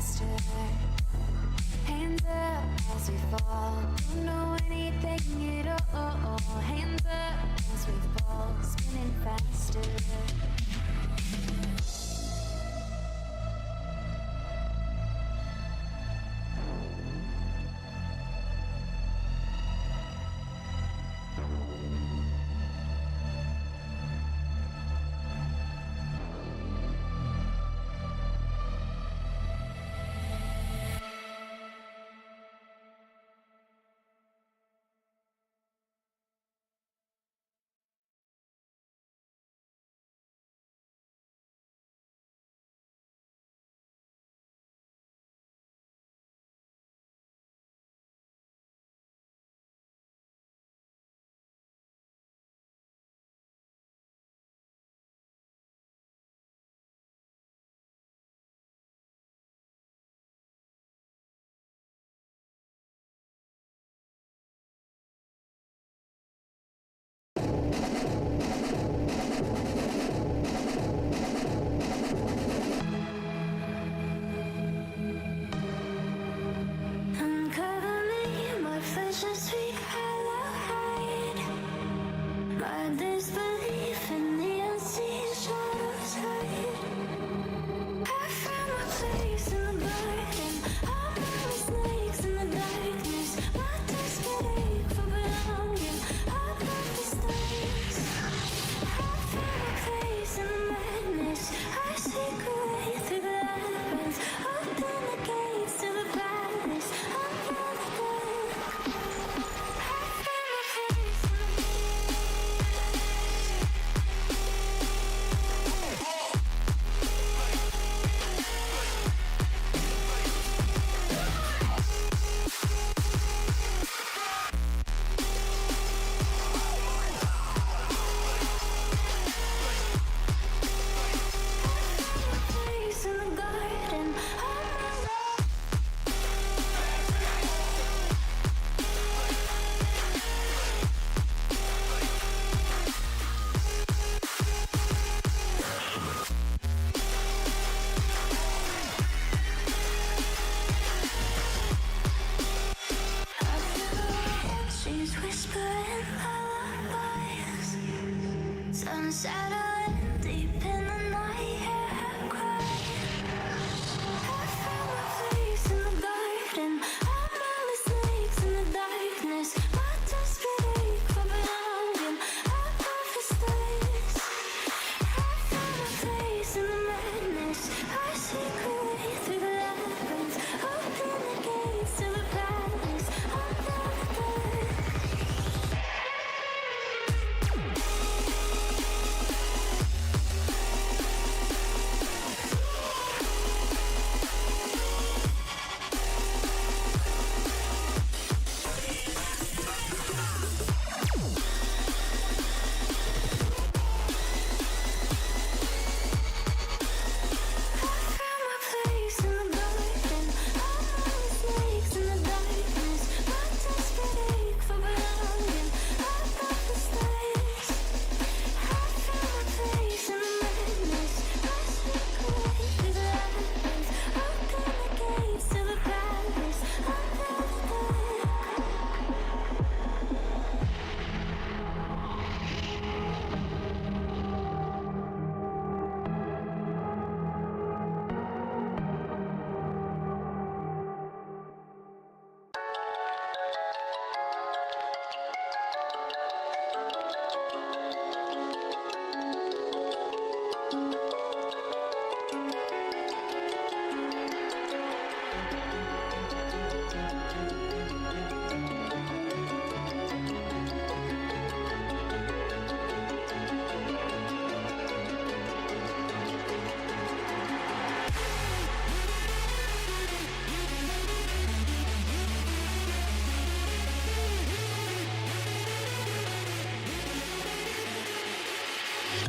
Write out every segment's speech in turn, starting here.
faster. Hands up as we fall. Don't know anything at all. Hands up as we fall, spinning faster.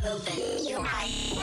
Open your eyes.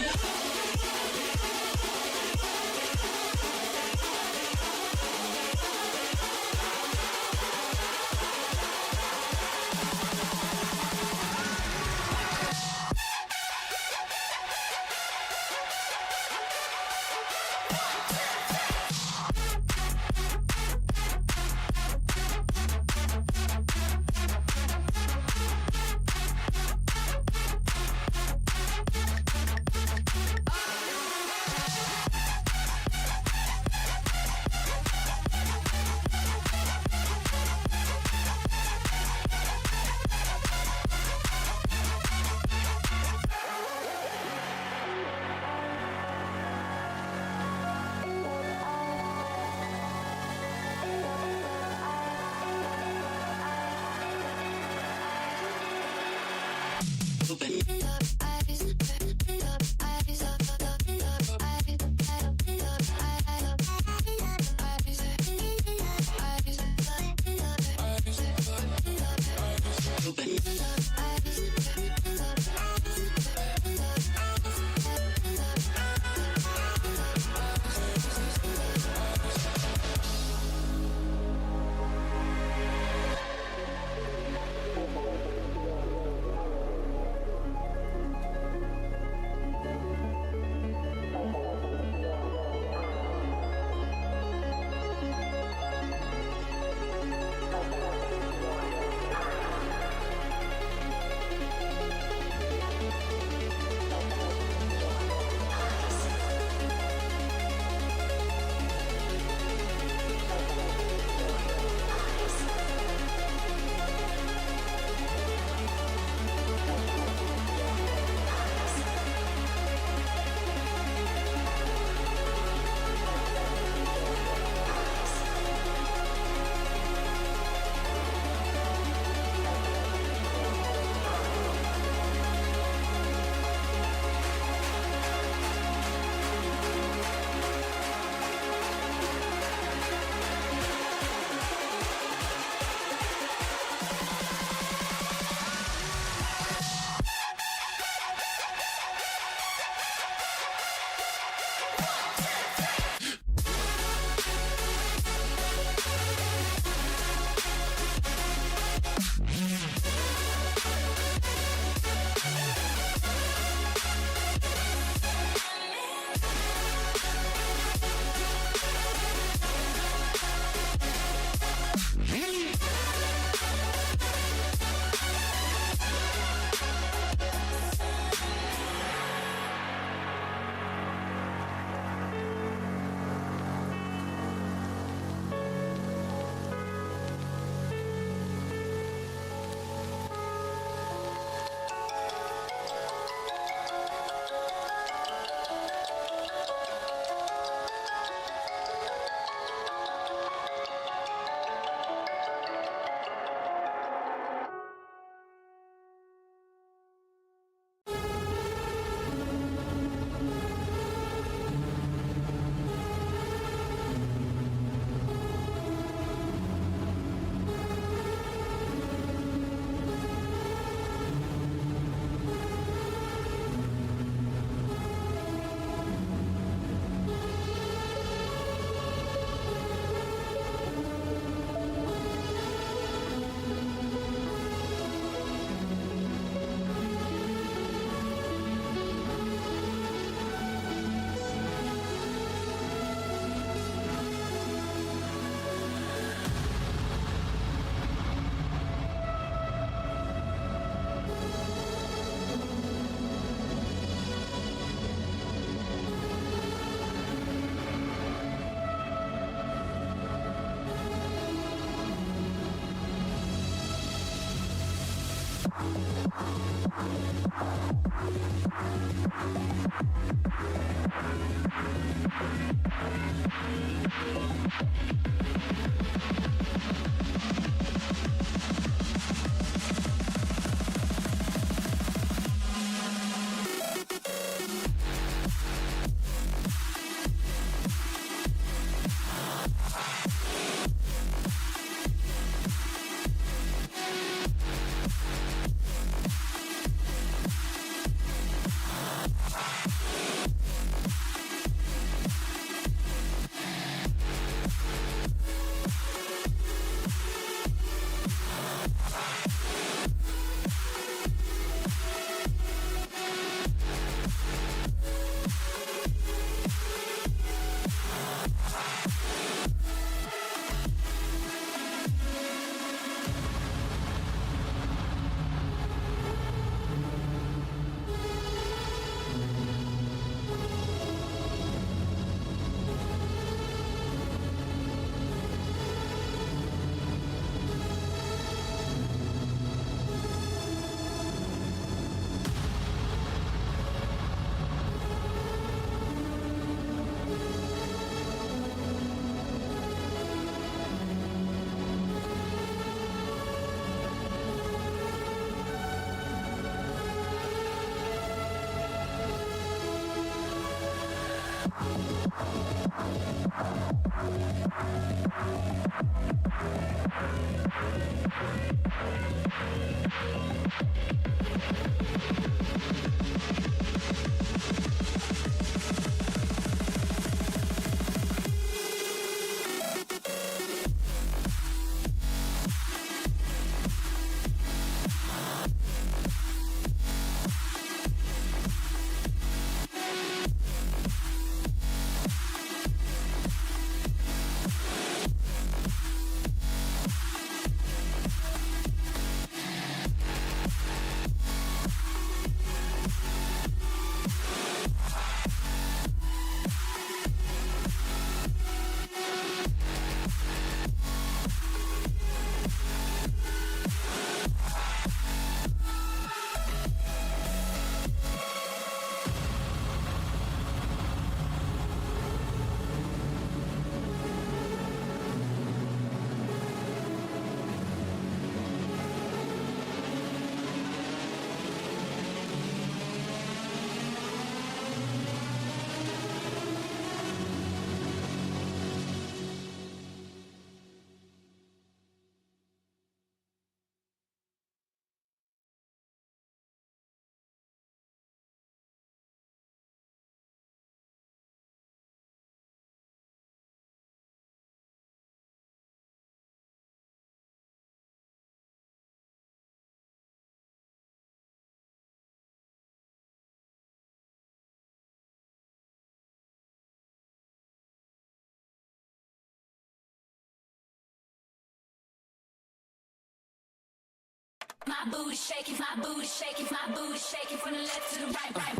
My booty shaking, my booty shaking, my booty shaking from the left to the right, right.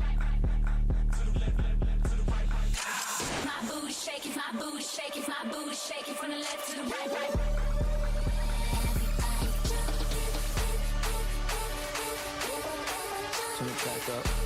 My booty shaking, my booty shaking, my booty shaking from the left to the right, right. Turn it back up.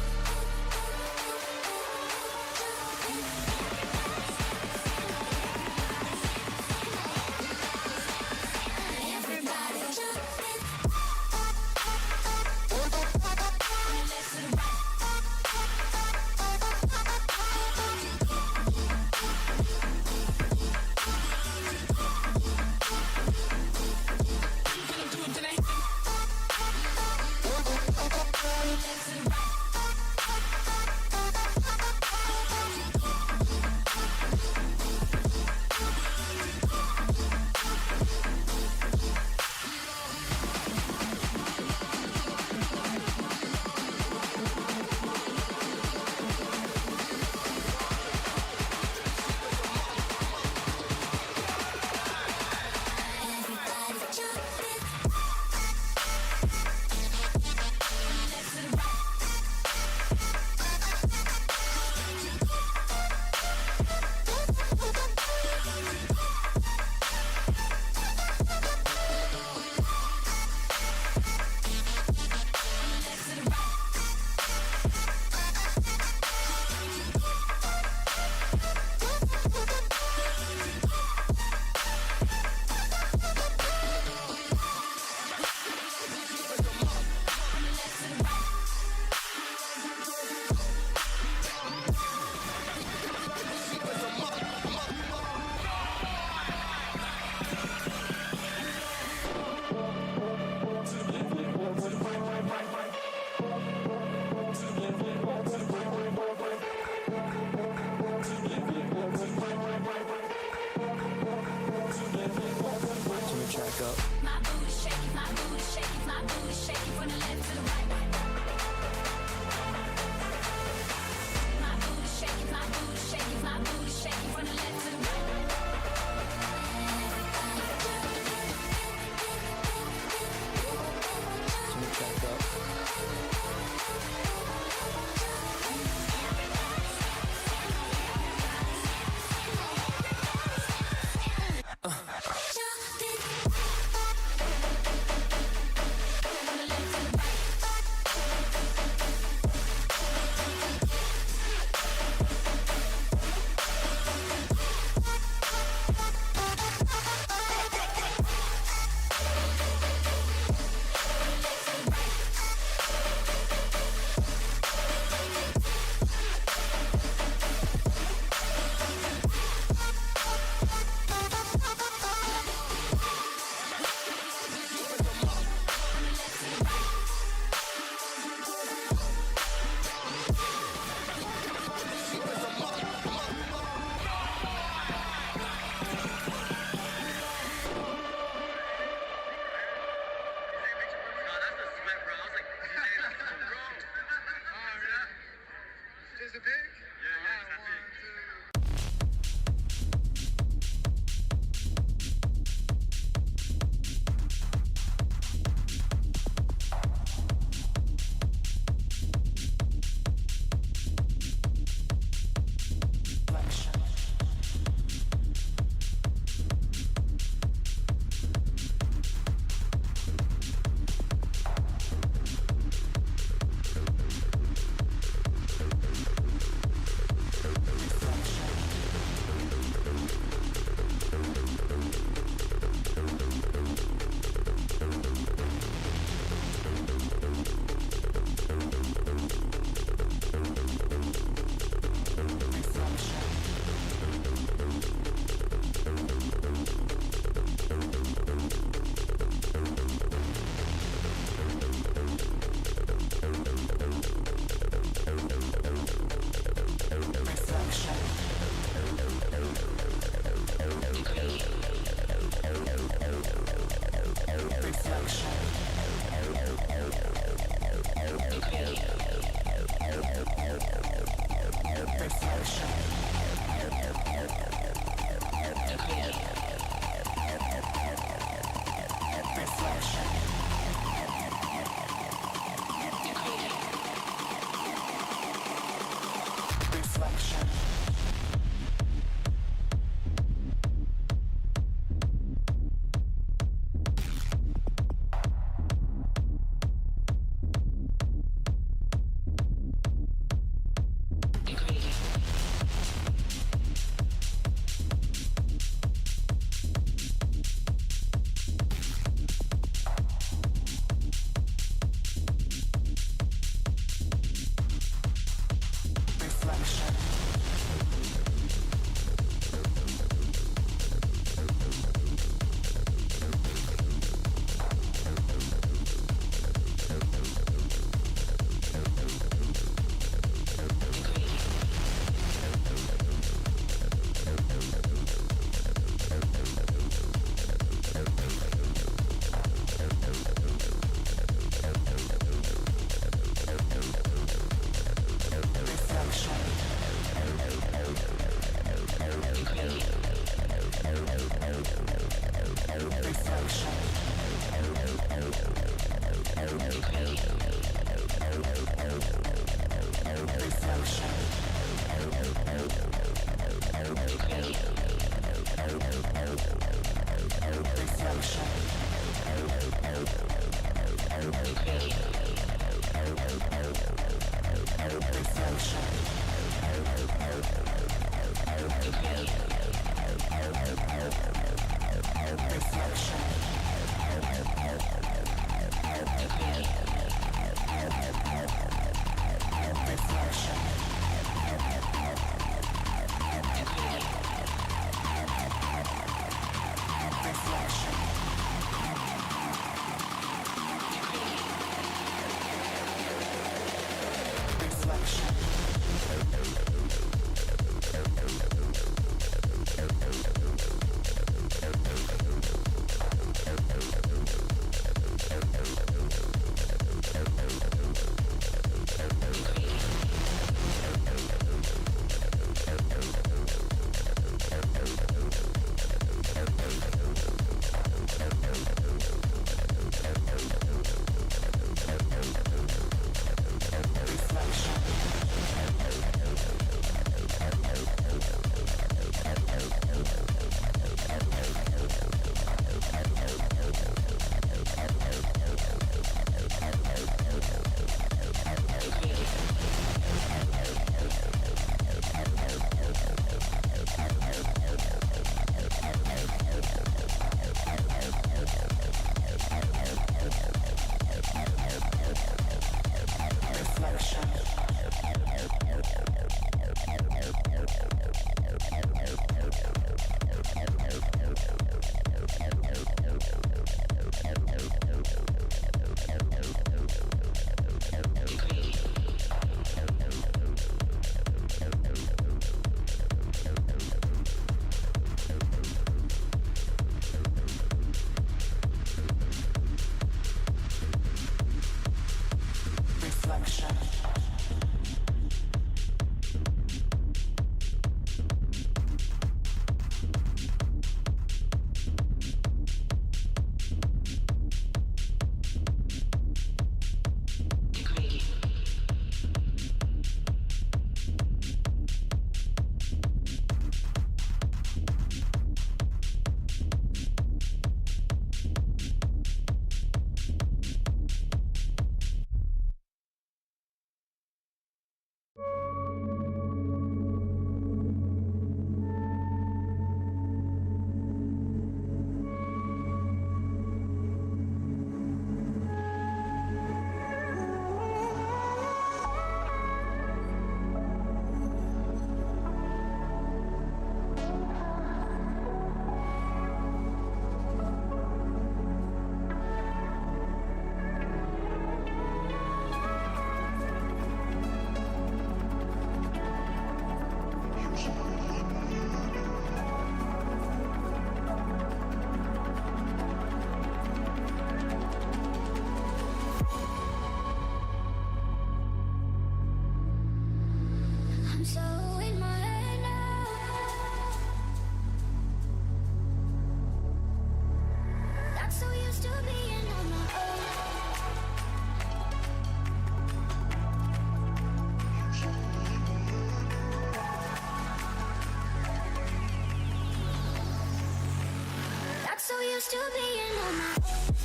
used to being on my own.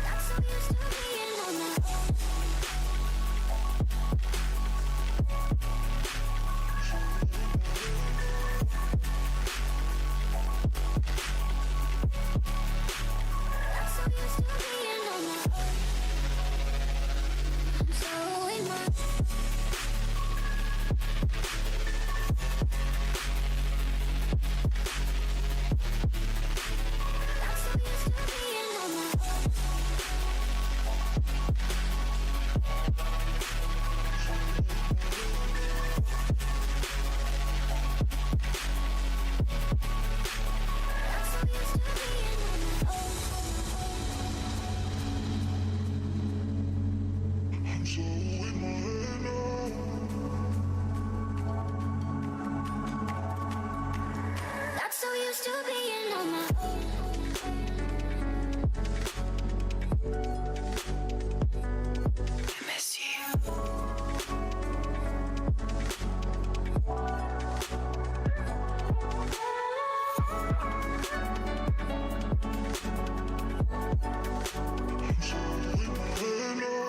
Got so used to being on my own. Got so used to being on my own. I'm so in my got so used to being on my own. Got so used to being on my own. I'm so in my head now. Got so used to being on my own. I miss you. I'm so in my head now.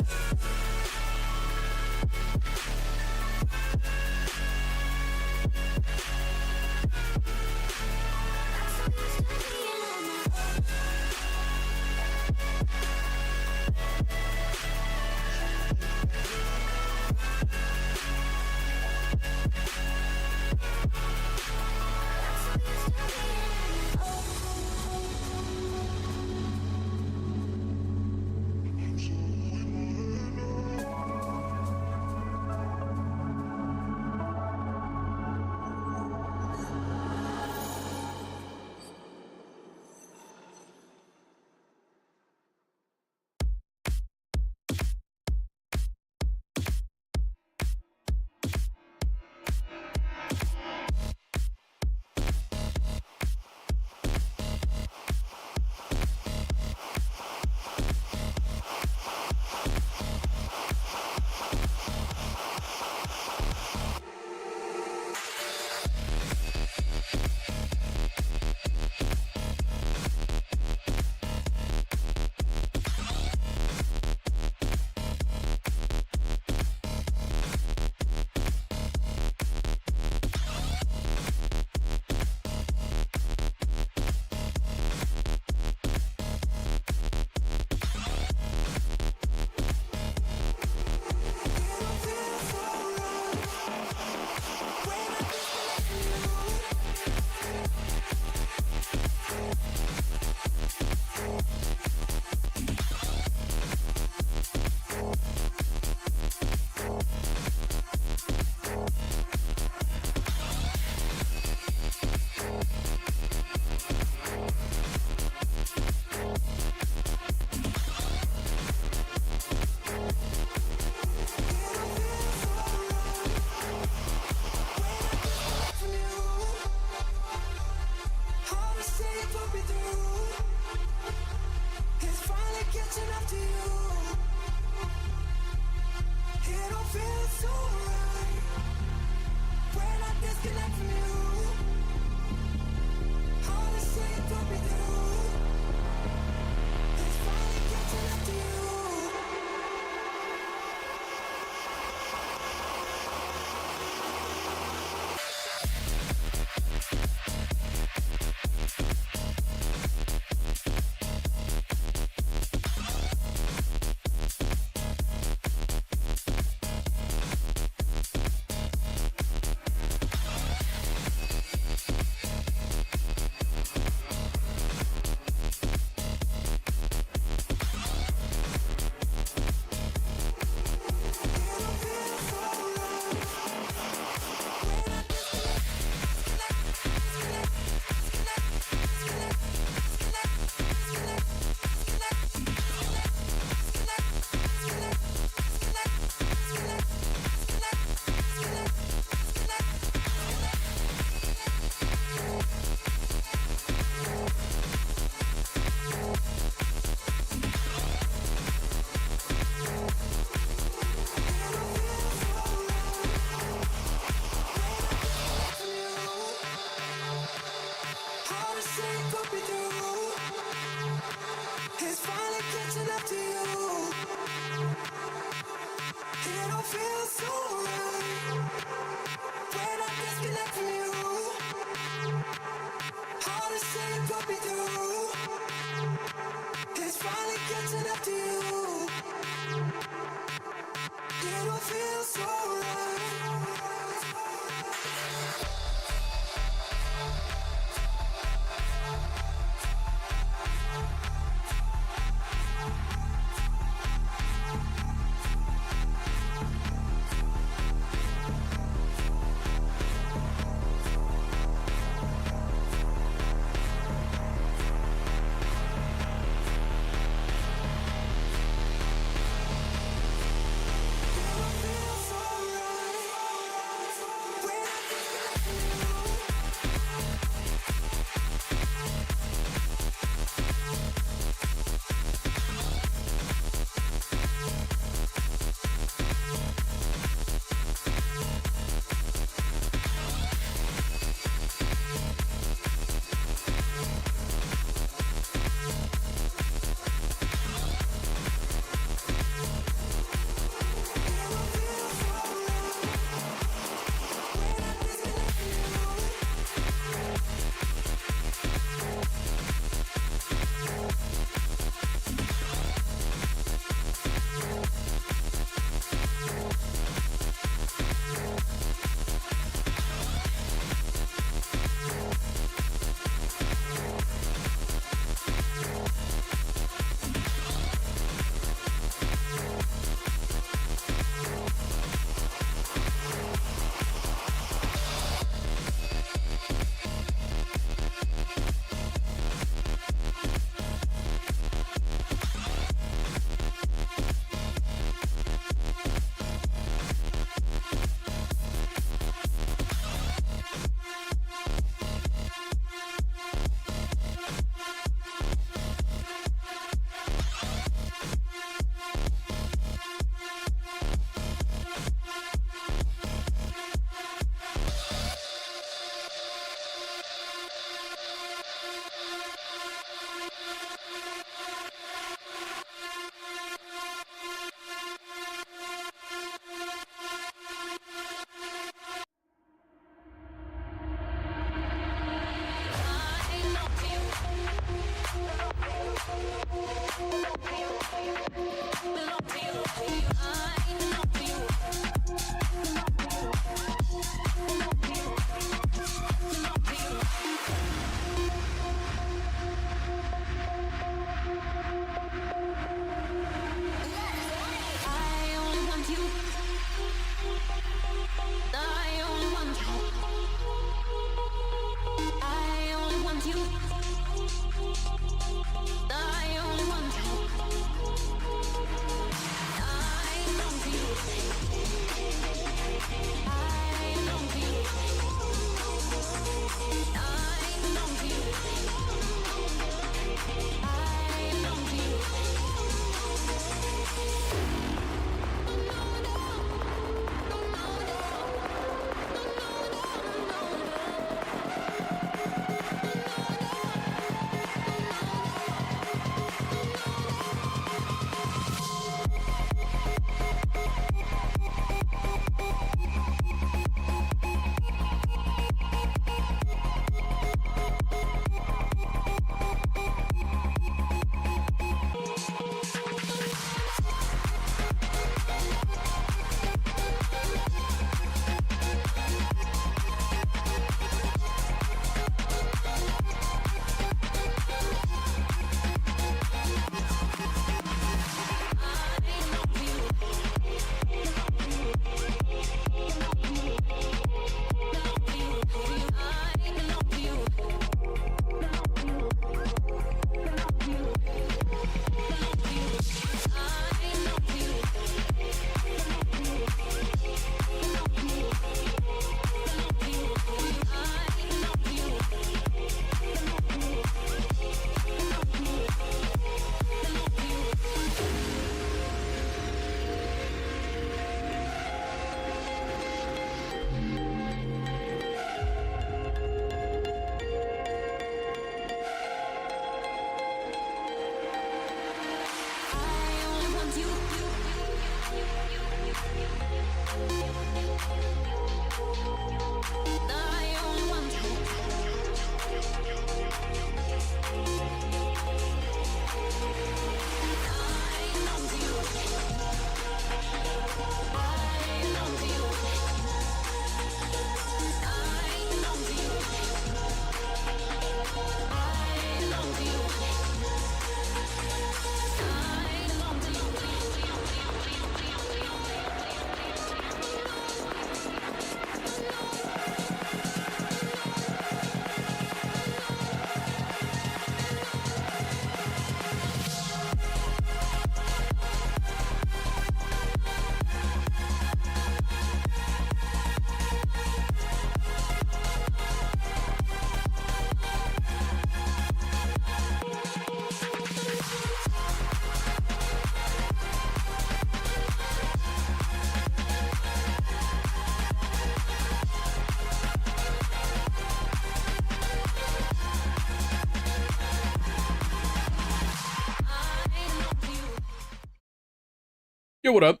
Yo, what up?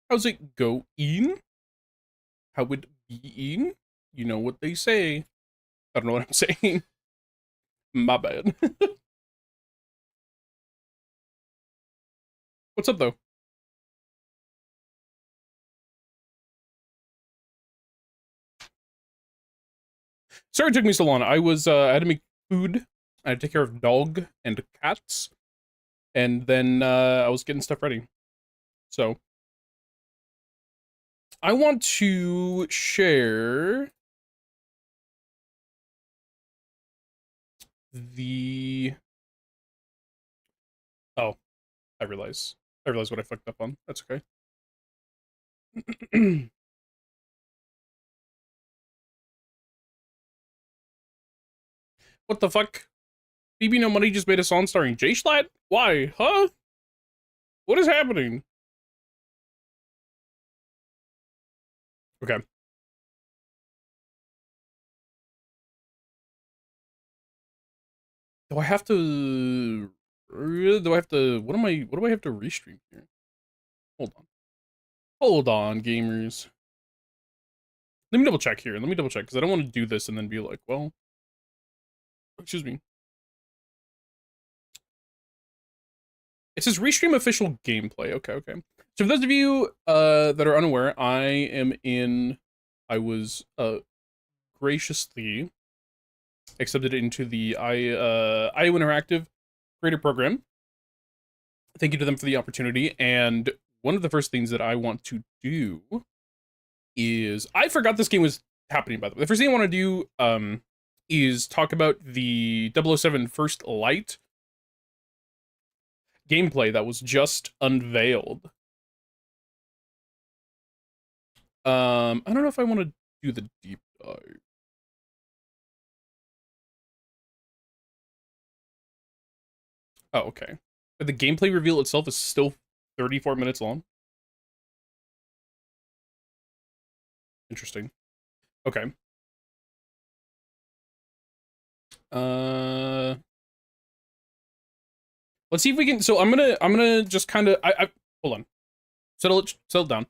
How's it going? How it being? You know what they say. I don't know what I'm saying. My bad. What's up, though? Sorry it took me so long. I had to make food. I had to take care of dog and cats. And then, I was getting stuff ready. So, I want to share the... Oh, I realize. I realize what I fucked up on. That's okay. What the fuck? BB No Money just made a song starring Jay Schlatt? Why? Huh? What is happening? Okay. Do I have to... Do I have to... What do I have to restream here? Hold on. Hold on, gamers. Let me double check here. Let me double check, because I don't want to do this and then be like, well... Excuse me. It says restream official gameplay. Okay, okay. So for those of you that are unaware, I was graciously accepted into the IO Interactive Creator Program. Thank you to them for the opportunity. And one of the first things that I want to do is... I forgot this game was happening, by the way. The first thing I want to do is talk about the 007 First Light gameplay that was just unveiled. I don't know if I want to do the deep dive. Oh, okay. But the gameplay reveal itself is still 34 minutes long. Interesting. Okay. Let's see if we can... So I'm gonna just kind of... Hold on. Settle down.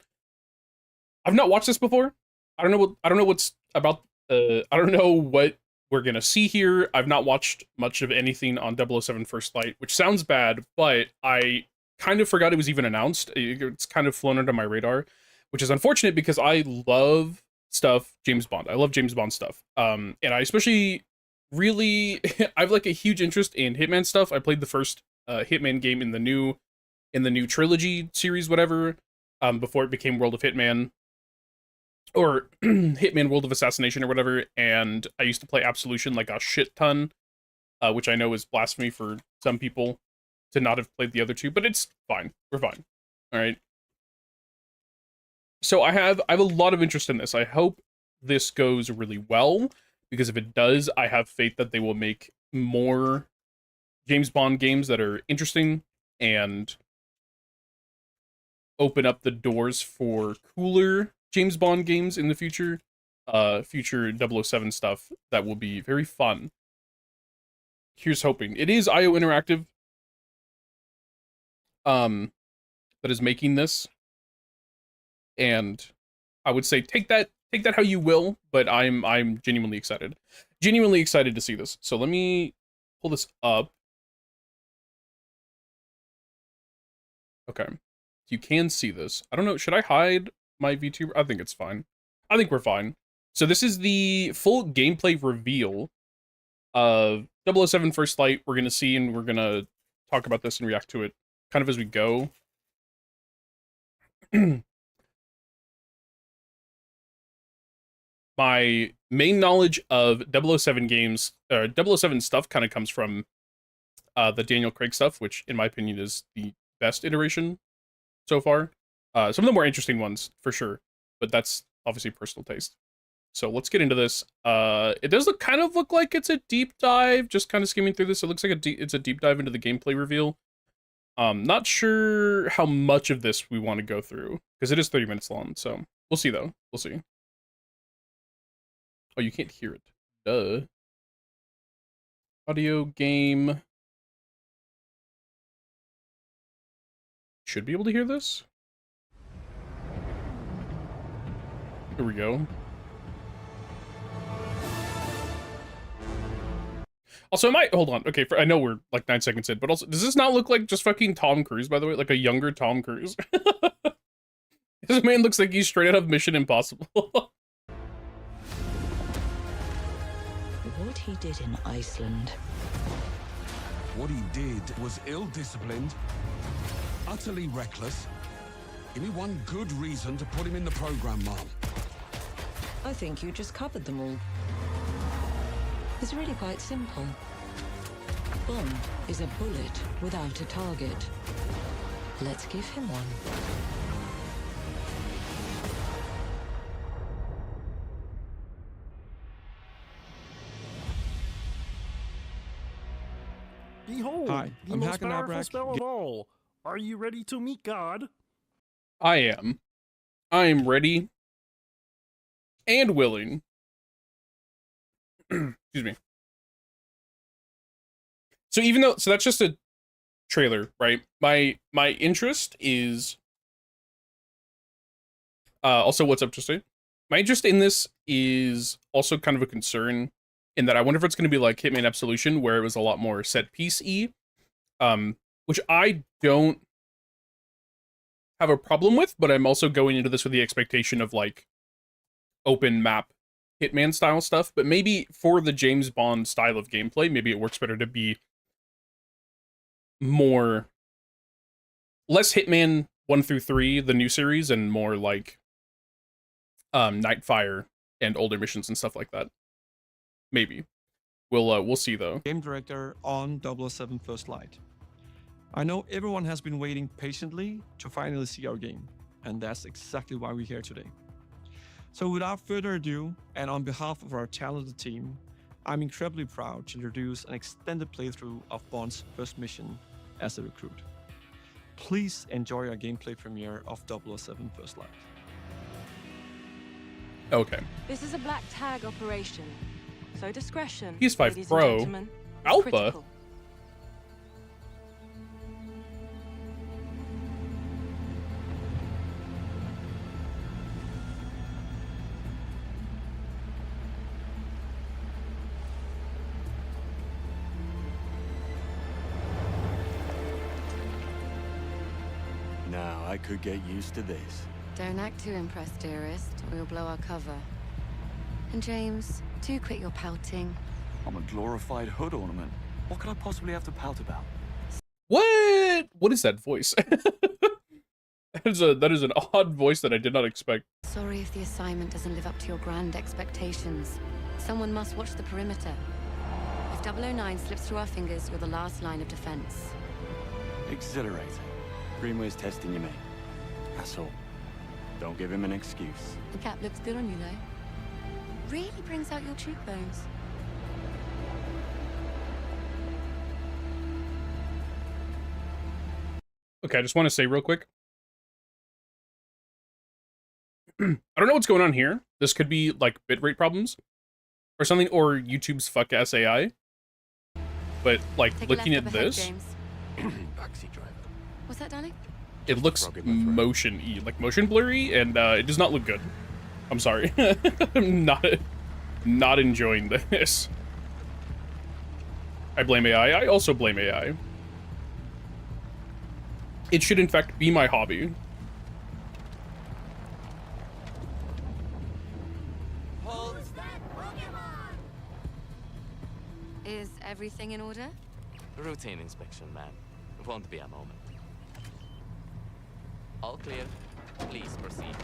I've not watched this before. I don't know what's about... I don't know what we're gonna see here. I've not watched much of anything on 007 First Light, which sounds bad, but I kind of forgot it was even announced. It's kind of flown under my radar, which is unfortunate because I love stuff James Bond. I love James Bond stuff. And I especially really... I have like a huge interest in Hitman stuff. I played the first Hitman game in the new trilogy series, whatever, before it became World of Hitman, or Hitman World of Assassination or whatever, and I used to play Absolution like a shit ton, which I know is blasphemy for some people to not have played the other two, but it's fine. We're fine. All right. So I have a lot of interest in this. I hope this goes really well, because if it does, I have faith that they will make more James Bond games that are interesting and open up the doors for cooler James Bond games in the future. Future 007 stuff that will be very fun. Here's hoping. It is IO Interactive that is making this, and I would say take that how you will, but I'm genuinely excited. Genuinely excited to see this. So let me pull this up. Okay. You can see this. I don't know, should I hide my VTuber? I think it's fine. I think we're fine. So this is the full gameplay reveal of 007 First Light. We're going to see, and we're going to talk about this and react to it kind of as we go. My main knowledge of 007 games, 007 stuff kind of comes from the Daniel Craig stuff, which in my opinion is the best iteration so far. Some of the more interesting ones, for sure, but that's obviously personal taste. So let's get into this. It does kind of look like it's a deep dive, just kind of skimming through this. It looks like it's a deep dive into the gameplay reveal. Not sure how much of this we want to go through, because it is 30 minutes long, so we'll see, though. We'll see. Oh, you can't hear it. Duh. Audio game. Should be able to hear this? Here we go. Also, hold on. Okay, I know we're like 9 seconds in, but also, does this not look like just fucking Tom Cruise, by the way? Like a younger Tom Cruise? This man looks like he's straight out of Mission Impossible. What he did in Iceland. What he did was ill-disciplined, utterly reckless. Give me one good reason to put him in the program, Mom. I think you just covered them all. It's really quite simple. Bond is a bullet without a target. Let's give him one. Behold, Hi, the I'm most powerful Hakanabrak. spell of all. Are you ready to meet God? I am. I am ready and willing. Excuse me. So even though, so that's just a trailer, right? My interest is also, what's up, Justin? My interest in this is also kind of a concern in that I wonder if it's going to be like Hitman Absolution, where it was a lot more set piece-y, which I don't have a problem with, but I'm also going into this with the expectation of like open map Hitman style stuff. But maybe for the James Bond style of gameplay, maybe it works better to be less Hitman 1 through 3, the new series, and more like Nightfire and older missions and stuff like that. Maybe. We'll see though. Game director on 007 First Light. I know everyone has been waiting patiently to finally see our game, and that's exactly why we're here today. So without further ado, and on behalf of our talented team, I'm incredibly proud to introduce an extended playthrough of Bond's first mission as a recruit. Please enjoy our gameplay premiere of 007 First Light. Okay. This is a black tag operation, so discretion, PS5 ladies and Pro. gentlemen, is Alpha? critical. Now I could get used to this. Don't act too impressed, dearest, or you'll blow our cover. And James, do quit your pouting. I'm a glorified hood ornament. What could I possibly have to pout about? What? What is that voice? That is an odd voice that I did not expect. Sorry if the assignment doesn't live up to your grand expectations. Someone must watch the perimeter. If 009 slips through our fingers, you're the last line of defense. Exhilarating. Greenway's testing you, mate. That's all. Don't give him an excuse. The cap looks good on you, though. Really brings out your cheekbones. Okay, I just want to say real quick. I don't know what's going on here. This could be like bitrate problems or something, or YouTube's fuck ass AI. But like Take looking a at left up ahead, this, James. Backseat driver. What's that, darling? it looks frog in my throat. motion-y, like motion blurry, and it does not look good. I'm sorry. I'm not enjoying this. I blame AI. I also blame AI. It should in fact be my hobby. Is everything in order? Routine inspection, ma'am. Won't be a moment. All clear. Please proceed.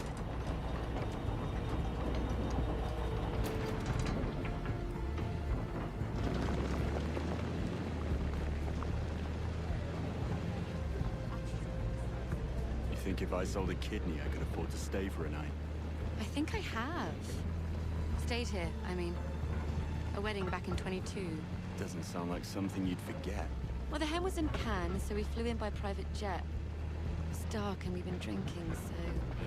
You think if I sold a kidney, I could afford to stay for a night? I think I have. Stayed here, I mean. A wedding back in 22. Doesn't sound like something you'd forget. Well, the hen was in Cannes, so we flew in by private jet. It was dark and we've been drinking, so...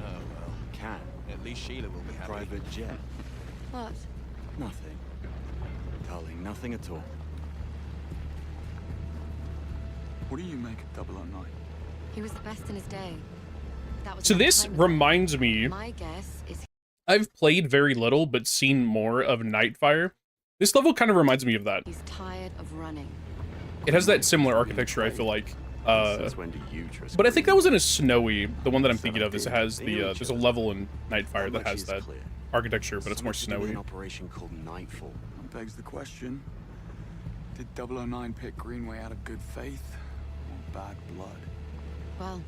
Oh, well, can. At least Sheila will be happy. Private jet. What? Nothing. Darling, nothing at all. What do you make of 009? He was the best in his day. That was So some this time ago. reminds me My guess is I've played very little, but seen more of Nightfire. This level kind of reminds me of that. He's tired of running. It has that similar architecture, I feel like. Since when do you trust But I think that Greenway? was in a snowy. The one that I'm thinking So of is it did has they the know each there's a other? level in Nightfire that Much has is that clear. architecture, but it's more Someone to do snowy. An operation called Nightfall. Begs the question, did 009 pick Greenway out of good faith or bad blood? Well,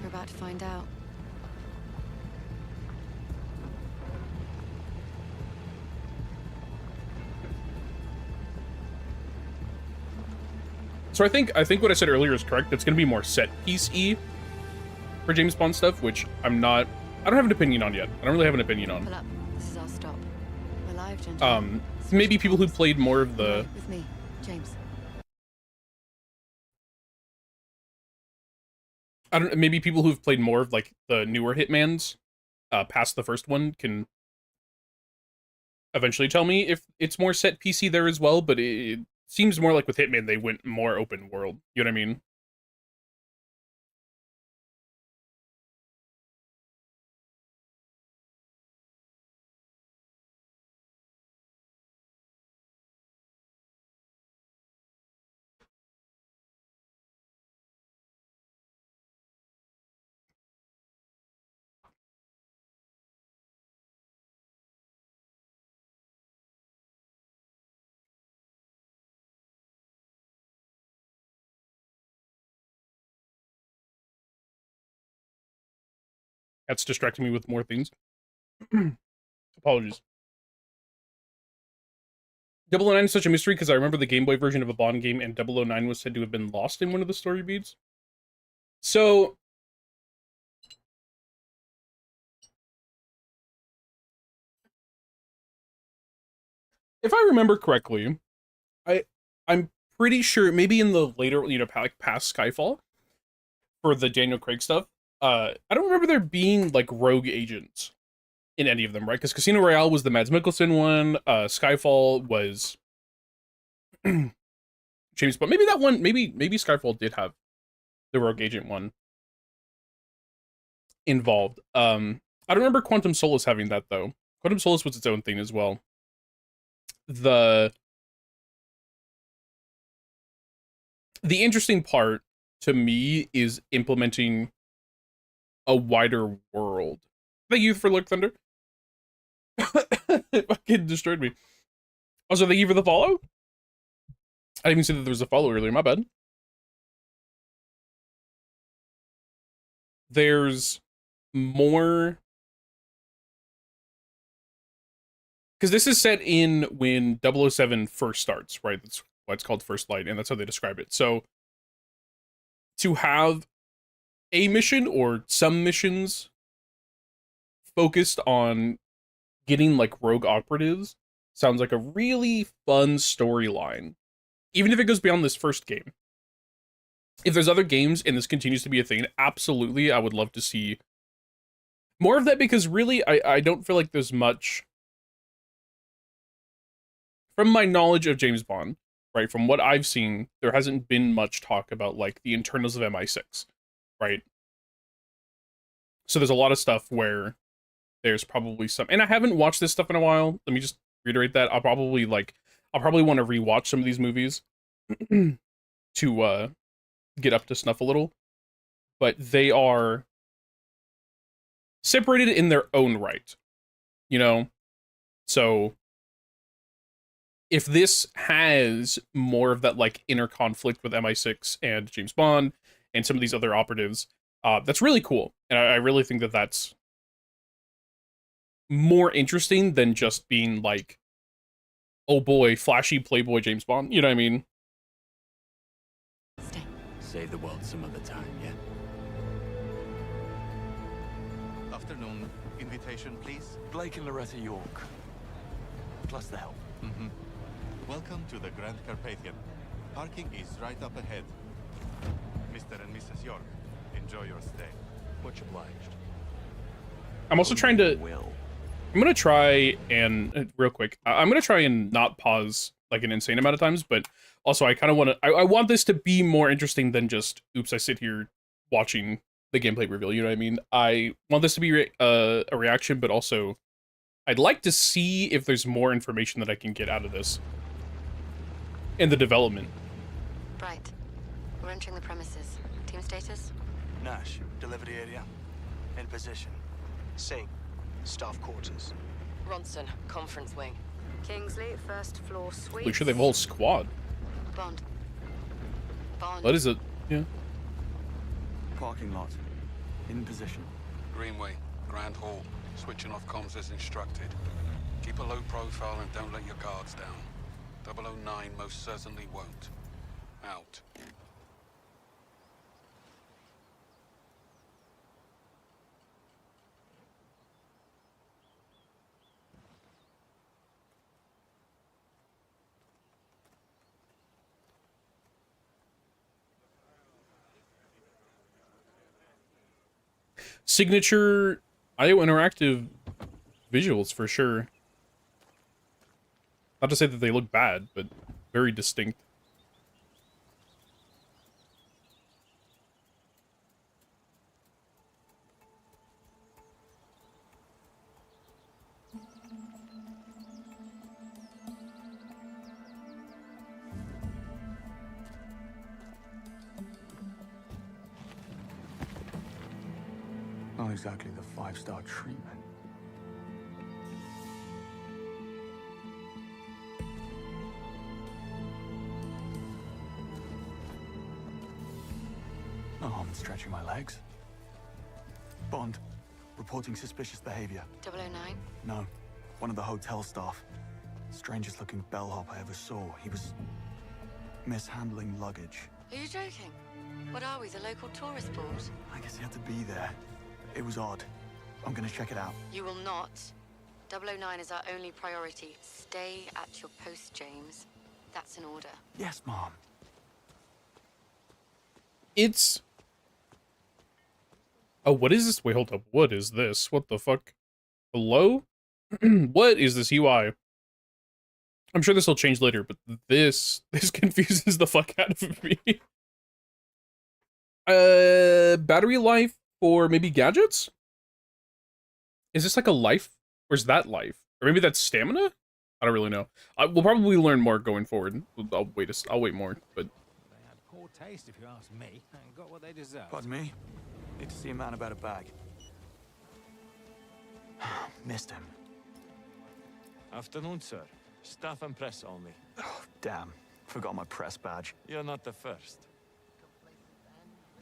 we're about to find out. So I think what I said earlier is correct. It's going to be more set piece-y for James Bond stuff, which I don't have an opinion on yet. I don't really have an opinion on. Pull up. This is our stop. We're live, gentlemen. Maybe people who played more of the Right with me, James. maybe people who've played more of like the newer Hitmans past the first one can eventually tell me if it's more set PC there as well, but it seems more like with Hitman they went more open world. You know what I mean? That's distracting me with more things. Apologies. 009 is such a mystery because I remember the Game Boy version of a Bond game and 009 was said to have been lost in one of the story beats. So if I remember correctly, I'm pretty sure maybe in the later, like past Skyfall for the Daniel Craig stuff, I don't remember there being like rogue agents in any of them, right? Because Casino Royale was the Mads Mikkelsen one, Skyfall was James Bond. Maybe that one, maybe Skyfall did have the rogue agent one involved. I don't remember Quantum Solace having that though. Quantum Solace was its own thing as well. The interesting part to me is implementing a wider world. Thank you for Lurk Thunder. It fucking destroyed me. Also, thank you for the follow. I didn't even see that there was a follow earlier. My bad. There's more. Because this is set in when 007 first starts, right? That's why it's called First Light, and that's how they describe it. So, to have a mission or some missions focused on getting like rogue operatives sounds like a really fun storyline. Even if it goes beyond this first game. If there's other games and this continues to be a thing, absolutely, I would love to see more of that because really, I don't feel like there's much. From my knowledge of James Bond, right, from what I've seen, there hasn't been much talk about, like, the internals of MI6, right? So there's a lot of stuff where there's probably some... And I haven't watched this stuff in a while. Let me just reiterate that. I'll probably want to rewatch some of these movies to get up to snuff a little. But they are separated in their own right, you know? So if this has more of that like inner conflict with MI6 and James Bond and some of these other operatives, that's really cool. And I really think that that's more interesting than just being like, oh boy, flashy Playboy James Bond. You know what I mean? Stay. Save the world some other time, yeah? Afternoon. Invitation, please. Blake and Loretta York. Plus the help. Mm-hmm. Welcome to the Grand Carpathian. Parking is right up ahead. Mr. and Mrs. York, enjoy your stay. Much obliged. I'm also trying to... Will. I'm going to try and... real quick. I'm going to try and not pause like an insane amount of times, but also I kind of want to... I want this to be more interesting than just, oops, I sit here watching the gameplay reveal. You know what I mean? I want this to be a reaction, but also I'd like to see if there's more information that I can get out of this in the development. Right. We're entering the premises. Team status? Nash, delivery area. In position. Singh, staff quarters. Ronson, conference wing. Kingsley, first floor suite. Make sure they have a whole squad. Bond. Bond. What is it? Yeah. Parking lot. In position. Greenway, Grand Hall. Switching off comms as instructed. Keep a low profile and don't let your guards down. 009 most certainly won't. Out. Signature IO interactive visuals for sure. Not to say that they look bad, but very distinct. Not exactly the 5-star treatment. No harm in stretching my legs. Bond, reporting suspicious behavior. 009? No, one of the hotel staff. Strangest looking bellhop I ever saw. He was mishandling luggage. Are you joking? What are we, the local tourist board? I guess he had to be there. It was odd. I'm gonna check it out. You will not. 009 is our only priority. Stay at your post, James. That's an order. Yes, Mom. It's... Oh, what is this? Wait, hold up. What is this? What the fuck? Hello? What is this UI? I'm sure this will change later, but this confuses the fuck out of me. Battery life for maybe gadgets? Is this like a life? Or is that life? Or maybe that's stamina? I don't really know. We'll probably learn more going forward. I'll wait more, but... They had poor taste, if you ask me, and got what they deserved. Pardon me? Need to see a man about a bag. Missed him. Afternoon, sir. Staff and press only. Oh, damn. Forgot my press badge. You're not the first.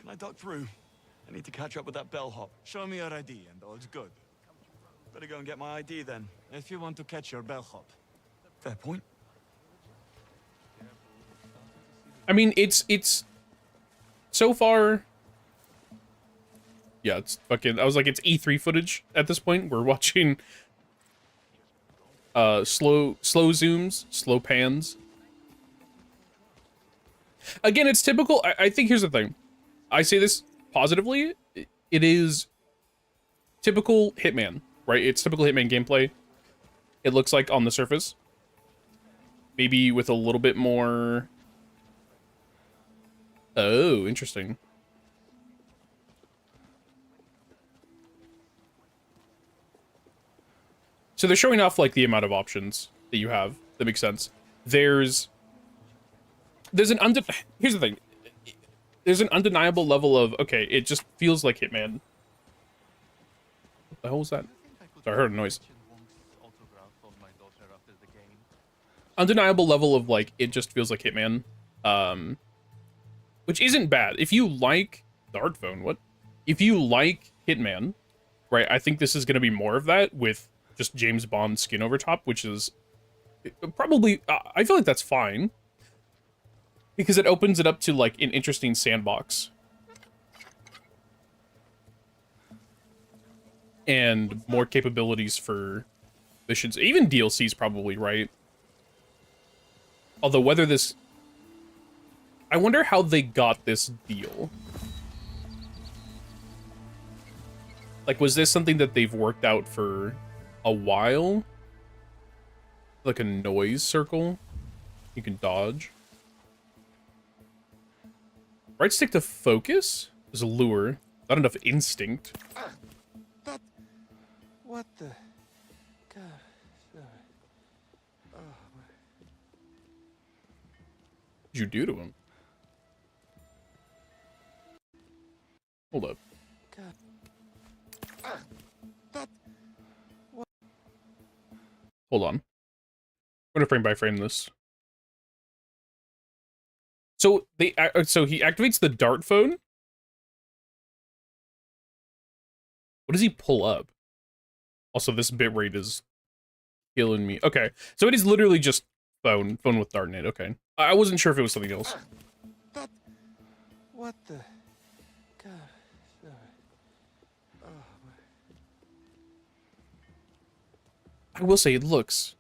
Can I duck through? I need to catch up with that bellhop. Show me your ID and all's good. Better go and get my ID then. If you want to catch your bellhop. Fair point. I mean, it's... So far... Yeah, it's fucking... I was like, it's E3 footage at this point. We're watching... slow zooms, slow pans. Again, it's typical... I think here's the thing. I say this positively. It is typical Hitman, right? It's typical Hitman gameplay. It looks like on the surface. Maybe with a little bit more... Oh, interesting. So they're showing off, like, the amount of options that you have. That makes sense. There's an here's the thing. There's an undeniable level of, okay, it just feels like Hitman. What the hell was that? Sorry, I heard a noise. Undeniable level of, like, it just feels like Hitman. Which isn't bad. If you like... The art phone, what? If you like Hitman, right, I think this is going to be more of that with just James Bond skin over top, which is probably... I feel like that's fine. Because it opens it up to, like, an interesting sandbox. And more capabilities for missions. Even DLCs probably, right? Although whether this... I wonder how they got this deal. Like, was this something that they've worked out for a while? Like a noise circle? You can dodge. Right stick to focus is a lure. Not enough instinct. What the? God. Sorry. Oh, What'd you do to him? Hold up. God. Hold on. I'm gonna frame by frame this. So so he activates the dart phone. What does he pull up? Also, this bitrate is killing me. Okay, so it is literally just phone with dart in it. Okay, I wasn't sure if it was something else. What the? God. Sorry. Oh, I will say it looks.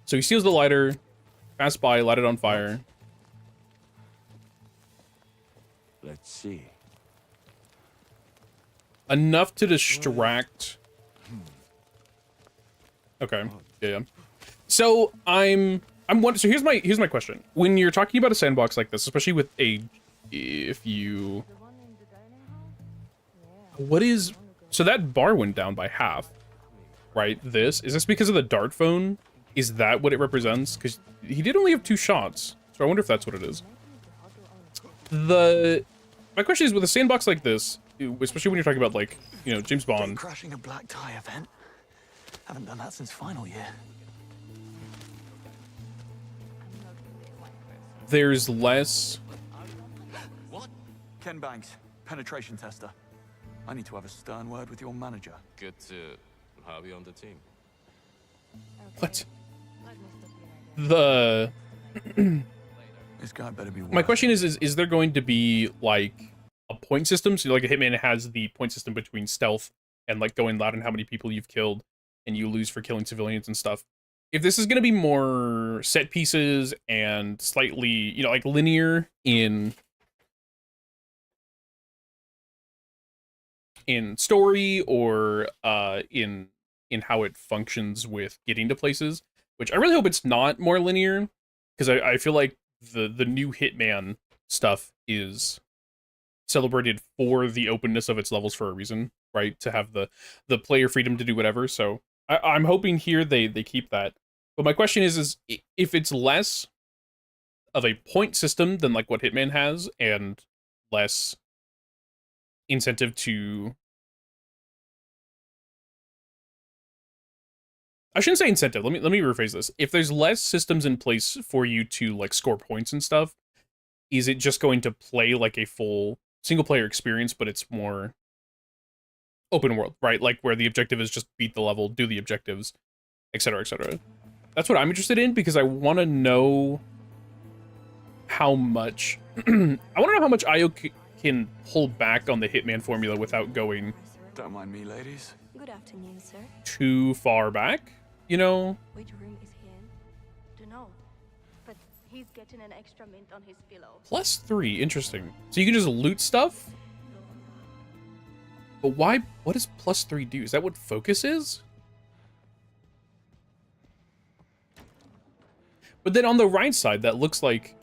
So he steals the lighter, pass by, light it on fire. Let's see. Enough to distract. Okay. Yeah. So so here's my question. When you're talking about a sandbox like this, especially with so that bar went down by half, right? Is this because of the dart phone? Is that what it represents? Because he did only have 2 shots, so I wonder if that's what it is. My question is, with a sandbox like this, especially when you're talking about, like, you know, James Bond. Crashing a black tie event. Haven't done that since final year. There's less. What? Ken Banks, penetration tester. I need to have a stern word with your manager. Good to have you on the team. What? The This guy better be. My question is there going to be like a point system? So like a Hitman has the point system between stealth and like going loud and how many people you've killed and you lose for killing civilians and stuff. If this is going to be more set pieces and slightly, you know, like linear in story or in how it functions with getting to places, which I really hope it's not more linear, because I feel like the new Hitman stuff is celebrated for the openness of its levels for a reason, right? To have the player freedom to do whatever. So I'm hoping here they keep that. But my question is if it's less of a point system than like what Hitman has and less incentive to, I shouldn't say incentive. Let me rephrase this. If there's less systems in place for you to like score points and stuff, is it just going to play like a full single player experience, but it's more open world, right? Like where the objective is just beat the level, do the objectives, etc., etc. That's what I'm interested in, because I want to know how much I want to know how much IO can pull back on the Hitman formula without going Don't mind me, ladies. Good afternoon, sir. too far back, you know? Which room is he in? Dunno. But he's getting an extra mint on his pillow. +3, interesting. So you can just loot stuff? But why, what does +3 do? Is that what focus is? But then on the right side, that looks like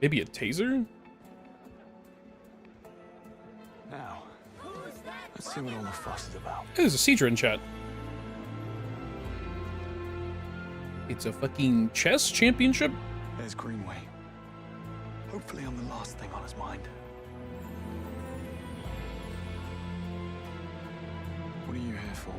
maybe a taser? Now, let's see what all the fuss is about. Hey, there's a Seedra in chat. It's a fucking chess championship? There's Greenway. Hopefully I'm the last thing on his mind. What are you here for?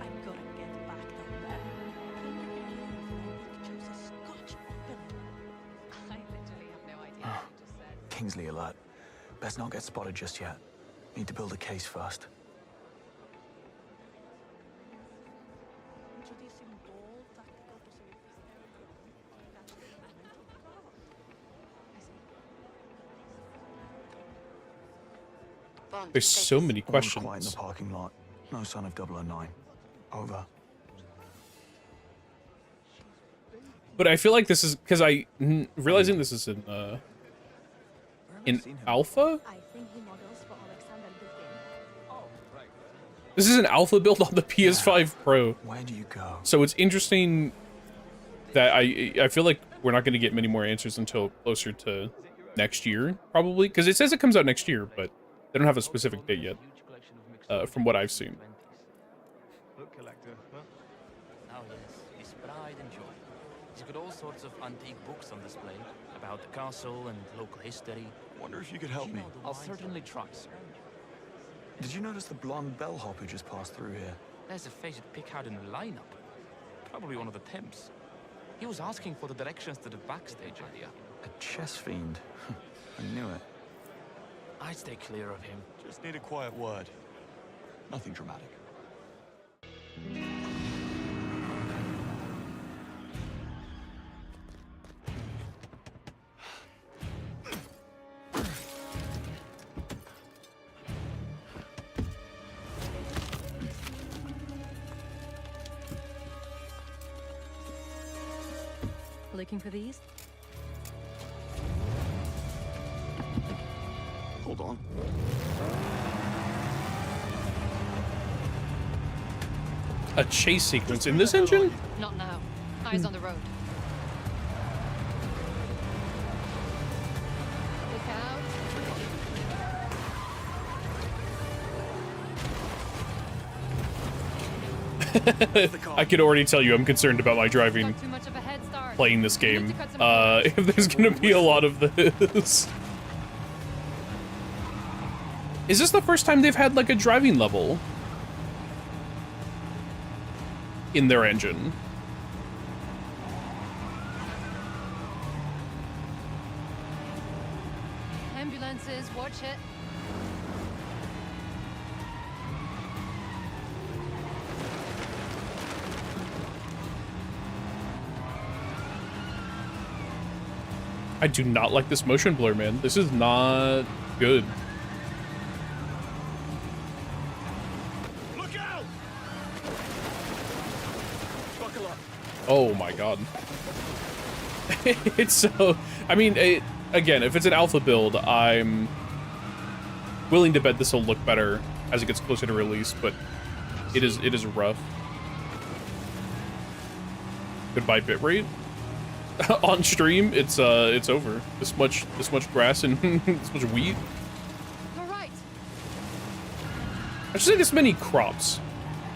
I gotta get back down there. Can you believe Nick chose a Scotch opener? I literally have no idea what you just said. Kingsley alert. Best not get spotted just yet. Need to build a case first. Introducing bold tactical possibilities. I see. There's so many All quiet in the questions. parking lot. No sign of 009. Over. But I feel like this is because realizing this is in alpha. This is an alpha build on the PS5 Pro. Where do you go? So it's interesting that I feel like we're not going to get many more answers until closer to next year, probably, because it says it comes out next year, but they don't have a specific date yet, from what I've seen. Oh yes, his pride and joy. He's got all sorts of antique books on display about the castle and local history. Wonder if you could help me. I'll certainly try, sir. Did you notice the blonde bellhop who just passed through here? There's a face at pick out in the lineup. Probably one of the temps. He was asking for the directions to the backstage area. A chess fiend. I knew it. I'd stay clear of him. Just need a quiet word. Nothing dramatic. Looking for these? Hold on. A chase sequence in this engine? Not now. Eyes on the road. Look out. I could already tell you I'm concerned about my driving Got too much of a head start. playing this You need game. to cut some corners. If there's gonna be a lot of this. Is this the first time they've had like a driving level in their engine? Ambulances, watch it. I do not like this motion blur, man. This is not good. Look out! Buckle up. Oh my god. It's so... I mean, again, if it's an alpha build, I'm willing to bet this will look better as it gets closer to release, but it is rough. Goodbye bitrate. On stream, it's over. This much grass and this much wheat. All right. I should say this many crops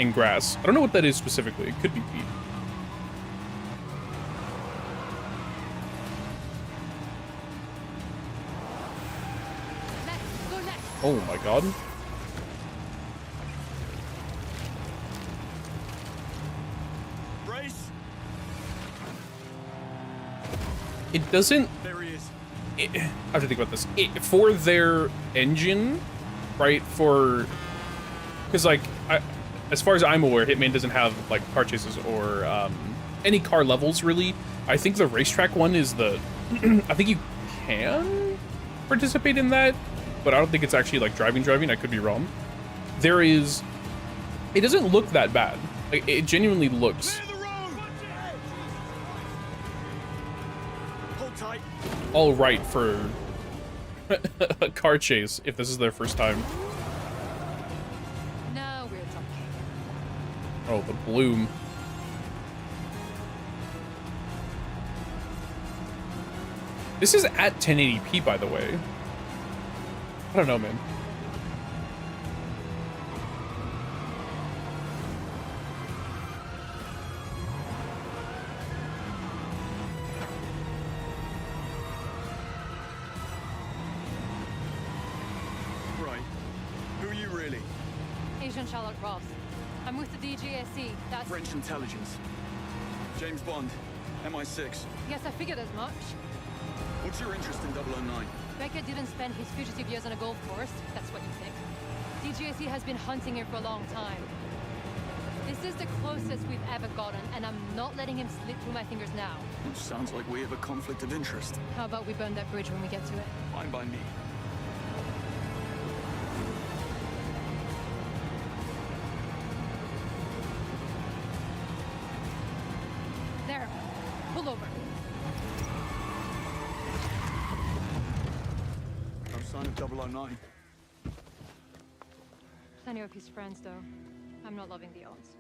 and grass. I don't know what that is specifically. It could be wheat. Left, go left. Oh my god. Brace. It doesn't... There he is. I have to think about this. For their engine, right? Because like, as far as I'm aware, Hitman doesn't have like car chases or any car levels really. I think the racetrack one is the. I think you can participate in that, but I don't think it's actually like driving. I could be wrong. There is. It doesn't look that bad. Like, it genuinely looks all right for a car chase if this is their first time. Now we're talking. Oh, the bloom. This is at 1080p, by the way. I don't know, man. Right. Who are you really? Agent Charlotte Ross. I'm with the DGSE. That's... French intelligence. James Bond, MI6. Yes, I figured as much. What's your interest in 009? Beckett didn't spend his fugitive years on a golf course. That's what you think. DGSE has been hunting him for a long time. This is the closest we've ever gotten, and I'm not letting him slip through my fingers now. Sounds like we have a conflict of interest. How about we burn that bridge when we get to it? Fine by me. Pull over. No sign of 009. Plenty of his friends, though. I'm not loving the odds.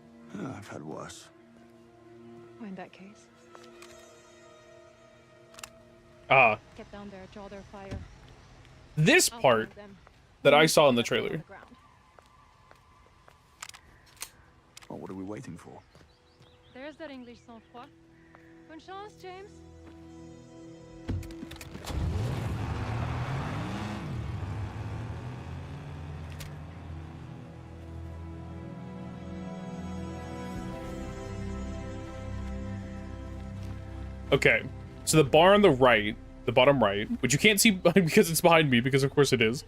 I've had worse. Well, in that case, get down there, draw their fire. This I'll part find them. that I saw in the On trailer. the ground. Well, what are we waiting for? There's that English sang-froid. Bonne chance, James. Okay, so the bar on the right, the bottom right, which you can't see because it's behind me, because of course it is.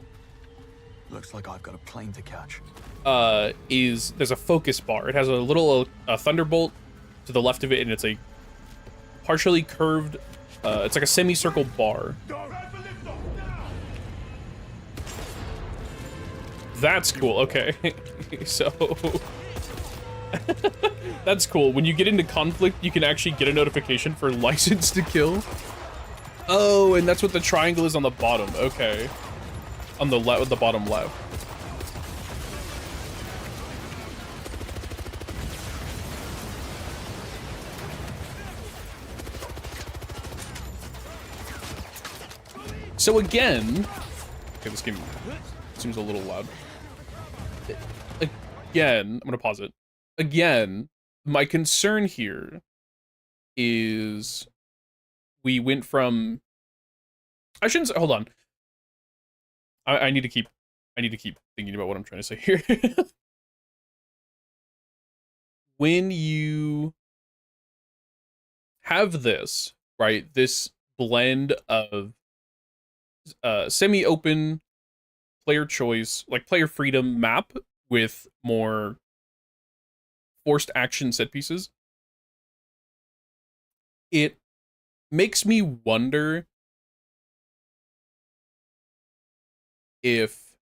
Looks like I've got a plane to catch. There's a focus bar. It has a little thunderbolt to the left of it, and it's a partially curved, it's like a semicircle bar. That's cool. Okay, so that's cool. When you get into conflict, you can actually get a notification for license to kill. Oh, and that's what the triangle is on the bottom. Okay, on the left, the bottom left. So again, okay, this game seems a little loud. Again, I'm gonna pause it. Again, my concern here is we went from, I shouldn't say, hold on. I need to keep thinking about what I'm trying to say here. When you have this, right, this blend of semi-open player choice, like player freedom map with more forced action set pieces, it makes me wonder if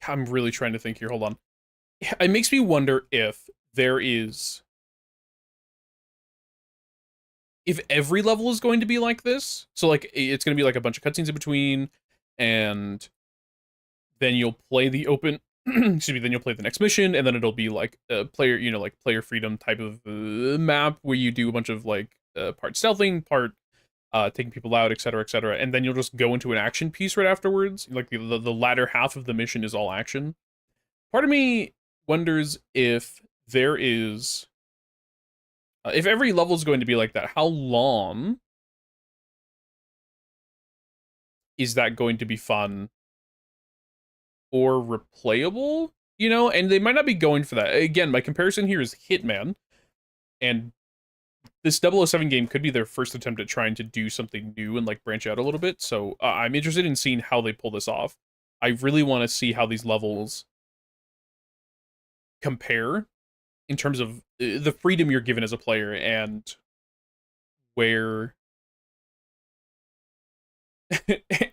I'm really trying to think here, hold on. It makes me wonder if there is, if every level is going to be like this. So like it's going to be like a bunch of cutscenes in between, and then you'll play the open excuse me, then you'll play the next mission, and then it'll be like a player, you know, like player freedom type of map where you do a bunch of like part stealthing, part taking people out, etc., etc., and then you'll just go into an action piece right afterwards. Like the latter half of the mission is all action. Part of me wonders if there is, if every level is going to be like that, how long is that going to be fun or replayable? You know, and they might not be going for that. Again, my comparison here is Hitman, and this 007 game could be their first attempt at trying to do something new and like branch out a little bit. So I'm interested in seeing how they pull this off. I really want to see how these levels compare in terms of the freedom you're given as a player, and where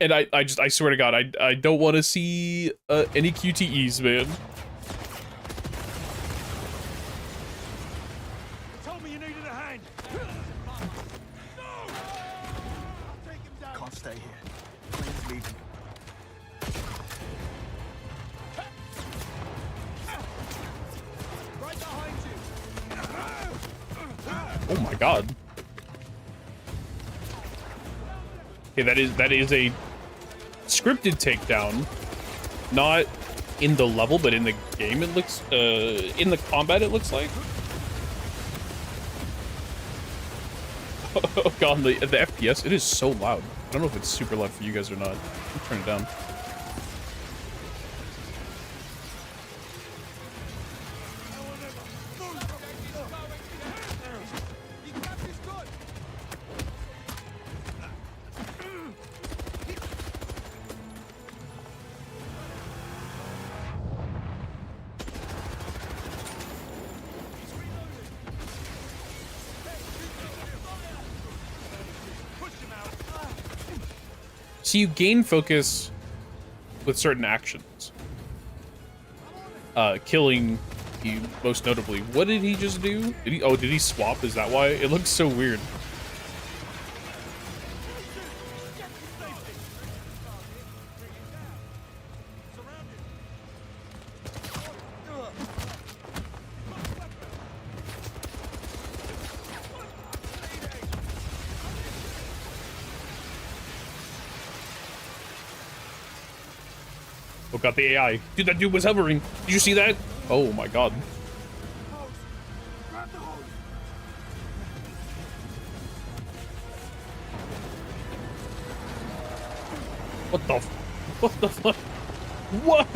and I swear to God, I don't want to see any QTEs, man. Told me you needed a hand. Can't stay here. Plane's leaving. Right behind you. Oh my God. Okay, that is a scripted takedown, not in the level, but in the game. It looks in the combat. It looks like. Oh God, the FPS. It is so loud. I don't know if it's super loud for you guys or not. I'll turn it down. So you gain focus with certain actions. killing you most notably. What did he just do? Did he swap? Is that why? It looks so weird. Oh god, the AI. Dude, that dude was hovering. Did you see that? Oh my god. What the what the fuck? What?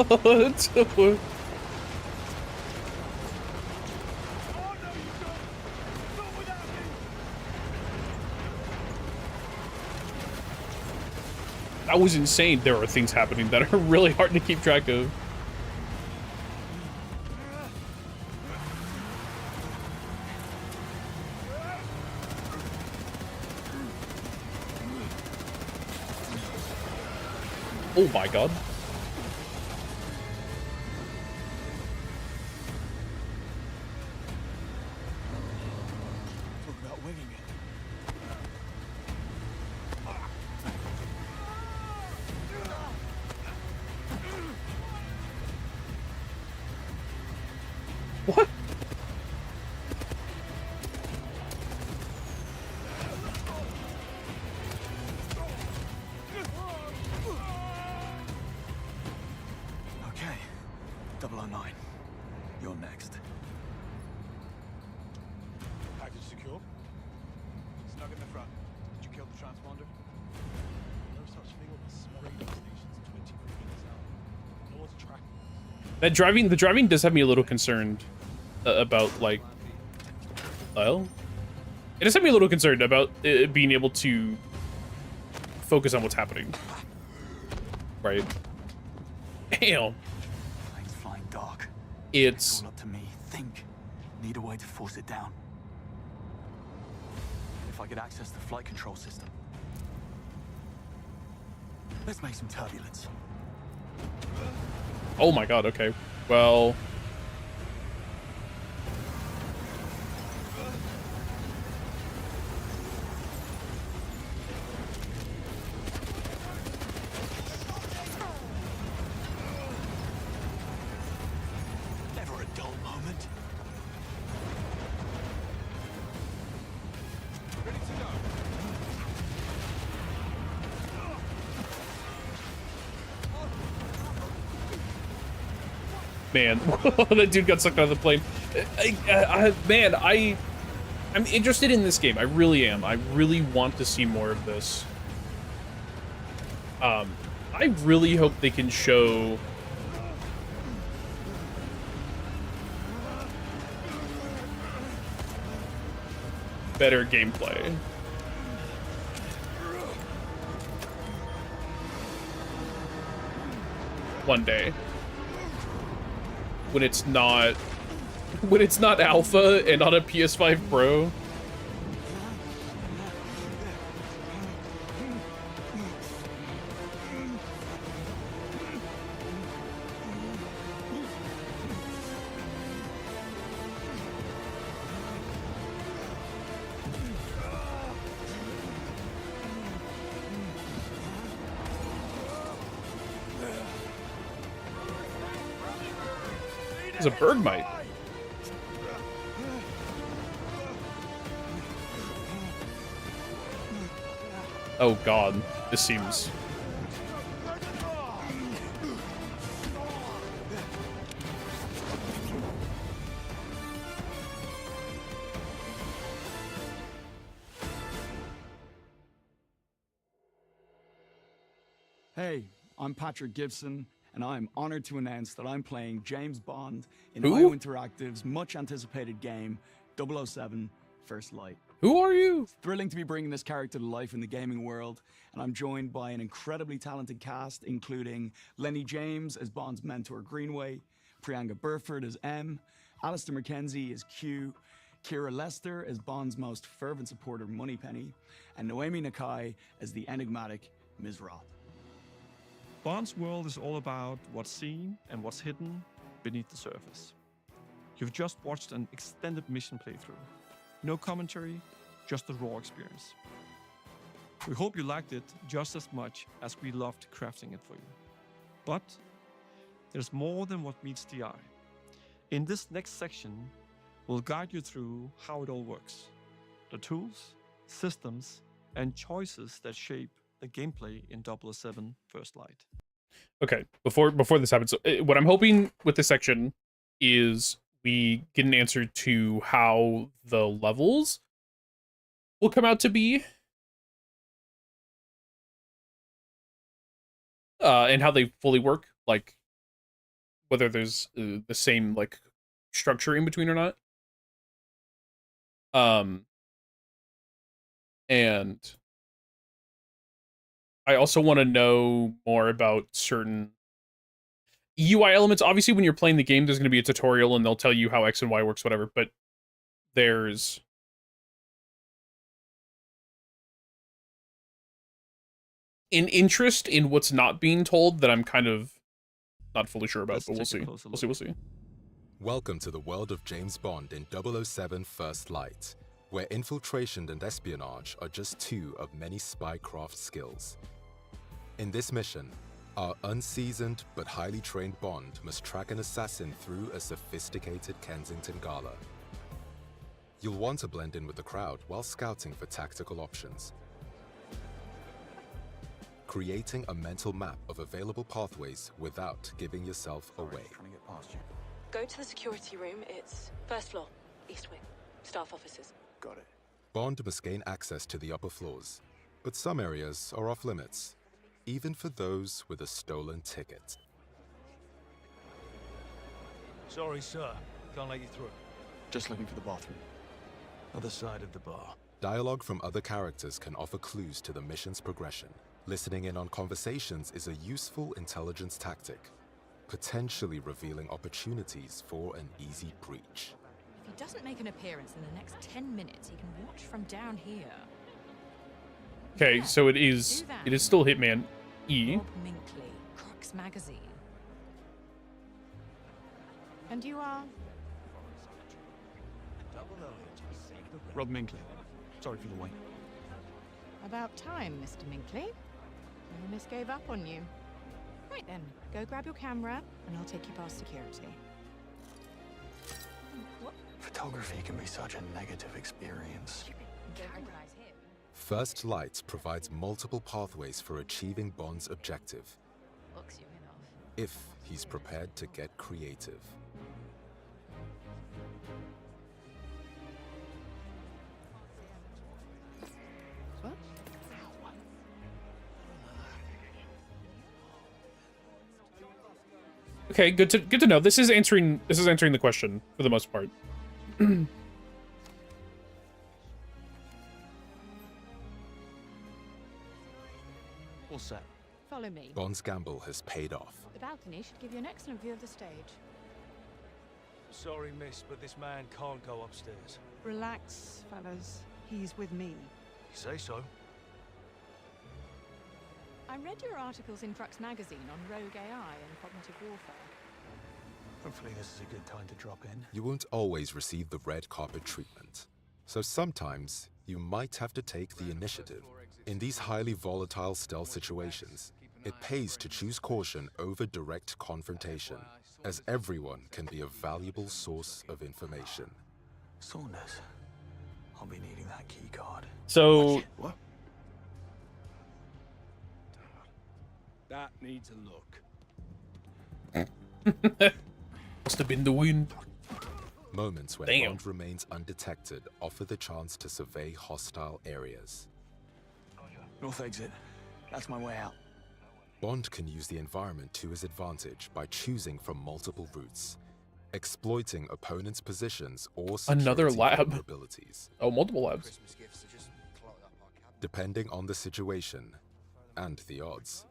That was insane. There are things happening that are really hard to keep track of. Oh my god. Talk about winging it. What? Okay, 009. You're next. Package secure? Snug in the front. Did you kill the transponder? No such thing with a small radio stations 24 minutes out. No one's tracking us. The driving does have me a little concerned about, like, well, it does have me a little concerned about being able to focus on what's happening. Right. Damn. Plane's flying dark. It's all up to me. Think. Need a way to force it down. If I could access the flight control system. Let's make some turbulence. oh my god, okay. Well, Never a dull moment. Ready to go. man, that dude got sucked out of the plane. Man, I'm interested in this game. I really am. I really want to see more of this. I really hope they can show better gameplay. One day. When it's not alpha and on a PS5 Pro. It's a Bergmite. Oh god, this seems... Hey, I'm Patrick Gibson, and I'm honored to announce that I'm playing James Bond in Who? IO Interactive's much-anticipated game, 007 First Light. Who are you? It's thrilling to be bringing this character to life in the gaming world, and I'm joined by an incredibly talented cast, including Lenny James as Bond's mentor Greenway, Priyanka Burford as M, Alistair McKenzie as Q, Kira Lester as Bond's most fervent supporter Moneypenny, and Noemi Nakai as the enigmatic Ms. Roth. Bond's world is all about what's seen and what's hidden, beneath the surface. You've just watched an extended mission playthrough. No commentary, just a raw experience. We hope you liked it just as much as we loved crafting it for you. But there's more than what meets the eye. In this next section, we'll guide you through how it all works. The tools, systems, and choices that shape the gameplay in 007 First Light. Okay, before this happens, so, what I'm hoping with this section is we get an answer to how the levels will come out to be. And how they fully work, like whether there's the same like structure in between or not. And I also want to know more about certain UI elements. Obviously, when you're playing the game, there's going to be a tutorial and they'll tell you how X and Y works, whatever. But there's an interest in what's not being told that I'm kind of not fully sure about, but we'll see. We'll see. Welcome to the world of James Bond in 007 First Light, where infiltration and espionage are just two of many spycraft skills. In this mission, our unseasoned but highly trained Bond must track an assassin through a sophisticated Kensington gala. You'll want to blend in with the crowd while scouting for tactical options. Creating a mental map of available pathways without giving yourself away. Go to the security room. It's first floor, east wing, staff offices. Got it. Bond must gain access to the upper floors, but some areas are off limits, even for those with a stolen ticket. Sorry, sir. Can't let you through. Just looking for the bathroom. Other side of the bar. Dialogue from other characters can offer clues to the mission's progression. Listening in on conversations is a useful intelligence tactic, potentially revealing opportunities for an easy breach. If he doesn't make an appearance in the next 10 minutes, he can watch from down here. Okay, so it is still Hitman E. Rob Minkley, Crux Magazine. And you are? Rob Minkley. Sorry for the wait. About time, Mr. Minkley. Miss gave up on you. Right then, go grab your camera, and I'll take you past security. What? Photography can be such a negative experience. Don't recognize him. First Light provides multiple pathways for achieving Bond's objective, Looks you in off. if he's prepared to get creative. What? Okay, good to know. This is answering the question for the most part. All set. Follow me. Bond's gamble has paid off. The balcony should give you an excellent view of the stage. Sorry, miss, but this man can't go upstairs. Relax, fellas. He's with me. You say so. I read your articles in Crux Magazine on rogue AI and cognitive warfare. Hopefully this is a good time to drop in. You won't always receive the red carpet treatment, so sometimes you might have to take the initiative. In these highly volatile stealth situations, it pays to choose caution over direct confrontation, as everyone can be a valuable source of information. Saunders. I'll be needing that key card. So What? That needs a look. Must have been the wind. Moments when Damn. Bond remains undetected offer the chance to survey hostile areas. North exit. That's my way out. Bond can use the environment to his advantage by choosing from multiple routes, exploiting opponents' positions or Another security lab. vulnerabilities. Oh, multiple labs. Depending on the situation and the odds,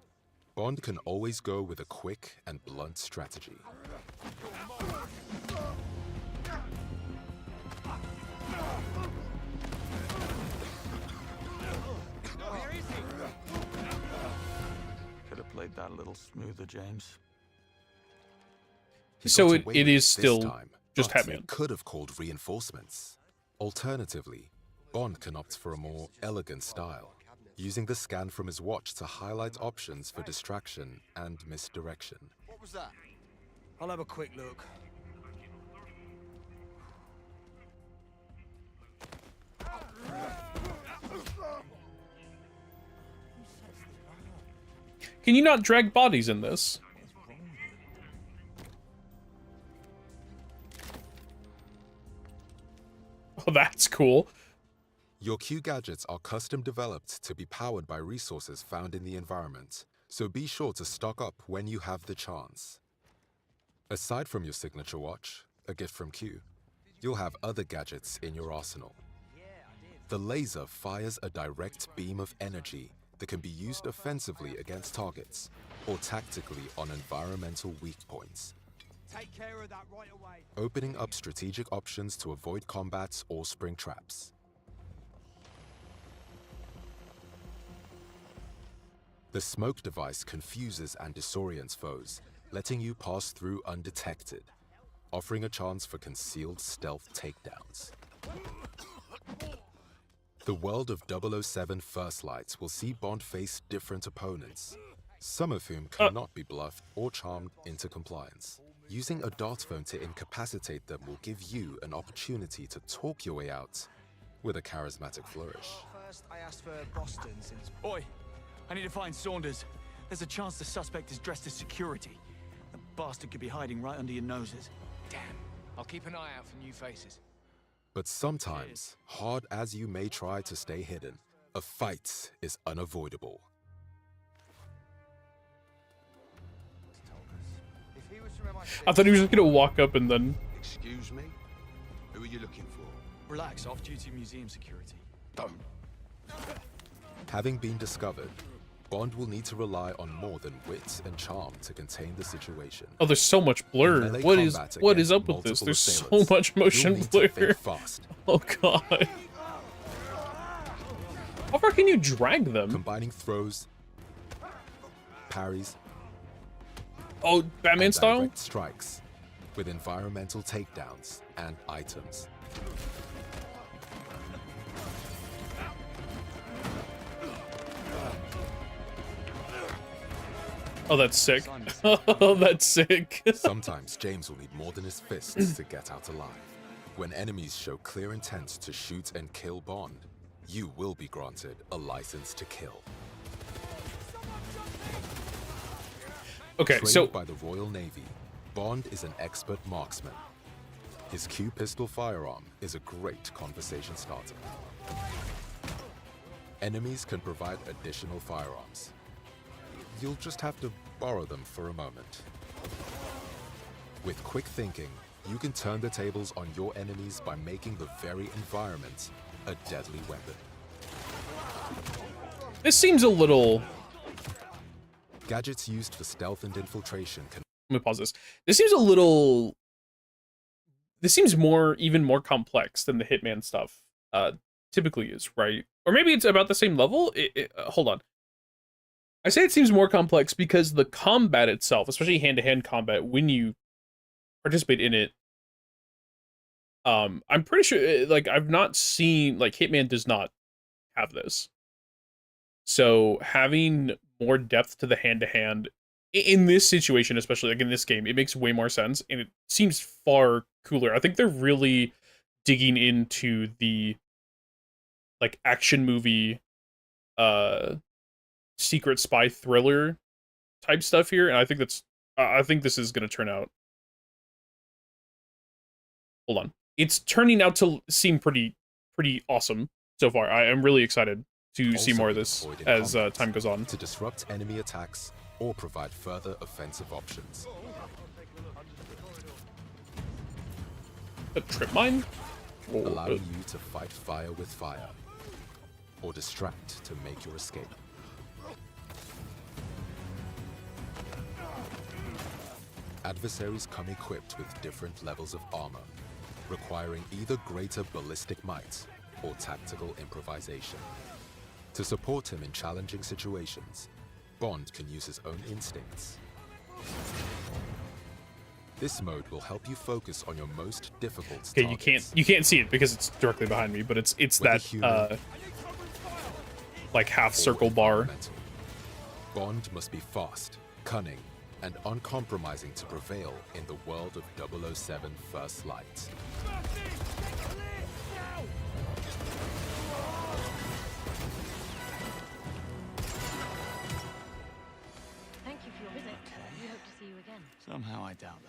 Bond can always go with a quick and blunt strategy. Could have played that a little smoother, James. He So got it away it with is this still time, just but they Hitman. could have called reinforcements. Alternatively, Bond can opt for a more elegant style, using the scan from his watch to highlight options for distraction and misdirection. What was that? I'll have a quick look. Can you not drag bodies in this? Oh, that's cool. Your Q gadgets are custom developed to be powered by resources found in the environment, so be sure to stock up when you have the chance. Aside from your signature watch, a gift from Q, you'll have other gadgets in your arsenal. The laser fires a direct beam of energy that can be used offensively against targets or tactically on environmental weak points, Take care of that right away. opening up strategic options to avoid combats or spring traps. The smoke device confuses and disorients foes, letting you pass through undetected, offering a chance for concealed stealth takedowns. The world of 007 First Light will see Bond face different opponents, some of whom cannot be bluffed or charmed into compliance. Using a dart phone to incapacitate them will give you an opportunity to talk your way out with a charismatic flourish. First, I asked for Boston since... Oi, I need to find Saunders. There's a chance the suspect is dressed as security. The bastard could be hiding right under your noses. Damn. I'll keep an eye out for new faces. But sometimes, hard as you may try to stay hidden, a fight is unavoidable. I thought he was just gonna walk up and then... Excuse me? Who are you looking for? Relax, off-duty museum security. Don't. Having been discovered, Bond will need to rely on more than wit and charm to contain the situation. Oh, there's so much blur. In melee What is combat up against with this? multiple There's so assailants, much motion you'll need to blur. think fast. Oh god. How far can you drag them? Combining throws, parries, Oh, Batman and style? direct strikes with environmental takedowns and items. Oh, that's sick. Oh, that's sick. Sometimes James will need more than his fists to get out alive. When enemies show clear intent to shoot and kill Bond, you will be granted a license to kill. Okay, Trained so by the Royal Navy, Bond is an expert marksman. His Q pistol firearm is a great conversation starter. Enemies can provide additional firearms. You'll just have to borrow them for a moment. With quick thinking, you can turn the tables on your enemies by making the very environment a deadly weapon. this seems a little... Gadgets used for stealth and infiltration can... Let me pause this. This seems a little... This seems even more complex than the Hitman stuff typically is, right? Or maybe it's about the same level? Hold on. I say it seems more complex because the combat itself, especially hand-to-hand combat, when you participate in it, I'm pretty sure, like, I've not seen, like, Hitman does not have this. So having more depth to the hand-to-hand in this situation, especially like in this game, it makes way more sense and it seems far cooler. I think they're really digging into the like action movie, secret spy thriller type stuff here, and I think this is gonna turn out. Hold on, it's turning out to seem pretty awesome so far. I am really excited to see more of this as time goes on. To disrupt enemy attacks or provide further offensive options. A trip mine? Allowing you to fight fire with fire, or distract to make your escape. Adversaries come equipped with different levels of armor, requiring either greater ballistic might or tactical improvisation. To support him in challenging situations, Bond can use his own instincts. This mode will help you focus on your most difficult Okay, targets. you can't see it because it's directly behind me, but it's Whether that human like half or circle bar. environmental, Bond must be fast, cunning, and uncompromising to prevail in the world of 007 First Light. Thank you for your visit. We hope to see you again. Somehow I doubt that.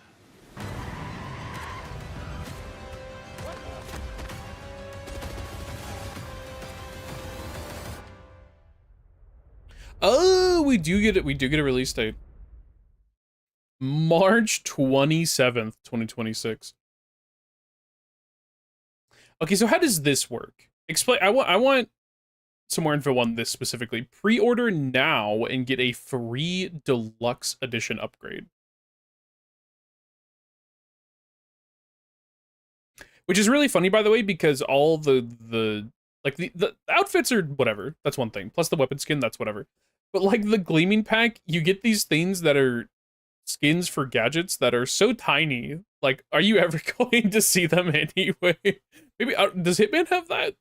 Oh, we do get it. We do get a release date. March 27th, 2026. Okay, so how does this work? Explain. I want some more info on this specifically. Pre-order now and get a free deluxe edition upgrade. Which is really funny, by the way, because all the outfits are whatever. That's one thing. Plus the weapon skin, that's whatever. But like the gleaming pack, you get these things that are skins for gadgets that are so tiny. Like, are you ever going to see them anyway? Maybe does Hitman have that?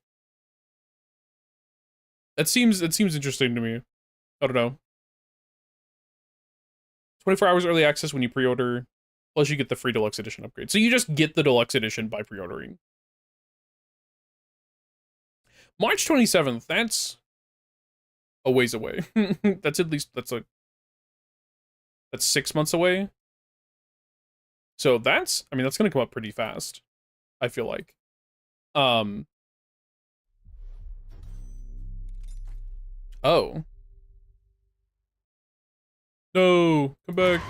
It seems interesting to me. I don't know. 24 hours early access when you pre-order, plus you get the free deluxe edition upgrade. So you just get the deluxe edition by pre-ordering. March 27th, that's a ways away. That's 6 months away. So that's going to come up pretty fast, I feel like. Oh. No, come back.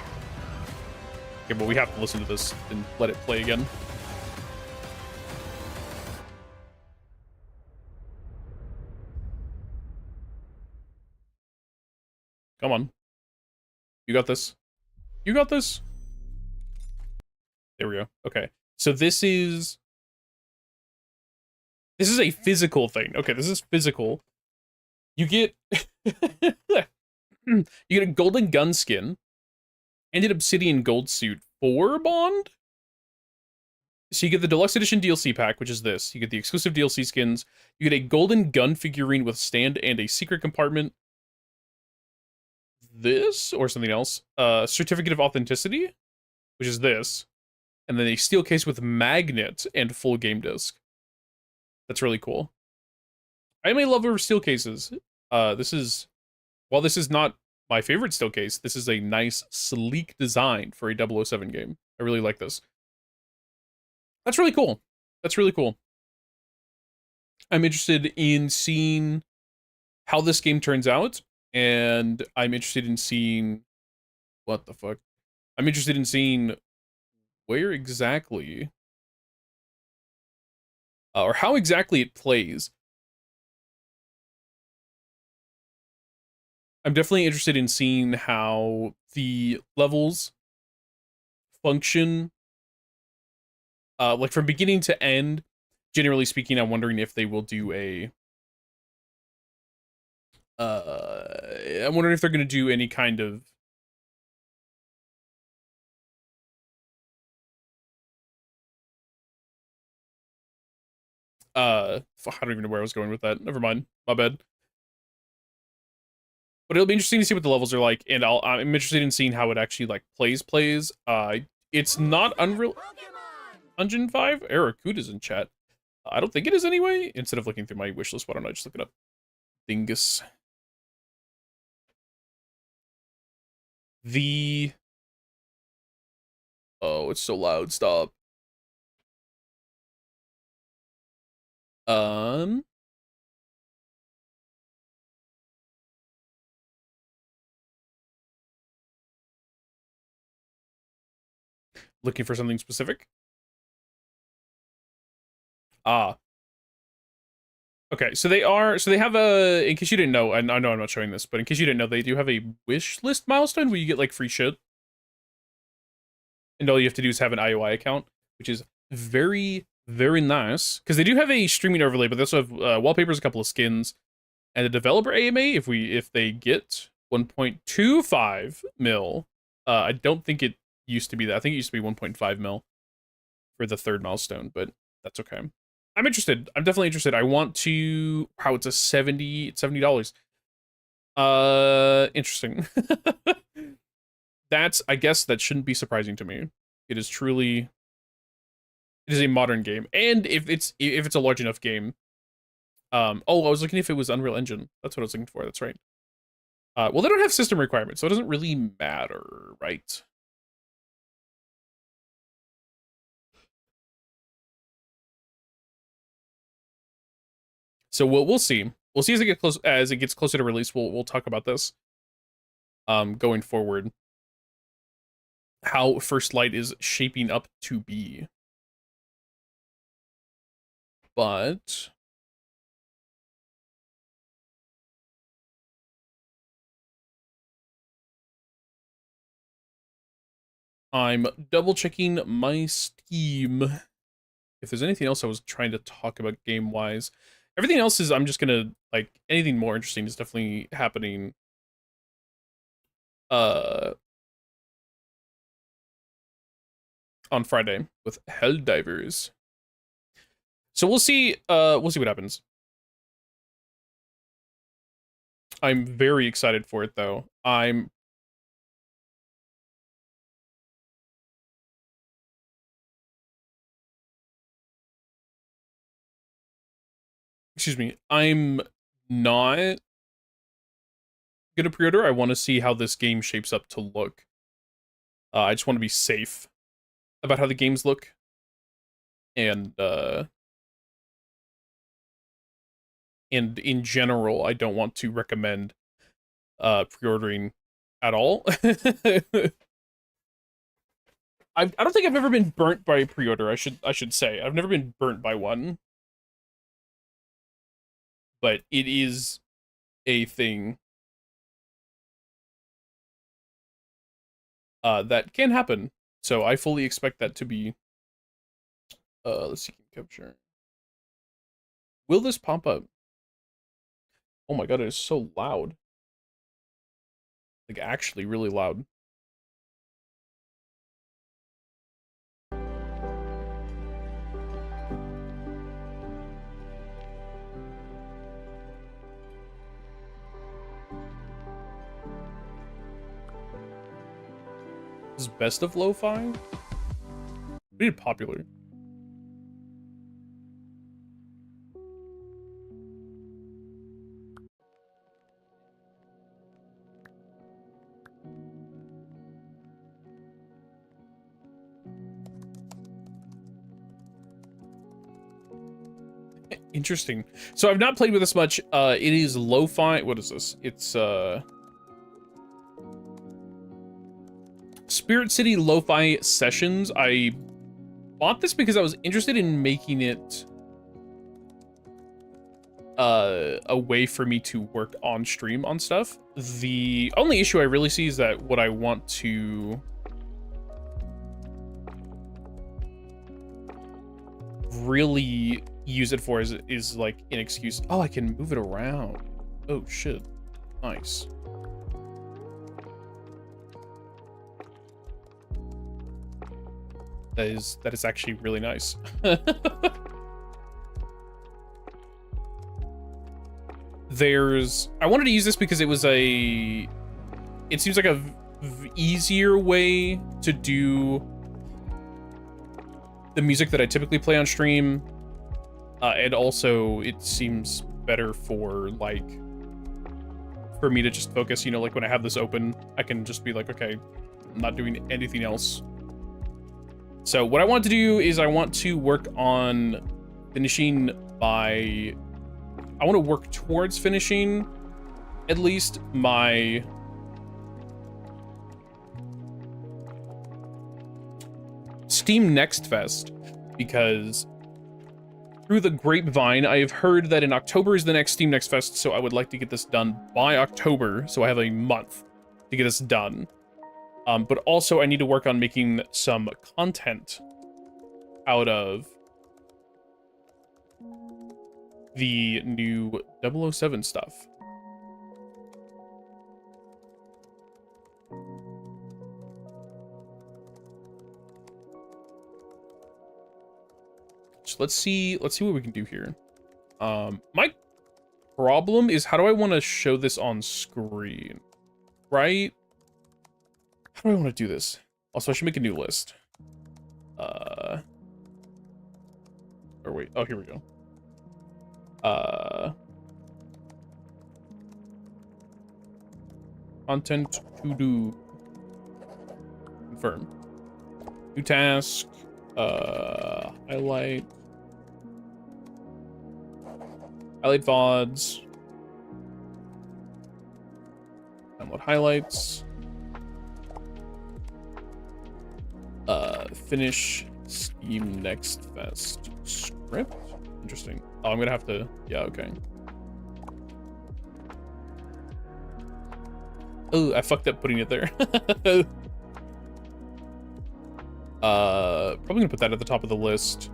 Okay, but we have to listen to this and let it play again. Come on. You got this. You got this. There we go. Okay. So this is a physical thing. Okay, this is physical. You get you get a golden gun skin and an obsidian gold suit for Bond. So you get the deluxe edition DLC pack, which is this. You get the exclusive DLC skins. You get a golden gun figurine with stand and a secret compartment. This or something else. Certificate of authenticity, which is this. And then a steel case with magnet and full game disc. That's really cool. I am a lover of steel cases. While this is not my favorite steel case, this is a nice, sleek design for a 007 game. I really like this. That's really cool. That's really cool. I'm interested in seeing how this game turns out, and I'm interested in seeing... What the fuck? I'm interested in seeing where exactly... or how exactly it plays. I'm definitely interested in seeing how the levels function, like from beginning to end. Generally speaking, I'm wondering if they will do a... I'm wondering if they're going to do any kind of... I don't even know where I was going with that. Never mind. My bad. But it'll be interesting to see what the levels are like, and I'm interested in seeing how it actually like plays. It's not Unreal Engine 5. Arakuda's in chat. I don't think it is anyway. Instead of looking through my wishlist, why don't I just look it up? Dingus. Oh, it's so loud. Stop. Looking for something specific? Okay, so they have a, in case you didn't know, and I know I'm not showing this, but in case you didn't know, they do have a wish list milestone where you get like free shit. And all you have to do is have an IOI account, which is very, very nice. Because they do have a streaming overlay, but they also have wallpapers, a couple of skins, and a developer AMA if they get 1.25 mil. I don't think it used to be that. I think it used to be 1.5 mil for the third milestone, but that's okay. I'm interested. I'm definitely interested. I want to. Wow, it's a $70. Interesting. That's, I guess that shouldn't be surprising to me. It is truly, it is a modern game, and if it's a large enough game. Oh, I was looking if it was Unreal Engine. That's what I was looking for. That's right. Well, they don't have system requirements, so it doesn't really matter, right? So we'll see. We'll see as it gets closer to release. We'll talk about this. Going forward, how First Light is shaping up to be. But I'm double checking my Steam. If there's anything else I was trying to talk about game wise, everything else is I'm just gonna like anything more interesting is definitely happening. On Friday with Helldivers. So we'll see what happens. I'm very excited for it though. Excuse me. I'm not gonna pre-order. I want to see how this game shapes up to look. I just want to be safe about how the games look. And in general, I don't want to recommend pre-ordering at all. I don't think I've ever been burnt by a pre-order. I should say I've never been burnt by one, but it is a thing that can happen. So I fully expect that to be. Let's see, capture. Will this pop up? Oh my god, it is so loud. Like actually really loud. This is best of lo-fi? We did popular. Interesting. So I've not played with this much. It is lo-fi. What is this? It's Spirit City Lo-Fi Sessions. I bought this because I was interested in making it a way for me to work on stream on stuff. The only issue I really see is that what I want to really use it for is like an excuse. Oh, I can move it around. Oh shit. Nice. That is actually really nice. I wanted to use this because it seems like a easier way to do the music that I typically play on stream. And also it seems better for me to just focus, you know, like when I have this open, I can just be like, okay, I'm not doing anything else. So what I want to do is I want to work on finishing I want to work towards finishing at least my Steam Next Fest, because through the grapevine, I have heard that in October is the next Steam Next Fest, so I would like to get this done by October, so I have a month to get this done. But also I need to work on making some content out of the new 007 stuff. So let's see what we can do here. My problem is, how do I want to show this on screen? Right? How do I want to do this? Also, I should make a new list. Or wait, oh, here we go. Content to do. Confirm. New task. Highlight. Highlight VODs. Download highlights. Finish Steam Next Fest script. Interesting. Oh, I'm gonna have to. Yeah, okay. Oh, I fucked up putting it there. Probably gonna put that at the top of the list.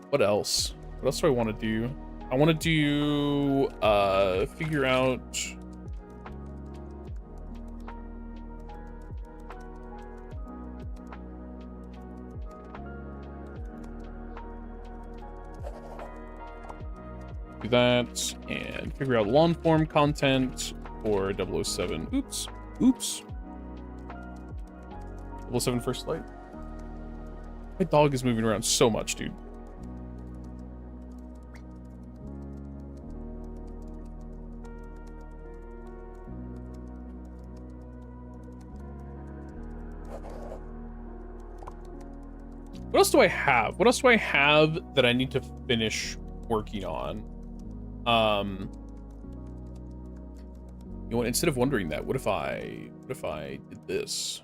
What else? What else do I want to do? I want to do, figure out... do that, and figure out long form content for 007. Oops. Oops. 007 First Light. My dog is moving around so much, dude. What else do I have? What else do I have that I need to finish working on? You know what, instead of wondering that, what if I did this?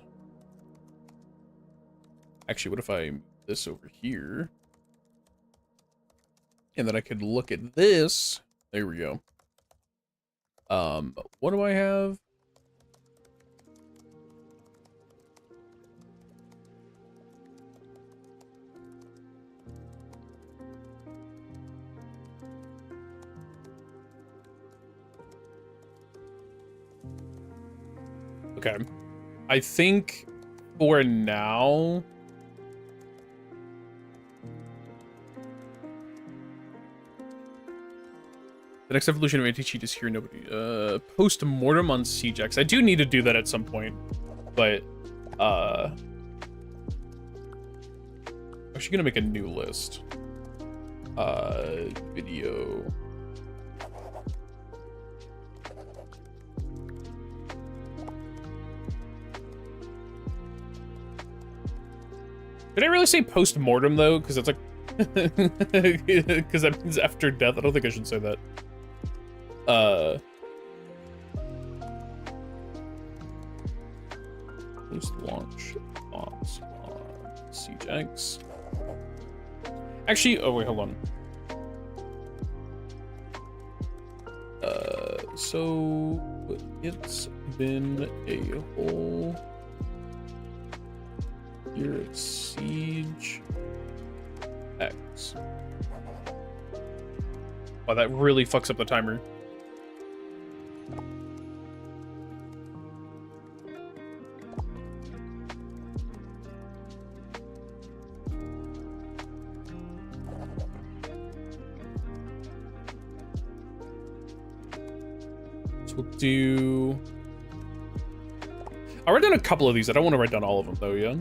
Actually, what if I move this over here? And then I could look at this. There we go. What do I have? Okay. I think for now... the next evolution of anti-cheat is here. Nobody... post-mortem on CJX. I do need to do that at some point. But, I'm actually gonna make a new list. Video... Did I really say post-mortem, though? Because it's like... because that means after death. I don't think I should say that. Post-launch thoughts on CJX. Actually... Oh, wait, hold on. So... It's been a whole... year at Siege X. Wow, that really fucks up the timer. So we'll do... I'll write down a couple of these. I don't want to write down all of them, though, yeah?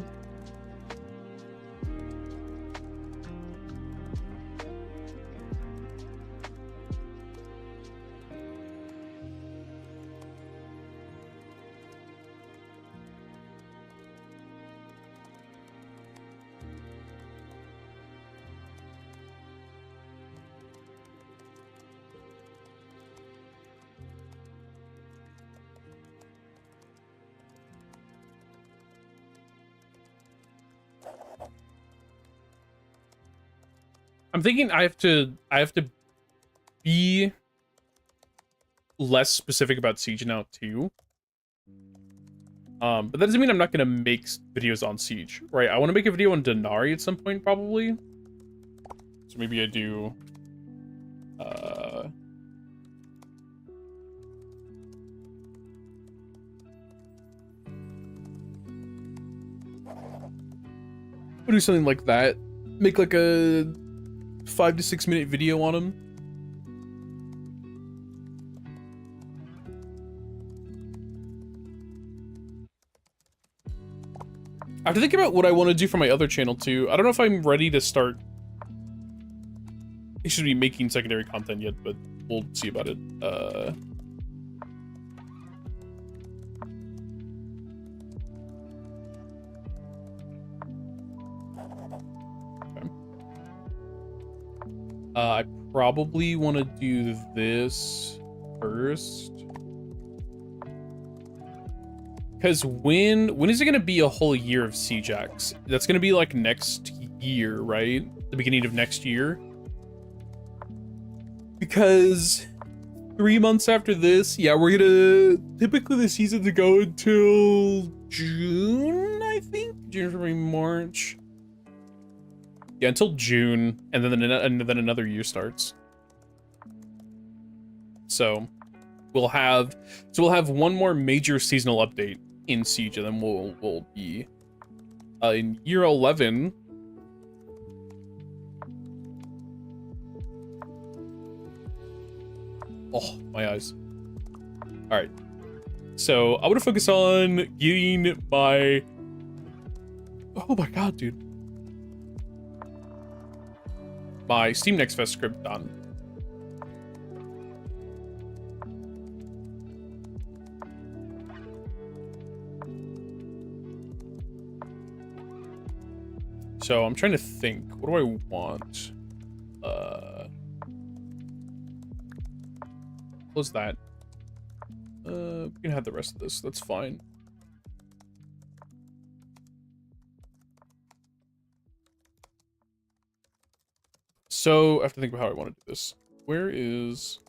I'm thinking I have to be less specific about Siege now too. But that doesn't mean I'm not gonna make videos on Siege, right? I want to make a video on Denari at some point, probably. So maybe I do. We'll do something like that. Make like a 5 to 6 minute video on him. I have to think about what I want to do for my other channel too. I don't know if I'm ready to start. I should be making secondary content yet, but we'll see about it. I probably want to do this first. Because when is it going to be a whole year of Cjax? That's going to be like next year, right? The beginning of next year. Because 3 months after this, yeah, we're going to... Typically the season to go until June, I think? June, February, March. Yeah, until June, and then another year starts. So we'll have one more major seasonal update in Siege, and then we'll be in year 11. Oh, my eyes. All right. So I want to focus on getting my... Oh my god, dude. My Steam Next Fest script done. So I'm trying to think, what do I want? Close that. We can have the rest of this, that's fine. So I have to think about how I want to do this. Where is...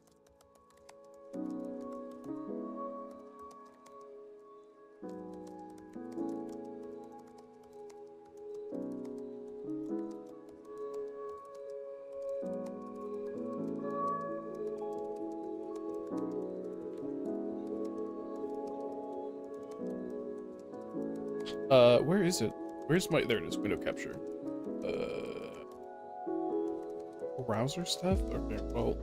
where is it? Where's my... There it is, window capture. Browser stuff? Okay, well...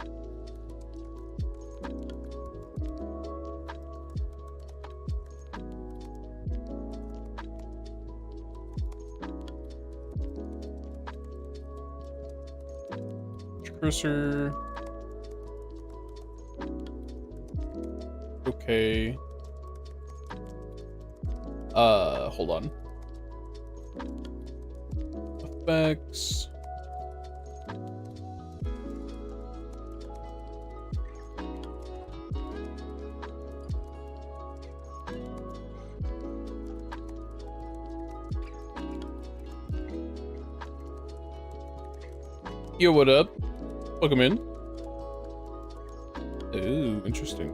Cursor... Okay... hold on. Effects... Yo, what up? Welcome in. Ooh, interesting.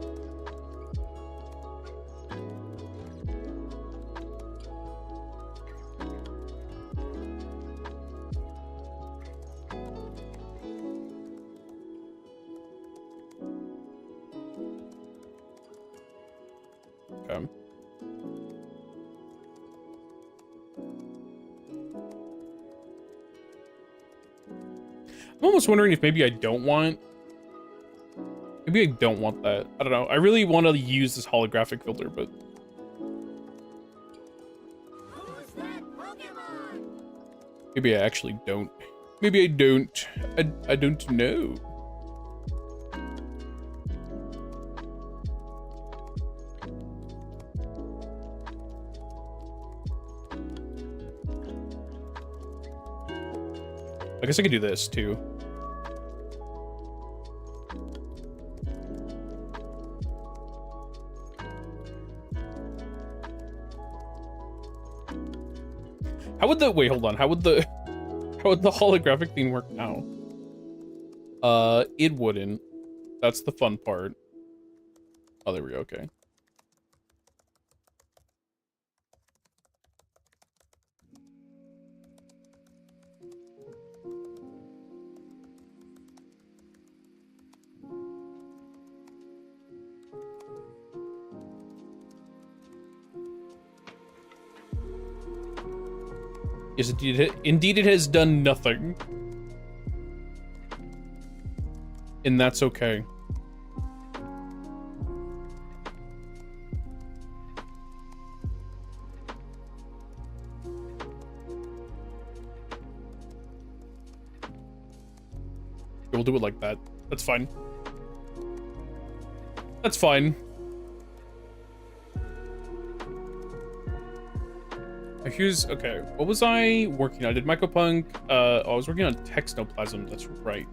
Okay. I'm almost wondering if maybe I don't want... Maybe I don't want that. I don't know. I really want to use this holographic filter, but... Maybe I actually don't. Maybe I don't. I don't know. I guess I could do this too. How would the wait, hold on. How would the holographic thing work now? It wouldn't. That's the fun part. Oh, there we go. Okay. Yes, indeed it has done nothing. And that's okay. We'll do it like that. That's fine. That's fine. Here's, okay, what was I working on? I did Mycopunk, I was working on Technoplasm, that's right.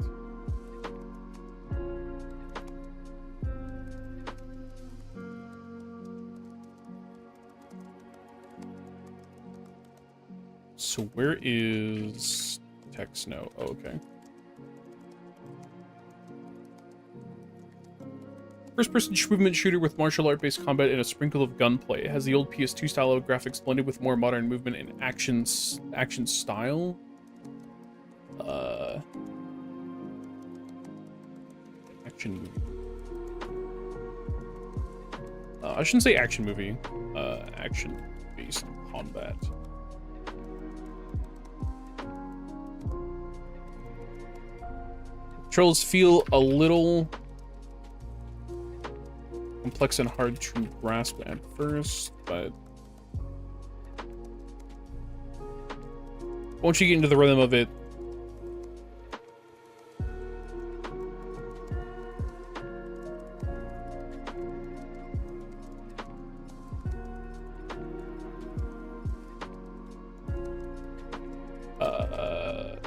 So where is Techno? Oh, okay. First-person movement shooter with martial art-based combat and a sprinkle of gunplay. It has the old PS2 style of graphics blended with more modern movement and action style. Action movie. I shouldn't say action movie. Action-based combat. Controls feel a little complex and hard to grasp at first, but once you get into the rhythm of it,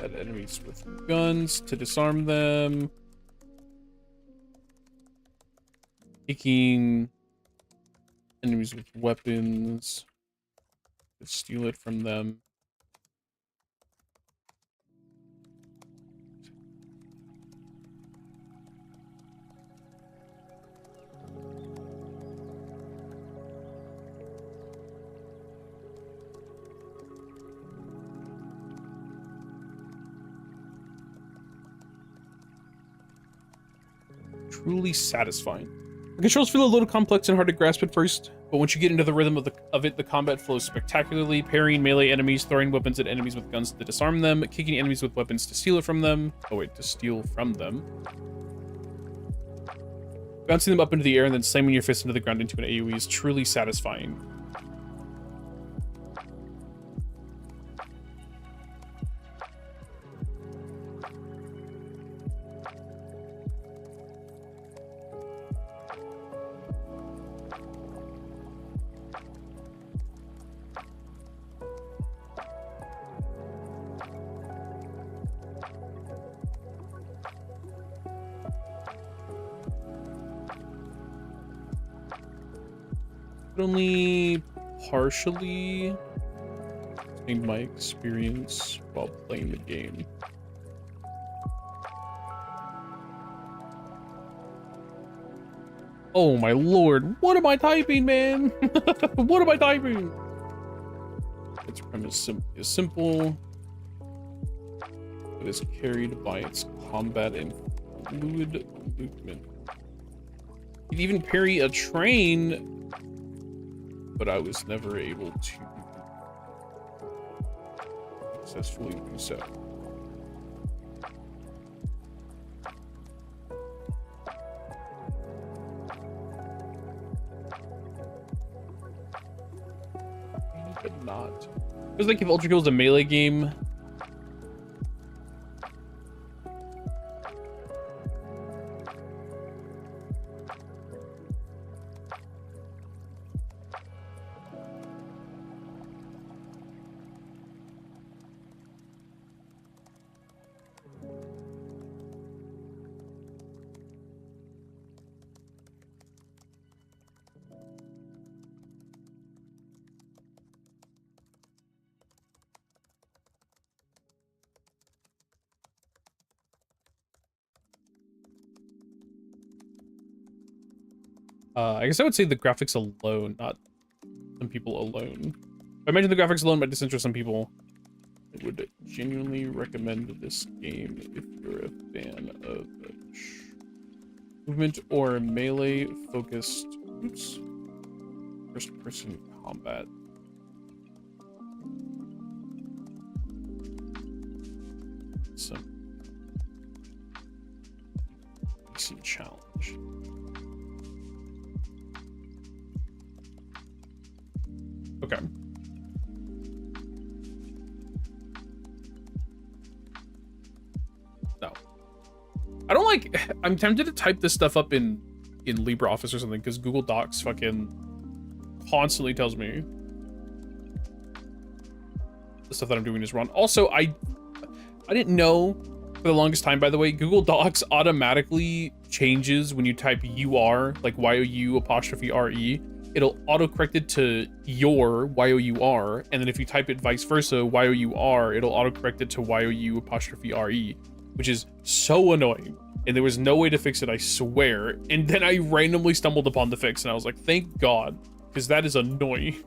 at enemies with guns to disarm them. Taking enemies with weapons to steal it from them. Truly satisfying. The controls feel a little complex and hard to grasp at first, but once you get into the rhythm of it, the combat flows spectacularly, parrying melee enemies, throwing weapons at enemies with guns to disarm them, kicking enemies with weapons to steal it from them. Oh wait, to steal from them. Bouncing them up into the air and then slamming your fist into the ground into an AoE is truly satisfying. Only partially gained my experience while playing the game. Oh my lord, what am I typing, man? What am I typing? Its premise is simple. It is carried by its combat and fluid movement. You can even parry a train, but I was never able to successfully do so. But not. Feels like if Ultra Kill is a melee game, I guess I would say the graphics alone, not some people alone. If I mention the graphics alone might disinterest some people, I would genuinely recommend this game if you're a fan of movement or melee focused first person combat. some decent challenge. Okay. No. I don't like... I'm tempted to type this stuff up in LibreOffice or something, because Google Docs fucking constantly tells me the stuff that I'm doing is wrong. Also, I didn't know for the longest time, by the way, Google Docs automatically changes when you type UR, like YOU''RE. It'll autocorrect it to your, YOUR, and then if you type it vice versa, YOUR, it'll autocorrect it to YOU''RE, which is so annoying. And there was no way to fix it, I swear. And then I randomly stumbled upon the fix, and I was like, thank God, because that is annoying.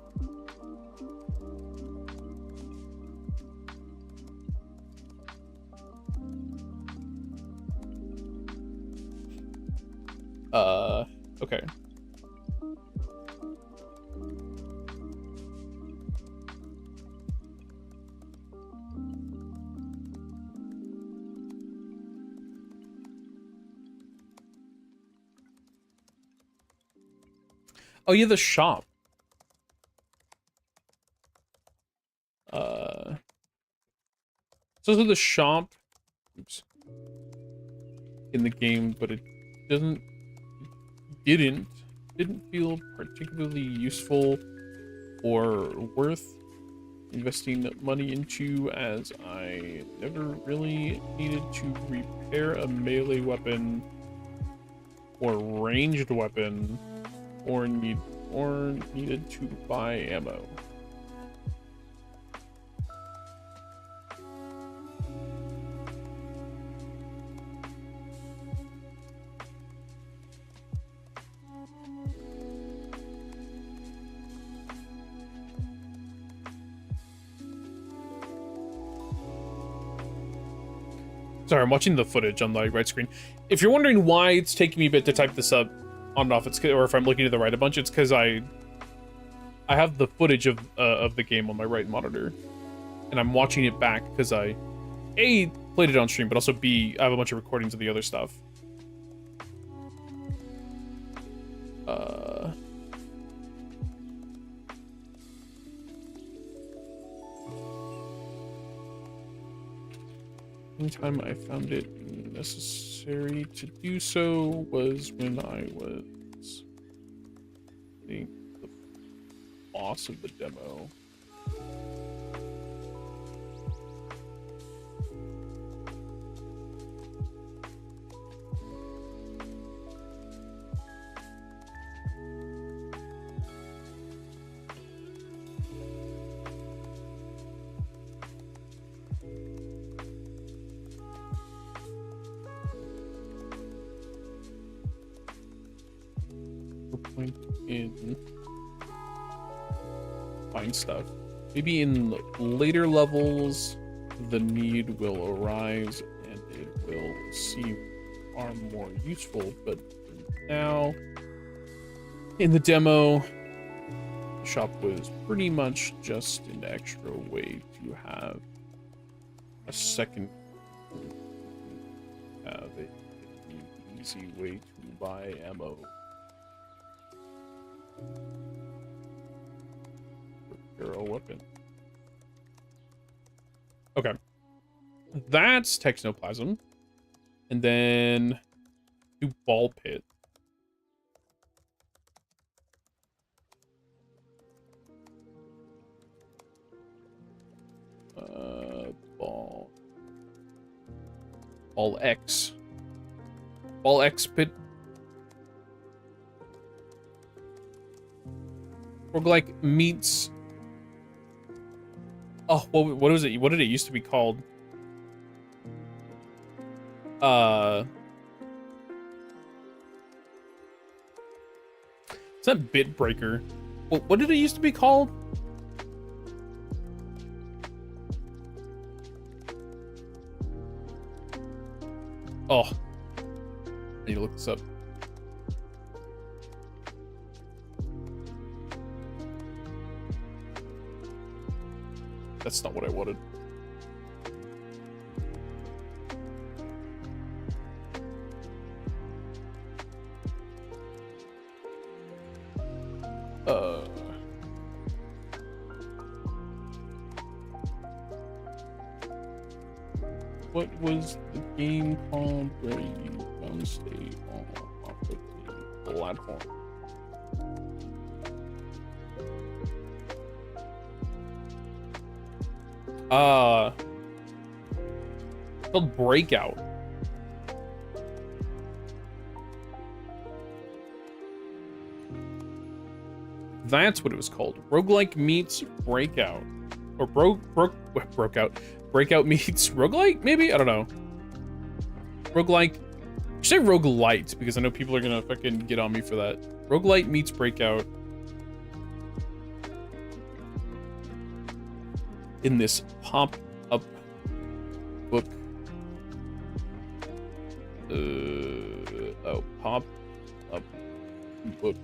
Okay. Oh yeah, the shop. So the shop, oops, in the game, but it didn't feel particularly useful or worth investing money into, as I never really needed to repair a melee weapon or ranged weapon or needed to buy ammo. Sorry, I'm watching the footage on the right screen. If you're wondering why it's taking me a bit to type this up on and off, or if I'm looking to the right a bunch, it's because I have the footage of the game on my right monitor, and I'm watching it back because I A, played it on stream, but also B, I have a bunch of recordings of the other stuff. Anytime I found it necessary to do so was when I was the boss of the demo. Point in find stuff. Maybe in later levels the need will arise and it will seem far more useful, but now in the demo, the shop was pretty much just an extra way to have a second, have an easy way to buy ammo. Repair a weapon. Okay. That's Technoplasm. And then do ball pit. Ball X. Ball X pit. Roguelike meets... Oh, what was it? What did it used to be called? It's that Bit Breaker. What did it used to be called? Oh. I need to look this up. That's not what I wanted. What was the game called where you downstay off of the platform? Called Breakout. That's what it was called. Roguelike meets Breakout. Or broke out. Breakout meets roguelike, maybe? I don't know. Roguelike. I should say roguelite, because I know people are gonna fucking get on me for that. Roguelite meets Breakout. In this pop-up book. Pop-up book.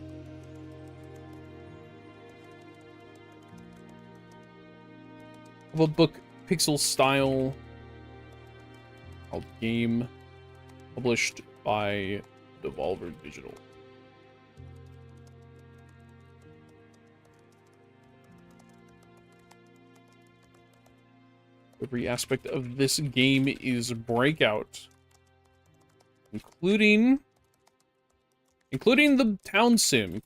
Of a book, pixel style, called Game, published by Devolver Digital. Every aspect of this game is Breakout, including the town sim,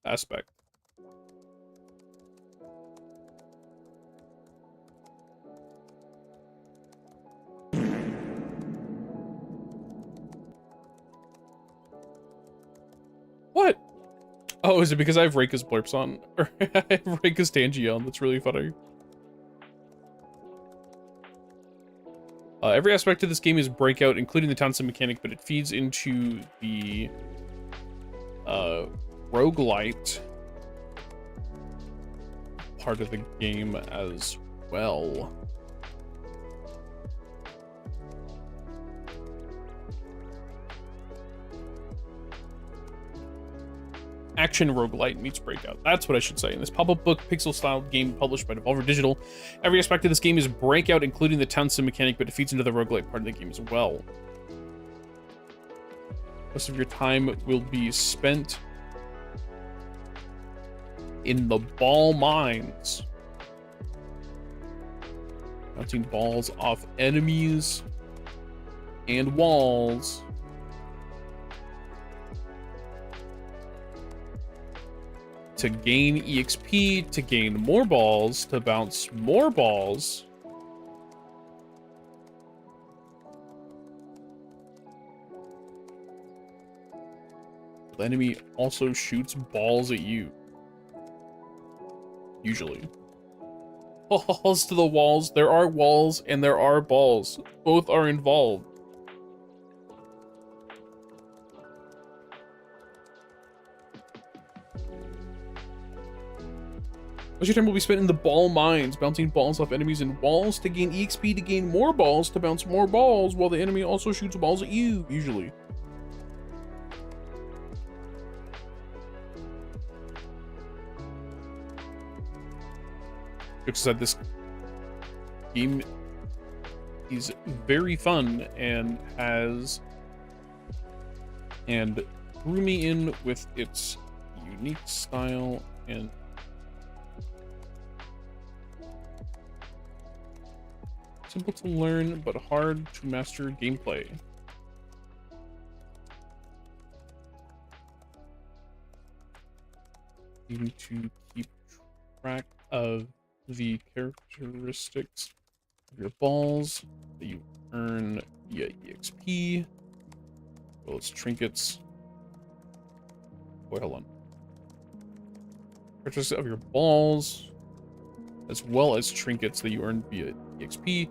aspect. What? Oh, is it because I have Reika's blurps on? Or I have Reika's Tangi on? That's really funny. Every aspect of this game is Breakout, including the town sim mechanic, but it feeds into the roguelite part of the game as well. Action roguelite meets Breakout. That's what I should say. In this pop-up book, pixel-styled game published by Devolver Digital, every aspect of this game is Breakout, including the town sim mechanic, but it feeds into the roguelite part of the game as well. Most of your time will be spent in the ball mines, bouncing balls off enemies and walls to gain EXP, to gain more balls, to bounce more balls. The enemy also shoots balls at you. Usually. Balls to the walls. There are walls and there are balls. Both are involved. Most of your time will be spent in the ball mines, bouncing balls off enemies and walls to gain EXP, to gain more balls, to bounce more balls, while the enemy also shoots balls at you, usually. Like I said, this game is very fun and drew me in with its unique style and simple to learn, but hard to master gameplay. You need to keep track of the characteristics of your balls that you earn via EXP, as well as trinkets. Wait, hold on. Characteristics of your balls, as well as trinkets that you earn via EXP.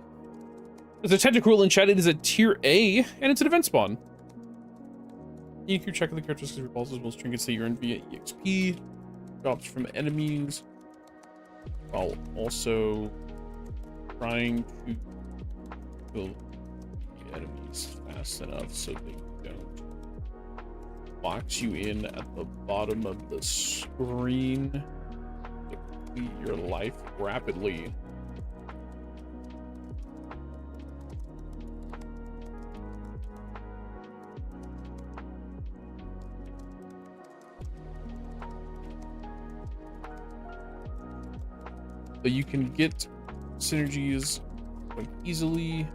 There's a Tentacruel in chat. It is a tier A, and it's an event spawn. You can keep track of the characteristics of your balls as well as trinkets that you earn via EXP. Drops from enemies, while also trying to kill the enemies fast enough so they don't box you in at the bottom of the screen to complete your life rapidly. So you can get synergies quite easily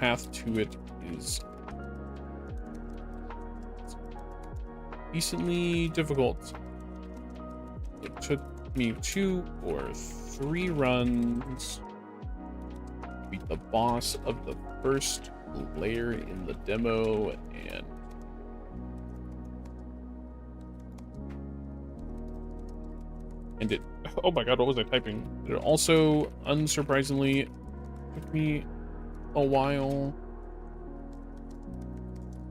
path to it is decently difficult. It took me 2 or 3 runs to beat the boss of the first layer in the demo, and it, oh my god, what was I typing? It also, unsurprisingly, took me a while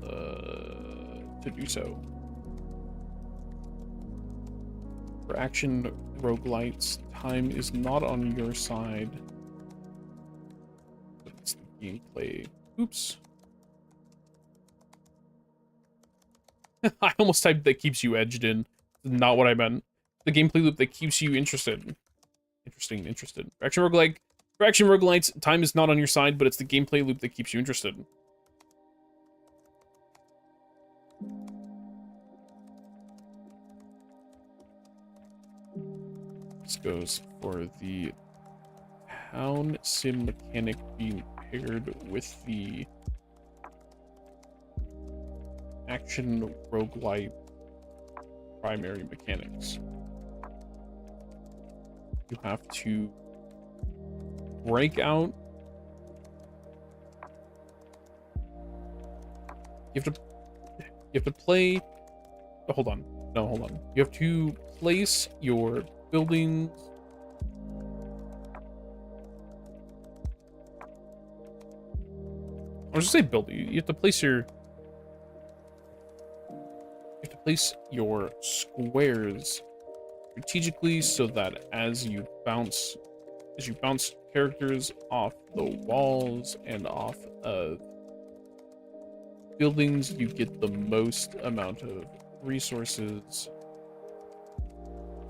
to do so. For action roguelites, time is not on your side. It's the gameplay. Oops. I almost typed that keeps you edged in. Not what I meant. The gameplay loop that keeps you interested. Interested. For action roguelites, time is not on your side, but it's the gameplay loop that keeps you interested. This goes for the town sim mechanic being paired with the action roguelite primary mechanics. You have to break out. You have to play. Oh, hold on. No, hold on. You have to place your buildings. I was just say building. You have to place your. You have to place your squares strategically so that as you bounce characters off the walls and off of buildings, you get the most amount of resources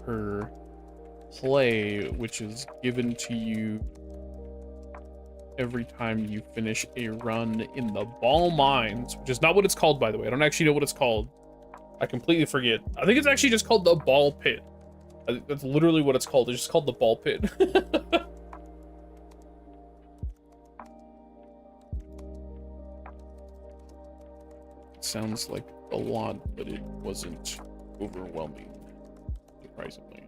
per play, which is given to you every time you finish a run in the ball mines, which is not what it's called, by the way. I don't actually know what it's called. I completely forget. I think it's actually just called the ball pit. I think that's literally what it's called. It's just called the ball pit. Sounds like a lot, but it wasn't overwhelming, surprisingly.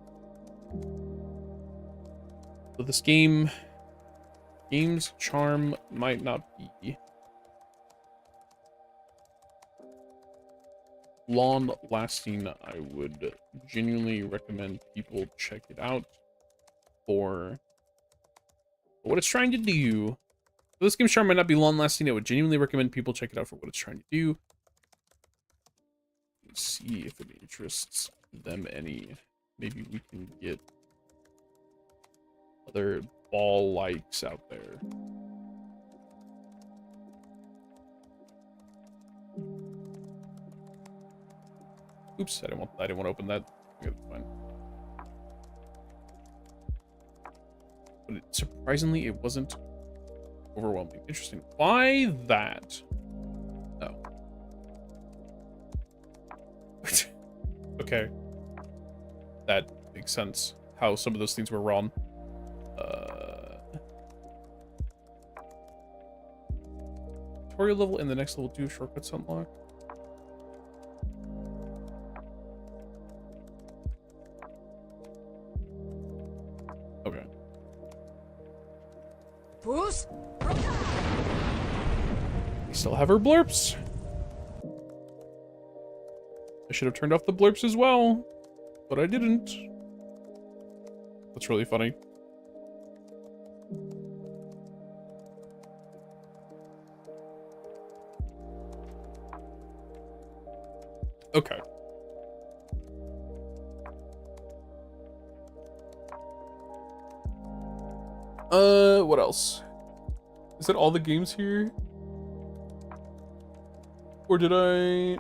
So this game's charm might not be long-lasting. I would genuinely recommend people check it out for what it's trying to do. This game's charm might not be long-lasting. I would genuinely recommend people check it out for what it's trying to do. Let's see if it interests them any. Maybe we can get other ball likes out there. Oops, I didn't want to open that. Okay, that's fine. But surprisingly, it wasn't overwhelming. Interesting. Why that? Oh. Okay. That makes sense. How some of those things were wrong. Tutorial level and the next level 2 shortcuts unlock. Okay. Bruce? We still have our blurps. I should have turned off the blurps as well, but I didn't. That's really funny. Okay. What else? Is that all the games here? Or did I...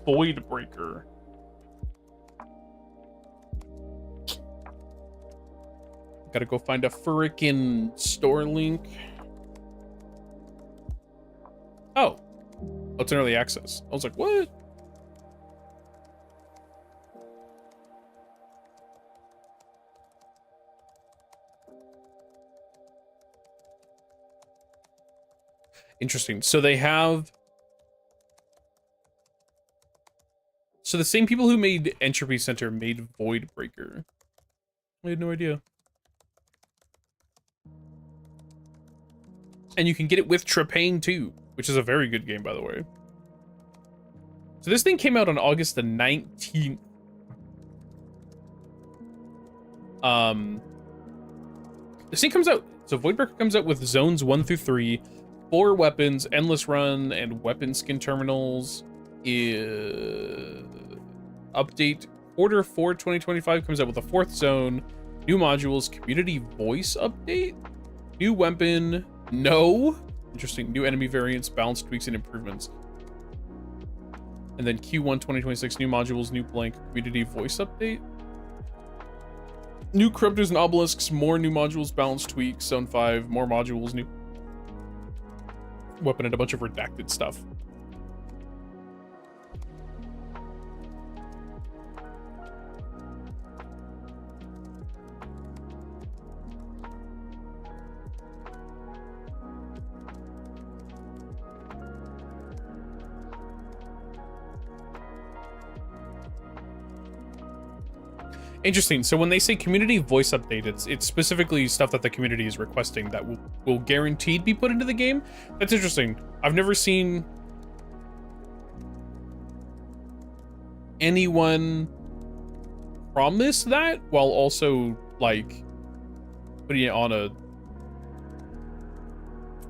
Void Breaker. Gotta go find a frickin' store link. Oh. Oh, it's an early access. I was like, what? Interesting. So they have... So the same people who made Entropy Center made Void Breaker. I had no idea. And you can get it with Trepanne too, which is a very good game, by the way. So this thing came out on August the 19th. This thing comes out, so Voidbreaker comes out with zones 1 through 3, 4 weapons, endless run, and weapon skin terminals. Update quarter 4 2025 comes out with a 4th zone, new modules, community voice update, new weapon, no. Interesting, new enemy variants, balance tweaks, and improvements. And then Q1 2026, new modules, new blank, community voice update. New cryptos and obelisks, more new modules, balance tweaks, zone 5, more modules, new weapon, and a bunch of redacted stuff. Interesting. So when they say community voice update, it's specifically stuff that the community is requesting that will guaranteed be put into the game. That's interesting. I've never seen anyone promise that while also like putting it on a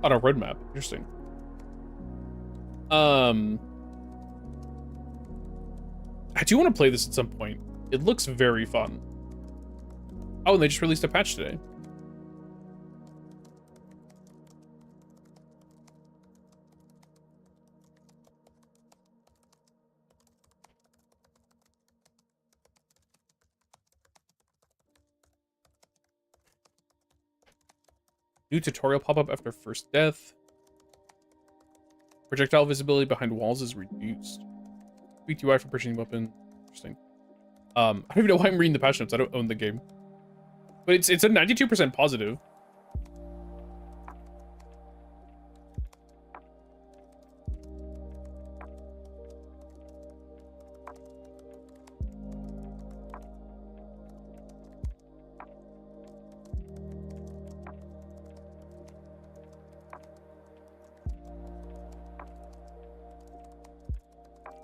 roadmap. Interesting. I do want to play this at some point. It looks very fun. Oh, and they just released a patch today. New tutorial pop-up after first death. Projectile visibility behind walls is reduced. Tweaked UI for purchasing weapon. Interesting. I don't even know why I'm reading the patch notes. I don't own the game. But it's a 92% positive.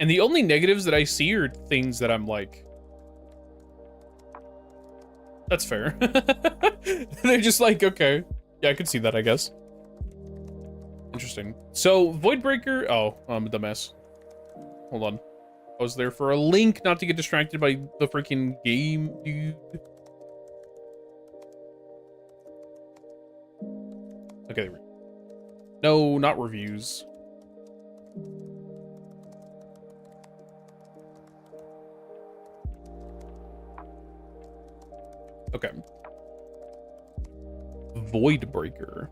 And the only negatives that I see are things that I'm like, that's fair. They're just like, okay. Yeah, I could see that, I guess. Interesting. So, Voidbreaker... Oh, I'm a dumbass. Hold on. I was there for a link, not to get distracted by the freaking game, dude. Okay. No, not reviews. Okay. Voidbreaker.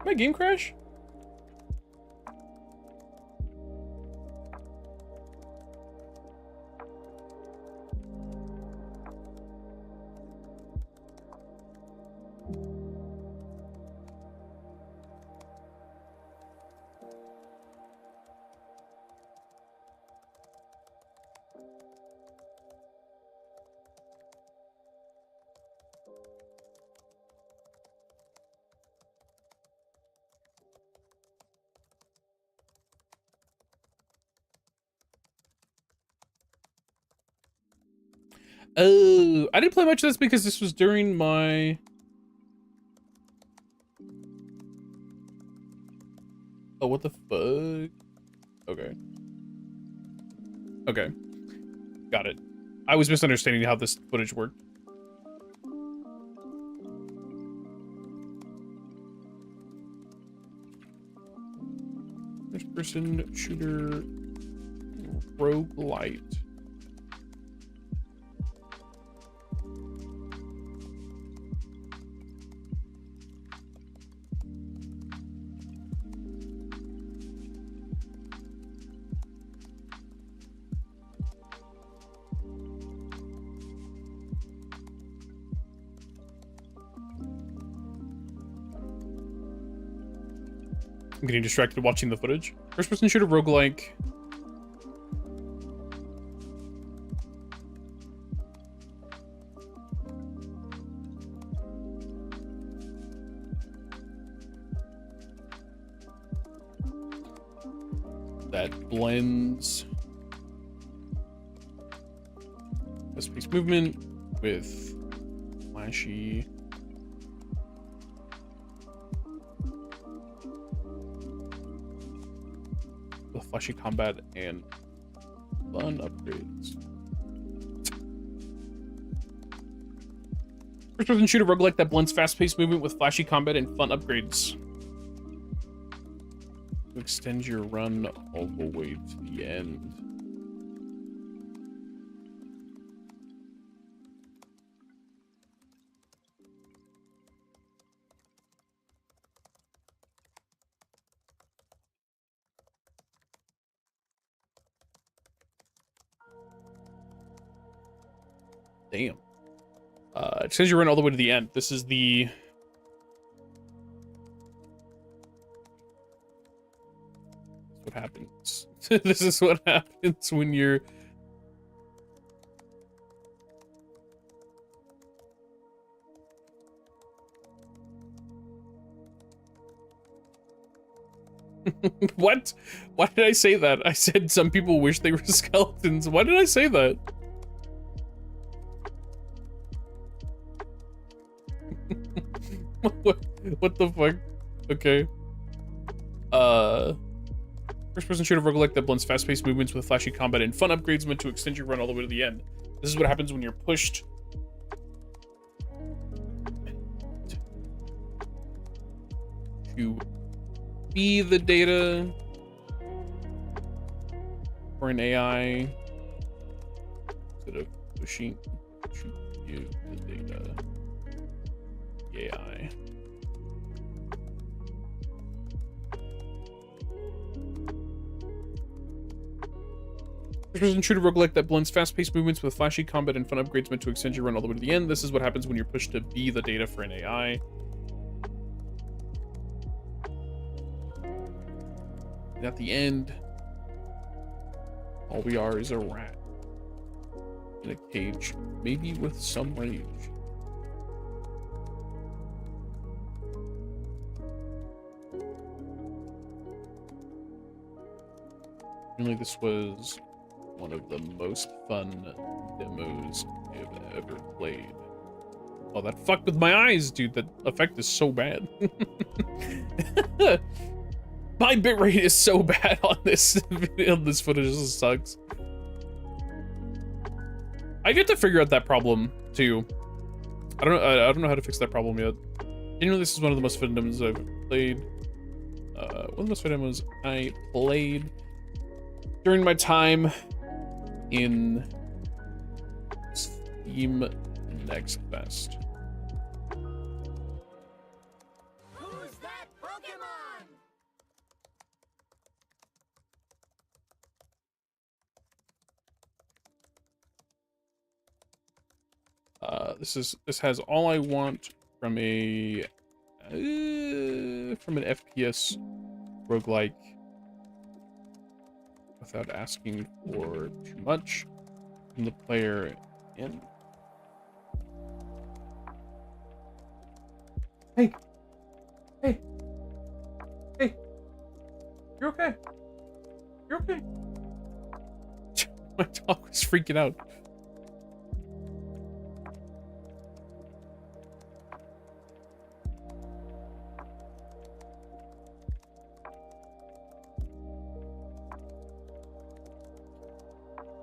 My game crash? Oh, I didn't play much of this because this was during my... Oh, what the fuck? Okay. Okay. Got it. I was misunderstanding how this footage worked. First person shooter roguelite. I'm getting distracted watching the footage. First-person shooter roguelike. That blends fast-paced movement with flashy combat and fun upgrades. First-person shooter roguelike that blends fast-paced movement with flashy combat and fun upgrades. To extend your run all the way to the end. Damn. It says you run all the way to the end. This is the... what happens. This is what happens when you're... What? Why did I say that? I said some people wish they were skeletons. Why did I say that? What the fuck? Okay. First-person shooter roguelike that blends fast-paced movements with flashy combat and fun upgrades meant to extend your run all the way to the end. This is what happens when you're pushed to be the data for an AI instead of pushing to give the data. AI. First-person shooter roguelike that blends fast-paced movements with flashy combat and fun upgrades meant to extend your run all the way to the end. This is what happens when you're pushed to be the data for an AI. And at the end, all we are is a rat in a cage, maybe with some rage. Really, this was one of the most fun demos I've ever played. Oh, that fucked with my eyes, dude. That effect is so bad. My bitrate is so bad on this video. This footage just sucks. I get to figure out that problem too. I don't know how to fix that problem yet. You know, this is one of the most fun demos I've played. One of the most fun demos I played during my time in Steam Next Best. Who's that Pokemon? This has all I want from a from an FPS roguelike without asking for too much from the player. And hey, you're okay. You're okay. My dog was freaking out.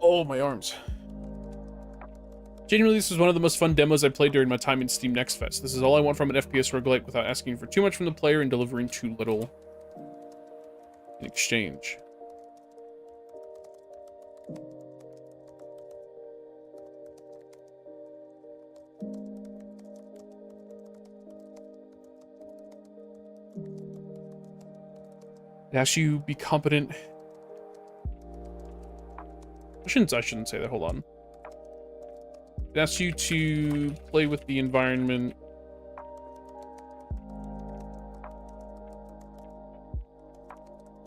Oh, my arms. Genuinely, this was one of the most fun demos I played during my time in Steam Next Fest. This is all I want from an FPS roguelike without asking for too much from the player and delivering too little in exchange. It asks you be competent. I shouldn't say that. Hold on. It asks you to play with the environment.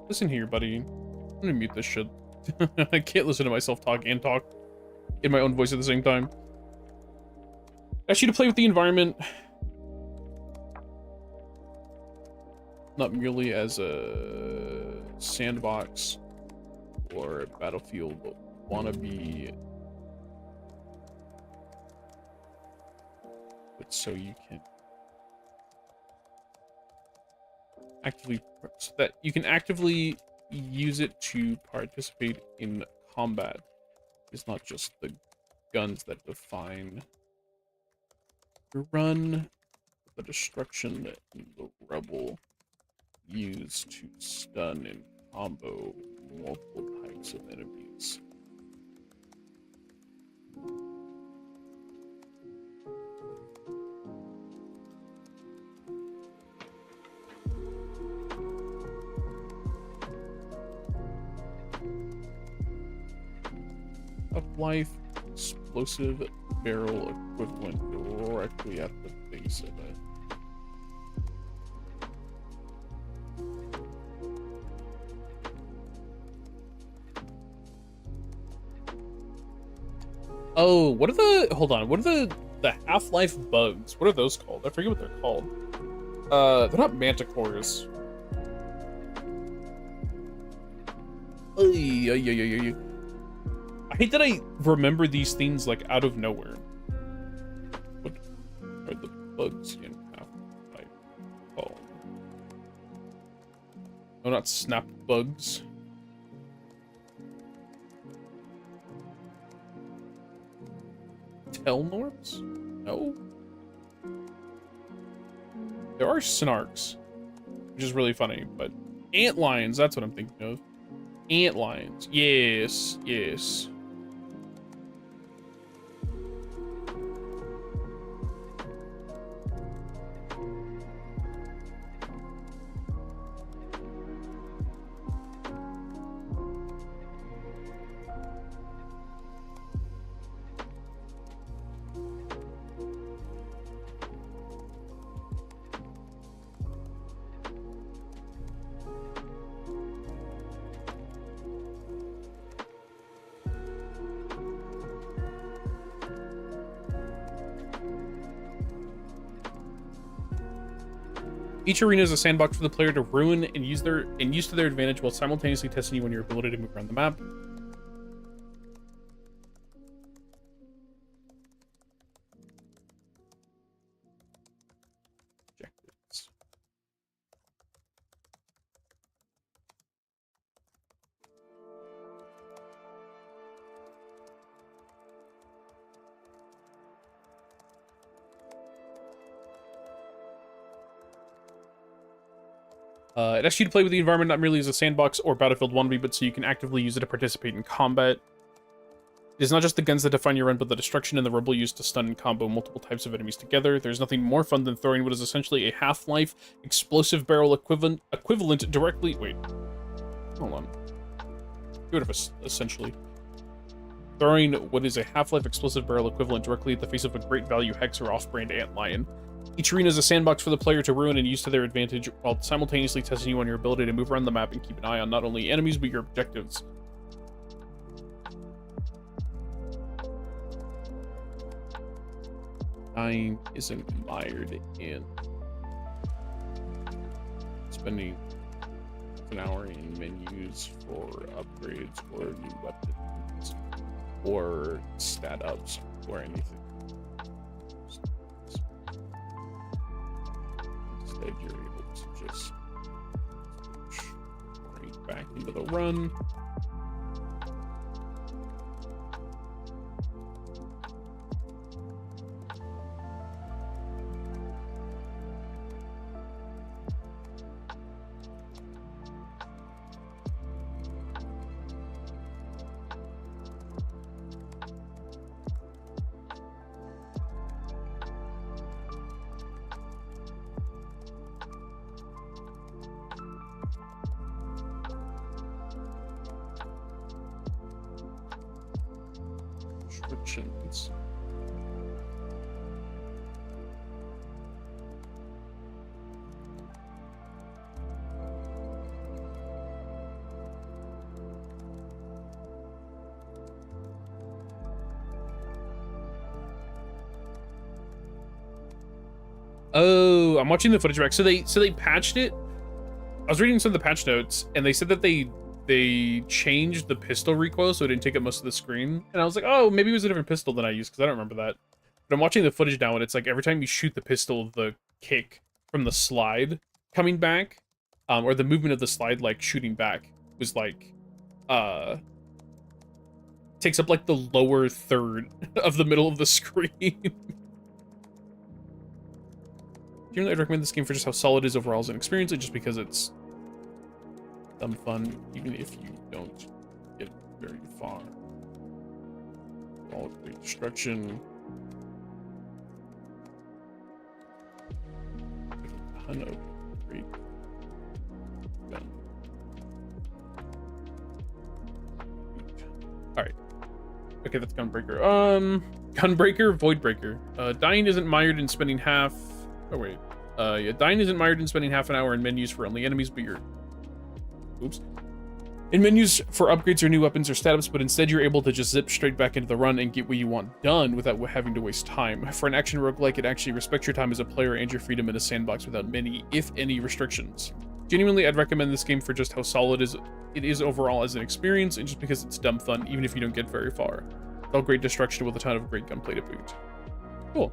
Listen here, buddy. I'm gonna mute this shit. I can't listen to myself talk and talk in my own voice at the same time. Ask you to play with the environment, not merely as a sandbox or a battlefield, but wannabe. But so you can actively use it to participate in combat. It's not just the guns that define the run, the destruction that the rebel use to stun and combo multiple types of enemies. Half-life explosive barrel equivalent directly at the base of it. Oh, what are the... Hold on. What are the half-life bugs? What are those called? I forget what they're called. They're not manticores. I hate that I remember these things, like, out of nowhere. What are the bugs in half-life called? No, not snap bugs. Telnorms? No. There are snarks, which is really funny, but antlions, that's what I'm thinking of. Antlions. Yes, yes. Each arena is a sandbox for the player to ruin and use to their advantage while simultaneously testing you on your ability to move around the map. Objectives. It asks you to play with the environment not merely as a sandbox or Battlefield 1B, but so you can actively use it to participate in combat. It is not just the guns that define your run, but the destruction and the rebel use to stun and combo multiple types of enemies together. There's nothing more fun than throwing what is essentially a Half-Life explosive barrel equivalent directly... Wait. Hold on. Get rid of essentially. Throwing what is a Half-Life explosive barrel equivalent directly at the face of a great value Hex or off-brand Antlion. Each arena is a sandbox for the player to ruin and use to their advantage while simultaneously testing you on your ability to move around the map and keep an eye on not only enemies but your objectives. Time isn't mired in spending an hour in menus for upgrades or new weapons or stat ups or anything. Instead, you're able to just right back into the run. Restrictions. Oh, I'm watching the footage back. So they patched it. I was reading some of the patch notes, and they said that they changed the pistol recoil so it didn't take up most of the screen. And I was like, oh, maybe it was a different pistol than I used, because I don't remember that. But I'm watching the footage now, and it's like every time you shoot the pistol, the kick from the slide coming back, or the movement of the slide, like, shooting back, was like, takes up, like, the lower third of the middle of the screen. Generally, I'd recommend this game for just how solid it is overall as an experience, and just because it's dumb fun, even if you don't get very far. All great destruction. A ton of great gun. Alright. Okay, that's Gunbreaker. Gunbreaker, Voidbreaker. Dying isn't mired in spending half... Oh, wait. Yeah, dying isn't mired in spending half an hour in menus for only enemies, but you're... Oops. In menus for upgrades or new weapons or stat-ups, but instead you're able to just zip straight back into the run and get what you want done without having to waste time. For an action roguelike, it actually respects your time as a player and your freedom in a sandbox without many, if any, restrictions. Genuinely, I'd recommend this game for just how solid it is overall as an experience, and just because it's dumb fun, even if you don't get very far. It's all great destruction with a ton of great gunplay to boot. Cool.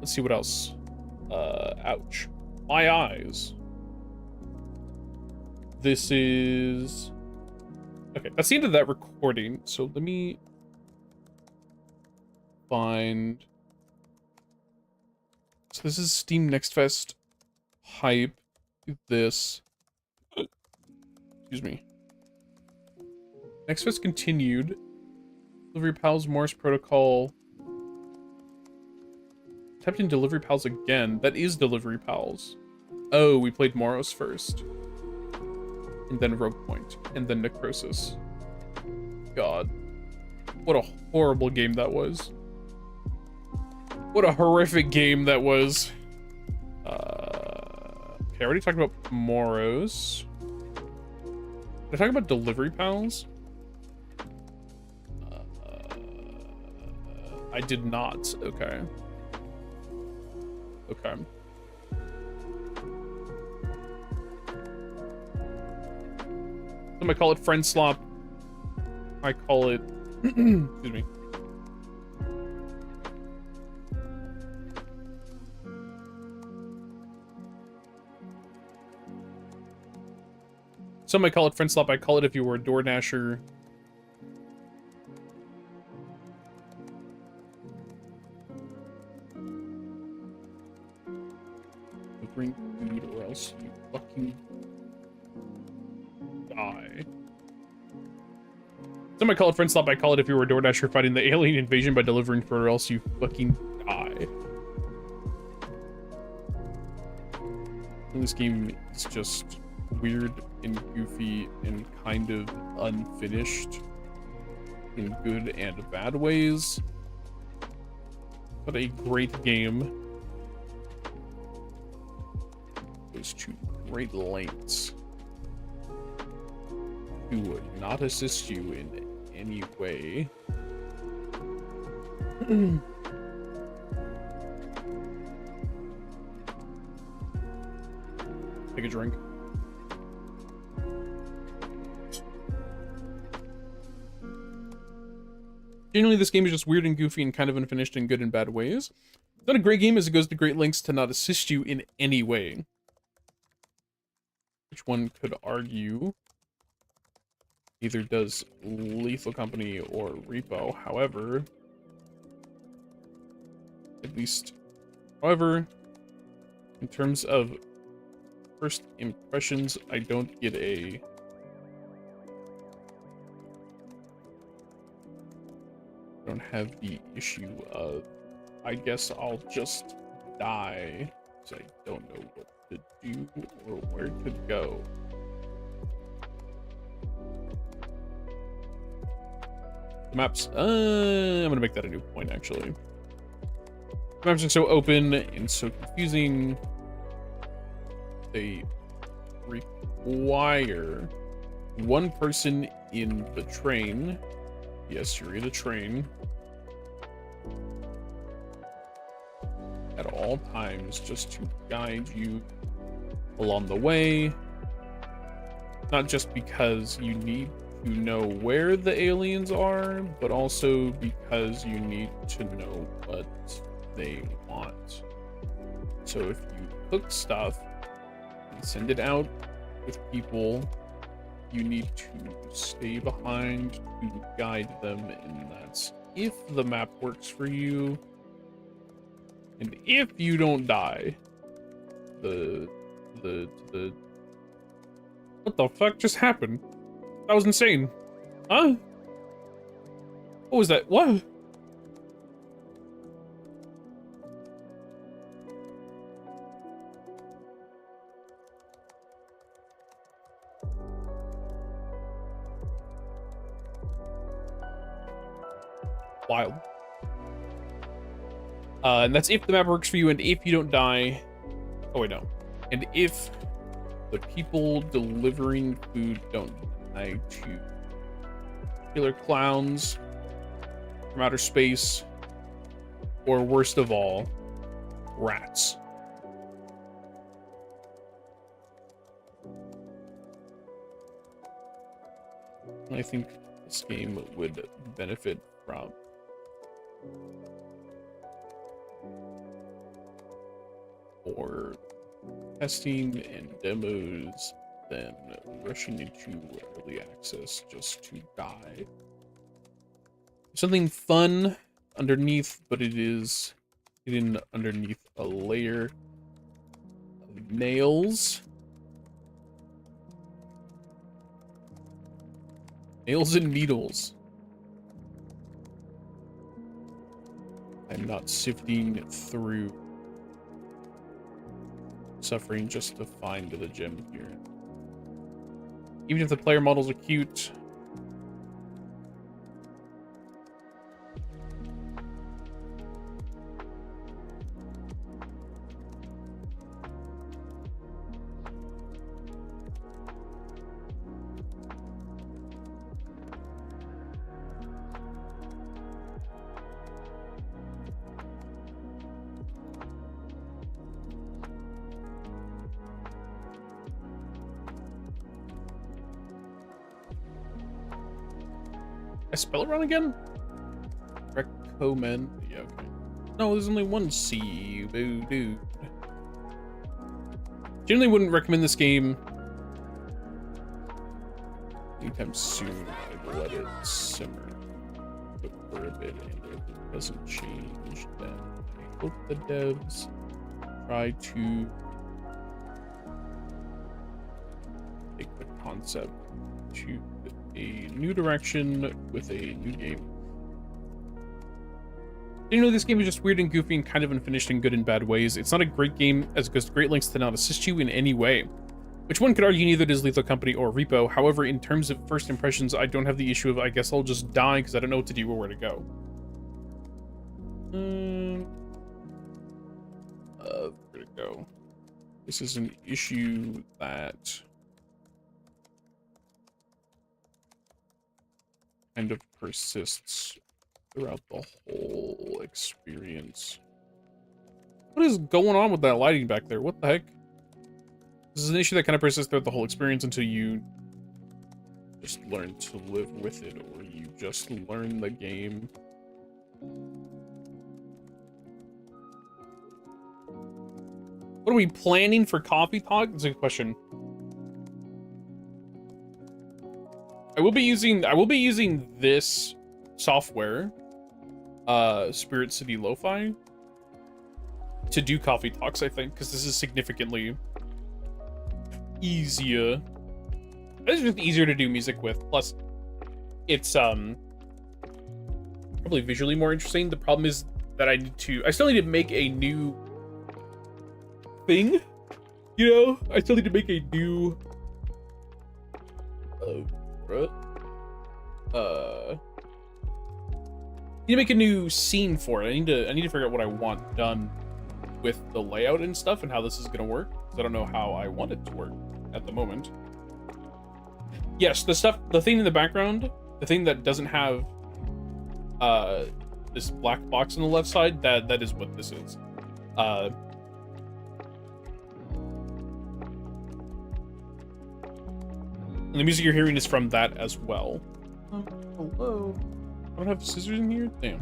Let's see what else. Ouch. My eyes. This is... Okay, that's the end of that recording, so let me find... So this is Steam Next Fest hype. This... Excuse me. Next Fest continued. Delivery Pals, Morse Protocol... Typed in Delivery Pals again. That is Delivery Pals. Oh, we played Moros first. And then Rogue Point. And then Necrosis. God. What a horrible game that was. What a horrific game that was. Okay, I already talked about Moros. Did I talk about Delivery Pals? I did not. Okay. Okay. Some might call it friend slop. I call it... Excuse me. Some might call it friend slop. I call it if you were a DoorDasher. Bring food or else you fucking die. Some might call it friend slop. I call it if you were a DoorDasher fighting the alien invasion by delivering food or else you fucking die. And this game is just weird and goofy and kind of unfinished in good and bad ways. But a great game. Goes to great lengths to not assist you in any way. Take a drink. Generally, this game is just weird and goofy and kind of unfinished in good and bad ways. It's not a great game as it goes to great lengths to not assist you in any way. Which one could argue either does Lethal Company or Repo. However, in terms of first impressions, I don't get a... I don't have the issue of, I guess I'll just die because I don't know what to do or where to go. The maps, I'm gonna make that a new point, actually. The maps are so open and so confusing. They require one person in the train. Yes, you're in a train. At all times, just to guide you along the way. Not just because you need to know where the aliens are, but also because you need to know what they want. So if you cook stuff and send it out with people, you need to stay behind to guide them, and that's if the map works for you. And if you don't die, what the fuck just happened? That was insane. Huh? What was that? What? Wild. And that's if the map works for you and if you don't die. Oh, wait, no. And if the people delivering food don't die to killer clowns from outer space, or worst of all, rats. I think this game would benefit from more testing and demos than rushing into early access just to die. Something fun underneath, but it is hidden underneath a layer of nails. Nails and needles. I'm not sifting through suffering just to find the gem here. Even if the player models are cute, I spell it wrong again? Recommend. Yeah, okay. No, there's only one C. Boo, dude. Generally wouldn't recommend this game anytime soon. I'd let it simmer for a bit, and if it doesn't change, then I hope the devs try to take the concept to a new direction with a new game. You know, this game is just weird and goofy and kind of unfinished in good and bad ways. It's not a great game, as it goes to great lengths to not assist you in any way, which one could argue neither does Lethal Company or Repo. However, in terms of first impressions, I don't have the issue of I guess I'll just die because I don't know what to do or where to go. Where to go? This is an issue that kind of persists throughout the whole experience. What is going on with that lighting back there? What the heck? This is an issue that kind of persists throughout the whole experience until you just learn to live with it, or you just learn the game. What are we planning for Coffee Talk? That's a good question. I will be using this software, Spirit City Lo-Fi, to do Coffee Talks, I think, because this is significantly easier. It's just easier to do music with. Plus, it's probably visually more interesting. The problem is that I still need to make a new thing. You know, I still need to make a new need to make a new scene for it. I need to figure out what I want done with the layout and stuff and how this is gonna work. Because I don't know how I want it to work at the moment. Yes, the thing in the background, the thing that doesn't have this black box on the left side, that is what this is. And the music you're hearing is from that as well. Oh, hello. I don't have scissors in here? Damn.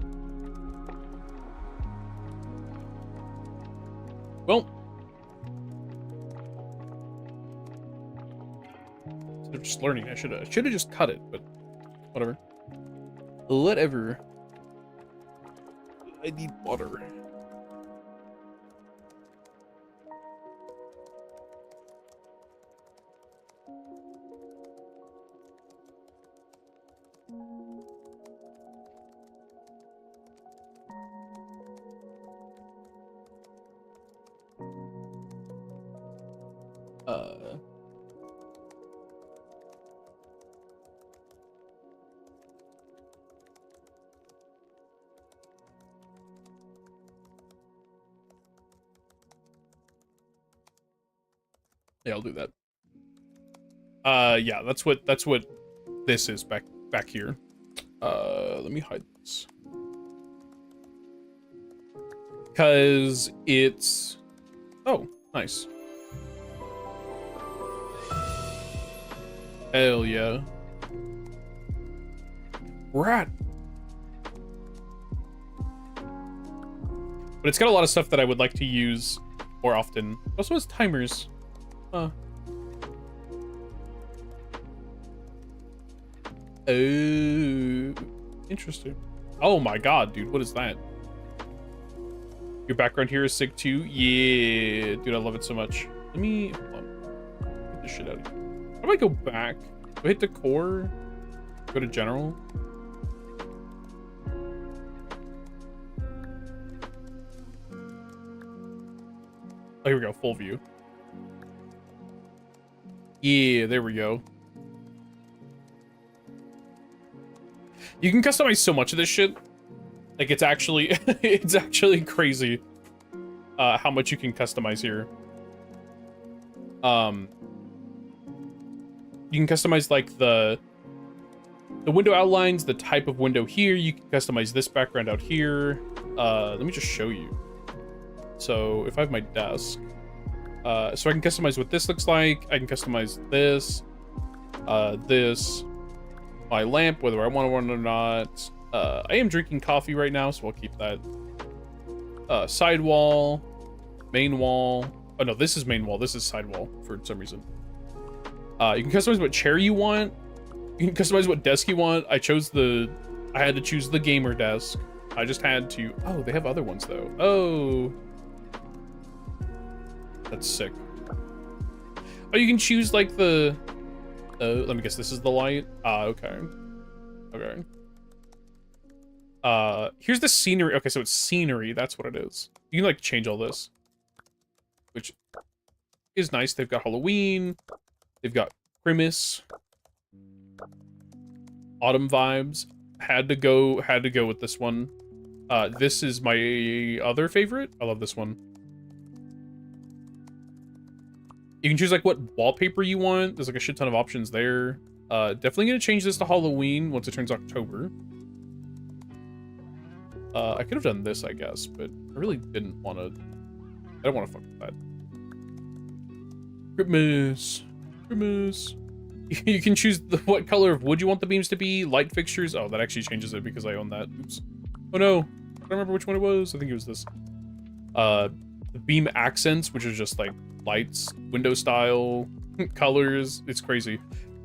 Well. Instead of just learning, I should have just cut it, but whatever. Whatever. I need water. Yeah, I'll do that. Yeah, that's what this is back here. Let me hide this. Cause it's oh, nice. Hell yeah. Rat. But it's got a lot of stuff that I would like to use more often. It also has timers. Oh, interesting. Oh my god, dude, what is that? Your background here is Sig 2? Yeah, dude, I love it so much. Let me hold on. Get this shit out of here. How do I go back? Do I hit decor? Go to general? Oh, here we go, full view. Yeah, there we go. You can customize so much of this shit. Like, it's actually it's actually crazy how much you can customize here. You can customize like the window outlines, the type of window here. You can customize this background out here. Let me just show you. So if I have my desk, so I can customize what this looks like. I can customize this, this, my lamp, whether I want one or not. I am drinking coffee right now, so I'll keep that. Side wall, main wall. Oh no, this is main wall. This is side wall for some reason. You can customize what chair you want. You can customize what desk you want. I had to choose the gamer desk. I just had to. Oh, they have other ones though. Oh. That's sick. Oh, you can choose like the... let me guess, this is the light? Okay. Okay. Here's the scenery. Okay, so it's scenery. That's what it is. You can like change all this. Which is nice. They've got Halloween. They've got Christmas. Autumn vibes. Had to go with this one. This is my other favorite. I love this one. You can choose like what wallpaper you want. There's like a shit ton of options there. Definitely gonna change this to Halloween once it turns October. I could have done this, I guess, but I really didn't want to. I don't want to fuck with that. Christmas. Christmas. You can choose what color of wood you want the beams to be. Light fixtures. Oh, that actually changes it because I own that. Oops. Oh no. I don't remember which one it was. I think it was this. The beam accents, which is just like lights, window style, colors. It's crazy.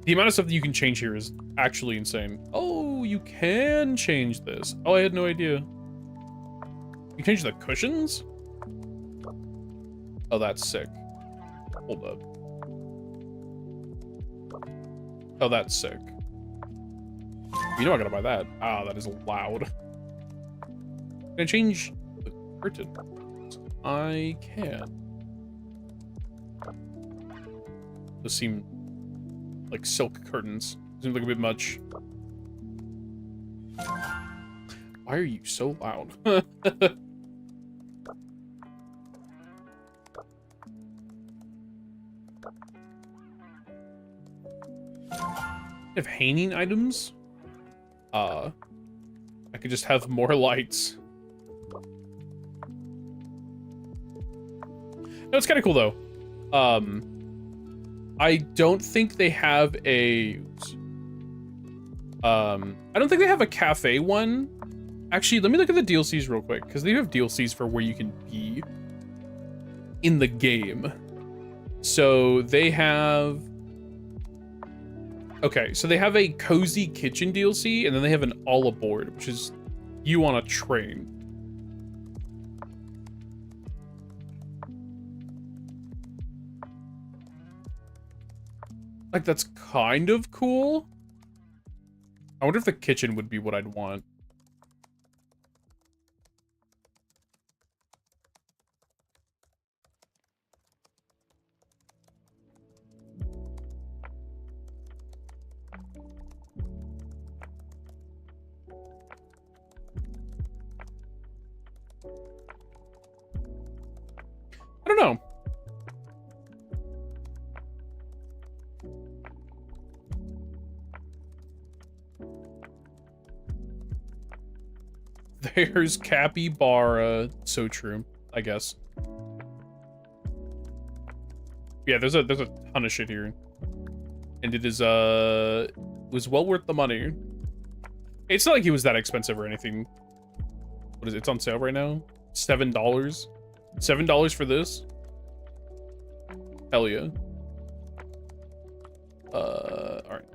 The amount of stuff that you can change here is actually insane. Oh, you can change this. Oh, I had no idea. You change the cushions? Oh, that's sick. Hold up. Oh, that's sick. You know I gotta buy that. Ah, that is loud. Can I change the curtain? I can. Those seem like silk curtains. Seems like a bit much. Why are you so loud? Have hanging items? I could just have more lights. No, it's kind of cool though. I don't think they have a. I don't think they have a cafe one. Actually, let me look at the DLCs real quick because they have DLCs for where you can be in the game. So they have. Okay, so they have a cozy kitchen DLC, and then they have an all aboard, which is you on a train. Like, that's kind of cool. I wonder if the kitchen would be what I'd want. I don't know. There's capybara. So true, I guess. Yeah, there's a ton of shit here. And it is was well worth the money. It's not like it was that expensive or anything. What is it? It's on sale right now? $7. $7 for this? Hell yeah. Alright.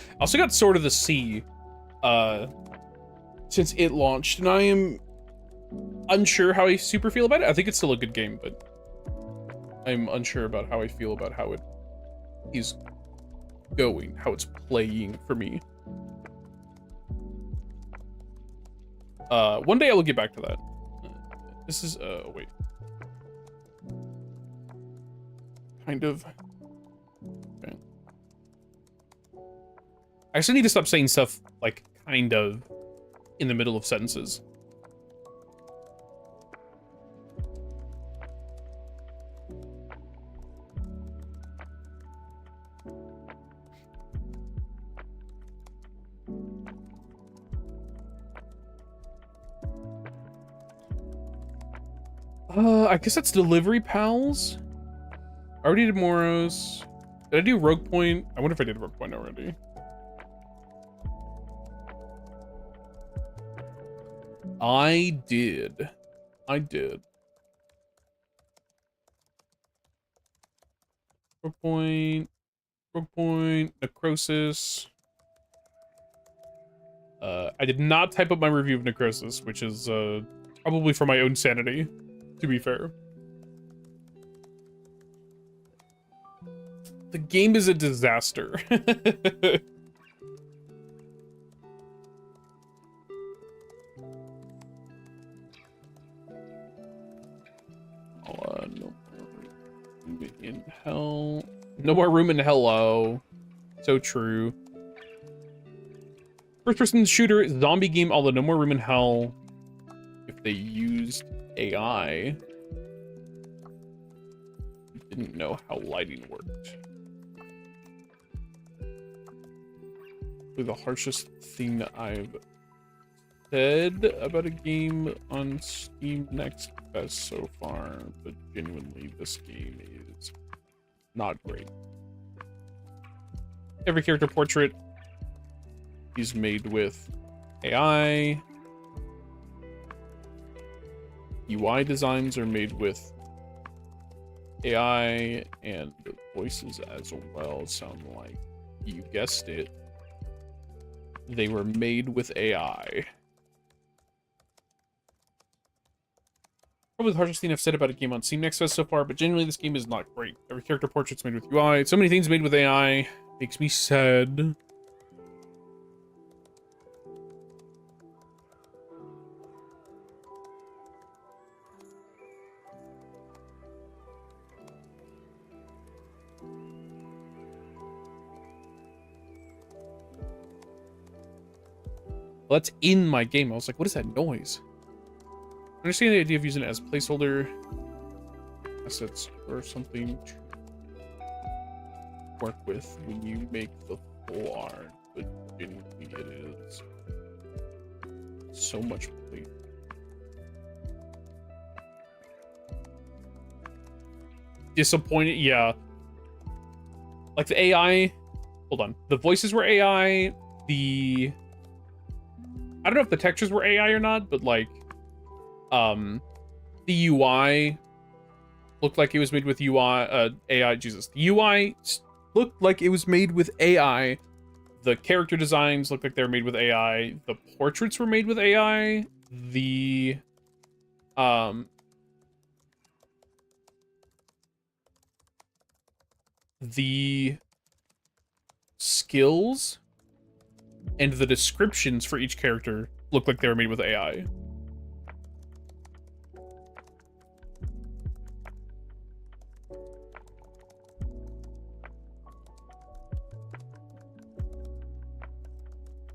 I also got Sword of the Sea, since it launched, and I am unsure how I super feel about it. I think it's still a good game, but I'm unsure about how I feel about how it is going, how it's playing for me. One day I will get back to that. This is, wait. Kind of. Okay. I actually need to stop saying stuff, like, kind of, in the middle of sentences. I guess that's Delivery Pals. I already did Moros. Did I do Rogue Point? I wonder if I did Rogue Point already. I did. Rogue Point, Necrosis. I did not type up my review of Necrosis, which is probably for my own sanity, to be fair. The game is a disaster. No more room in hell. No more room in hello. So true. First-person shooter zombie game, although no more room in hell. If they used AI, didn't know how lighting worked. The harshest thing I've said about a game on Steam Next Fest so far, but genuinely, this game is not great. Every character portrait is made with AI. UI designs are made with AI, and the voices as well sound like, you guessed it, they were made with AI. Probably the harshest thing I've said about a game on Steam Next Fest so far, but generally this game is not great. Every character portrait's made with UI. So many things made with AI. Makes me sad. that's in my game. I was like, what is that noise? I understand the idea of using it as placeholder assets or something to work with when you make the full art, but genuinely it is so much play. Disappointed, yeah. Like the AI, hold on. The voices were AI. I don't know if the textures were AI or not, but like, the UI looked like it was made with AI. Jesus, the UI looked like it was made with AI. The character designs looked like they were made with AI. The portraits were made with AI. The skills and the descriptions for each character look like they were made with AI.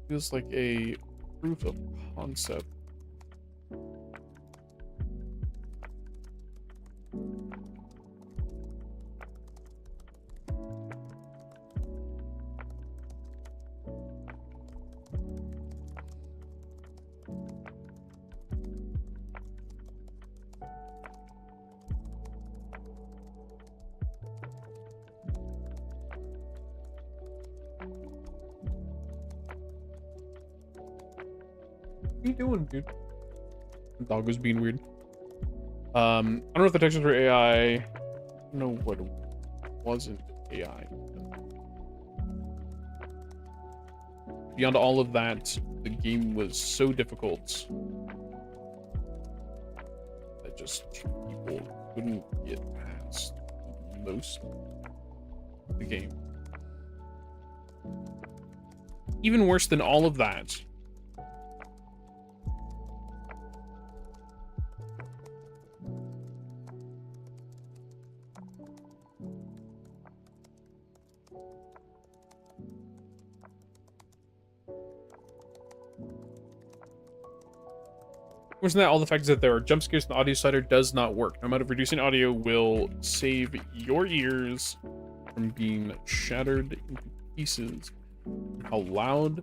Feels like a proof of concept. What are you doing, dude? The dog was being weird. I don't know if the textures were AI. I don't know what wasn't AI. Beyond all of that, the game was so difficult that just people couldn't get past most of the game. Even worse than all of that, worse than that, all the fact is that there are jump scares and the audio slider does not work. No amount of reducing audio will save your ears from being shattered into pieces. How loud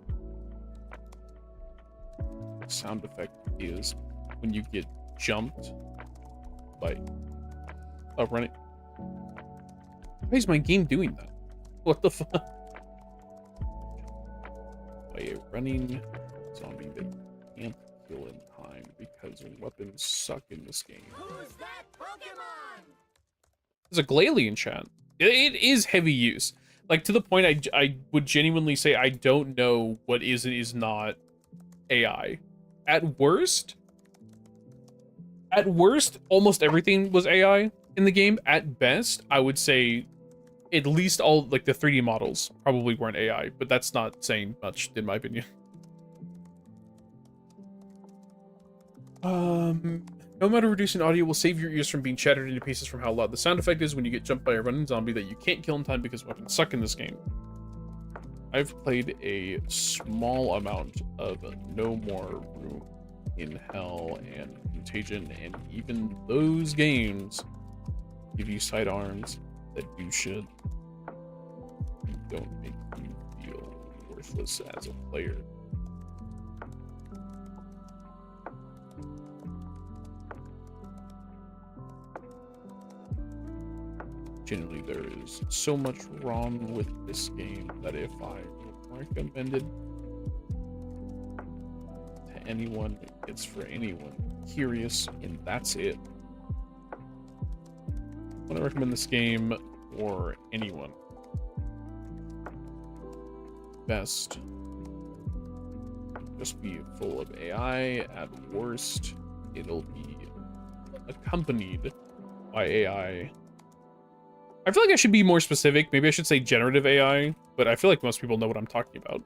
the sound effect is when you get jumped by a running. Why is my game doing that? What the fuck? By a running zombie that can't kill in time because weapons suck in this game. Who's that Pokemon? There's a Glalie in chat. It is heavy use. Like, to the point I would genuinely say I don't know what is and is not AI. At worst, almost everything was AI in the game. At best, I would say at least all, like, the 3D models probably weren't AI, but that's not saying much, in my opinion. No matter reducing audio will save your ears from being shattered into pieces from how loud the sound effect is when you get jumped by a running zombie that you can't kill in time because weapons suck in this game. I've played a small amount of No More Room in Hell and Contagion, and even those games give you sidearms that do shit and don't make you feel worthless as a player. Generally, there is so much wrong with this game that if I recommended to anyone, it's for anyone curious, and that's it. I want to recommend this game for anyone. Best, just be full of AI. At worst, it'll be accompanied by AI. I feel like I should be more specific. Maybe I should say generative AI, but I feel like most people know what I'm talking about.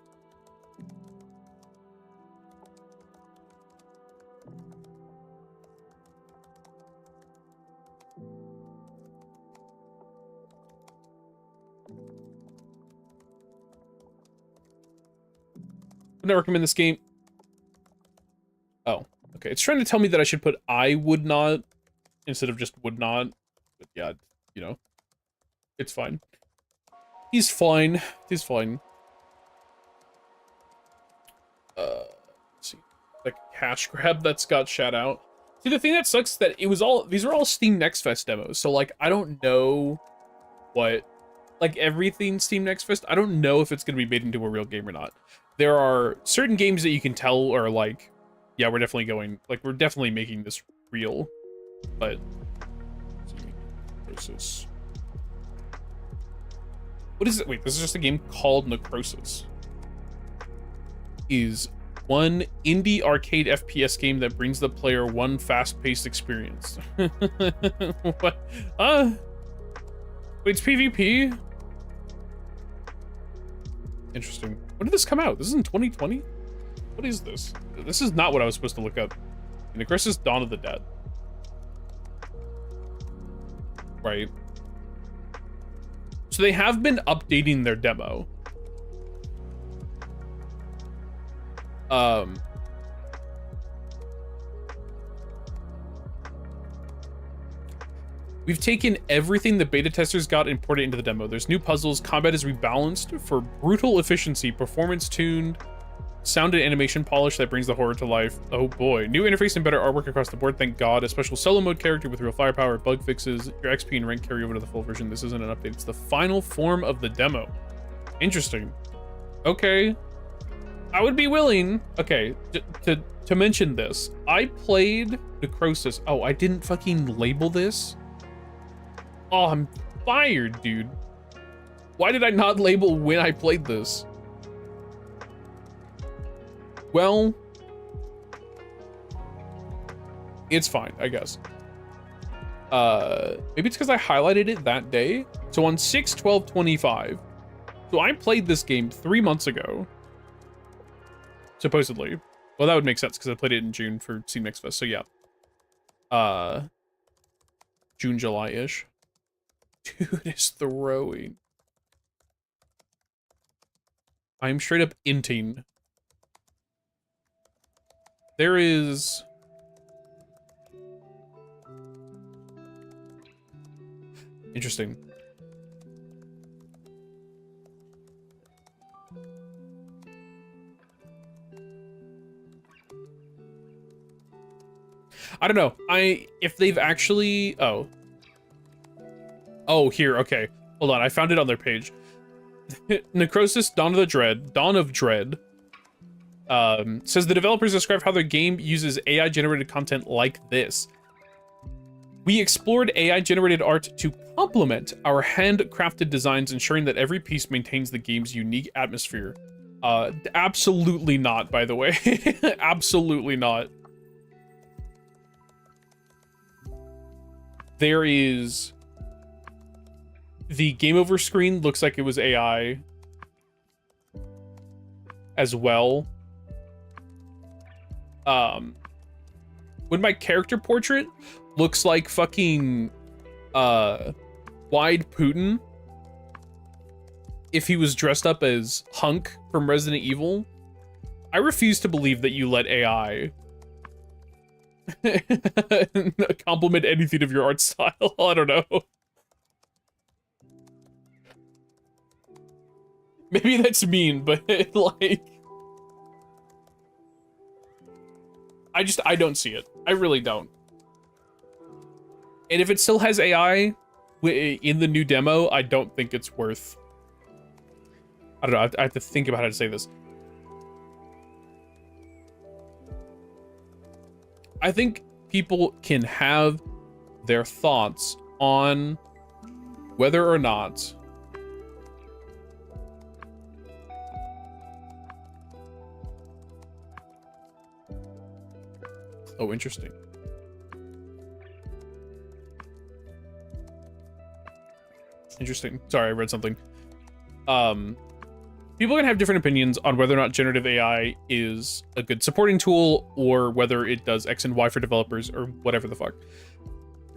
Would not recommend this game. Okay, it's trying to tell me that I should put I would not instead of just would not. But yeah, you know, it's fine. He's fine. He's fine. Let's see. Like cash grab that's got shout out. See, the thing that sucks is that these are all Steam Next Fest demos. So like, I don't know what, like everything Steam Next Fest, I don't know if it's going to be made into a real game or not. There are certain games that you can tell are like, yeah, we're definitely making this real, but Necrosis. What is it? Wait, this is just a game called Necrosis. Is one indie arcade FPS game that brings the player one fast-paced experience. What? Wait, it's PvP? Interesting. When did this come out? This is in 2020? What is this? This is not what I was supposed to look up. Necrosis Dawn of the Dead. Right. So they have been updating their demo. We've taken everything the beta testers got and poured it into the demo. There's new puzzles, combat is rebalanced for brutal efficiency, performance tuned, sound and animation polish that brings the horror to life. Oh boy. New interface and better artwork across the board, thank God. A special solo mode character with real firepower, bug fixes, your XP and rank carry over to the full version. This isn't an update, it's the final form of the demo. Interesting. Okay. I would be willing. Okay, to mention this. I played Necrosis. Oh, I didn't fucking label this? Oh, I'm fired, dude. Why did I not label when I played this? Well, it's fine, I guess. Maybe it's because I highlighted it that day. So on 6/12/25. So I played this game 3 months ago. Supposedly. Well, that would make sense because I played it in June for Steam Next Fest. So yeah. June, July-ish. Dude is throwing. I'm straight up inting. There is... Interesting. I don't know. If they've actually... Oh, here, okay. Hold on, I found it on their page. Necrosis Dawn of Dread says the developers describe how their game uses AI-generated content like this. We explored AI-generated art to complement our handcrafted designs, ensuring that every piece maintains the game's unique atmosphere. Absolutely not, by the way. Absolutely not. There is... The game over screen looks like it was AI as well. When my character portrait looks like fucking Wide Putin if he was dressed up as Hunk from Resident Evil, I refuse to believe that you let AI compliment anything of your art style. I don't know. Maybe that's mean, but like... I don't see it. I really don't. And if it still has AI in the new demo, I don't think it's worth... I don't know, I have to think about how to say this. I think people can have their thoughts on whether or not oh, interesting. Interesting. Sorry, I read something. People can have different opinions on whether or not generative AI is a good supporting tool or whether it does X and Y for developers or whatever the fuck.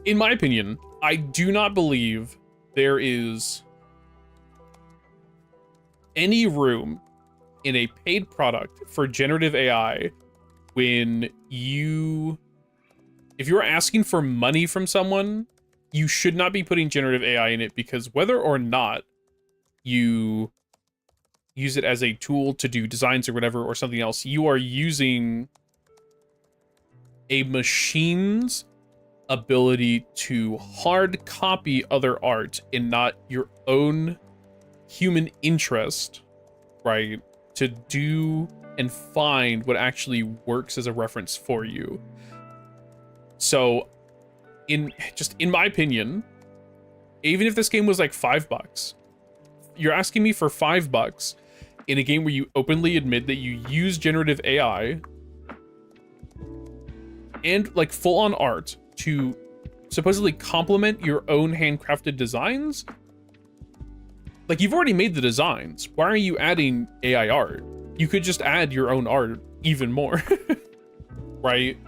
In my opinion, I do not believe there is any room in a paid product for generative AI when if you're asking for money from someone, you should not be putting generative AI in it, because whether or not you use it as a tool to do designs or whatever or something else, you are using a machine's ability to hard copy other art and not your own human interest, right, to do and find what actually works as a reference for you. So in my opinion, even if this game was like $5, you're asking me for $5 in a game where you openly admit that you use generative AI and like full-on art to supposedly complement your own handcrafted designs. Like, you've already made the designs. Why are you adding AI art? You could just add your own art even more, right?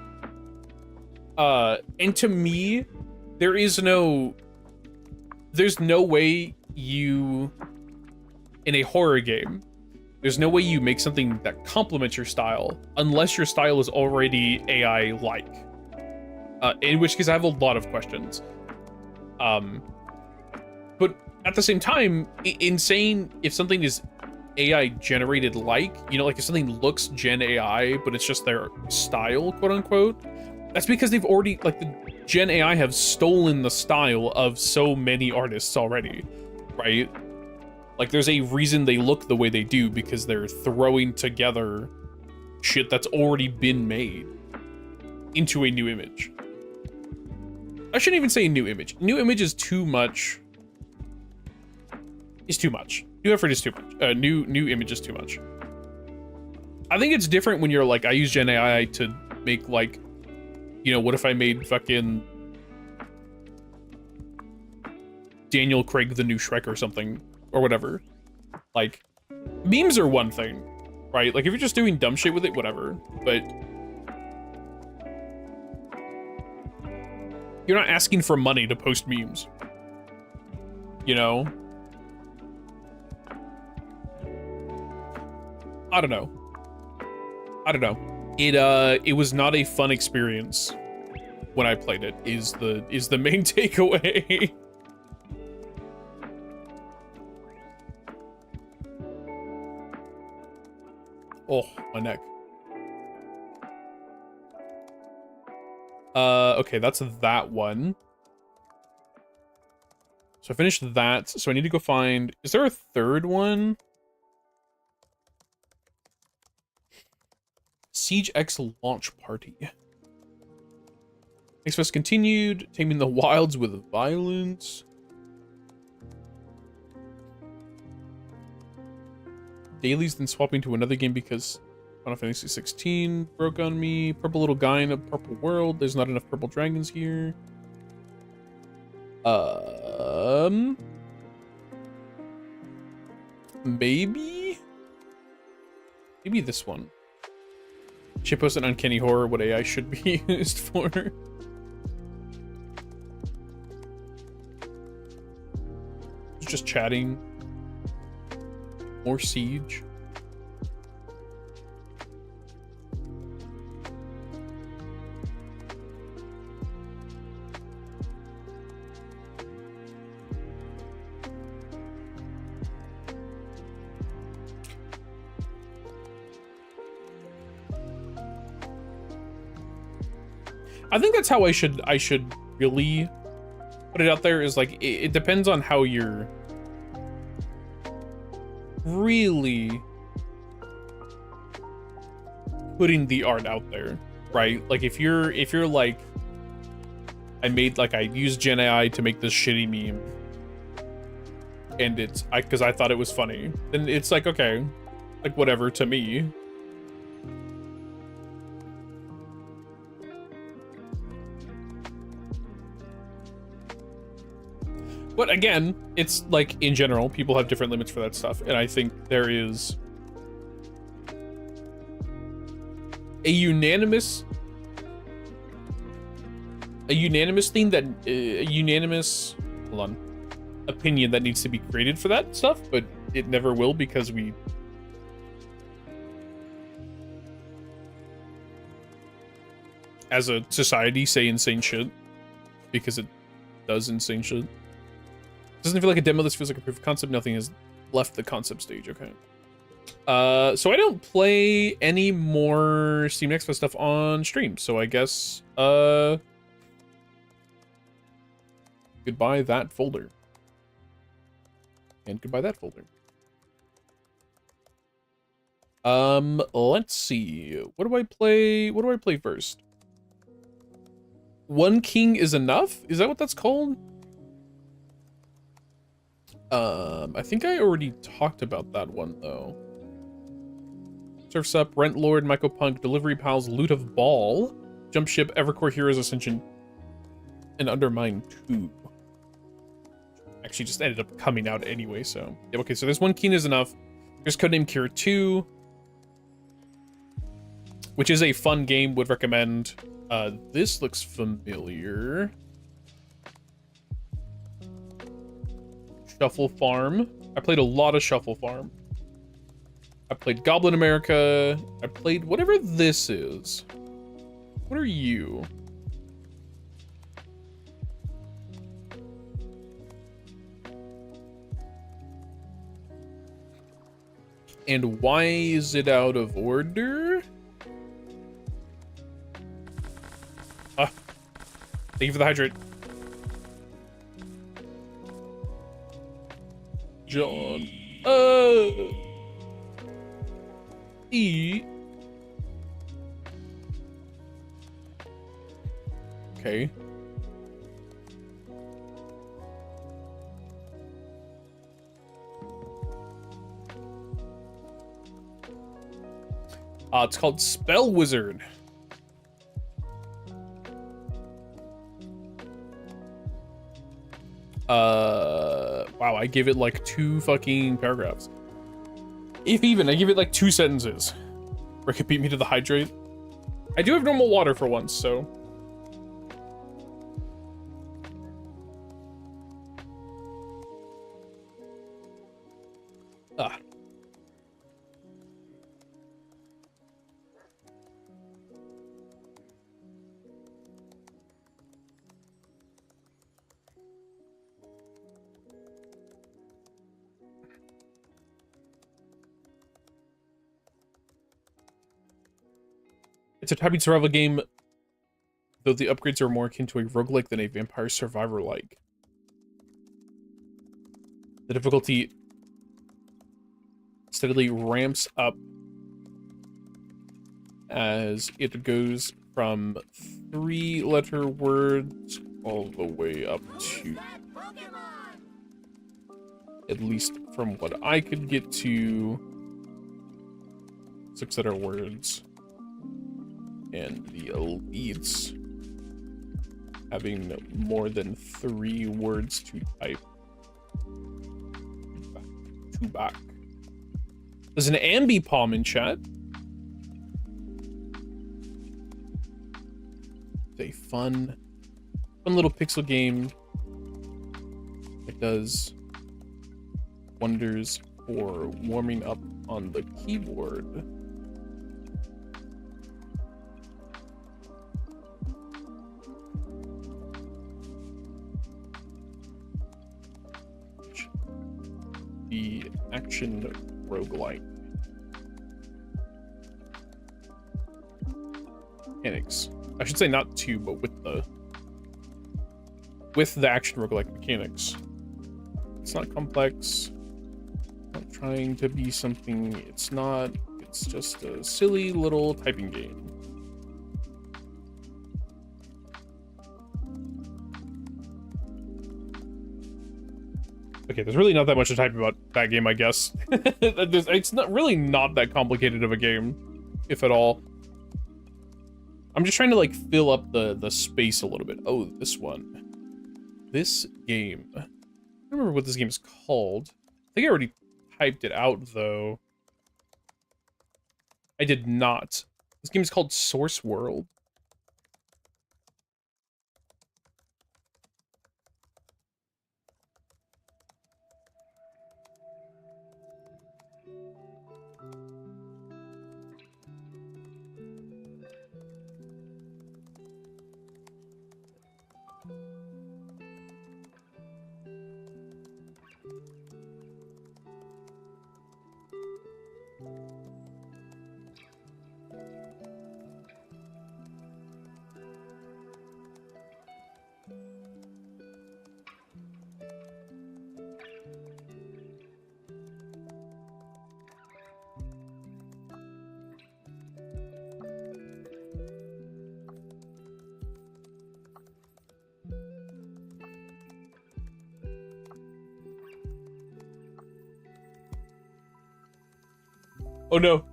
And to me, there's no way you, in a horror game, there's no way you make something that complements your style unless your style is already AI-like. In which case I have a lot of questions. But at the same time, in saying if something is AI generated like, you know, like if something looks Gen AI, but it's just their style, quote unquote, that's because they've already, like, the Gen AI have stolen the style of so many artists already, right? Like, there's a reason they look the way they do, because they're throwing together shit that's already been made into a new image. I shouldn't even say new image. New image is too much. Is too much. New effort is too much. New image is too much. I think it's different when you're like, I use Gen AI to make, like, you know, what if I made fucking Daniel Craig the new Shrek or something, or whatever. Like, memes are one thing, right? Like, if you're just doing dumb shit with it, whatever. But you're not asking for money to post memes, you know? I don't know. It was not a fun experience when I played it, is the main takeaway. Oh, my neck. Okay, that's that one. So I finished that. So I need to go find... Is there a third one? Siege X launch party. Express continued. Taming the wilds with violence. Dailies, then swapping to another game because Final Fantasy 16 broke on me. Purple little guy in a purple world. There's not enough purple dragons here. Maybe this one. Should post an uncanny horror what AI should be used for. Just chatting. More Siege. I think that's how I should really put it out there, is like, it depends on how you're really putting the art out there, right? Like, if you're like, I used Gen AI to make this shitty meme and it's because I thought it was funny, then it's like, okay, like, whatever to me. But again, it's like, in general, people have different limits for that stuff. And I think there is a unanimous thing that, hold on, opinion that needs to be created for that stuff, but it never will, because as a society, say insane shit. Because it does insane shit. Doesn't feel like a demo, this feels like a proof of concept. Nothing has left the concept stage, okay. So I don't play any more Steam Next Fest stuff on stream, so I guess, goodbye that folder. And goodbye that folder. Let's see. What do I play first? One King is Enough? Is that what that's called? I think I already talked about that one, though. Surf's Up, Rent Lord, Myco Punk, Delivery Pals, Loot of Ball, Jump Ship, Evercore Heroes Ascension, and Undermine 2. Actually just ended up coming out anyway, so... Yeah, okay, so there's One King is Enough. There's Codename Cure 2, which is a fun game, would recommend. This looks familiar. Shuffle Farm. I played a lot of Shuffle Farm. I played Goblin America. I played whatever this is. What are you? And why is it out of order? Ah. Thank you for the hydrate. John. E. Okay. It's called Spell Wizard. Wow, I give it like 2 fucking paragraphs. If even, I give it like 2 sentences. Rick beat me to the hydrate. I do have normal water for once, so. Ah. It's a typing survival game, though the upgrades are more akin to a roguelike than a vampire survivor-like. The difficulty steadily ramps up as it goes from 3-letter words all the way up to, at least from what I could get to, 6-letter words. And the elites having more than 3 words to type. Two back. There's an Ambipom in chat. It's a fun little pixel game. It does wonders for warming up on the keyboard. The action roguelike mechanics. I should say not 2, but with the action roguelike mechanics. It's not complex. Not trying to be something it's not. It's just a silly little typing game. Okay, there's really not that much to type about that game, I guess. It's not that complicated of a game, if at all. I'm just trying to like fill up the space a little bit. Oh, this one. This game. I don't remember what this game is called. I think I already typed it out though. I did not. This game is called Source World. Oh no.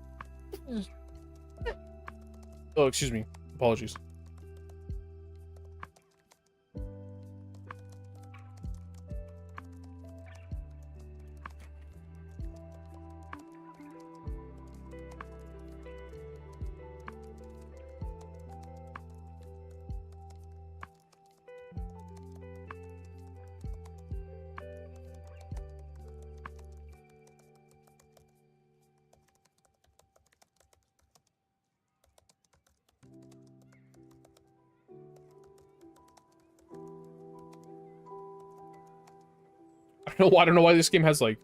Oh, excuse me. Apologies. I don't know why this game has like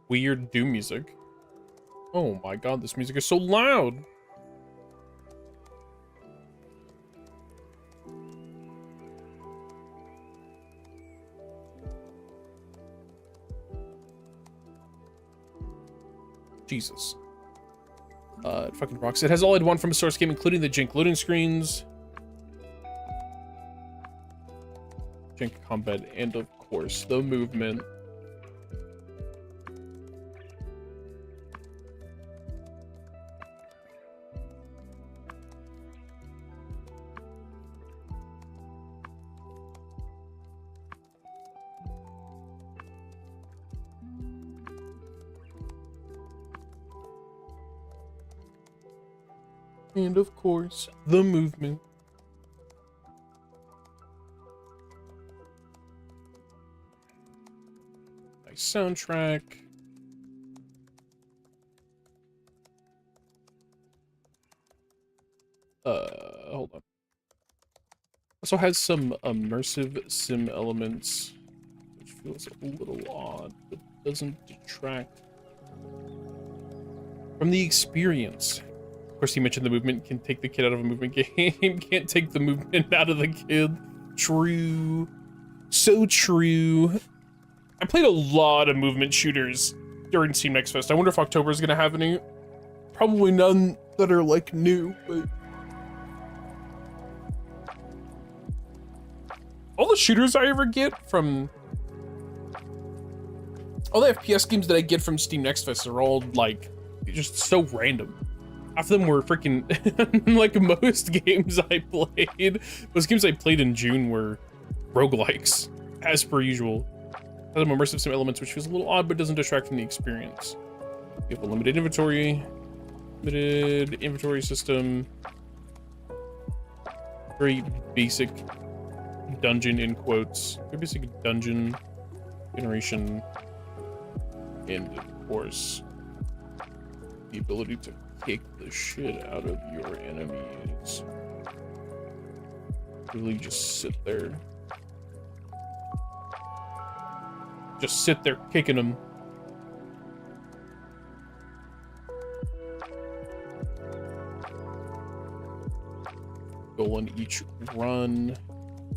weird Doom music. Oh my god, this music is so loud. Jesus. It fucking rocks. It has all I'd want from a source game, including the jank loading screens, jank combat, and of course, the movement. And of course, the movement. Nice soundtrack. Hold on. Also has some immersive sim elements, which feels a little odd, but doesn't detract from the experience. Of course, he mentioned the movement can take the kid out of a movement game. Can't take the movement out of the kid. True. So true. I played a lot of movement shooters during Steam Next Fest. I wonder if Vtuber is going to have any. Probably none that are, like, new, but... all the shooters I ever get from... all the FPS games that I get from Steam Next Fest are all, like, just so random. Half of them were freaking, like most games I played. Those games I played in June were roguelikes, as per usual. Has some immersive sim elements, which feels a little odd, but doesn't distract from the experience. You have a limited inventory system. Very basic dungeon, in quotes. Very basic dungeon generation. And, of course, the ability to kick the shit out of your enemies. Really just sit there. Just sit there kicking them. Go on each run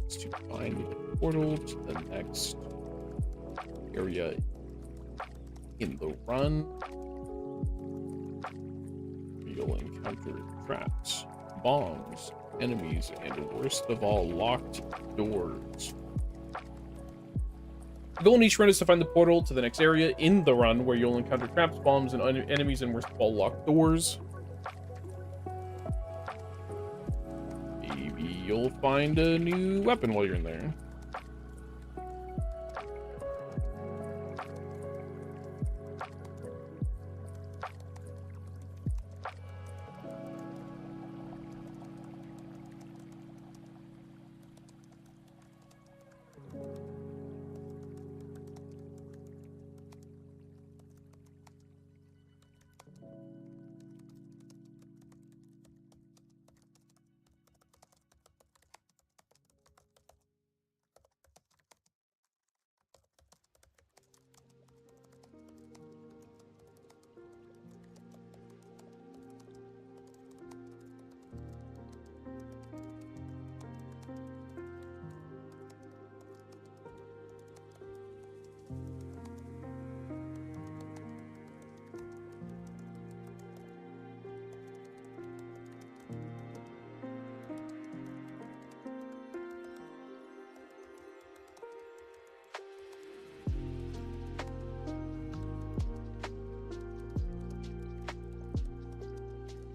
is to find a portal to the next area in the run. You'll encounter traps, bombs, enemies, and worst of all, locked doors. The goal in each run is to find the portal to the next area in the run, where you'll encounter traps, bombs, and enemies, and worst of all, locked doors. Maybe you'll find a new weapon while you're in there.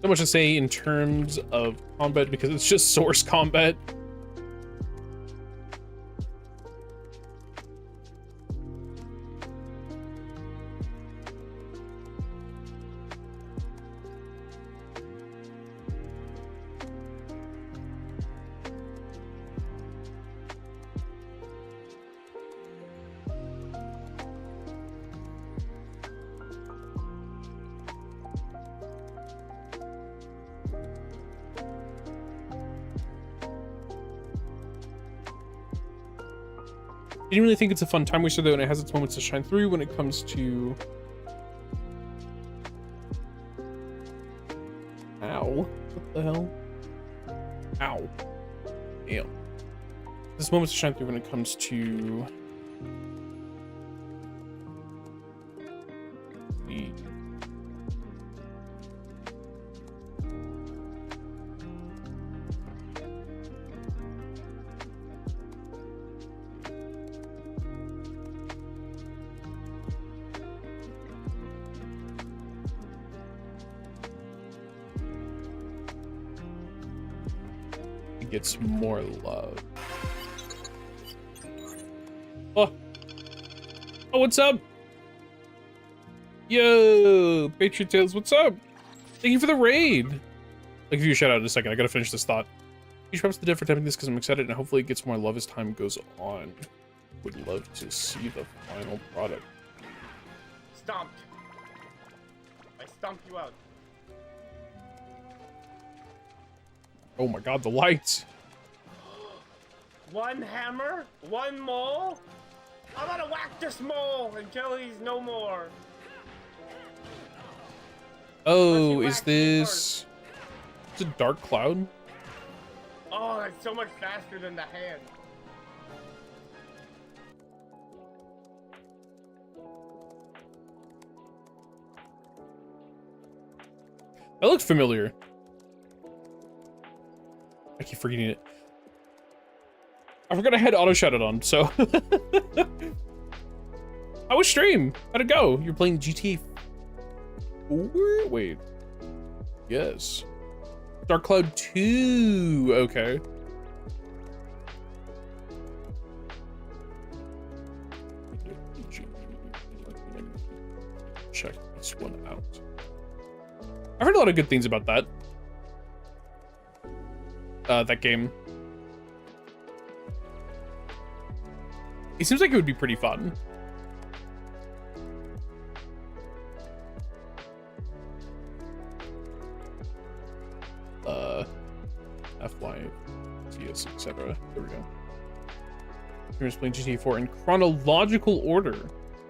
So much to say in terms of combat because it's just source combat. I didn't really think it's a fun time waster though, and it has its moments to shine through when it comes to... Ow. What the hell? Ow. Damn. There's moments to shine through when it comes to... the... gets more love. Oh, what's up? Yo, Patriot Tales, what's up? Thank you for the raid. I'll give you a shout out in a second. I gotta finish this thought. Huge props to Dev for tapping this because I'm excited and hopefully it gets more love as time goes on. Would love to see the final product. Stomped. I stomped you out. Oh my god, the lights. One hammer, one mole. I'm gonna whack this mole until he's no more. Oh, is this... It's a dark cloud? Oh, that's so much faster than the hand. That looks familiar. I keep forgetting it. I forgot I had auto shouted on, so. How was stream? How'd it go? You're playing GTA 4? Wait. Yes. Dark Cloud 2. Okay. Check this one out. I heard a lot of good things about that. That game. It seems like it would be pretty fun. FYTS, etc. There we go. Here's playing GTA 4 in chronological order.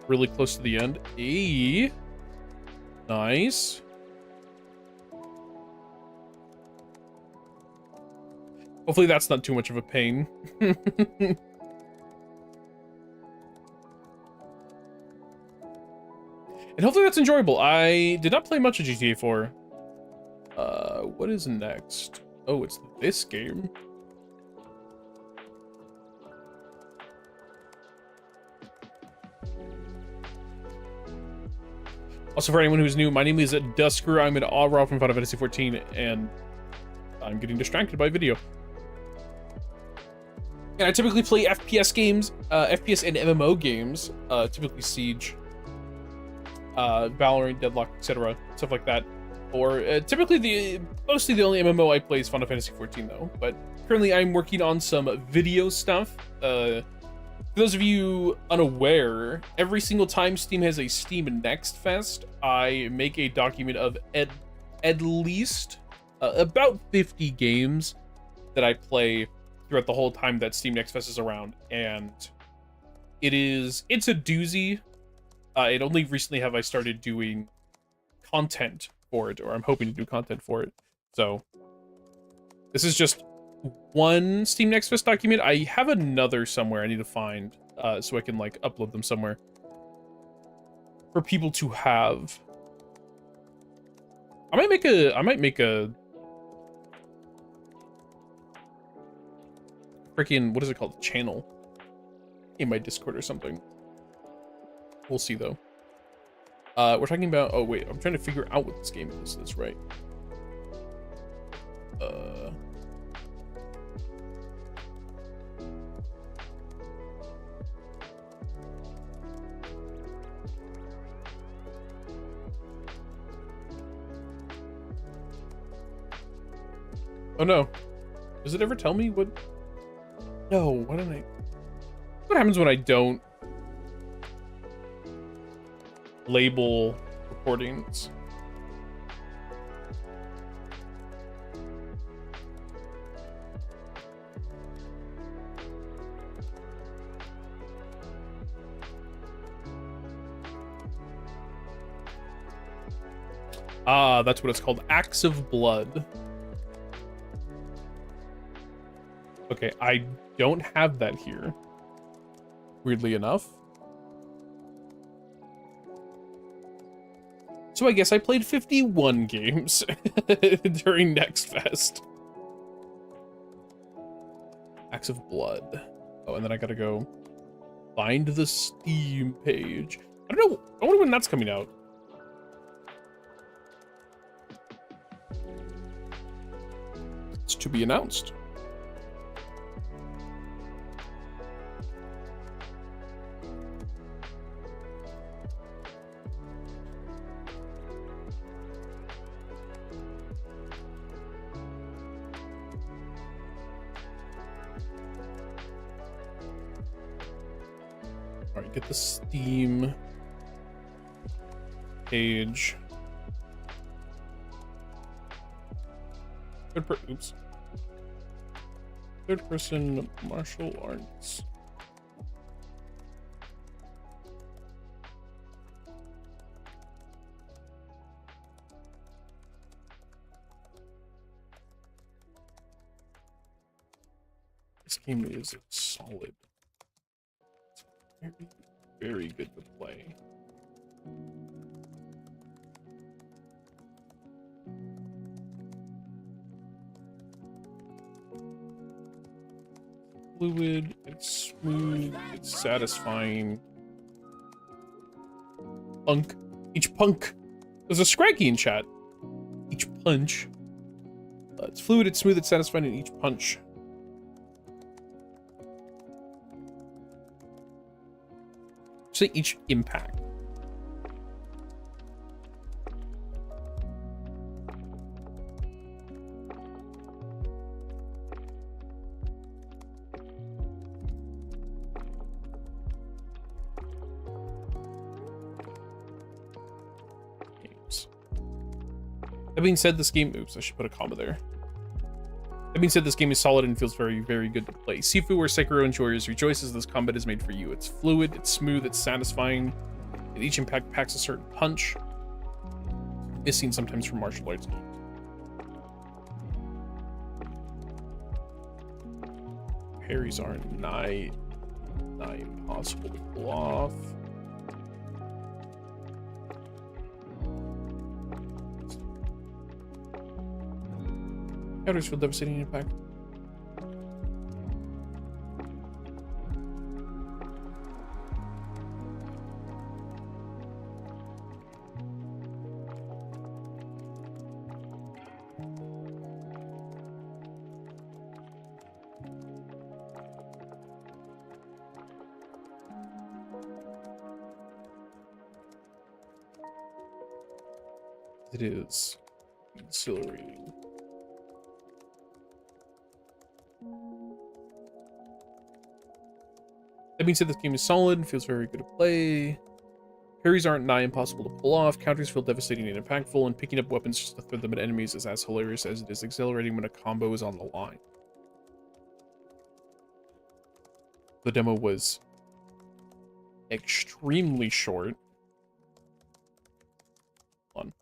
Really close to the end. Nice. Hopefully that's not too much of a pain. And hopefully that's enjoyable. I did not play much of GTA 4. What is next? Oh, it's this game. Also, for anyone who's new, my name is Dusker. I'm an Aura from Final Fantasy 14, and I'm getting distracted by video. And I typically play FPS games, FPS and MMO games, typically Siege, Valorant, Deadlock, etc., stuff like that. Or typically mostly the only MMO I play is Final Fantasy 14 though. But currently I'm working on some video stuff. For those of you unaware, every single time Steam has a Steam Next Fest, I make a document of at least about 50 games that I play throughout the whole time that Steam Next Fest is around, and it's a doozy. It only recently have I started doing content for it, or I'm hoping to do content for it. So this is just one Steam Next Fest document. I have another somewhere I need to find so I can like upload them somewhere for people to have. I might make a freaking, what is it called? Channel in my Discord or something. We'll see though. We're talking about, oh wait, I'm trying to figure out what this game is. That's right. Oh no. Does it ever tell me what? No, why don't I? What happens when I don't label recordings? Ah, that's what it's called. Acts of Blood. Okay, I don't have that here. Weirdly enough. So I guess I played 51 games during Next Fest. Acts of Blood. Oh, and then I gotta go find the Steam page. I don't know. I wonder when that's coming out. It's to be announced. All right, get the Steam page. Oops. Third person martial arts. This game is solid. It's very, very good to play. Fluid, it's smooth, it's satisfying. Punk. Each punk. There's a Scraggy in chat. Each punch. It's fluid, it's smooth, it's satisfying in each punch. Say each impact. That being said, this game... Oops, I should put a comma there. That being said, this game is solid and feels very, very good to play. Sifu or Sekiro enjoyers rejoices this combat is made for you. It's fluid, it's smooth, it's satisfying. And each impact packs a certain punch. Missing sometimes from martial arts games. Parries are nigh impossible to pull off. Counters feel devastating impact. It is exhilarating. That being said, this game is solid and feels very good to play. Parries aren't nigh impossible to pull off. Counters feel devastating and impactful, and picking up weapons just to throw them at enemies is as hilarious as it is exhilarating when a combo is on the line. The demo was extremely short. Hold on.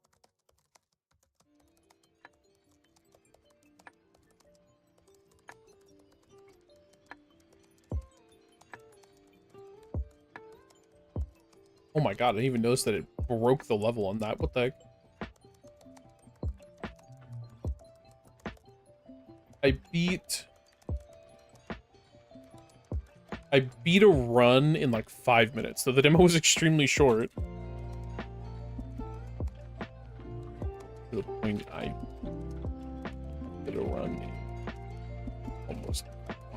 Oh my god, I didn't even notice that it broke the level on that. What the heck? I beat a run in like 5 minutes, so the demo was extremely short. To the point I did a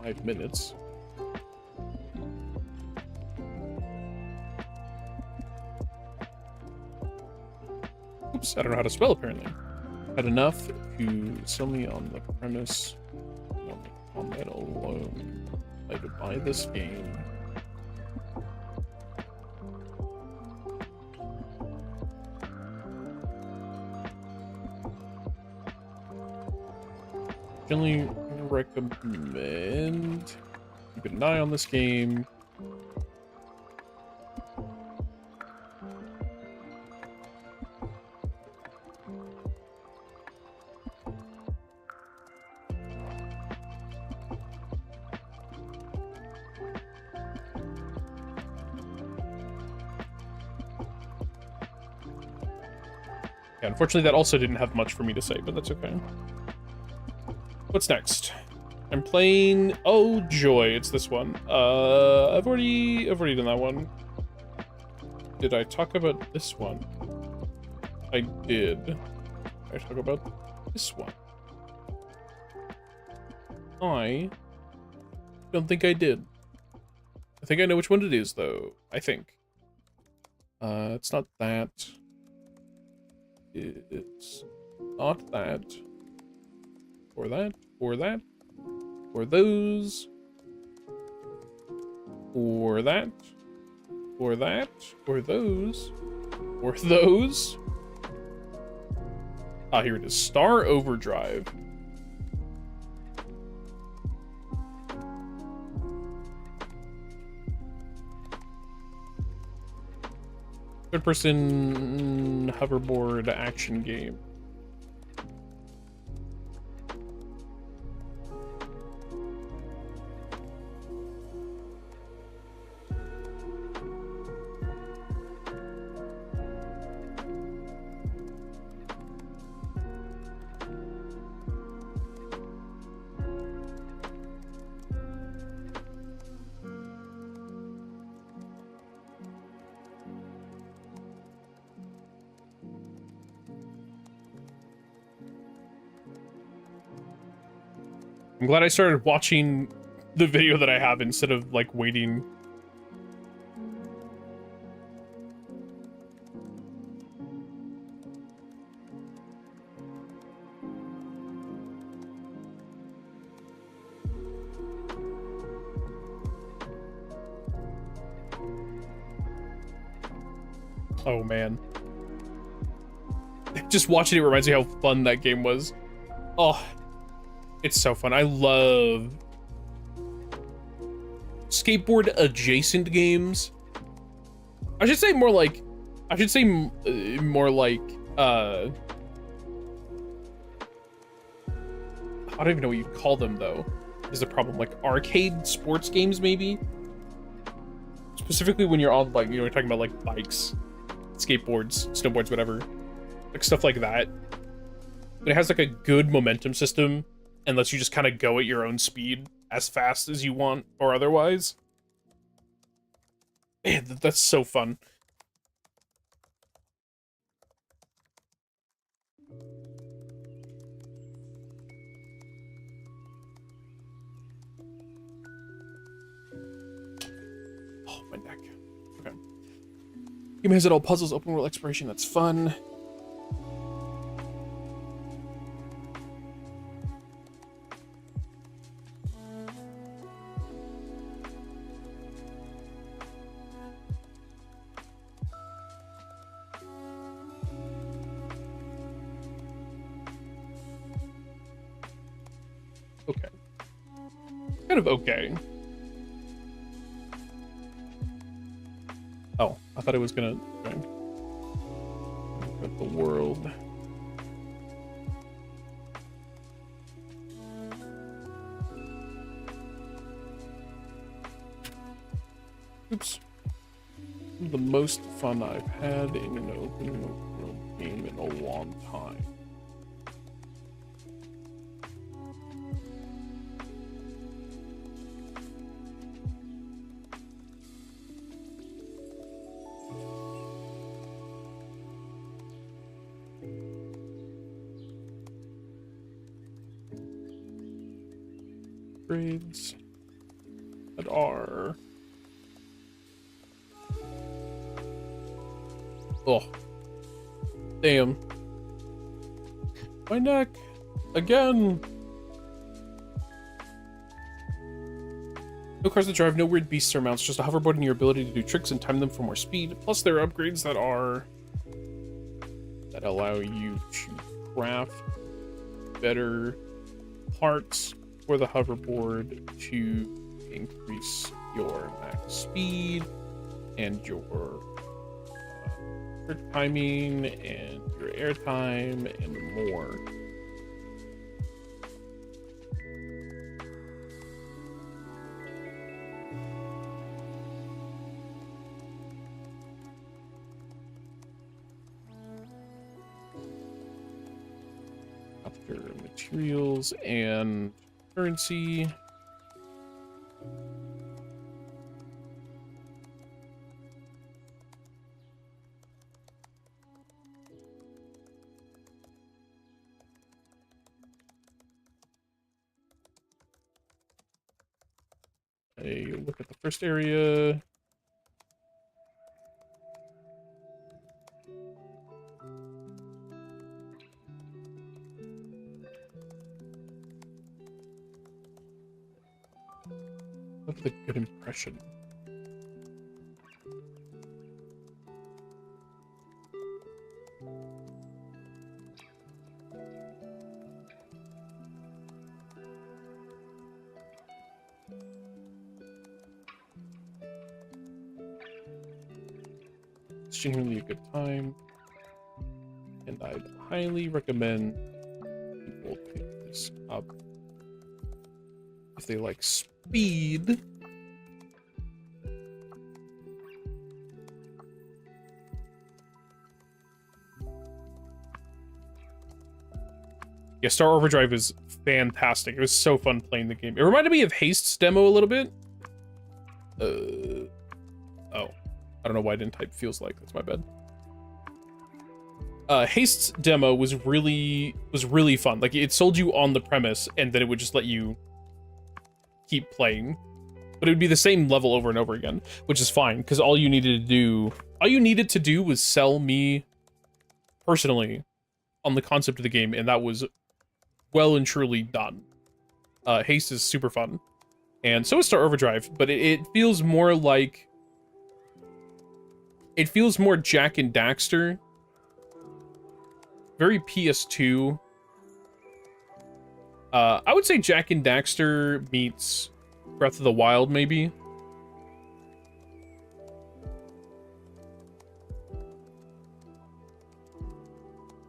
5 minutes. Oops, I don't know how to spell apparently. Had enough to sell me on the premise on that alone. I would buy this game. Generally recommend keeping an eye on this game. Yeah, unfortunately that also didn't have much for me to say, but that's okay. What's next? I'm playing... Oh, joy, it's this one. I've already done that one. Did I talk about this one? I did. Did I talk about this one? I don't think I did. I think I know which one it is, though. I think. It's not that. It's not that. Or that. Or that. Or those. Or that. Or that. Or those. Or those. Ah, here it is. Star Overdrive. Third-person hoverboard action game. I'm glad I started watching the video that I have instead of, like, waiting. Oh, man. Just watching it reminds me how fun that game was. Oh, it's so fun. I love skateboard adjacent games. I should say more like, I don't even know what you'd call them though, is the problem. Like arcade sports games maybe? Specifically when you're on like, you're talking about like bikes, skateboards, snowboards, whatever. Like stuff like that. But it has like a good momentum system and lets you just kind of go at your own speed as fast as you want or otherwise. Man, that's so fun. Oh, my neck. Okay. Game has it all puzzles, open world exploration, that's fun. Okay. Kind of okay. Oh, I thought it was gonna... Okay. Look at the world. Oops. The most fun I've had in an open world game in a long time. Grades. that are... Oh. Damn. My neck. Again. No cars that drive, no weird beasts or mounts, just a hoverboard and your ability to do tricks and time them for more speed. Plus there are upgrades that allow you to craft better parts for the hoverboard to increase your max speed and your timing and your air time and more. After materials and currency. A look at the first area. Look at the good impression. It's genuinely a good time, and I'd highly recommend people pick this up if they like speed. Yeah, Star Overdrive is fantastic. It was so fun playing the game. It reminded me of Haste's demo a little bit. Oh. I don't know why I didn't type feels like. That's my bad. Haste's demo was really fun. Like, it sold you on the premise, and then it would just let you keep playing. But it would be the same level over and over again, which is fine, because all you needed to do was sell me personally on the concept of the game, and that was well and truly done. Haste is super fun. And so is Star Overdrive, but it feels more like... It feels more Jak and Daxter. Very PS2. I would say Jak and Daxter meets Breath of the Wild, maybe.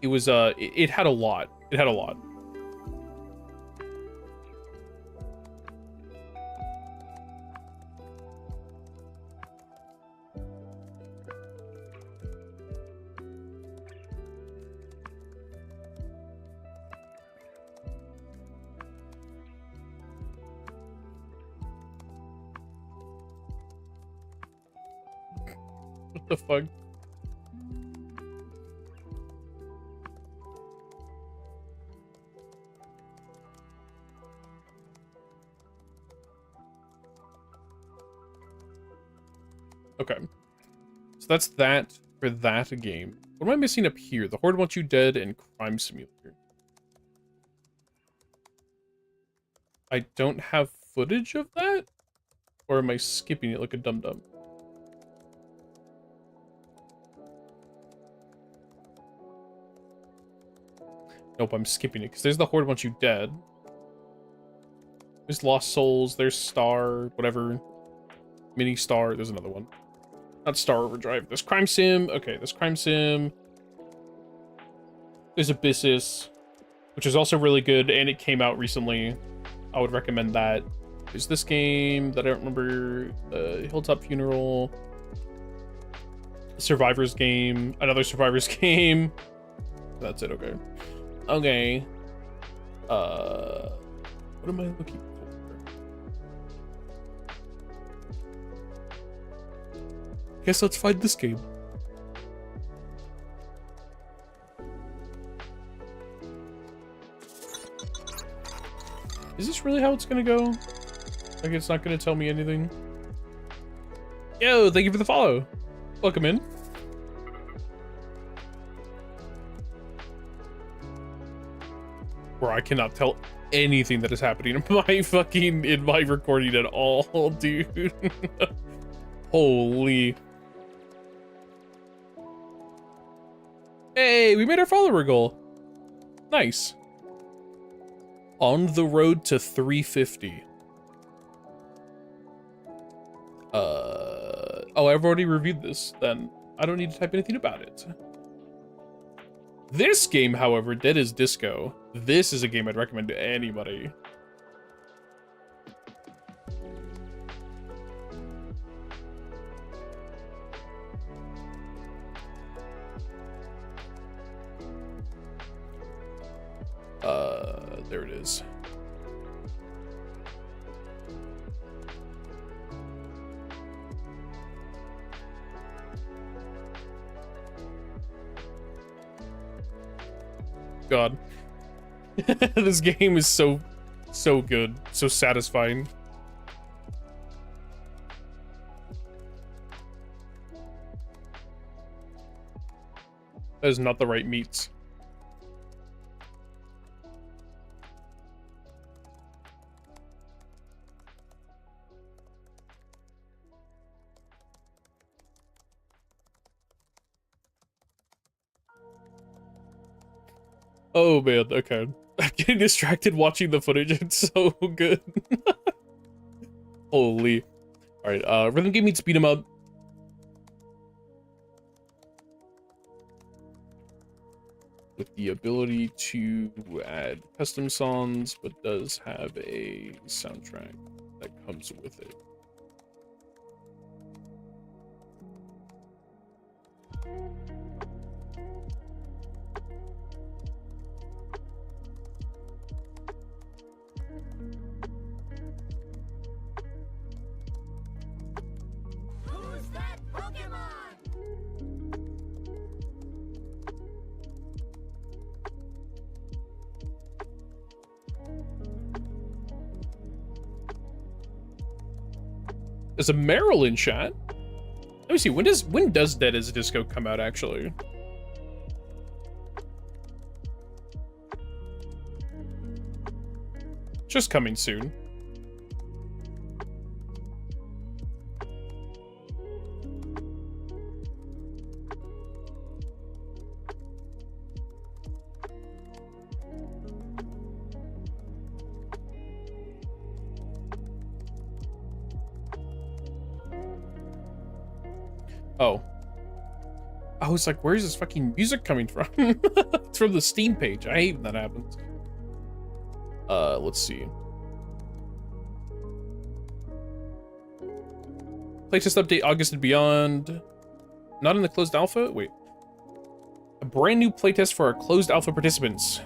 It was, it had a lot. It had a lot. What the fuck? Okay. So that's that for that game. What am I missing up here? The Horde Wants You Dead and Crime Simulator. I don't have footage of that? Or am I skipping it like a dum-dum? Nope, I'm skipping it, because there's the Horde Wants You Dead. There's Lost Souls, there's Star, whatever. Mini Star, there's another one. Not Star Overdrive. There's Crime Sim. Okay, there's Crime Sim. There's Abyssus, which is also really good, and it came out recently. I would recommend that. There's this game that I don't remember. Hilltop Funeral. Survivors game. Another Survivors game. That's it, okay. Okay. What am I looking for? Guess let's find this game. Is this really how it's gonna go? Like it's not gonna tell me anything. Yo, thank you for the follow. Welcome in. Where I cannot tell anything that is happening in my recording at all, dude. Holy. Hey, we made our follower goal. Nice. On the road to 350. Oh, I've already reviewed this, then I don't need to type anything about it. This game, however, Dead is Disco. This is a game I'd recommend to anybody. There it is. God. This game is so good, so satisfying. That is not the right meats. Oh man, okay. I'm getting distracted watching the footage. It's so good. Holy. Alright, rhythm game meets beat 'em up. With the ability to add custom songs, but does have a soundtrack that comes with it. Who's that Pokemon? There's a Meryl in chat. Let me see, when does Dead as Disco come out actually? Just coming soon. Oh. I was like, where's this fucking music coming from? It's from the Steam page. I hate when that happens. Let's see. Playtest update August and beyond. Not in the closed alpha? Wait. A brand new playtest for our closed alpha participants.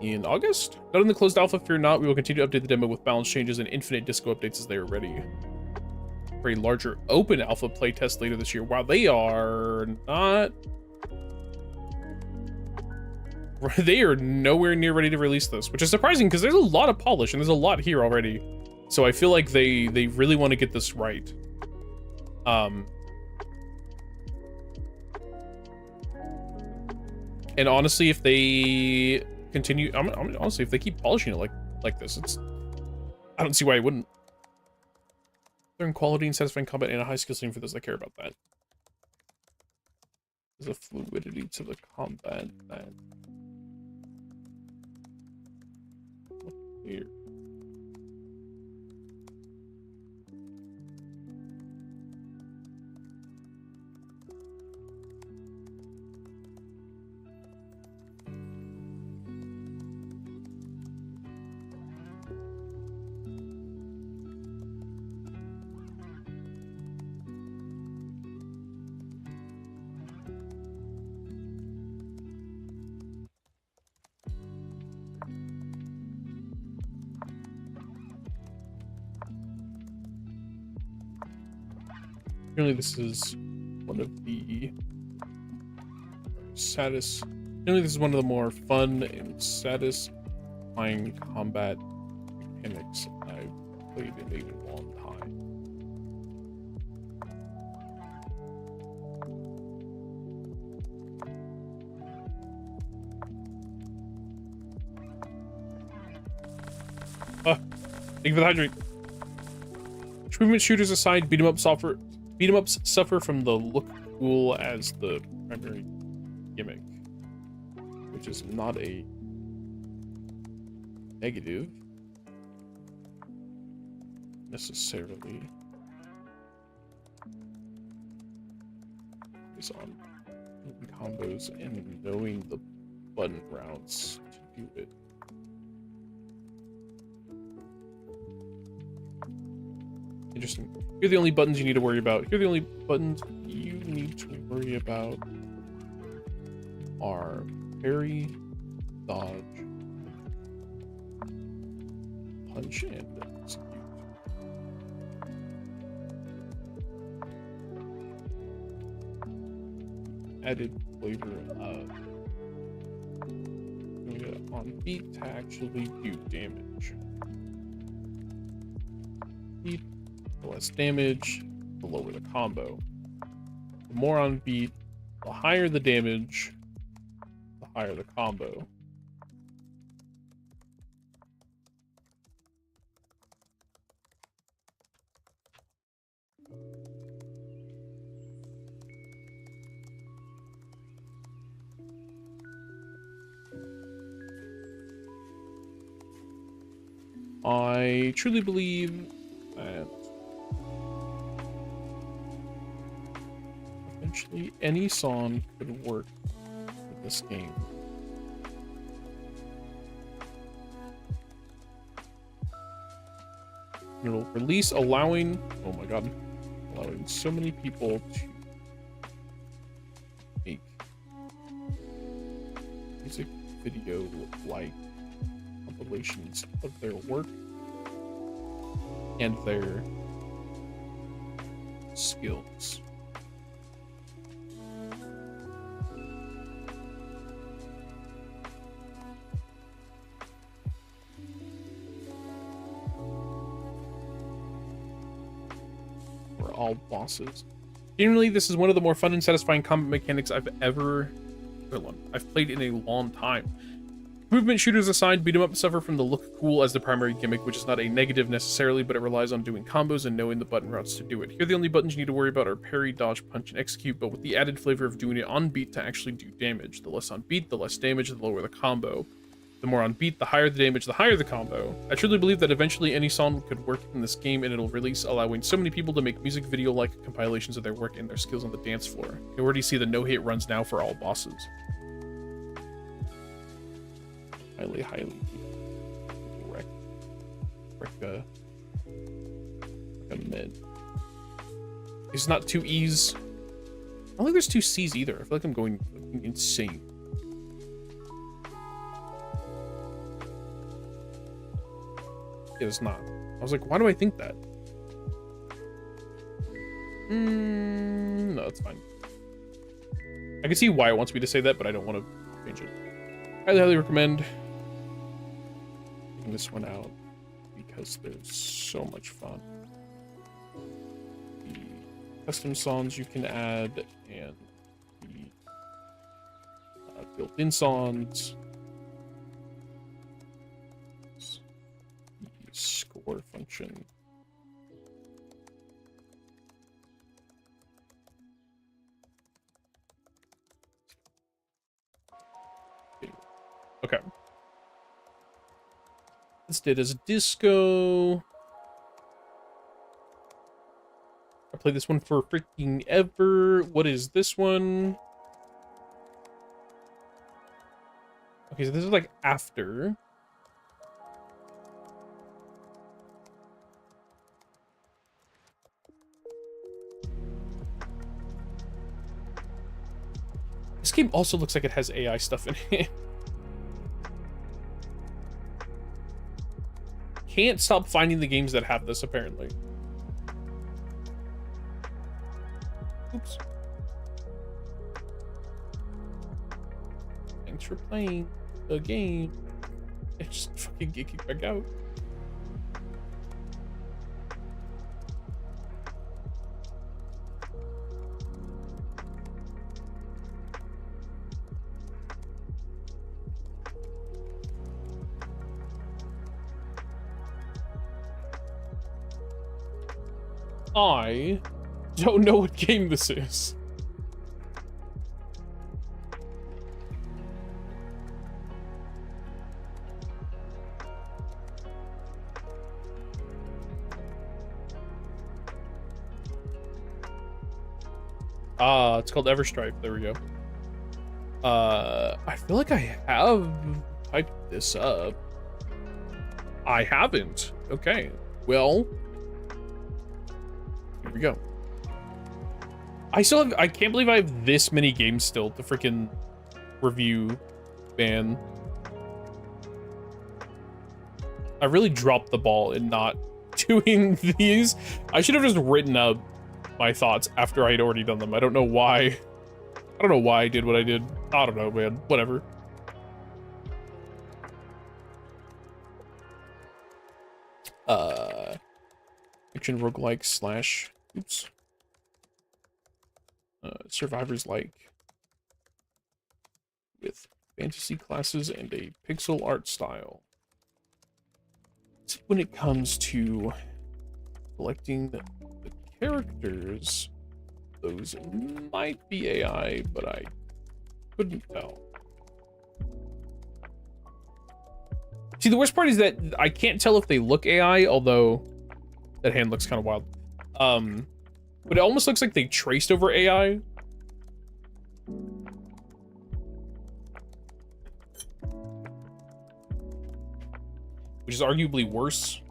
In August? Not in the closed alpha, fear not. We will continue to update the demo with balance changes and infinite disco updates as they are ready. For a larger open alpha playtest later this year. Wow, they are not... They are nowhere near ready to release this, which is surprising because there's a lot of polish and there's a lot here already. So I feel like they really want to get this right. And honestly, if they continue, honestly, if they keep polishing it like this, I don't see why it wouldn't. Certain quality and satisfying combat and a high skill ceiling for those that care about that. There's a fluidity to the combat that... Here. Apparently this is one of the saddest... Apparently this is one of the more fun and satisfying combat mechanics I've played in a long time. Thank you for the hydrate. Movement shooters aside, beat 'em ups suffer from the look cool as the primary gimmick, which is not a negative necessarily. Is on combos and knowing the button routes to do it. Interesting. Here are the only buttons you need to worry about. Here are the only buttons you need to worry about are parry, dodge, punch, and execute. Added flavor of doing it on beat to actually do damage. Beat. The less damage, the lower the combo. The more on beat, the higher the damage, the higher the combo. I truly believe that eventually any song could work with this game. It'll release allowing, oh my god, allowing so many people to make music video look like compilations of their work and their skills. For all bosses. Generally, this is one of the more fun and satisfying combat mechanics I've played in a long time. Movement shooters aside, beat 'em up suffer from the look cool as the primary gimmick, which is not a negative necessarily, but it relies on doing combos and knowing the button routes to do it. Here, the only buttons you need to worry about are parry, dodge, punch, and execute, but with the added flavor of doing it on beat to actually do damage. The less on beat, the less damage, the lower the combo. The more on beat, the higher the damage, the higher the combo. I truly believe that eventually any song could work in this game, and it'll release, allowing so many people to make music video-like compilations of their work and their skills on the dance floor. You already see the no-hit runs now for all bosses. Highly recommend. It's not two E's. I don't think there's two C's either. I feel like I'm going insane. It is not. I was like, why do I think that? No, it's fine. I can see why it wants me to say that, but I don't want to change it. Highly recommend this one out because there's so much fun. The custom songs you can add and the built-in songs, the score function. Okay. Listed as disco. I played this one for freaking ever. What is this one? Okay, so this is like after. This game also looks like it has AI stuff in it. Can't stop finding the games that have this, apparently. Oops. Thanks for playing the game. It just fucking get kicked back out. I don't know what game this is. It's called Everstripe. There we go. I feel like I have typed this up. I haven't. Okay. Well, here we go. I can't believe I have this many games still to freaking review, man. I really dropped the ball in not doing these. I should have just written up my thoughts after I had already done them. I don't know why. I don't know why I did what I did. I don't know, man. Whatever. Action roguelike slash oops. Survivors like with fantasy classes and a pixel art style. When it comes to collecting the characters, those might be AI, but I couldn't tell. See, the worst part is that I can't tell if they look AI, although that hand looks kind of wild. But it almost looks like they traced over AI. Which is arguably worse.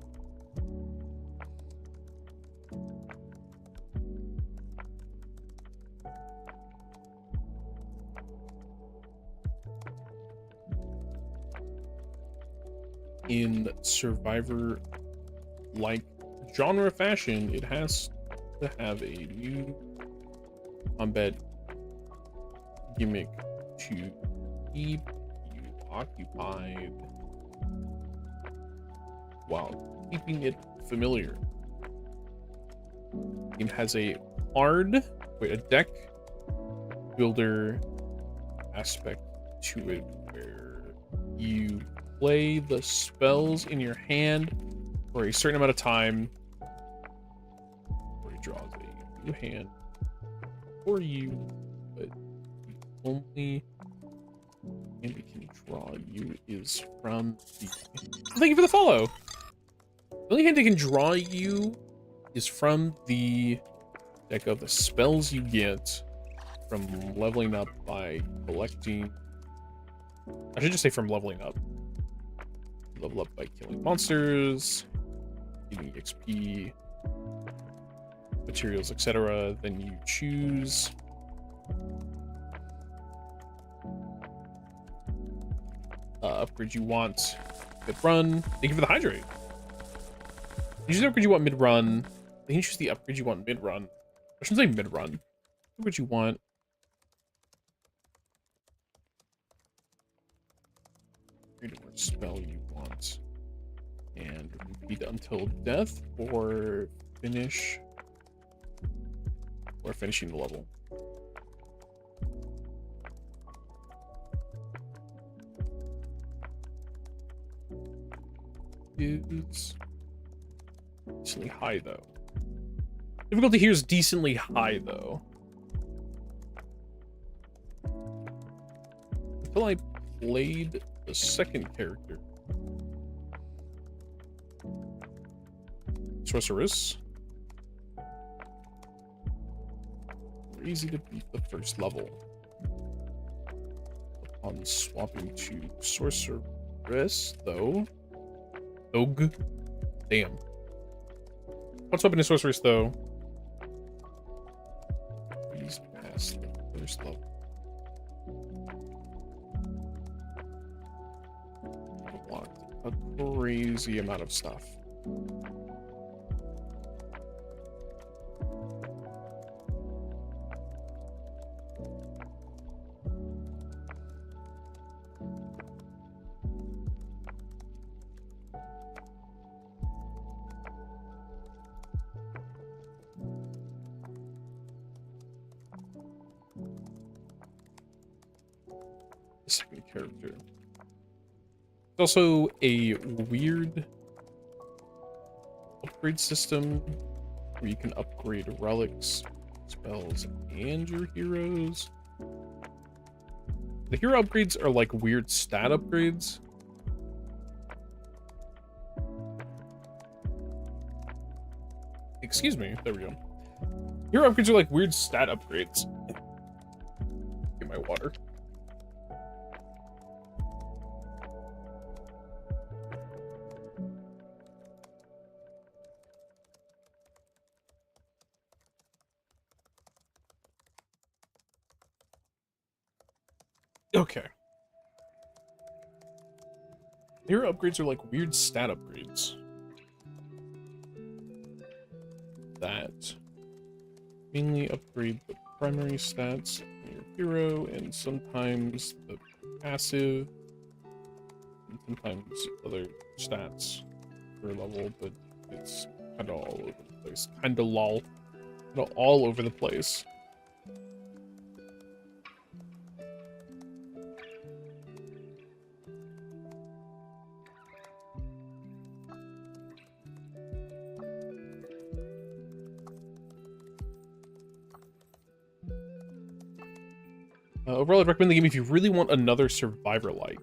In Survivor-like genre fashion, it has to have a new combat gimmick to keep you occupied while keeping it familiar. It has a deck builder aspect to it where you play the spells in your hand for a certain amount of time, or it draws a new hand for you, but the only hand it can draw you is from the... Thank you for the follow! The only hand it can draw you is from the deck of the spells you get from leveling up by collecting... I should just say from leveling up. Level up by killing monsters, getting XP, materials, etc. Then you choose upgrade you want mid-run. Thank you for the hydrate. You choose the upgrade you want mid-run. Then you choose the upgrade you want mid-run. I shouldn't say mid-run. Upgrade you want. What spell you want, and repeat until death, or finishing the level. Is decently high though. Difficulty here is decently high though. Until I played the second character, Sorceress. Easy to beat the first level. Upon swapping to Sorceress, though. Damn. Upon swapping to Sorceress, though. Please pass the first level. A crazy amount of stuff. The second character. There's also a weird upgrade system where you can upgrade relics, spells, and your heroes. The hero upgrades are like weird stat upgrades. Excuse me, there we go. Hero upgrades are like weird stat upgrades. Get my water. Okay. Hero upgrades are like weird stat upgrades that mainly upgrade the primary stats of your hero and sometimes the passive and sometimes other stats per level, but it's kind of all over the place. Kind of lol. Kind of all over the place. Overall, I'd recommend the game if you really want another Survivor-like.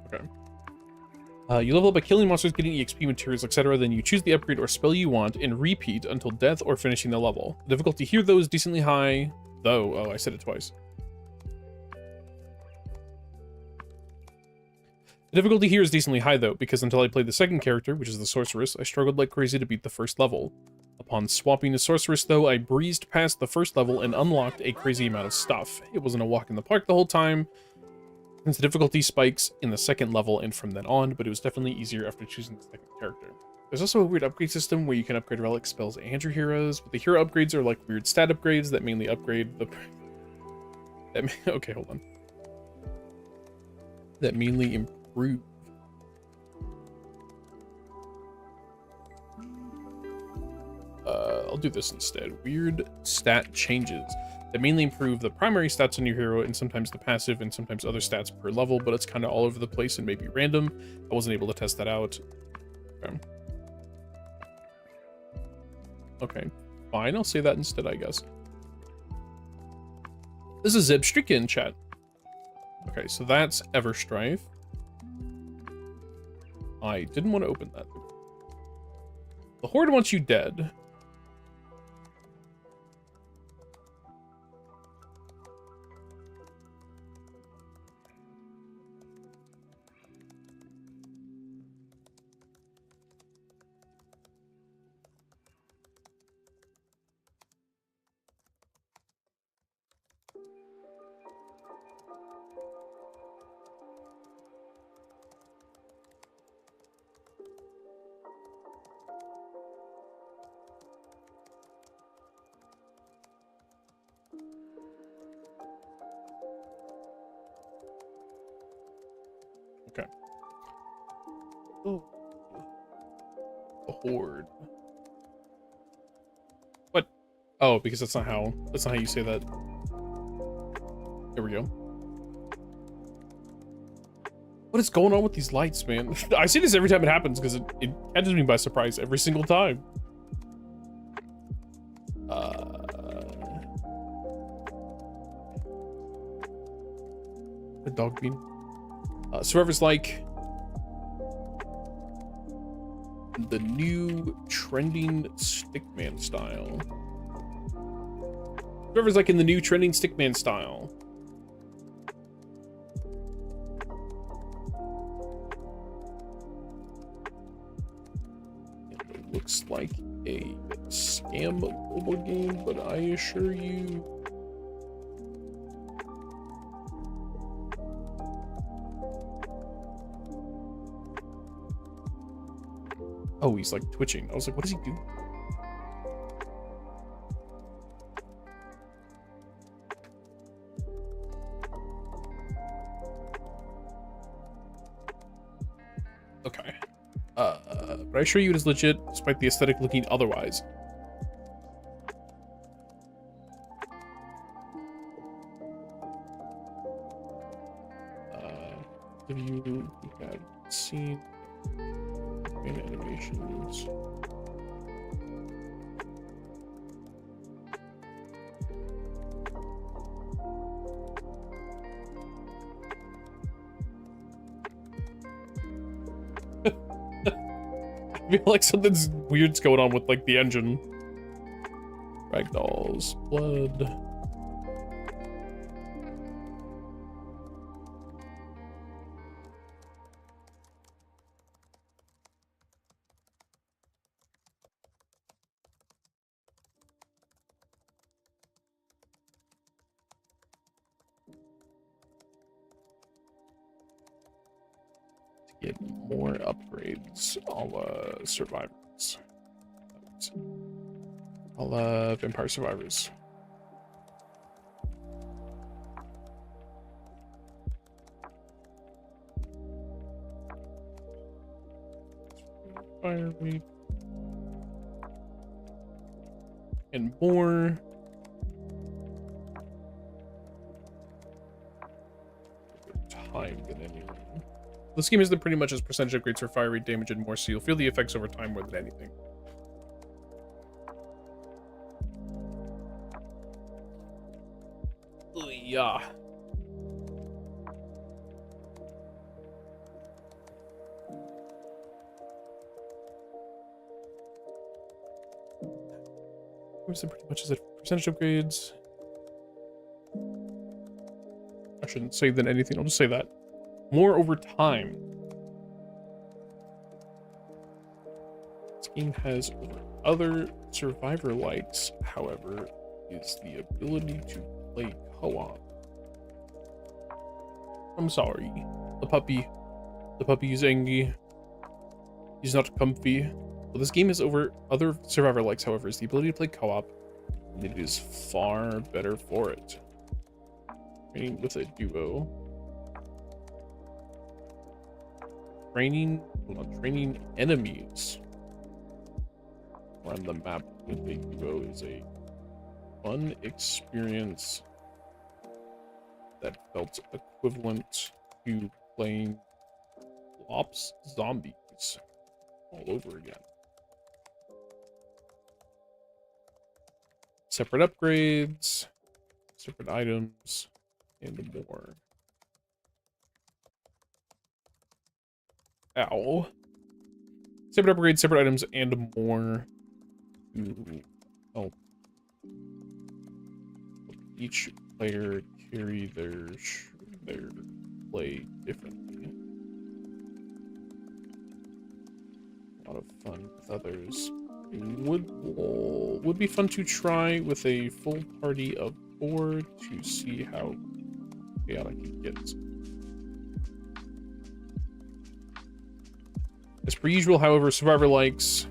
Okay. You level up by killing monsters, getting EXP materials, etc. Then you choose the upgrade or spell you want and repeat until death or finishing the level. The difficulty here, though, is decently high, though. Oh, I said it twice. The difficulty here is decently high, though, because until I played the second character, which is the Sorceress, I struggled like crazy to beat the first level. Upon swapping to Sorceress, though, I breezed past the first level and unlocked a crazy amount of stuff. It wasn't a walk in the park the whole time, since the difficulty spikes in the second level and from then on, but it was definitely easier after choosing the second character. There's also a weird upgrade system where you can upgrade relics, spells, and your heroes, but the hero upgrades are like weird stat upgrades that mainly upgrade the... Okay, hold on. That mainly improve. I'll do this instead. Weird stat changes that mainly improve the primary stats on your hero and sometimes the passive and sometimes other stats per level, but it's kind of all over the place and maybe random. I wasn't able to test that out. Okay, fine. I'll say that instead, I guess. This is Zebstrika in chat. Okay, so that's Everstrife. I didn't want to open that. The Horde wants you dead. Okay. Oh. The Horde. What? Oh, because that's not how you say that. There we go. What is going on with these lights, man? I see this every time it happens because it catches me by surprise every single time. A dog bean. Survivor's like the new trending stickman style. Survivor's like in the new trending stickman style. It looks like a scam mobile game, but I assure you. Oh, he's like twitching. I was like, what does he do? Okay. But I assure you it is legit, despite the aesthetic looking otherwise. Scene. Main animations. I feel like something's weird's going on with like the engine. Ragdolls, blood. To get more upgrades, all survivors. All vampire survivors. Fire rate. And more. Time than anything. This game is pretty much as percentage upgrades for fire rate, damage, and more, so you'll feel the effects over time more than anything. Yeah. Pretty much as a percentage upgrades. I shouldn't say than anything, I'll just say that. More over time. This game has over other survivor likes, however, is the ability to play co-op. I'm sorry. The puppy is angry. He's not comfy. Well, this game is over other survivor likes, however, is the ability to play co-op, and it is far better for it. Training with a duo. Training enemies around the map with a duo is a fun experience that felt equivalent to playing Lops Zombies all over again. Separate upgrades, separate items, and more. Ow. Separate upgrades, separate items, and more to help each player carry their play differently. A lot of fun with others. It would be fun to try with a full party of 4 to see how chaotic it gets. As per usual, however, Survivor likes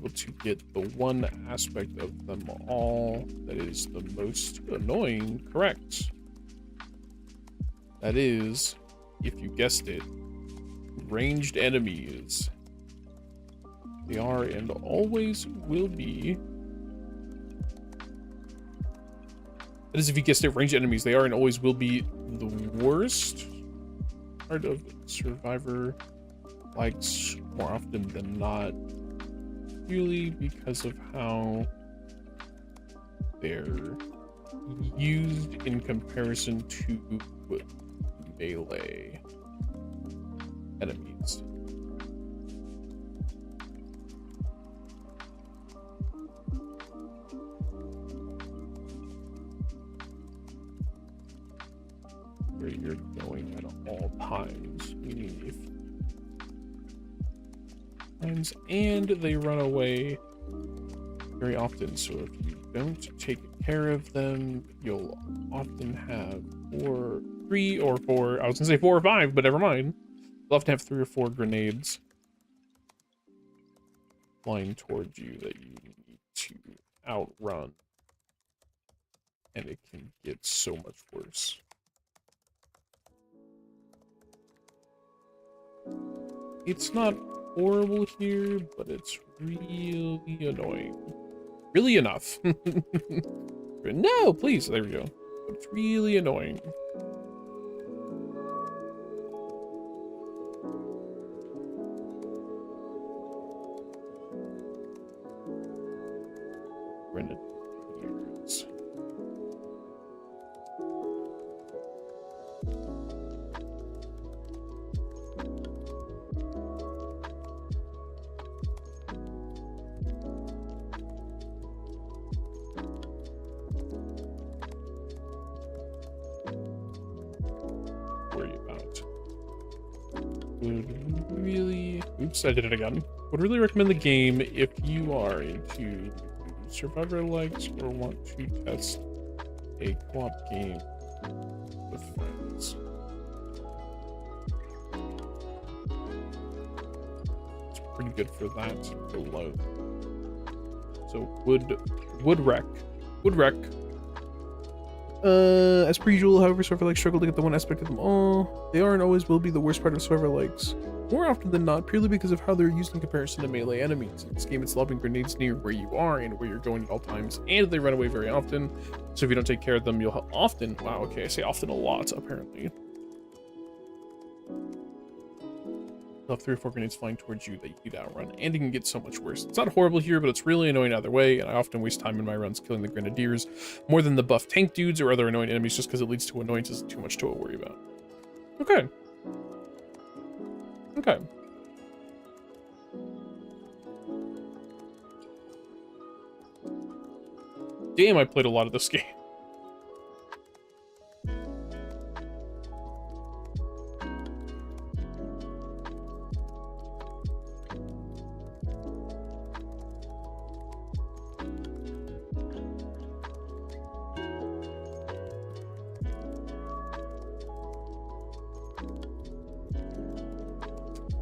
struggle to get the one aspect of them all that is the most annoying correct. That is, if you guessed it, ranged enemies. They are and always will be. That is, if you guessed it, ranged enemies. They are and always will be the worst part of Survivor likes more often than not, purely because of how they're used in comparison to melee enemies. Where you're going at all times, meaning if and they run away very often, so if you don't take care of them, you'll often have 3 or 4, I was gonna say 4 or 5, but never mind. You'll often have 3 or 4 grenades flying towards you that you need to outrun, and it can get so much worse. It's not horrible here, but it's really annoying. Really enough. No, please, there we go. But it's really annoying. Grenadiers. Worry about. Would really, oops, I did it again. Would really recommend the game if you are into Survivor likes or want to test a co-op game with friends. It's pretty good for that to load. So would wreck. As per usual, however, Survivor likes struggle to get the one aspect of them all. They are and always will be the worst part of Survivor likes. More often than not, purely because of how they're used in comparison to melee enemies. In this game, it's lobbing grenades near where you are and where you're going at all times, and they run away very often. So if you don't take care of them, you'll often, wow, okay, I say often a lot, apparently. You'll have 3 or 4 grenades flying towards you that you'd outrun, and it can get so much worse. It's not horrible here, but it's really annoying either way, and I often waste time in my runs killing the grenadiers more than the buff tank dudes or other annoying enemies just because it leads to annoyances and too much to worry about. Okay. Okay. Damn, I played a lot of this game.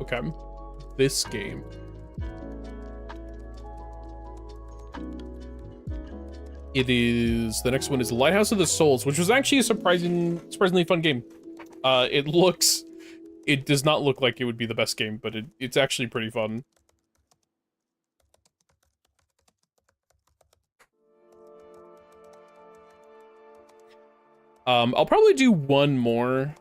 Okay, this game. It is, the next one is Lighthouse of the Souls, which was actually a surprisingly fun game. It does not look like it would be the best game, but it's actually pretty fun. I'll probably do one more.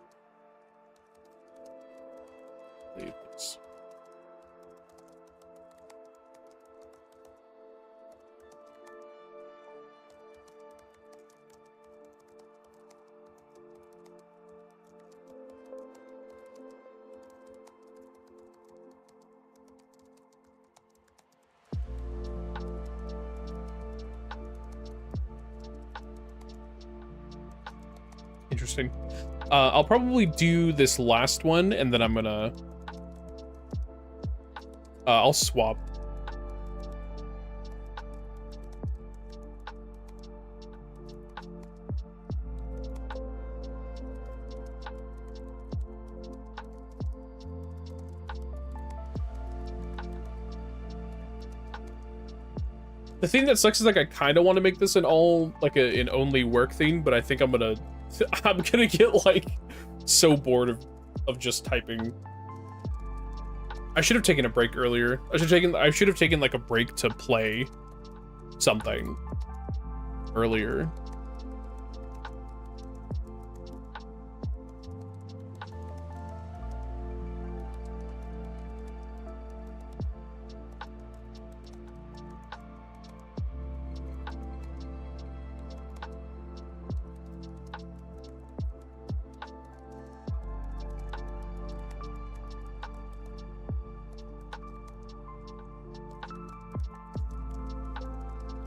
Interesting. I'll probably do this last one, and then I'm gonna... I'll swap. The thing that sucks is, like, I kind of want to make this an only work thing, but I think I'm gonna get, like, so bored of just typing. I should have taken a break earlier. I should have taken like a break to play something earlier.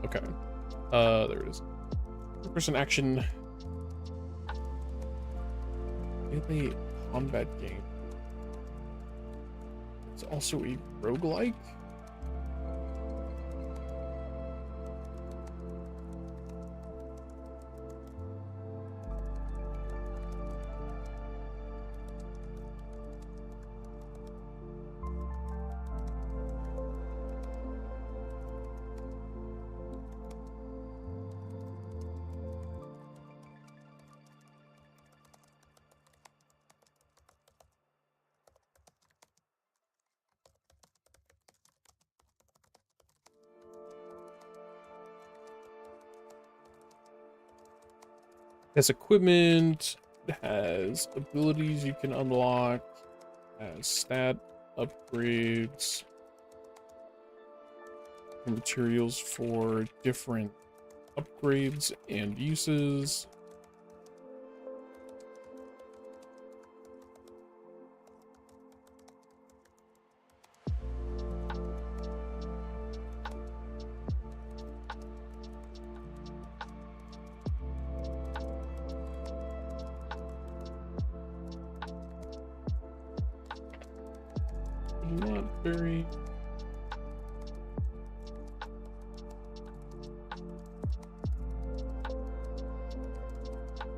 Okay. There it is. First-person action. Melee combat game. It's also a roguelike. It has equipment, it has abilities you can unlock, it has stat upgrades. materials for different upgrades and uses. Not very.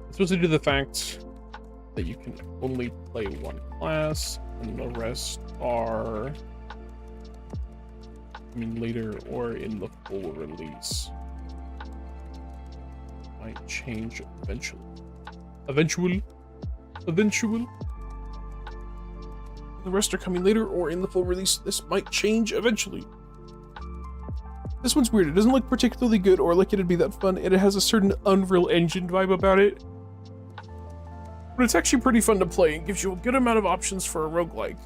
It's mostly due to the fact that you can only play one class, and the rest are later or in the full release. Might change eventually. Eventually. The rest are coming later or in the full release. This might change eventually. This one's weird. It doesn't look particularly good or like it'd be that fun, and it has a certain Unreal Engine vibe about it. But it's actually pretty fun to play and gives you a good amount of options for a roguelike.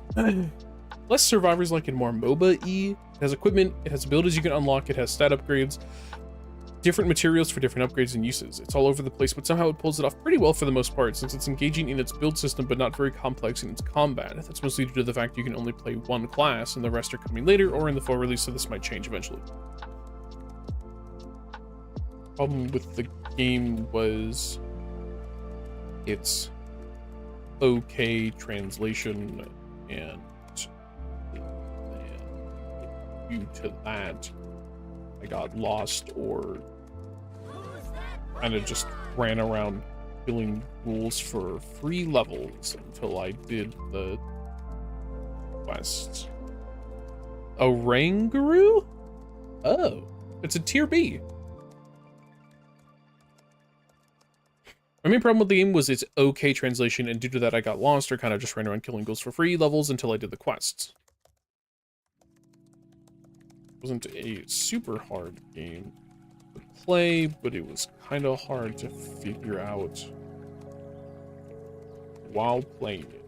Less survivors like in more MOBA-y. It has equipment, it has abilities you can unlock, it has stat upgrades, different materials for different upgrades and uses. It's all over the place, but somehow it pulls it off pretty well for the most part, since it's engaging in its build system but not very complex in its combat. That's mostly due to the fact you can only play one class, and the rest are coming later or in the full release, so this might change eventually. Problem with the game was its okay translation, and due to that, I got lost or kind of just ran around killing ghouls for free levels until I did the quest. A Rangaroo? Oh, it's a tier B. My main problem with the game was its okay translation, and due to that I got lost or kind of just ran around killing ghouls for free levels until I did the quests. It wasn't a super hard game to play, but it was kind of hard to figure out while playing it.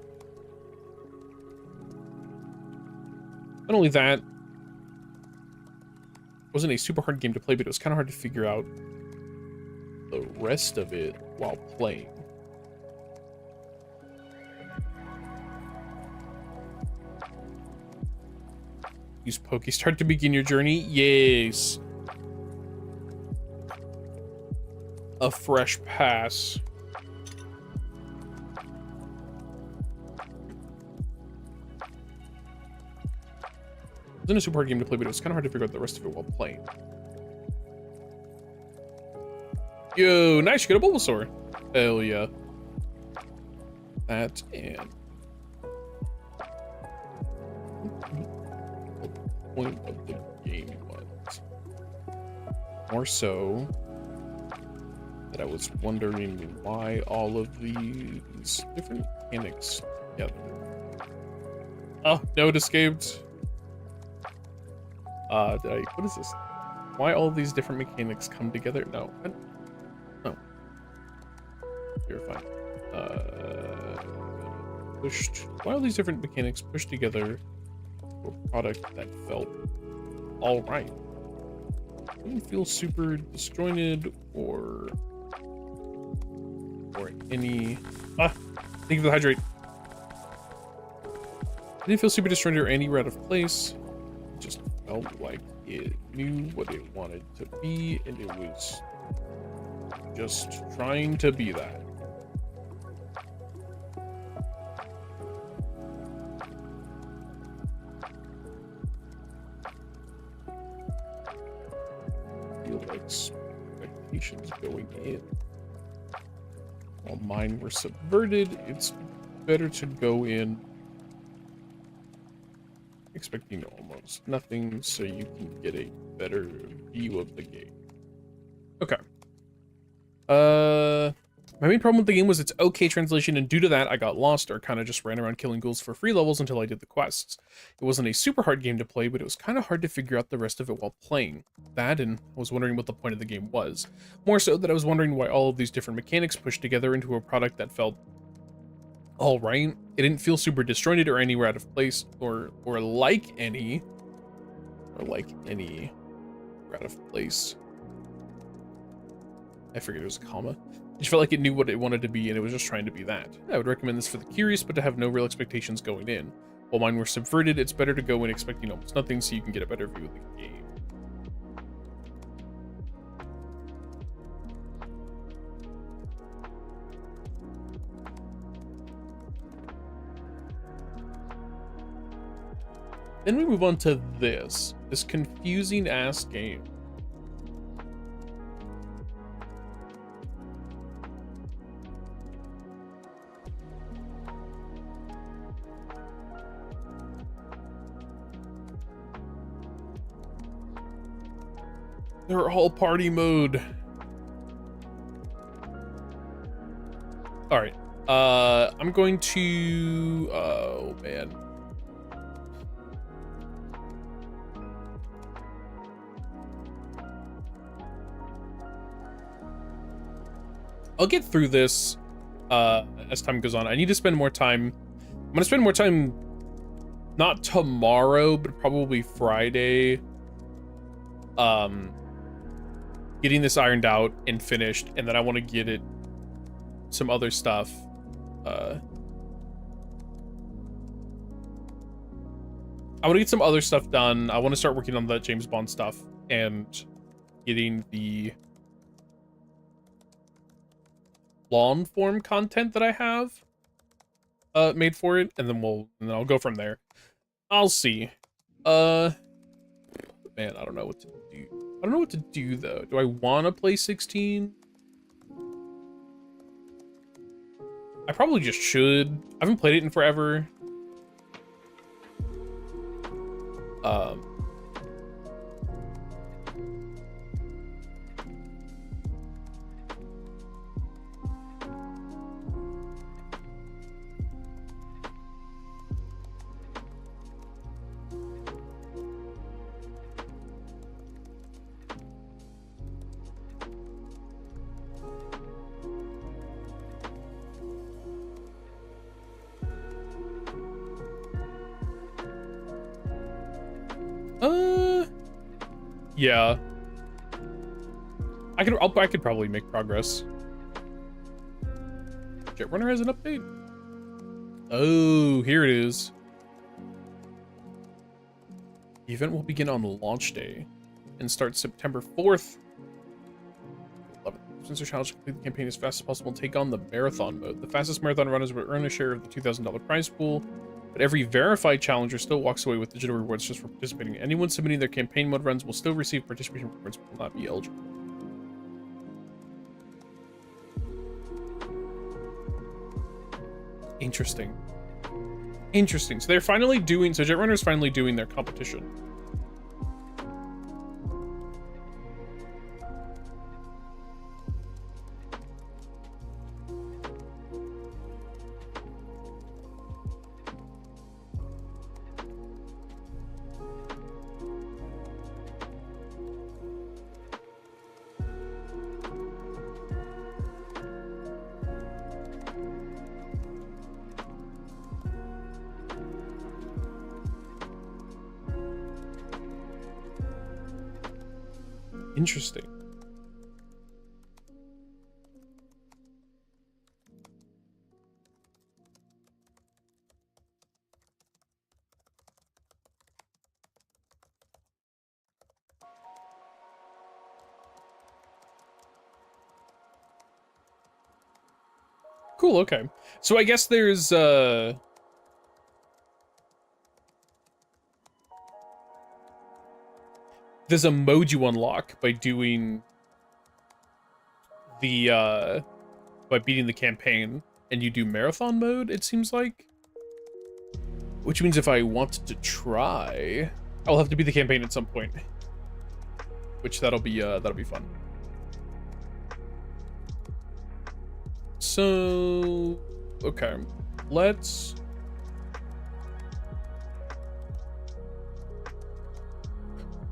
Not only that, it wasn't a super hard game to play, but it was kind of hard to figure out the rest of it while playing. Use Pokestart to begin your journey? Yes. A fresh pass. It wasn't a super hard game to play, but it was kind of hard to figure out the rest of it while playing. Yo, nice, you got a Bulbasaur. Hell yeah. That and the point of the game was more so that I was wondering why all of these different mechanics together. Oh, no, it escaped. What is this? Why all of these different mechanics come together? No. No. You're fine. Pushed. Why all these different mechanics pushed together for a product that felt alright? Didn't feel super disjointed or any. Thank you for the hydrate. Didn't feel super disjointed or any out of place. It just felt like it knew what it wanted to be, and it was just trying to be that. Feel like expectations going in. While mine were subverted, it's better to go in expecting almost nothing so you can get a better view of the game. Okay. My main problem with the game was its okay translation, and due to that, I got lost or kind of just ran around killing ghouls for free levels until I did the quests. It wasn't a super hard game to play, but it was kind of hard to figure out the rest of it while playing. That, and I was wondering what the point of the game was. More so that I was wondering why all of these different mechanics pushed together into a product that felt alright. It didn't feel super disjointed or anywhere out of place, or like any Out of place. I figured it was a comma. It just felt like it knew what it wanted to be, and it was just trying to be that. I would recommend this for the curious, but to have no real expectations going in. While mine were subverted, it's better to go in expecting almost nothing so you can get a better view of the game. Then we move on to this confusing ass game. They're all party mode. All right. I'm going to, oh man. I'll get through this as time goes on. I need to spend more time. I'm gonna spend more time, not tomorrow, but probably Friday, getting this ironed out and finished, and then I want to get it some other stuff. I want to get some other stuff done. I want to start working on the James Bond stuff and getting the long form content that I have made for it, and then I'll go from there. I'll see. Man, I don't know what to do. I don't know what to do though. Do I want to play 16? I probably just should. I haven't played it in forever. Yeah. I could probably make progress. Jetrunner has an update? Oh, here it is. The event will begin on launch day and start September 4th. Love it. Since your challenge, complete the campaign as fast as possible and take on the marathon mode. The fastest marathon runners will earn a share of the $2,000 prize pool, but every verified challenger still walks away with digital rewards just for participating. Anyone submitting their campaign mode runs will still receive participation rewards, but will not be eligible. Interesting. Interesting. So they're finally doing, so Jetrunner's finally doing their competition. Interesting. Cool, okay. So I guess there's a mode you unlock by doing the by beating the campaign, and you do marathon mode, it seems like. Which means if I want to try, I'll have to beat the campaign at some point. Which that'll be fun. So okay. Let's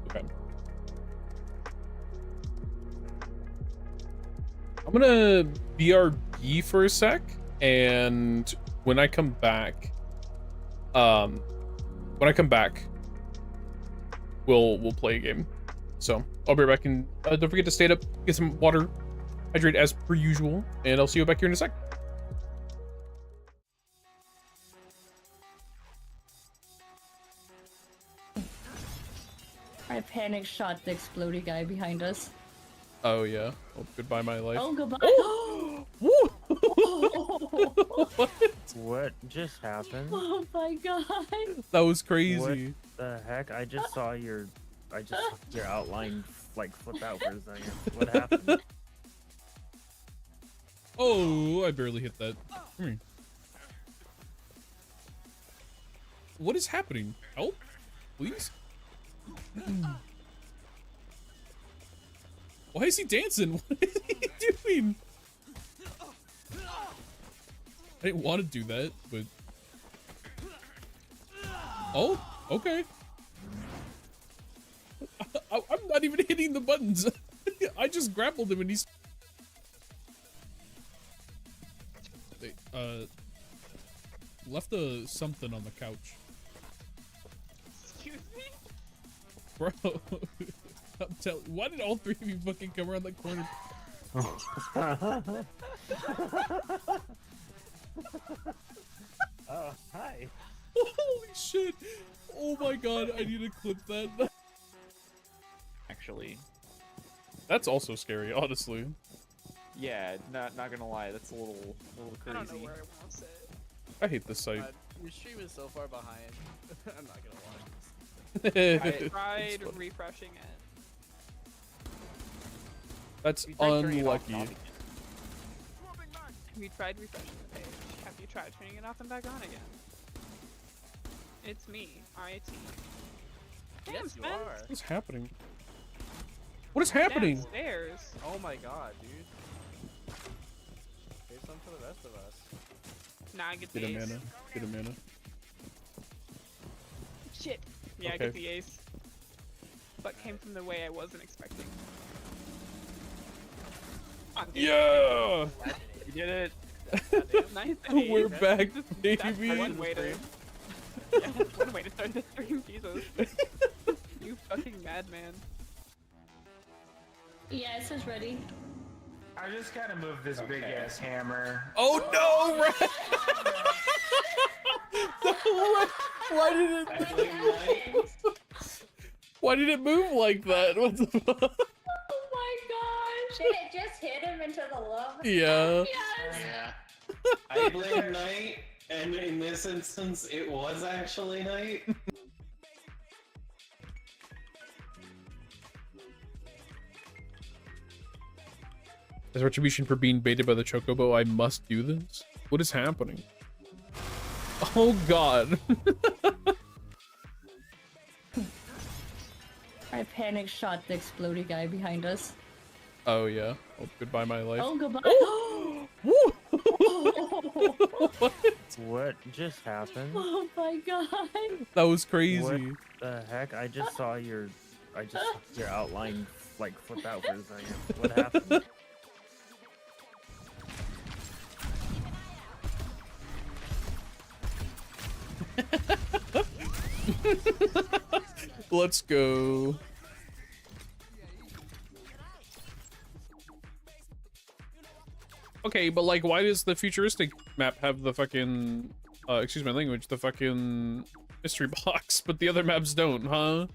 okay. I'm gonna BRB for a sec, and when I come back, we'll play a game. So I'll be right back, and don't forget to stay up, get some water, hydrate as per usual, and I'll see you back here in a sec. I panic shot the exploding guy behind us. Oh yeah. Oh, goodbye my life. Oh, goodbye. What just happened? Oh my god. That was crazy. What the heck? I just saw your outline like flip out for a second. What happened? Oh, I barely hit that. What is happening? Help, please. Why is he dancing? What is he doing? I didn't want to do that, but... Oh, okay. I'm not even hitting the buttons. I just grappled him and he's... Left a something on the couch. Excuse me? Bro, I'm telling. Why did all three of you fucking come around that corner? Oh, hi. Holy shit! Oh my god, I need to clip that. Actually, that's also scary, honestly. yeah, not gonna lie, that's a little I don't know crazy. where I want to sit. I hate this site. Your stream is so far behind. I'm not gonna watch this. I tried refreshing it. That's You tried turning it off unlucky. and on again. Have you tried refreshing the page? Have you tried turning it off and back on again? It's me, RIT. Damn, Yes, you Spence. are. What is happening? What is happening? Downstairs. Oh my god, dude. Save some for the rest of us. Nah, I get the Get a ace. mana. Get a mana. Shit. Yeah, I Okay. get the ace. But came from the way I wasn't expecting. I'm dead. Yeah! You did it. Nice. We're back, That's baby. one way to. Yeah, that's one way to start the stream, Jesus. You fucking madman. Yeah, it says ready. I just gotta move this big ass hammer. Oh no, right? Why did it? Why did it move like that? What the fuck? Oh my gosh. Did it just hit him into the love? Yeah. Yes. I blame Knight, and in this instance, it was actually Knight. As retribution for being baited by the chocobo, I must do this? What is happening? Oh god. I panic shot the exploding guy behind us. Oh yeah. Oh, goodbye my life. Oh, goodbye. What just happened? Oh my god. That was crazy. What the heck? I just saw your outline like flip out for a second. What happened? Let's go. Okay, but like, why does the futuristic map have the fucking, excuse my language, the fucking mystery box, but the other maps don't, huh?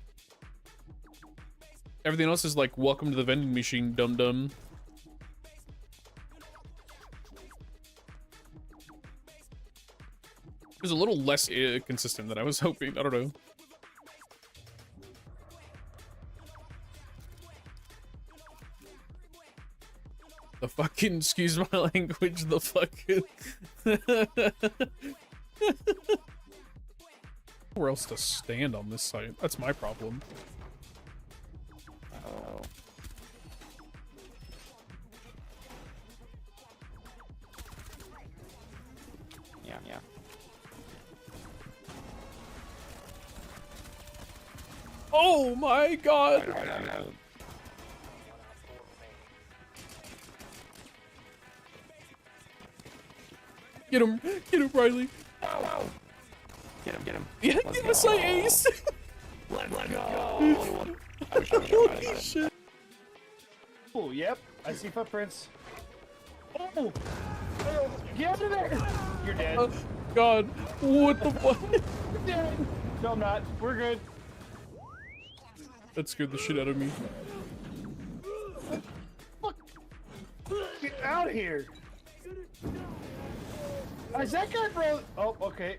Everything else is like, welcome to the vending machine, dum-dum. It was a little less consistent than I was hoping. I don't know. The fucking, excuse my language, the fucking... Where else to stand on this site? That's my problem. Oh. Yeah. Oh my god! Get him, Riley. Get him. Yes, I aced. Let's go. Holy shit. Oh, yep. I see footprints. Oh! Get out of there! You're dead. Oh, God. What the fuck? You're dead. No, I'm not. We're good. That scared the shit out of me. Get out of here! Is that guy bro? Oh, okay.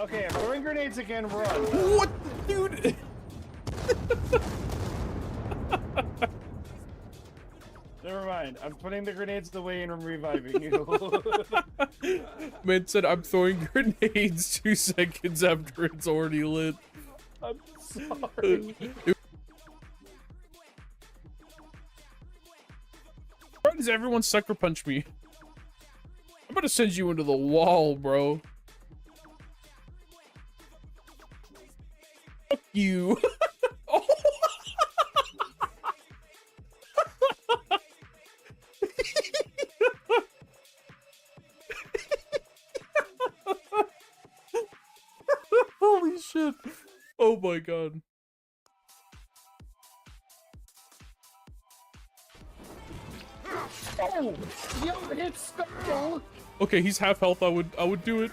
Okay, I'm throwing grenades again, run. What, dude? Never mind. I'm putting the grenades away and I'm reviving you. Man said I'm throwing grenades 2 seconds after it's already lit. I'm sorry. Why does everyone sucker punch me? I'm gonna send you into the wall, bro. Fuck you. Oh. Holy shit. Oh my god. Oh! Yo, hit skull! Okay, he's half health. I would do it.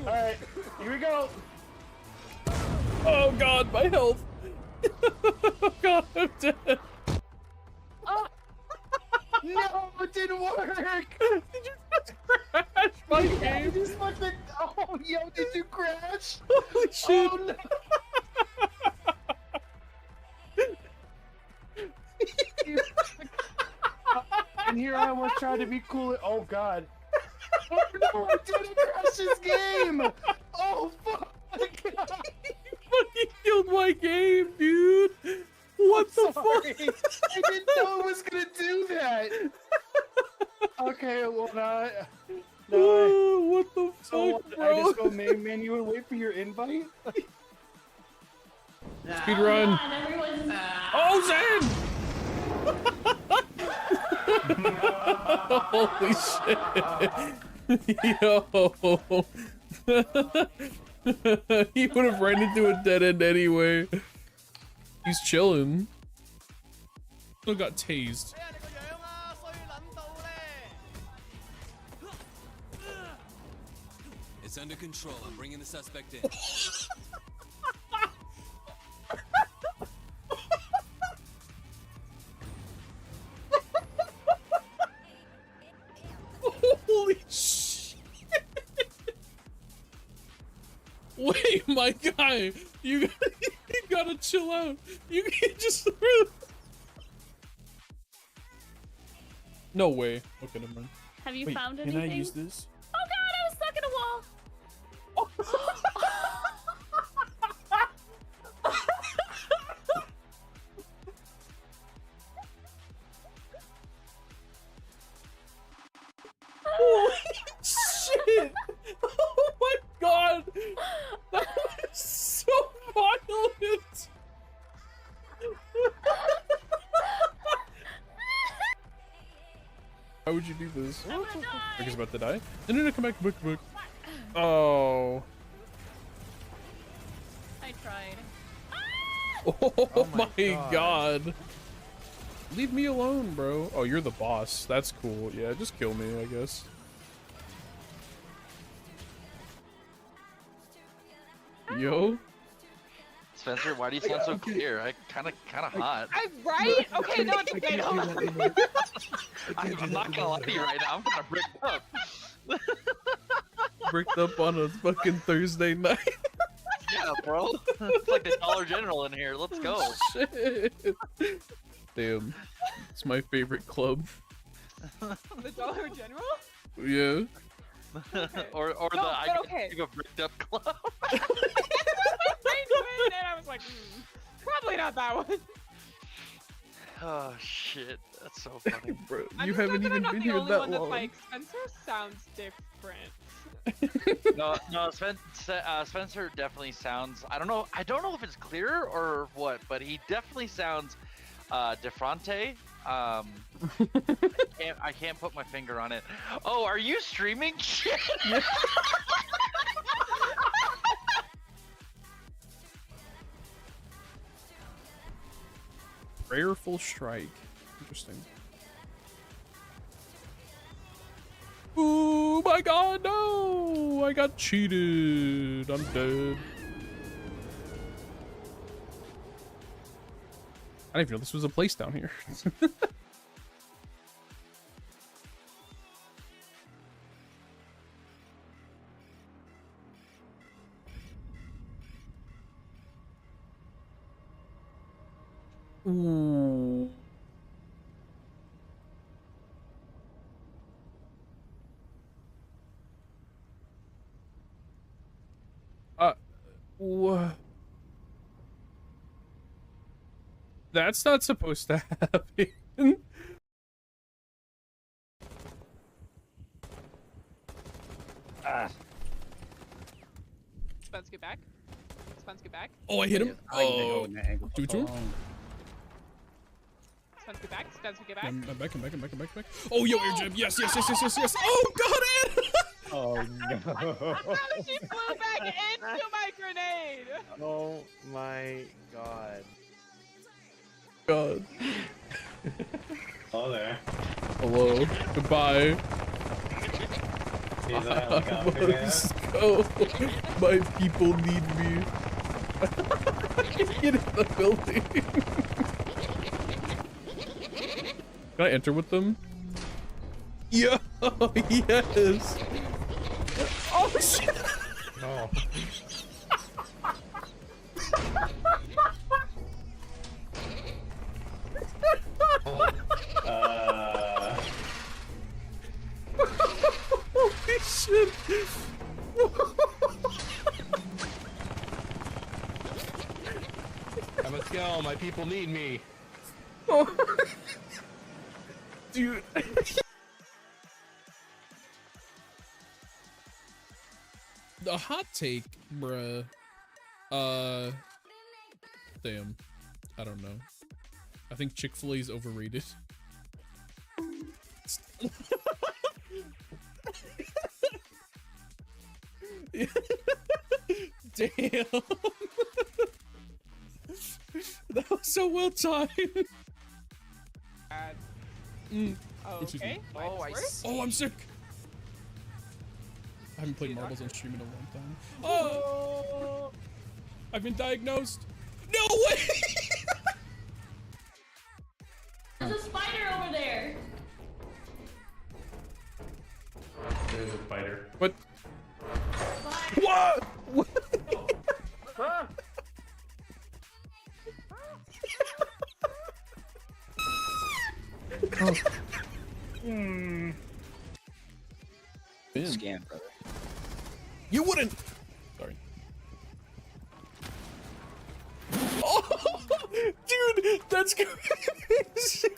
Alright, here we go! Oh god, my health. Oh god, I'm dead. Oh. No, it didn't work! Did you just crash my game? You just fucking... Oh, yo, did you crash? Holy shit. Oh, no. And here I was trying to be cool. Oh god. Oh no, I didn't crash this game! Oh fuck! You fucking killed my game, dude! What the fuck? I didn't know it was gonna do that! Okay, well now... What the fuck, so bro? I just go main menu and wait for your invite? Speed run! Oh, Zen! Holy shit! Yo! He would have ran into a dead end anyway. He's chilling. Still got tased. It's under control. I'm bringing the suspect in. Holy shit! Wait, my guy, you gotta chill out. You can't just. No way. Okay, never mind. Have you Wait, found anything? Can I use this? Oh god, I was stuck in a wall. Holy shit! Oh my god! That was so violent! Why would you do this? Because about to die? No, come back. Oh. I tried. Oh my god. Leave me alone, bro. Oh, you're the boss. That's cool. Yeah, just kill me, I guess. Yo. Spencer, why do you sound so clear? I kind of hot. I'm right? Okay, no, it's okay. I'm not gonna lie to you right now. I'm kind of bricked up. Bricked up on a fucking Thursday night. Yeah, bro. It's like the Dollar General in here. Let's go. Shit. Damn. It's my favorite club. The Dollar General? Yeah. or No, the I but okay. can a bricked up club. And I was like, probably not that one. Oh shit, that's so funny, bro. I'm You just haven't glad even that I'm been not here the only that one long. that's like, Spencer sounds different. No, Spencer definitely sounds. I don't know if it's clear or what, but he definitely sounds differente. I can't put my finger on it. Oh, are you streaming? Shit. Prayerful strike. Interesting. Oh my god, no! I got cheated. I'm dead. I didn't even know this was a place down here. Ooh. Wha- That's not supposed to happen. Spence, get back. Spence, get back. Oh, I hit him. Oh, do it to him. Spence, get back. Spence, get back. I'm back. Oh, yo, air jab. Yes. Oh, got it. Oh no. She flew back into my grenade. Oh my god. God. Hello there. Hello. Goodbye. He's a helicopter guy. Let's go. My people need me. Get in the building. Can I enter with them? Yo, yes. Oh shit. No. Holy shit. I must go. My people need me. Oh. Dude. The hot take, bruh. Damn. I don't know. I think Chick-fil-A's overrated. Damn. That was so well timed. Okay. Oh, I see. Oh, I'm sick. I haven't played marbles on stream in a long time. Oh! I've been diagnosed. No way! There's a spider over there. There's a spider. What? What? What? Oh. Scan, brother. You wouldn't. Sorry. Oh, dude, that's crazy.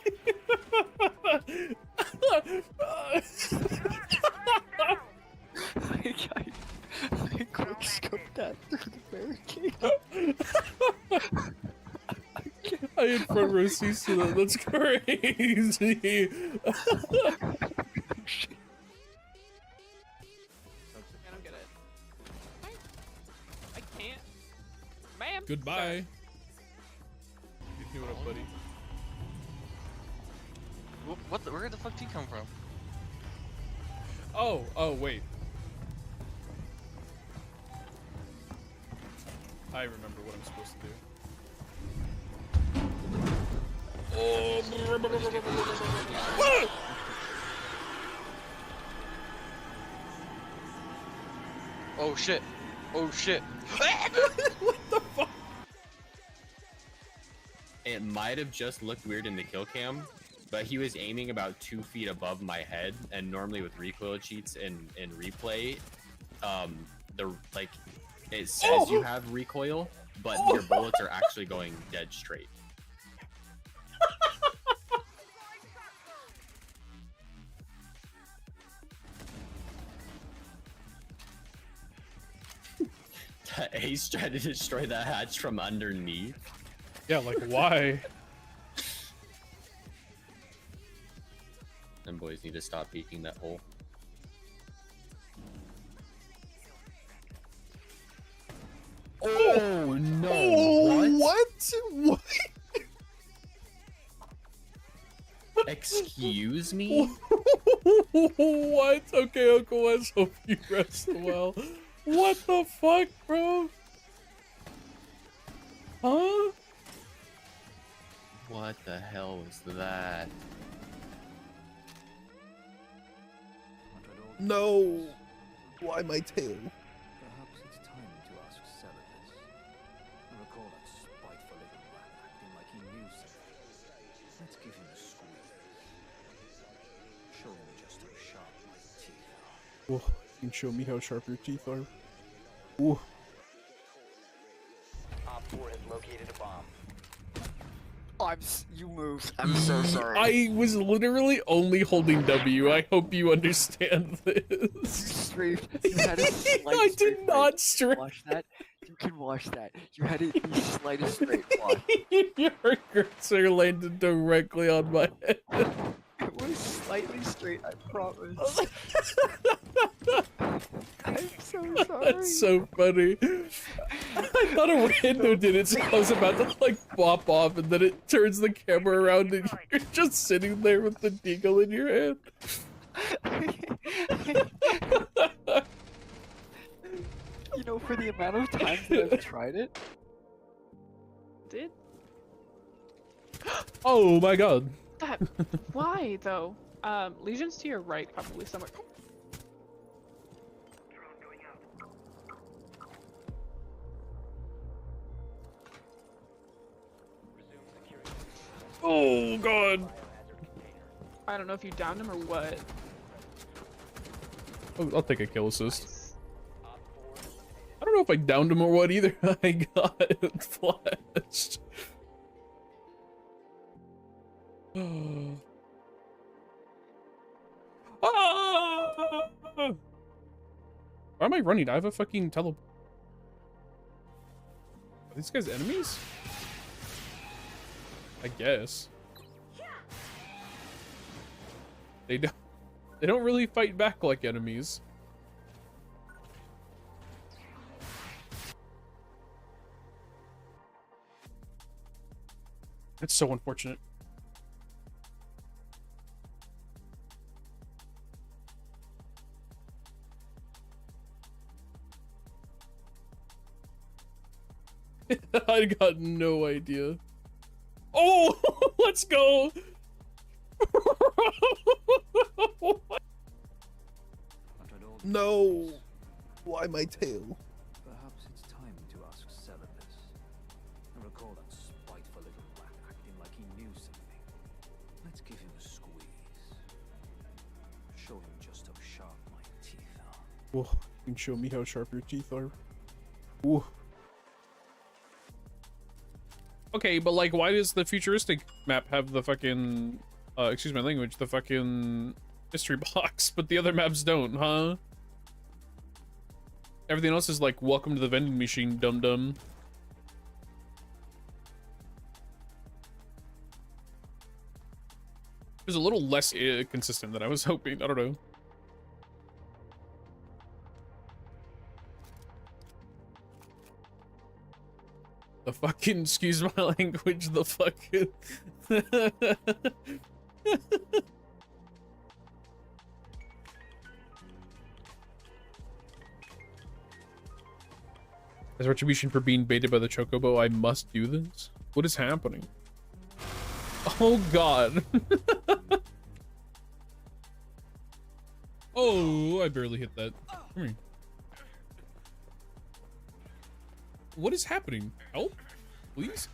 I quick scoped that through the barricade. I had front row seats to that. That's crazy. I don't get it. I can't. Ma'am. Goodbye. What up, buddy? Where the fuck did he come from? Oh, wait. I remember what I'm supposed to do. Oh shit. Oh shit. What the fuck? It might have just looked weird in the kill cam, but he was aiming about 2 feet above my head, and normally with recoil cheats in replay, it says you have recoil, but your bullets are actually going dead straight. Ace tried to destroy that hatch from underneath. Yeah, like why? Them boys need to stop peeking that hole. Oh no! Oh, what? What? Excuse me? What? Okay, Uncle Wes, hope you rest well. What the fuck, bro? Huh? What the hell was that? No! Why my tail? Perhaps it's time to ask Celadus. I recall that spiteful little rat acting like he knew something. Let's give him a squeeze. Show him just how sharp my teeth are. Oh, you can show me how sharp your teeth are. Ooh. Op 4 has located a bomb. You moved. I'm so sorry. I was literally only holding W. I hope you understand this. Strafed. You had a slight I did straight not right. strafe. Watch that. You can watch that. You had it the slightest straight watch. Your cursor landed directly on my head. It was slightly straight, I promise. I'm so sorry. That's so funny. I thought a rando did it, so I was about to like pop off, and then it turns the camera around, and you're just sitting there with the deagle in your hand. You know, for the amount of times that I've tried it. Did Oh my god. that? Why though? Legion's to your right, probably somewhere. Oh god. I don't know if you downed him or what. I'll take a kill assist. I don't know if I downed him or what either. I got flashed. Ah! Why am I running? I have a fucking tele. Are these guys enemies? I guess. They don't really fight back like enemies. It's so unfortunate. I got no idea. Oh, let's go. No! Why my tail? Perhaps it's time to ask Celadus. I recall that spiteful little rat acting like he knew something. Let's give him a squeeze. Show him just how sharp my teeth are. Whoa, you can show me how sharp your teeth are. Ooh. Okay, but like, why does the futuristic map have the fucking, excuse my language, the fucking mystery box, but the other maps don't, huh? Everything else is like, welcome to the vending machine, dum-dum. It was a little less consistent than I was hoping, I don't know. The fucking, excuse my language, the fucking... As retribution for being baited by the chocobo, I must do this? What is happening? Oh god. Oh, I barely hit that. Come here. What is happening? Help, please?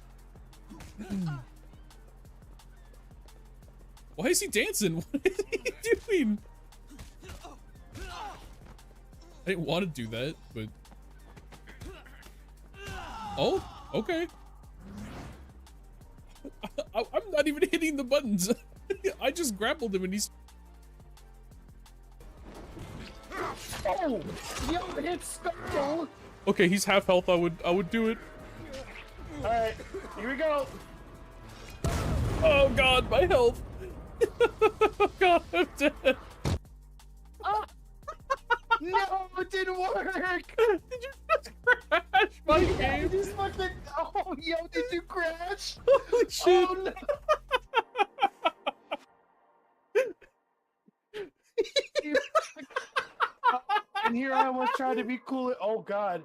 Why is he dancing? What is he doing? I didn't want to do that, but... Oh, okay. I'm not even hitting the buttons. I just grappled him and he's... Oh! Yo, hit skull! Okay, he's half health. I would do it. All right, here we go. Oh god, my health. Oh god, I'm dead. No, it didn't work. Did you just crash my game? Just fucking. Oh, yo, did you crash? Holy shit. Oh, no. trying to be cool. Oh god.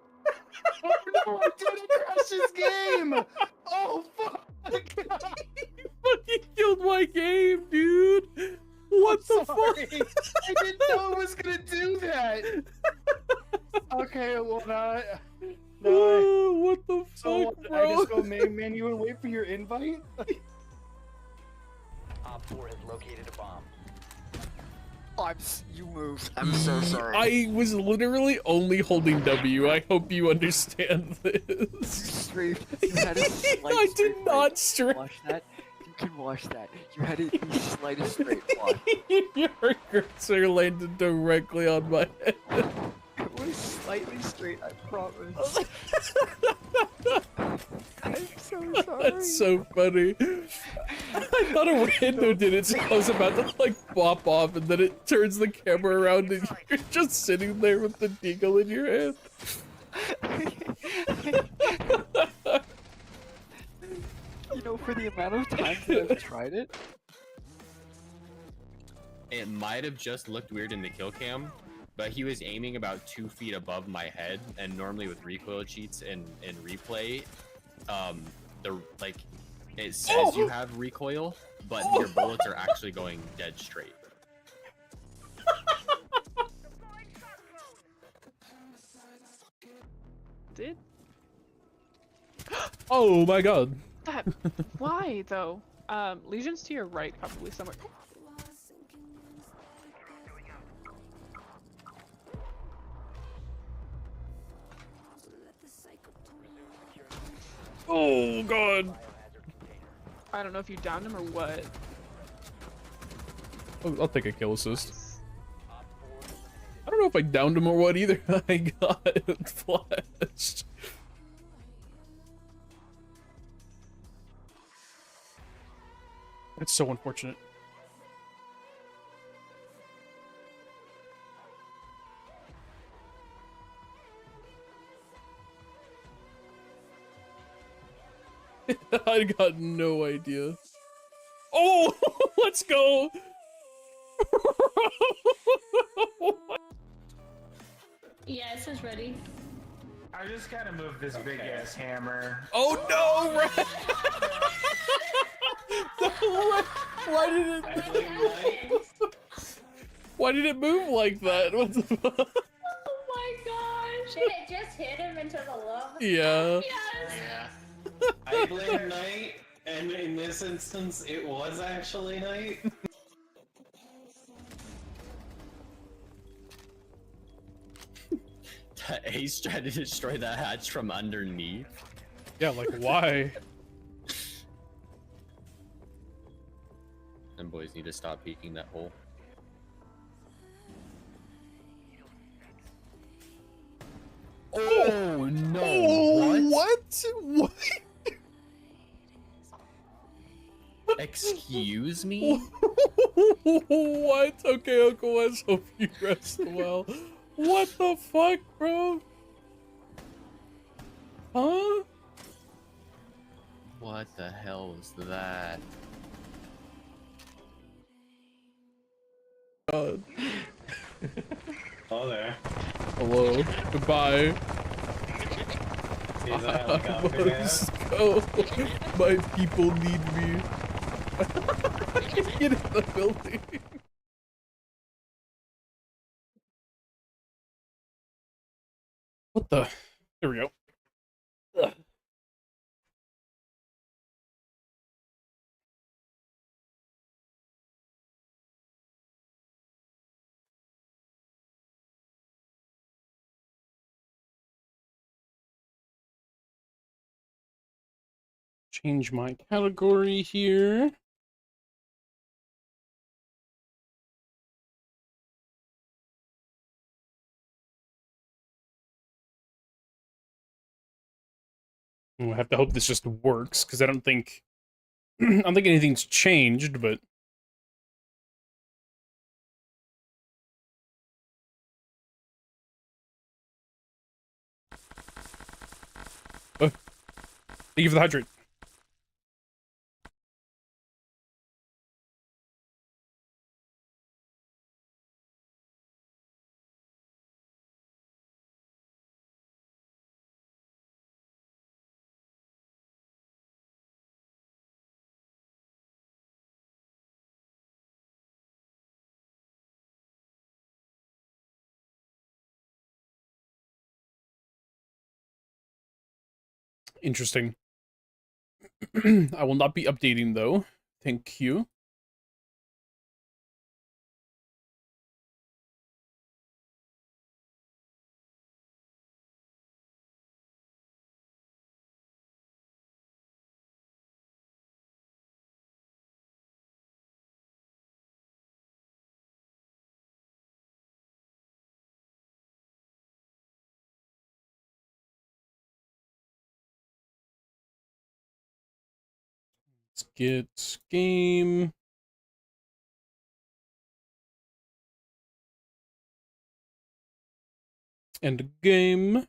Oh no, I didn't crash this game! Oh fuck! You fucking killed my game, dude! What the fuck? I didn't know it was gonna do that! Okay, well now what the fuck, so bro? I just go main menu and wait for your invite? Op 4 has located a bomb. You moved. I'm so sorry. I was literally only holding W. I hope you understand this. You had a slight I did straight not right. straight. Watch that. You can watch that. You had the slightest straight watch. Your cursor landed directly on my head. It was slightly straight, I promise. I'm so sorry. That's so funny. I thought a random did it, so I was about to like pop off, and then it turns the camera around, and you're just sitting there with the deagle in your hand. You know, for the amount of times that I've tried it, It might have just looked weird in the kill cam, but he was aiming about 2 feet above my head, and normally with recoil cheats in replay, it says you have recoil, but your bullets are actually going dead straight. Did Oh my god. that? Why though? Legion's to your right, probably somewhere. Oh god. I don't know if you downed him or what. I'll take a kill assist. I don't know if I downed him or what either. I got flashed. That's so unfortunate. I got no idea. Oh, let's go. Yeah, it says ready. I just gotta move this big ass hammer. Oh no, right. Why did it? Why did it move like that? What the fuck? Oh my gosh! Did it just hit him into the love? Yeah. Yes! I blame Knight, and in this instance, it was actually Knight. Ace tried to destroy that hatch from underneath. Yeah, like why? Them boys need to stop peeking that hole. oh no! Oh, what? What? Excuse me? What? Okay, Uncle Wes, hope you rest well. What the fuck, bro? Huh? What the hell was that? God. Oh there. Hello. Goodbye. See that helicopter I must go. My people need me. Get in the building. What the? There we go. Ugh. Change my category here. I have to hope this just works, because I don't think I don't think anything's changed, but thank you for the hydrate. Interesting. I will not be updating though. Thank you. Let's get game. And game.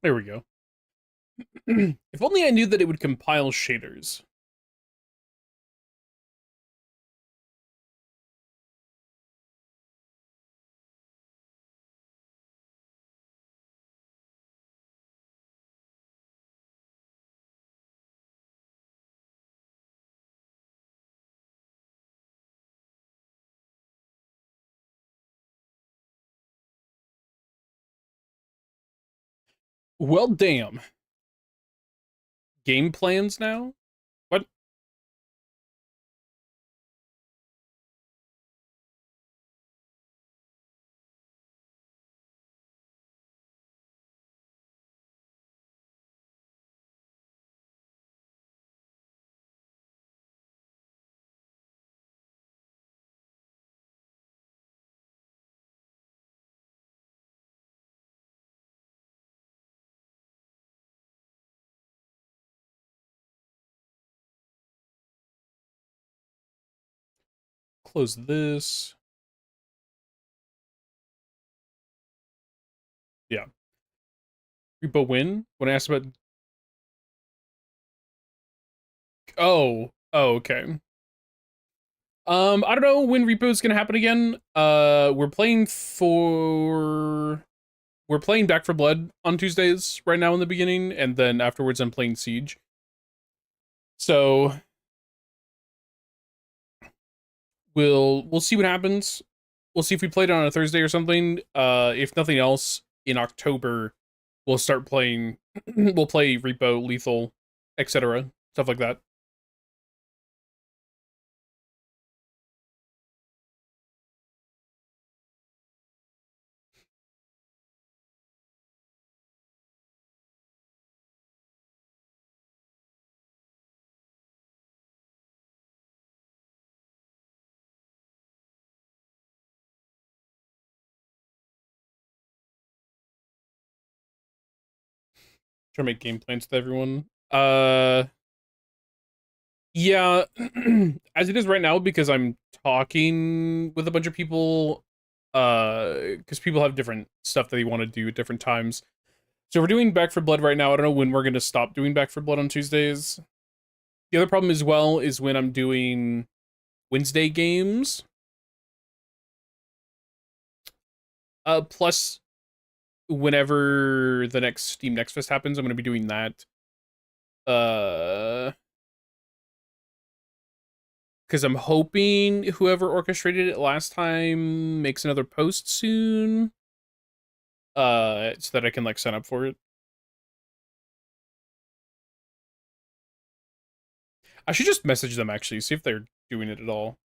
There we go. If only I knew that it would compile shaders. Well, damn. Game plans now? What? Close this. Yeah. Repo win? When I asked about... Oh. Oh, okay. I don't know when Repo's gonna happen again. We're playing Back for Blood on Tuesdays right now in the beginning, and then afterwards I'm playing Siege. So we'll see what happens. We'll see if we played it on a Thursday or something. If nothing else, in October we'll start playing. We'll play Repo, Lethal, etc. Stuff like that. Try to make game plans with everyone. Yeah, as it is right now, because I'm talking with a bunch of people, because people have different stuff that they want to do at different times. So we're doing Back for Blood right now. I don't know when we're going to stop doing Back for Blood on Tuesdays. The other problem as well is when I'm doing Wednesday games. Plus, whenever the next Steam Next Fest happens, I'm going to be doing that. Because I'm hoping whoever orchestrated it last time makes another post soon. So that I can, like, sign up for it. I should just message them, actually, see if they're doing it at all.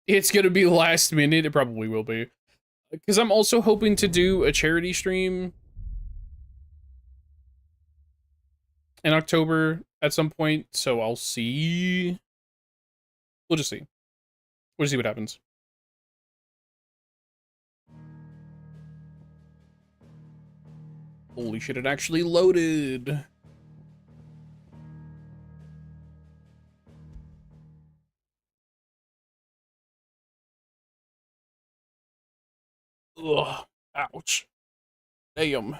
It's gonna be last minute. It probably will be. Because I'm also hoping to do a charity stream in October at some point, so I'll see. We'll just see. We'll just see what happens. Holy shit, it actually loaded. Ugh. Ouch. Damn.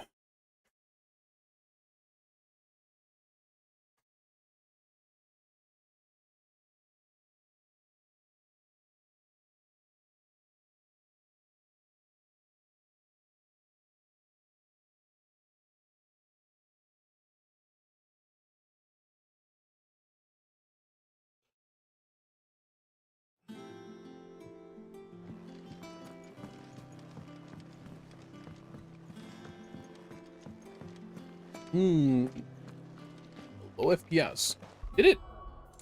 Low FPS. Did it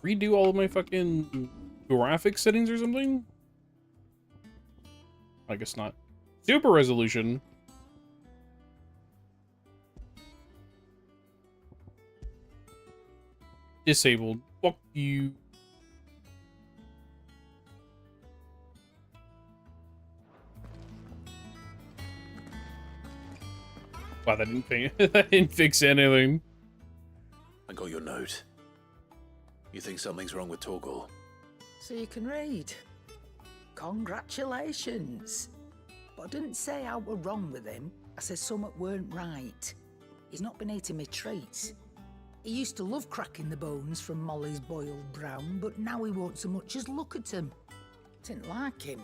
redo all of my fucking graphic settings or something? I guess not. Super resolution. Disabled. Fuck you. Wow, that didn't fix anything. I got your note. You think something's wrong with Torgal? So you can read. Congratulations. But I didn't say I were wrong with him. I said something weren't right. He's not been eating me treats. He used to love cracking the bones from Molly's boiled brown, but now he won't so much as look at them. Didn't like him.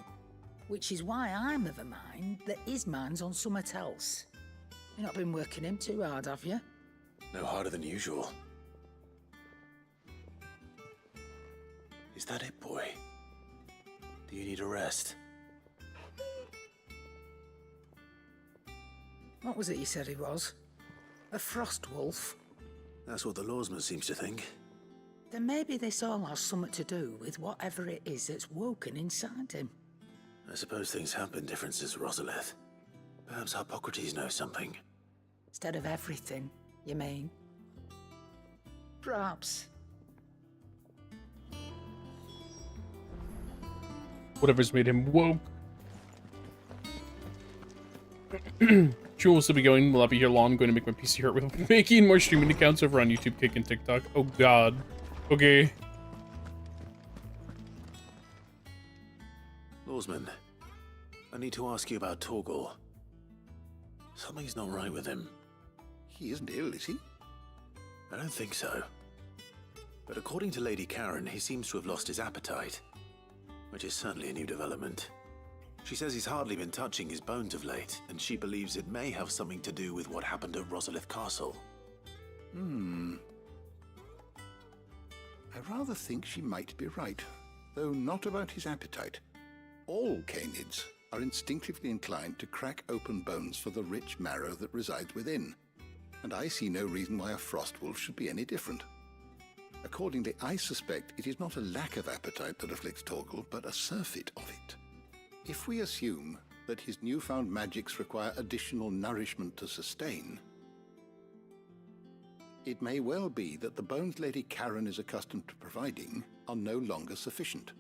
Which is why I'm of a mind that his mind's on something else. You've not been working him too hard, have you? No harder than usual. Is that it, boy? Do you need a rest? What was it you said he was? A frost wolf? That's what the lawsman seems to think. Then maybe this all has something to do with whatever it is that's woken inside him. I suppose things have been different since Rosalith. Perhaps Hippocrates knows something. Instead of everything, you mean? Perhaps. Whatever's made him woke. Sure, we'll still be going. Will not be here long. I'm going to make my PC hurt with making more streaming accounts over on YouTube, Kick, and TikTok. Oh god. Okay. Lawsman, I need to ask you about Torgal. Something's not right with him. He isn't ill, is he? I don't think so. But according to Lady Karen, he seems to have lost his appetite. Which is certainly a new development. She says he's hardly been touching his bones of late, and she believes it may have something to do with what happened at Rosalith Castle. I rather think she might be right, though not about his appetite. All canids are instinctively inclined to crack open bones for the rich marrow that resides within, and I see no reason why a frost wolf should be any different. Accordingly, I suspect it is not a lack of appetite that afflicts Torgal, but a surfeit of it. If we assume that his newfound magics require additional nourishment to sustain, it may well be that the bones Lady Karen is accustomed to providing are no longer sufficient.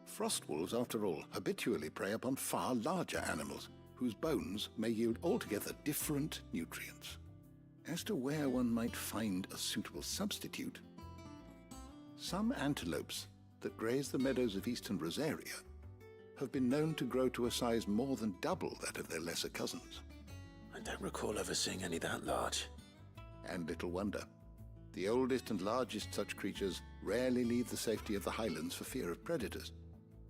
Frost wolves, after all, habitually prey upon far larger animals, whose bones may yield altogether different nutrients. As to where one might find a suitable substitute, some antelopes that graze the meadows of eastern Rosaria have been known to grow to a size more than double that of their lesser cousins. I don't recall ever seeing any that large. And little wonder. The oldest and largest such creatures rarely leave the safety of the highlands for fear of predators.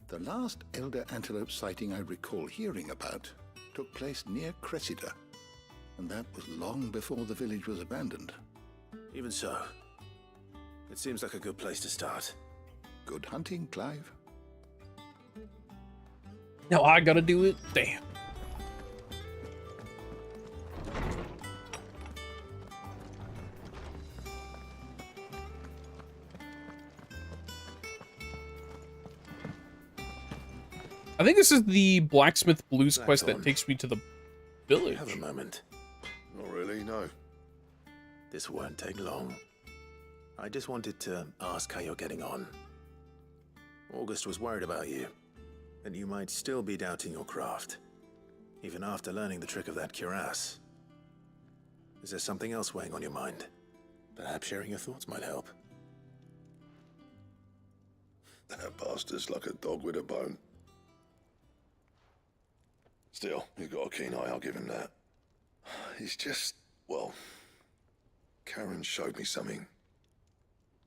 The last elder antelope sighting I recall hearing about took place near Cressida, and that was long before the village was abandoned. Even so, it seems like a good place to start. Good hunting, Clive. Now I gotta do it. Damn. I think this is the Blacksmith Blues quest that takes me to the village. Have a moment. Not really, no. This won't take long. I just wanted to ask how you're getting on. August was worried about you, that you might still be doubting your craft, even after learning the trick of that cuirass. Is there something else weighing on your mind? Perhaps sharing your thoughts might help. That bastard's like a dog with a bone. Still, you've got a keen eye, I'll give him that. He's just, well, Karen showed me something.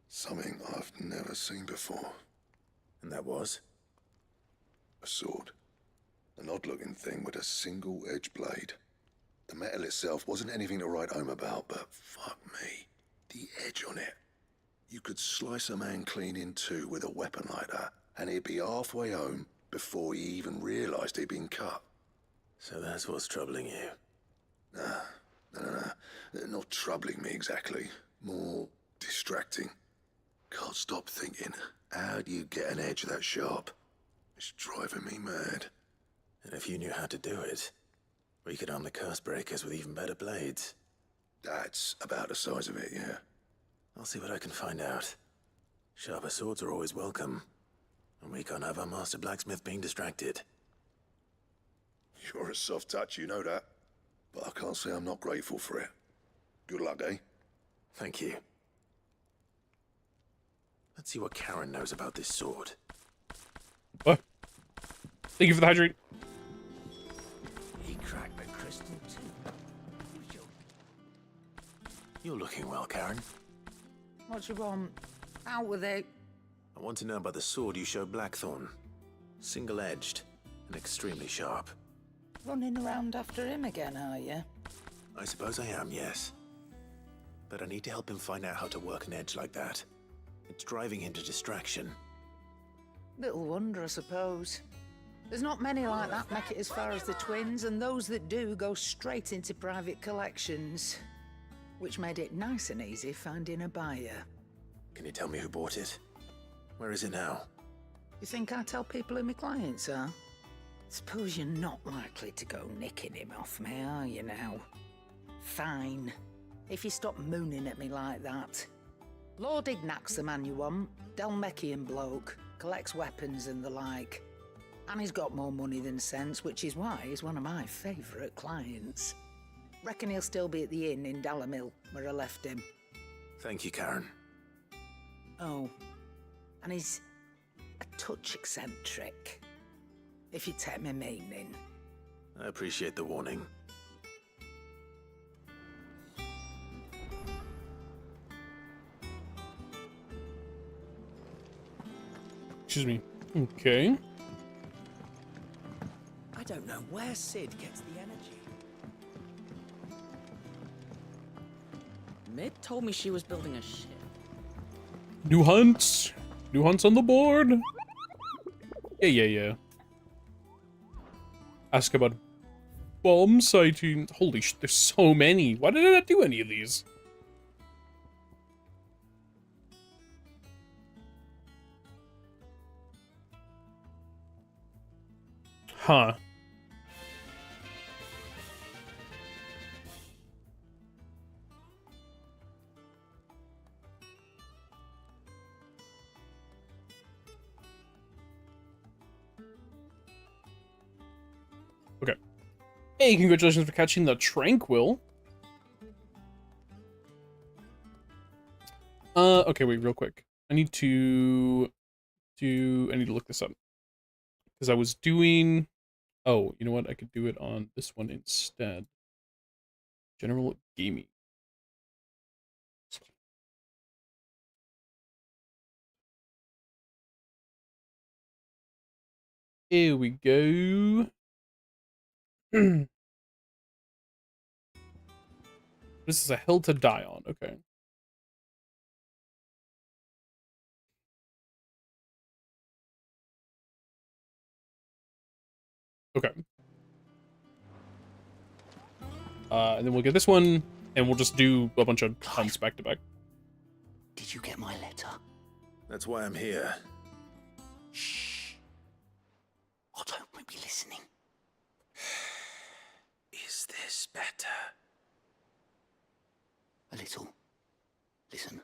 Something I've never seen before. And that was? A sword. An odd-looking thing with a single-edged blade. The metal itself wasn't anything to write home about, but fuck me, the edge on it. You could slice a man clean in two with a weapon like that, and he'd be halfway home before he even realised he'd been cut. So that's what's troubling you. Nah. Not troubling me exactly, more distracting. Can't stop thinking, how do you get an edge that sharp? It's driving me mad. And if you knew how to do it, we could arm the curse breakers with even better blades. That's about the size of it, yeah. I'll see what I can find out. Sharper swords are always welcome. And we can't have our master blacksmith being distracted. You're a soft touch, you know that. But I can't say I'm not grateful for it. Good luck, eh? Thank you. Let's see what Karen knows about this sword. What? Thank you for the hydrate. He cracked the crystal too. You're looking well, Karen. What you want? Out with it. I want to know about the sword you showed Blackthorn. Single-edged and extremely sharp. Running around after him again, are you? I suppose I am, yes. But I need to help him find out how to work an edge like that. It's driving him to distraction. Little wonder, I suppose. There's not many like that make it as far as the twins, and those that do go straight into private collections. Which made it nice and easy finding a buyer. Can you tell me who bought it? Where is it now? You think I tell people who my clients are? Suppose you're not likely to go nicking him off me, are you now? Fine. If you stop mooning at me like that. Lord Ignac's the man you want. Delmechian bloke. Collects weapons and the like. And he's got more money than sense, which is why he's one of my favourite clients. Reckon he'll still be at the inn in Dalamil, where I left him. Thank you, Karen. Oh, and he's a touch eccentric, if you take my meaning. I appreciate the warning. Excuse me. Okay. I don't know where Sid gets the energy. Mid told me she was building a ship. New hunts. New hunts on the board. Yeah. Ask about bomb sighting. Holy shit, there's so many. Why did I not do any of these? Huh. Okay. Hey, congratulations for catching the Tranquil. Okay, wait, real quick. I need to look this up. Because I was doing... Oh, you know what? I could do it on this one instead. General Gaming. Here we go. This is a hill to die on. Okay. Okay. And then we'll get this one, and we'll just do a bunch of hunts back to back. Did you get my letter? That's why I'm here. Shh. Otto might be listening. Is this better? A little. Listen.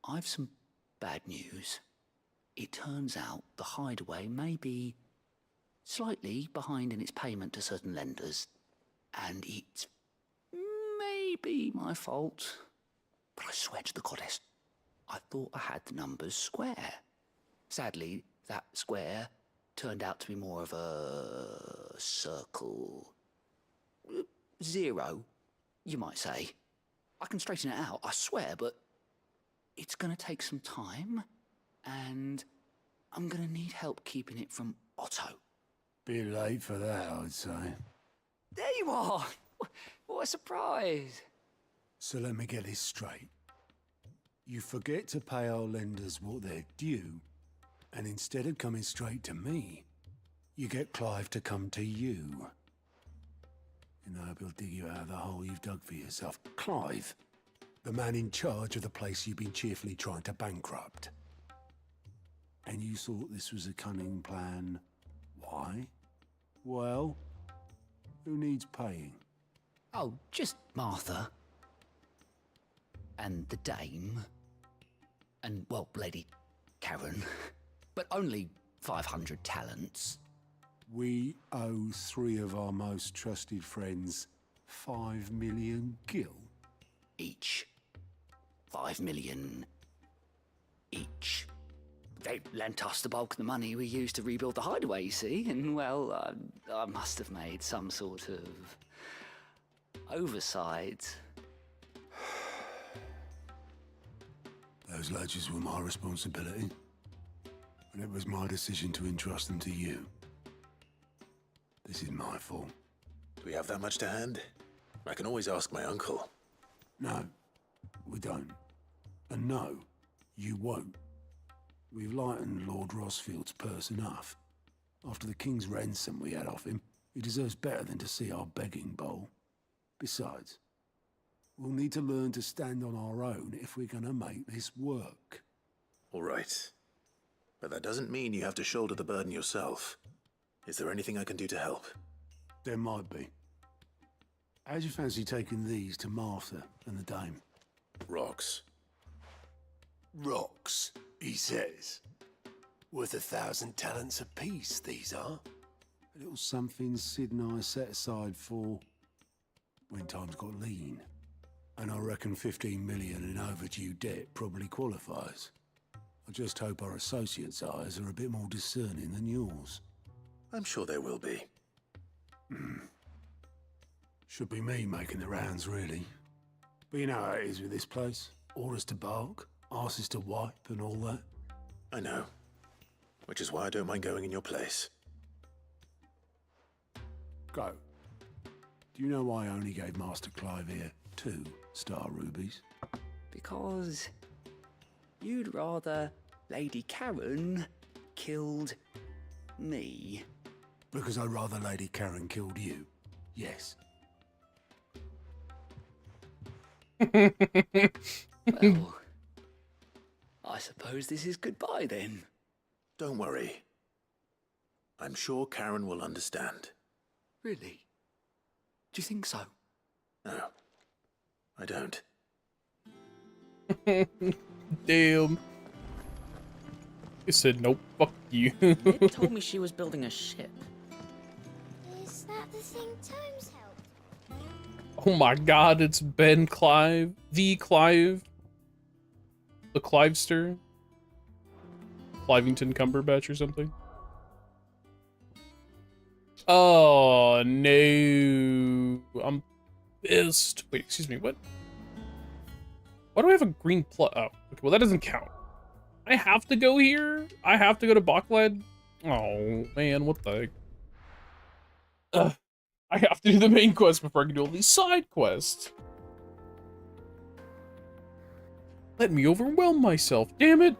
I've some bad news. It turns out the hideaway may be slightly behind in its payment to certain lenders, and it's maybe my fault. But I swear to the goddess, I thought I had the numbers square. Sadly, that square turned out to be more of a circle. Zero, you might say. I can straighten it out, I swear, but it's gonna take some time, and I'm gonna need help keeping it from Otto. Bit late for that, I'd say. There you are! What a surprise! So let me get this straight. You forget to pay our lenders what they're due, and instead of coming straight to me, you get Clive to come to you. in hope he'll dig you out of the hole you've dug for yourself. Clive, the man in charge of the place you've been cheerfully trying to bankrupt. And you thought this was a cunning plan. Why? Well, who needs paying? Oh, just Martha. And the dame. And, well, Lady Karen. But only 500 talents. We owe 3 of our most trusted friends 5 million gil. Each. 5 million each. They lent us the bulk of the money we used to rebuild the hideaway, you see, and, well, I must have made some sort of oversight. Those ledgers were my responsibility, and it was my decision to entrust them to you. This is my fault. Do we have that much to hand? I can always ask my uncle. No, we don't. And no, you won't. We've lightened Lord Rosfield's purse enough. After the king's ransom we had off him, he deserves better than to see our begging bowl. Besides, we'll need to learn to stand on our own if we're gonna make this work. All right. But that doesn't mean you have to shoulder the burden yourself. Is there anything I can do to help? There might be. How'd you fancy taking these to Martha and the dame? Rocks. Rocks, he says. Worth 1,000 talents apiece, these are. A little something Sid and I set aside for when times got lean. And I reckon 15 million in overdue debt probably qualifies. I just hope our associates' eyes are a bit more discerning than yours. I'm sure there will be. Should be me making the rounds, really. But you know how it is with this place. Orders to bark, arses to wipe, and all that. I know. Which is why I don't mind going in your place. Go. Do you know why I only gave Master Clive here 2 star rubies? Because you'd rather Lady Karen killed me. Because I'd rather Lady Karen killed you. Yes. Well, I suppose this is goodbye then. Don't worry. I'm sure Karen will understand. Really? Do you think so? No, I don't. Damn. He said, nope, fuck you. It told me she was building a ship. Is that the thing Tomes helped? Oh my god, it's Ben Clive. The Clive. The Clivester. Clivington Cumberbatch or something. Oh no. I'm pissed. Wait, excuse me, what? Why do I have a green plus? Oh, okay, well that doesn't count. I have to go here? I have to go to Backled? Oh man, what the heck? Ugh. I have to do the main quest before I can do all these side quests. Let me overwhelm myself, damn it!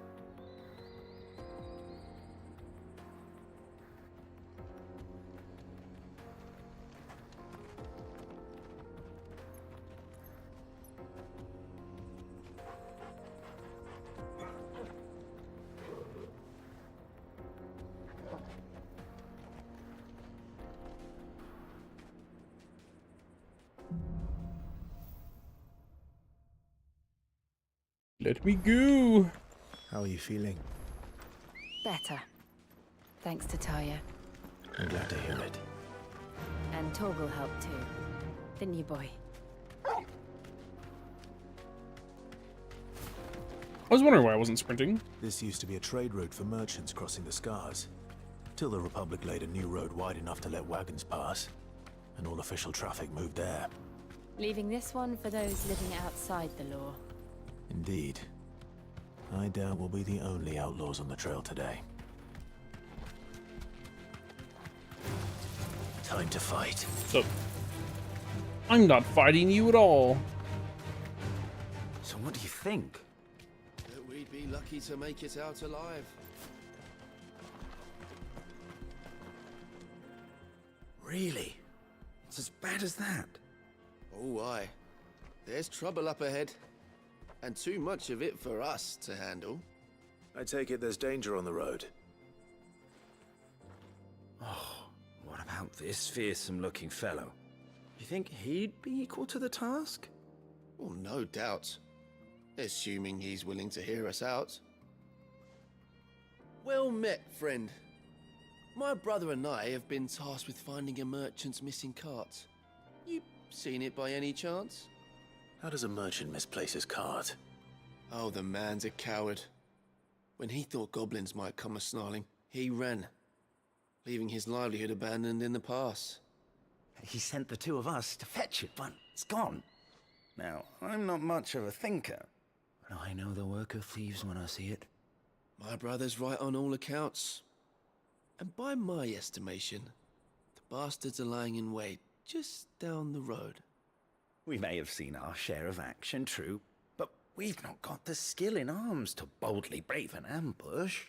Let me go. How are you feeling? Better. Thanks to Taya. I'm glad to hear it. And Torgal helped too. Didn't you, boy? I was wondering why I wasn't sprinting. This used to be a trade route for merchants crossing the Scars. Till the Republic laid a new road wide enough to let wagons pass. And all official traffic moved there. Leaving this one for those living outside the law. Indeed. I doubt we'll be the only outlaws on the trail today. Time to fight. So, I'm not fighting you at all. So what do you think? That we'd be lucky to make it out alive. Really? It's as bad as that. Oh, aye. There's trouble up ahead. And too much of it for us to handle. I take it there's danger on the road. Oh, what about this fearsome-looking fellow? You think he'd be equal to the task? Well, no doubt. Assuming he's willing to hear us out. Well met, friend. My brother and I have been tasked with finding a merchant's missing cart. You seen it by any chance? How does a merchant misplace his cart? Oh, the man's a coward. When he thought goblins might come a-snarling, he ran, leaving his livelihood abandoned in the pass. He sent the two of us to fetch it, but it's gone. Now, I'm not much of a thinker, but I know the work of thieves when I see it. My brother's right on all accounts. And by my estimation, the bastards are lying in wait just down the road. We may have seen our share of action, true, but we've not got the skill in arms to boldly brave an ambush.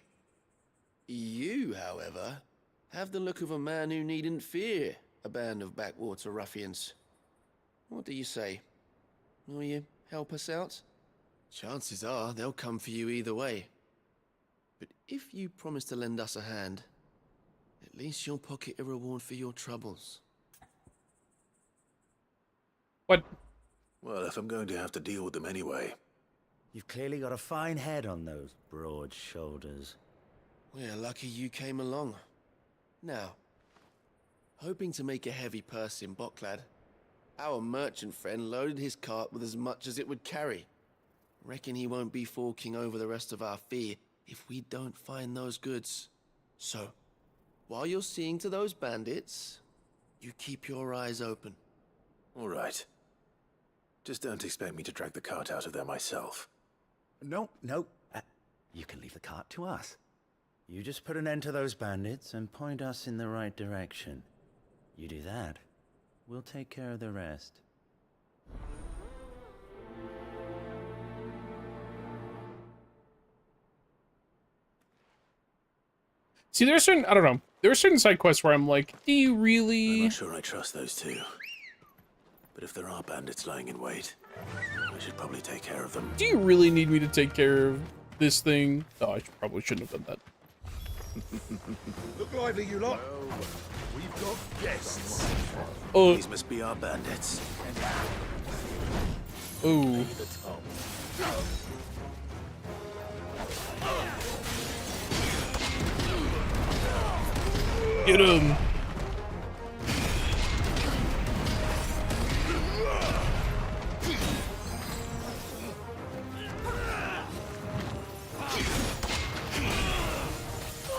You, however, have the look of a man who needn't fear a band of backwater ruffians. What do you say? Will you help us out? Chances are they'll come for you either way. But if you promise to lend us a hand, at least you'll pocket a reward for your troubles. What? Well, if I'm going to have to deal with them anyway. You've clearly got a fine head on those broad shoulders. We're lucky you came along. Now, hoping to make a heavy purse in Boklad, our merchant friend loaded his cart with as much as it would carry. Reckon he won't be forking over the rest of our fee if we don't find those goods. So, while you're seeing to those bandits, you keep your eyes open. All right. Just don't expect me to drag the cart out of there myself. No. You can leave the cart to us. You just put an end to those bandits and point us in the right direction. You do that, we'll take care of the rest. See, there's certain, I don't know, there are certain side quests where I'm like, do you really... I'm not sure I trust those two. But if there are bandits lying in wait, I should probably take care of them. Do you really need me to take care of this thing? Oh, I probably shouldn't have done that. Look lively, you lot. We've got guests. Oh. These must be our bandits. Ooh. Get him.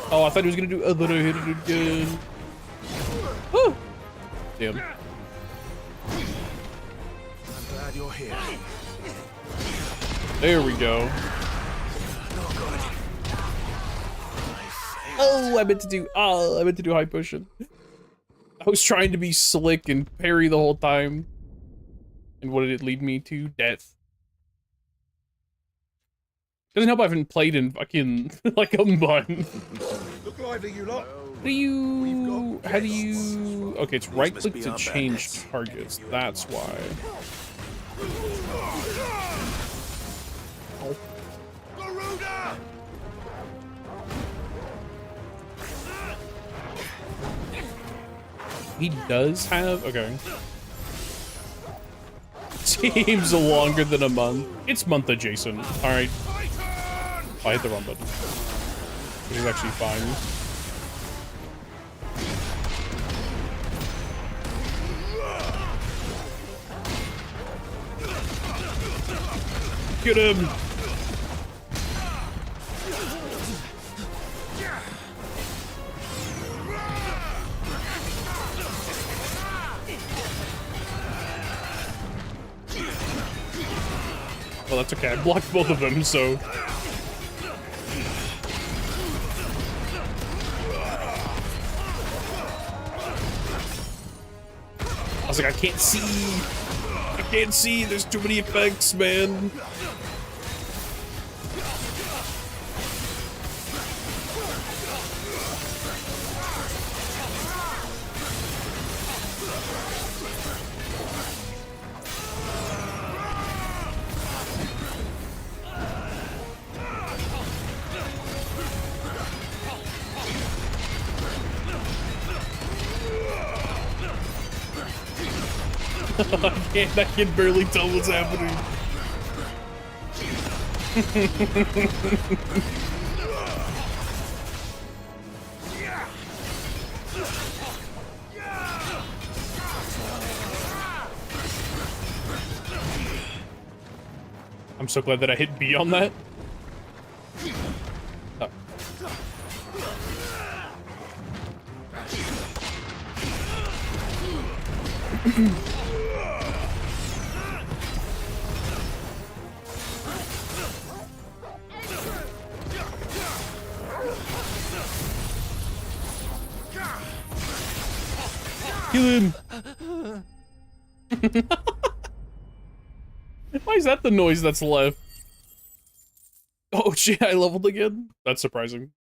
Oh, I thought he was gonna do a little hit it again. Woo! Damn. I'm glad you're here. There we go. Oh, I meant to do high pushing. I was trying to be slick and parry the whole time. And what did it lead me to? Death. Doesn't help I haven't played in fucking like a month. Look lively, you lot. How do you... Okay, it's right click to change targets. That's why. Oh. He does have... Okay. Seems longer than a month. It's month adjacent. Alright. I hit the wrong button. Which is actually fine. Get him! Well, that's okay. I blocked both of them, so... I was like, I can't see! I can't see! There's too many effects, man! I can barely tell what's happening. I'm so glad that I hit B on that. Oh. Kill him! Why is that the noise that's left? Oh shit, I leveled again? That's surprising.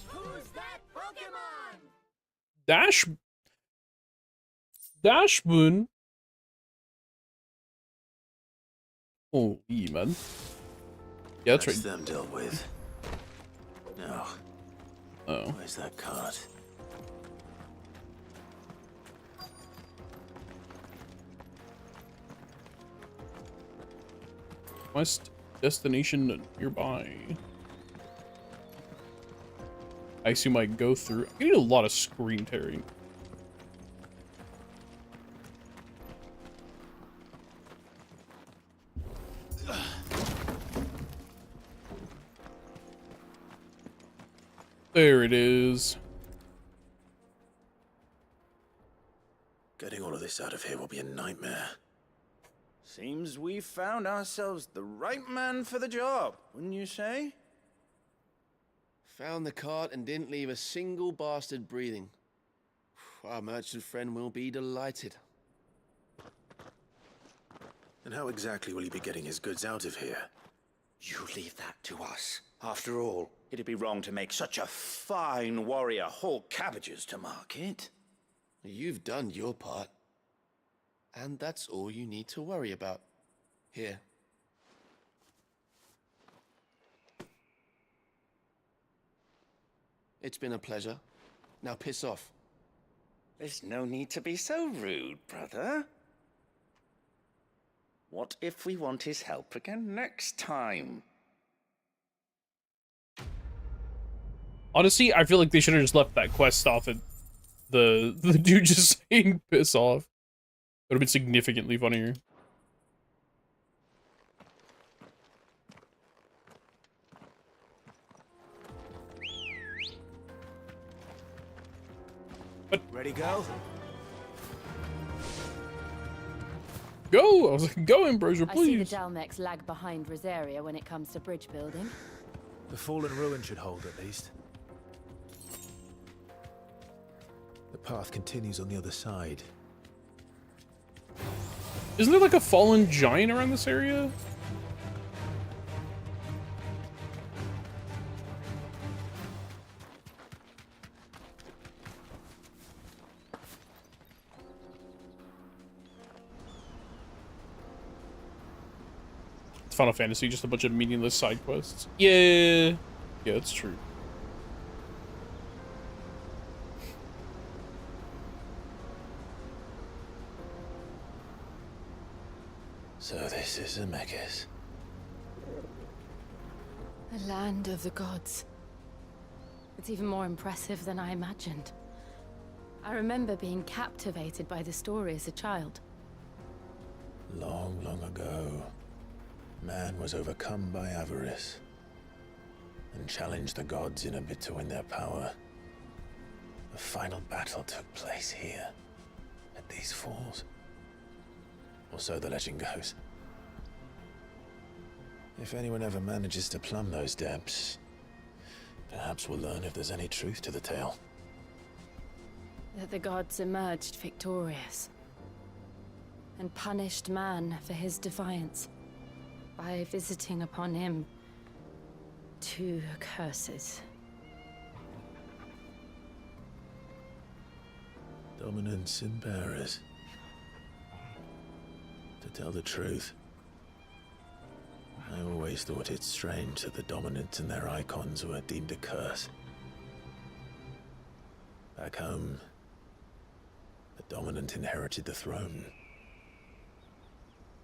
Who's that Pokemon? Dashboon? Oh, man. Yeah, that's right. them dealt with. No. Oh. Where's that cart? Quest destination nearby. I assume I go through. I need a lot of screen tearing. There it is. Getting all of this out of here will be a nightmare. Seems we found ourselves the right man for the job, wouldn't you say? Found the cart and didn't leave a single bastard breathing. Our merchant friend will be delighted. And how exactly will he be getting his goods out of here? You leave that to us. After all, it'd be wrong to make such a fine warrior haul cabbages to market. You've done your part. And that's all you need to worry about. Here. It's been a pleasure. Now piss off. There's no need to be so rude, brother. What if we want his help again next time? Honestly, I feel like they should have just left that quest off and the dude just saying piss off. Would have been significantly funnier. But ready, go? Go! I was like, go, Ambrosia, I see the please. Dalmex lag behind Rosaria when it comes to bridge building. The fallen ruin should hold, at least. The path continues on the other side. Isn't there like a fallen giant around this area? It's Final Fantasy, just a bunch of meaningless side quests. Yeah, it's true. So this is Zemeckis. The land of the gods. It's even more impressive than I imagined. I remember being captivated by the story as a child. Long, long ago, man was overcome by avarice and challenged the gods in a bid to win their power. The final battle took place here, at these falls. Or so the legend goes. If anyone ever manages to plumb those depths, perhaps we'll learn if there's any truth to the tale. That the gods emerged victorious and punished man for his defiance by visiting upon him 2 curses. Dominance and bearers. To tell the truth, I always thought it strange that the dominants and their icons were deemed a curse. Back home, dominant inherited the throne.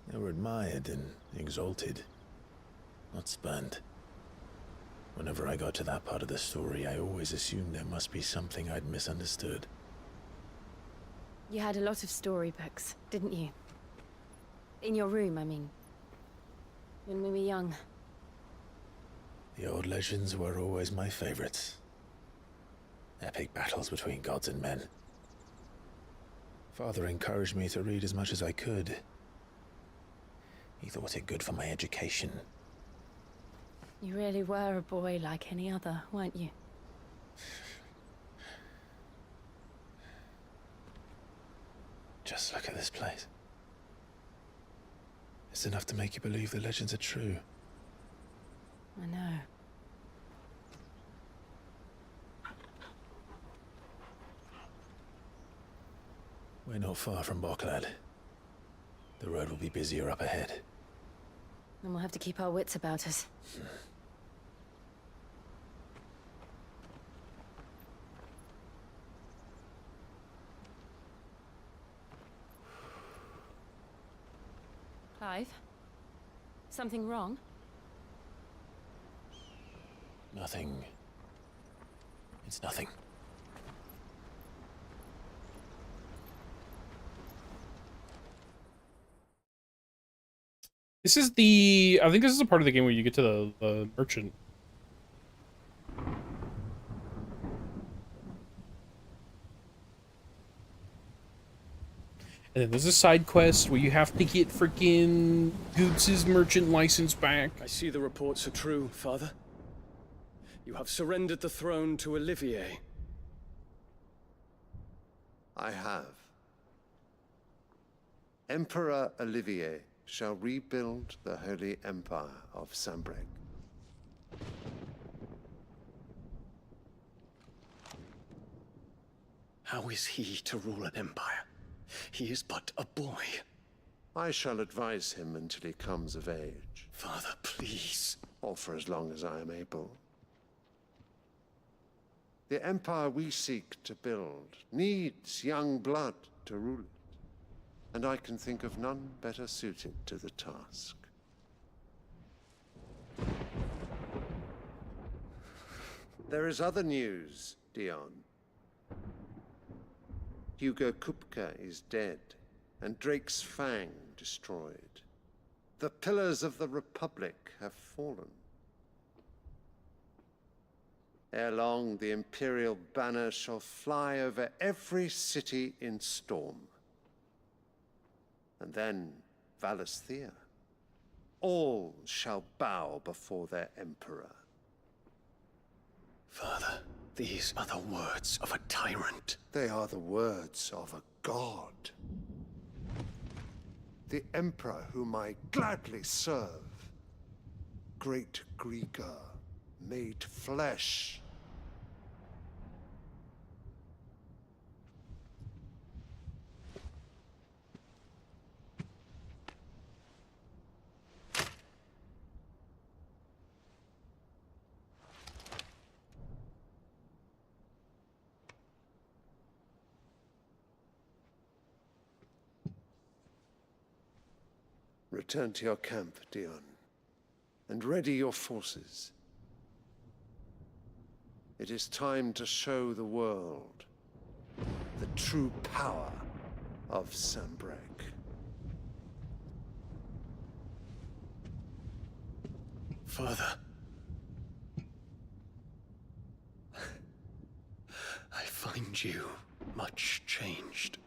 They were admired and exalted, not spurned. Whenever I got to that part of the story, I always assumed there must be something I'd misunderstood. You had a lot of storybooks, didn't you? In your room, I mean. When we were young. The old legends were always my favorites. Epic battles between gods and men. Father encouraged me to read as much as I could. He thought it good for my education. You really were a boy like any other, weren't you? Just look at this place. It's enough to make you believe the legends are true. I know. We're not far from Boklad. The road will be busier up ahead. Then we'll have to keep our wits about us. Clive? Something wrong? Nothing. It's nothing. This is the... I think this is a part of the game where you get to the merchant. And then there's a side quest where you have to get freaking Goots' merchant license back. I see the reports are true, Father. You have surrendered the throne to Olivier. I have. Emperor Olivier shall rebuild the Holy Empire of Sanbreque. How is he to rule an empire? He is but a boy. I shall advise him until he comes of age. Father, please. Or for as long as I am able. The empire we seek to build needs young blood to rule it. And I can think of none better suited to the task. There is other news, Dion. Hugo Kupka is dead, and Drake's Fang destroyed. The pillars of the Republic have fallen. Ere long, the Imperial banner shall fly over every city in Storm. And then Valisthea. All shall bow before their Emperor. Father, these are the words of a tyrant. They are the words of a god. The Emperor whom I gladly serve. Great Grieger, made flesh. Return to your camp, Dion, and ready your forces. It is time to show the world the true power of Sanbreque. Father. I find you much changed.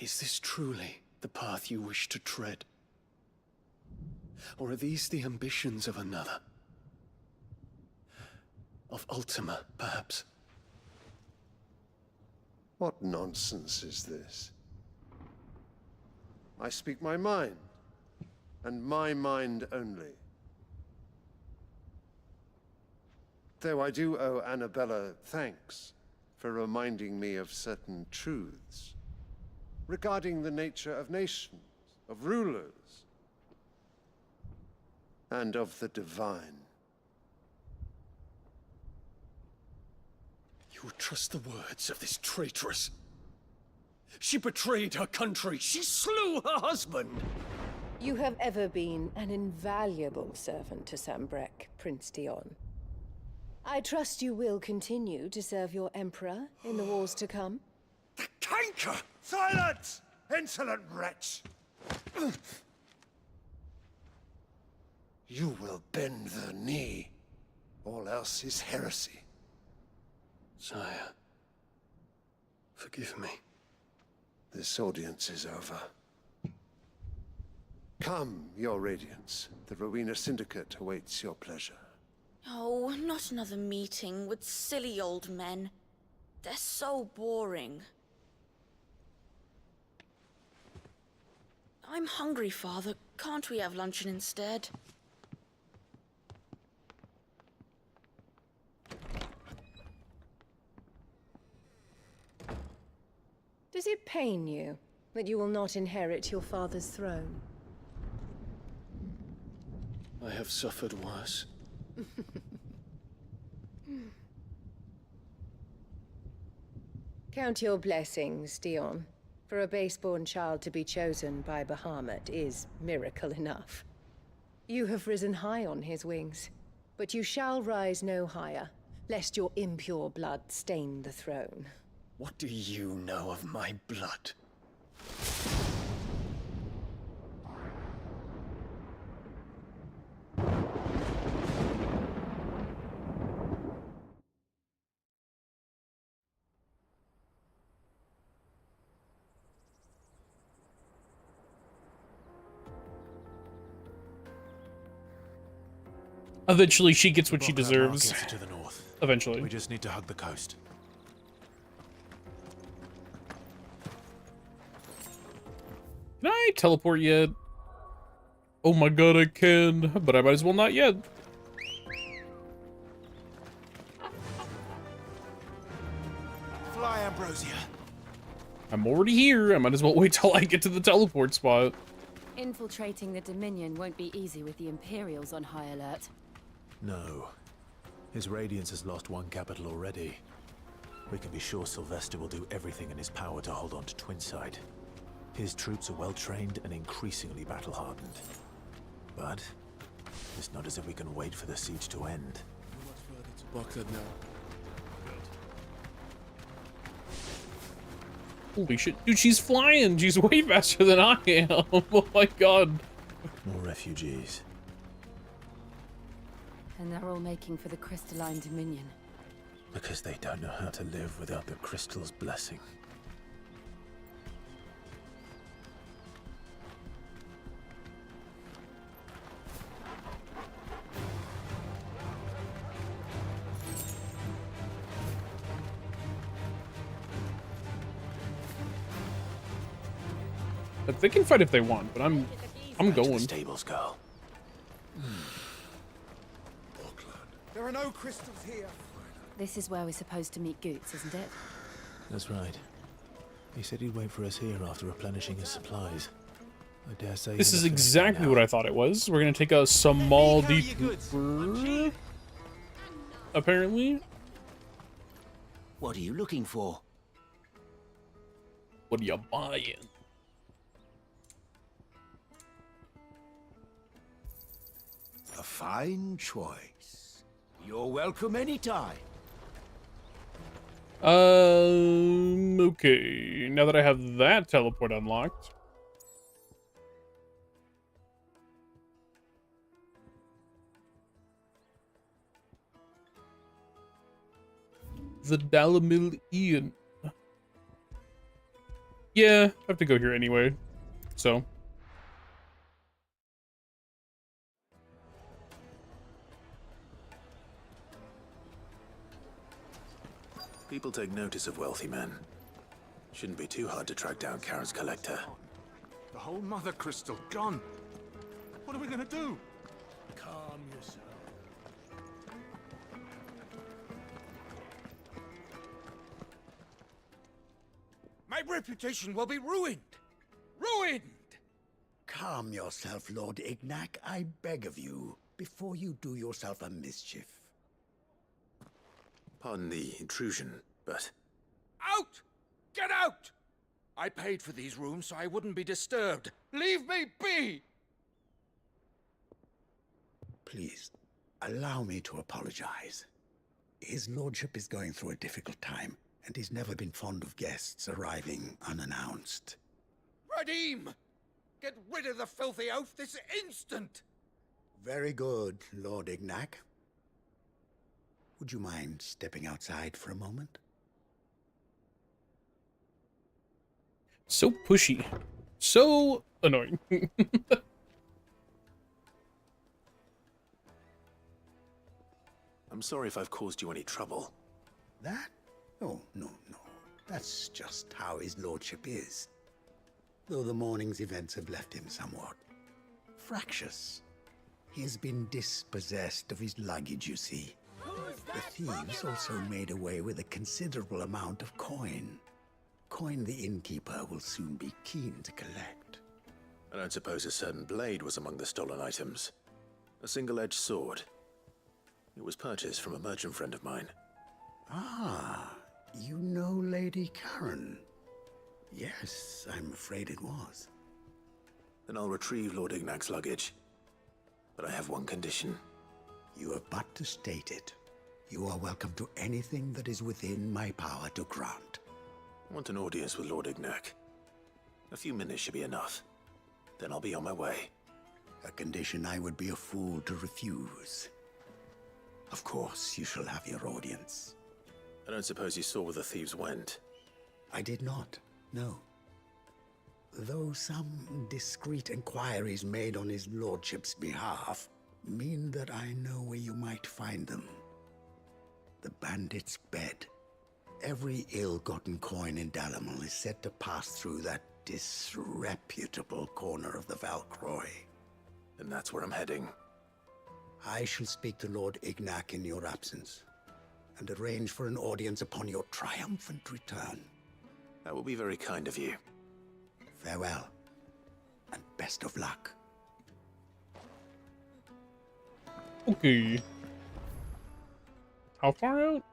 Is this truly the path you wish to tread? Or are these the ambitions of another? Of Ultima, perhaps? What nonsense is this? I speak my mind, and my mind only. Though I do owe Annabella thanks for reminding me of certain truths regarding the nature of nations, of rulers, and of the divine. You You would trust the words of this traitress. She betrayed her country. She slew her husband. You have ever been an invaluable servant to Sambrek, Prince Dion. I trust you will continue to serve your Emperor in the wars to come. The canker! Silence! Insolent wretch! You will bend the knee. All else is heresy. Sire, forgive me. This audience is over. Come, your Radiance. The Rowena Syndicate awaits your pleasure. Oh, not another meeting with silly old men. They're so boring. I'm hungry, Father. Can't we have luncheon instead? Does it pain you that you will not inherit your father's throne? I have suffered worse. Count your blessings, Dion. For a base-born child to be chosen by Bahamut is miracle enough. You have risen high on his wings, but you shall rise no higher, lest your impure blood stain the throne. What do you know of my blood? Eventually, she gets what she Bocklad deserves. markets are to the north. Eventually. We just need to hug the coast. Can I teleport yet? Oh my god, I can, but I might as well not yet. Fly, Ambrosia. I'm already here. I might as well wait till I get to the teleport spot. Infiltrating the Dominion won't be easy with the Imperials on high alert. No. His Radiance has lost one capital already. We can be sure Sylvester will do everything in his power to hold on to Twinside. His troops are well-trained and increasingly battle-hardened. But it's not as if we can wait for the siege to end. Bocklad now. Holy shit. Dude, she's flying. She's way faster than I am. Oh my god. More refugees. And they're all making for the Crystalline Dominion. Because they don't know how to live without the crystal's blessing. But they can fight if they want, but I'm going. Stables, girl. There are no crystals here. This is where we're supposed to meet Goots, isn't it? That's right. He said he'd wait for us here after replenishing his supplies. I dare say This is exactly what I thought it was. We're gonna take a small detour. Apparently. What are you looking for? What are you buying? A fine choice. You're welcome anytime. Okay. Now that I have that teleport unlocked. The Dalamil Ian. Yeah, I have to go here anyway. So. People take notice of wealthy men. Shouldn't be too hard to track down Karen's collector. The whole mother crystal gone. What are we gonna do? Calm yourself. My reputation will be ruined. Ruined! Calm yourself, Lord Ignac, I beg of you, before you do yourself a mischief. Pardon the intrusion, But Out! Get out! I paid for these rooms so I wouldn't be disturbed. Leave me be! Please, allow me to apologize. His lordship is going through a difficult time, and he's never been fond of guests arriving unannounced. Radim! Get rid of the filthy oaf this instant! Very good, Lord Ignac. Would you mind stepping outside for a moment? So pushy. So annoying. I'm sorry if I've caused you any trouble. That? Oh, no. That's just how his lordship is. Though the morning's events have left him somewhat fractious. He has been dispossessed of his luggage, you see. The thieves also made away with a considerable amount of coin. Coin the innkeeper will soon be keen to collect. I don't suppose a certain blade was among the stolen items. A single-edged sword. It was purchased from a merchant friend of mine. Ah, you know Lady Karen. Yes, I'm afraid it was. Then I'll retrieve Lord Ignac's luggage. But I have one condition. You have but to state it. You are welcome to anything that is within my power to grant. I want an audience with Lord Ignac. A few minutes should be enough. Then I'll be on my way. A condition I would be a fool to refuse. Of course, you shall have your audience. I don't suppose you saw where the thieves went. I did not, no. Though some discreet inquiries made on his lordship's behalf mean that I know where you might find them. The bandit's bed. Every ill-gotten coin in Dalamal is said to pass through that disreputable corner of the Valcroy. And that's where I'm heading. I shall speak to Lord Ignac in your absence, and arrange for an audience upon your triumphant return. That will be very kind of you. Farewell, and best of luck. Okay. How far out?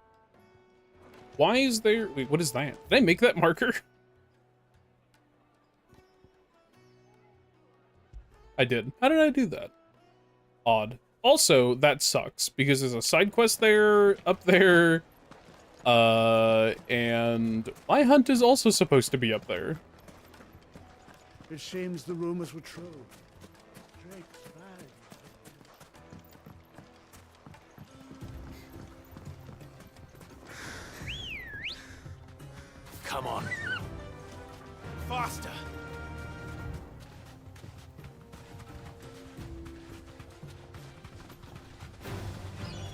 Why is there... Wait, what is that? Did I make that marker? I did. How did I do that? Odd. Also, that sucks, because there's a side quest there, up there, and my hunt is also supposed to be up there. It seems the rumors were true. Drake's bag. Come on. Faster!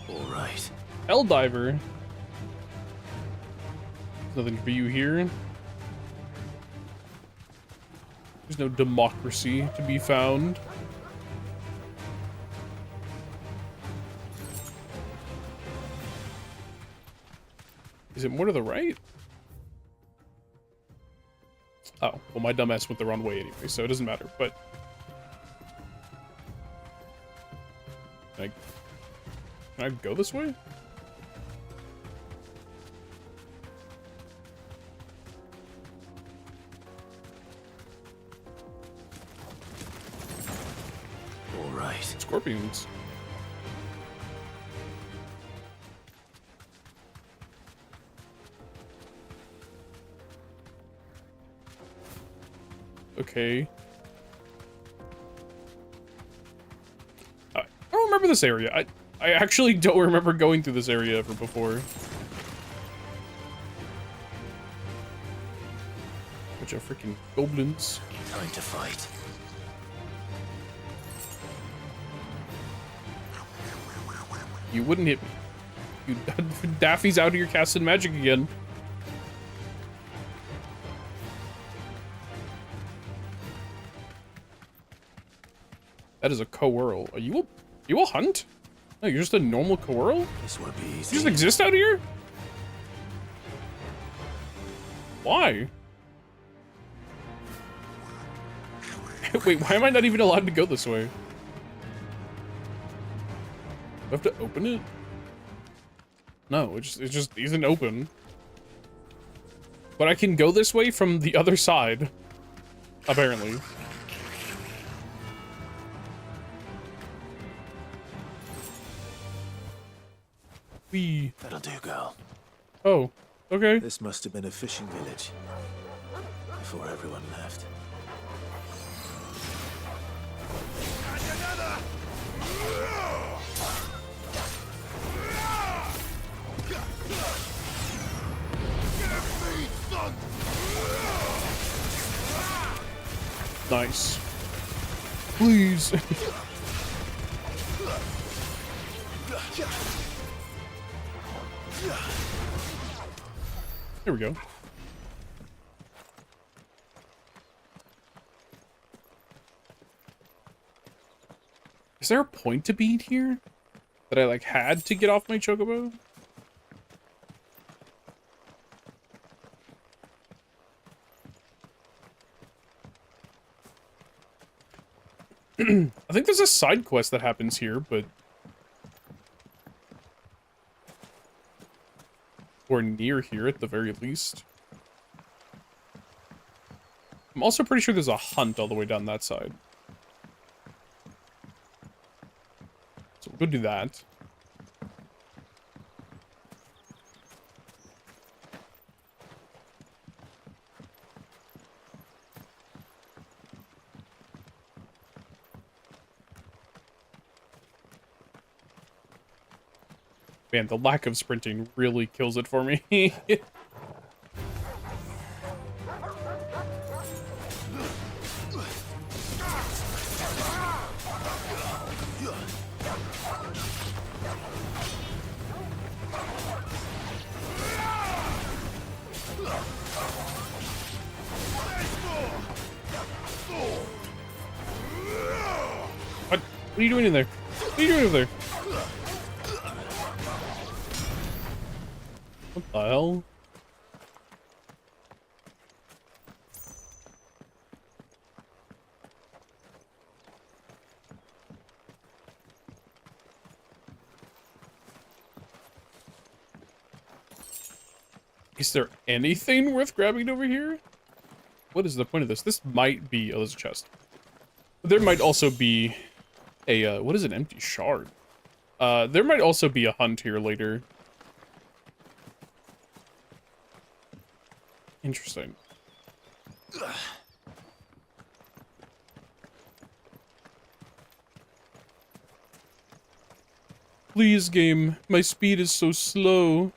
All right. Helldiver. Nothing for you here. There's no democracy to be found. Is it more to the right? Oh, well, my dumbass went the wrong way anyway, so it doesn't matter, but... Can I go this way? All right. Scorpions. Okay. I don't remember this area. I actually don't remember going through this area ever before. Bunch of freaking goblins. Time to fight. You wouldn't hit me. You Daffy's out here casting magic again. That is a coerl. Are you a hunt? No, you're just a normal coerl? This won't be easy. You just exist out here? Why? Wait, why am I not even allowed to go this way? Do I have to open it? No, it just isn't open. But I can go this way from the other side, apparently. That'll do, girl. Oh, okay. This must have been a fishing village before everyone left. Nice. Please. There we go. Is there a point to beat here? That I, like, had to get off my chocobo? I think there's a side quest that happens here, but... or near here, at the very least. I'm also pretty sure there's a hunt all the way down that side. So we'll go do that. Man, the lack of sprinting really kills it for me. What are you doing in there? What are you doing over there? What the hell? Is there anything worth grabbing over here? What is the point of this? This might be... oh, there's a chest. But there might also be a... what is an empty shard? There might also be a hunt here later. Interesting. Please, game. My speed is so slow.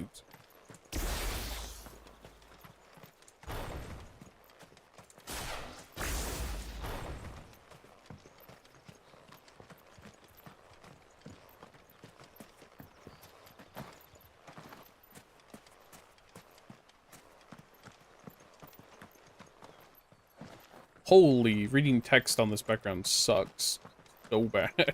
Oops. Holy, reading text on this background sucks so bad.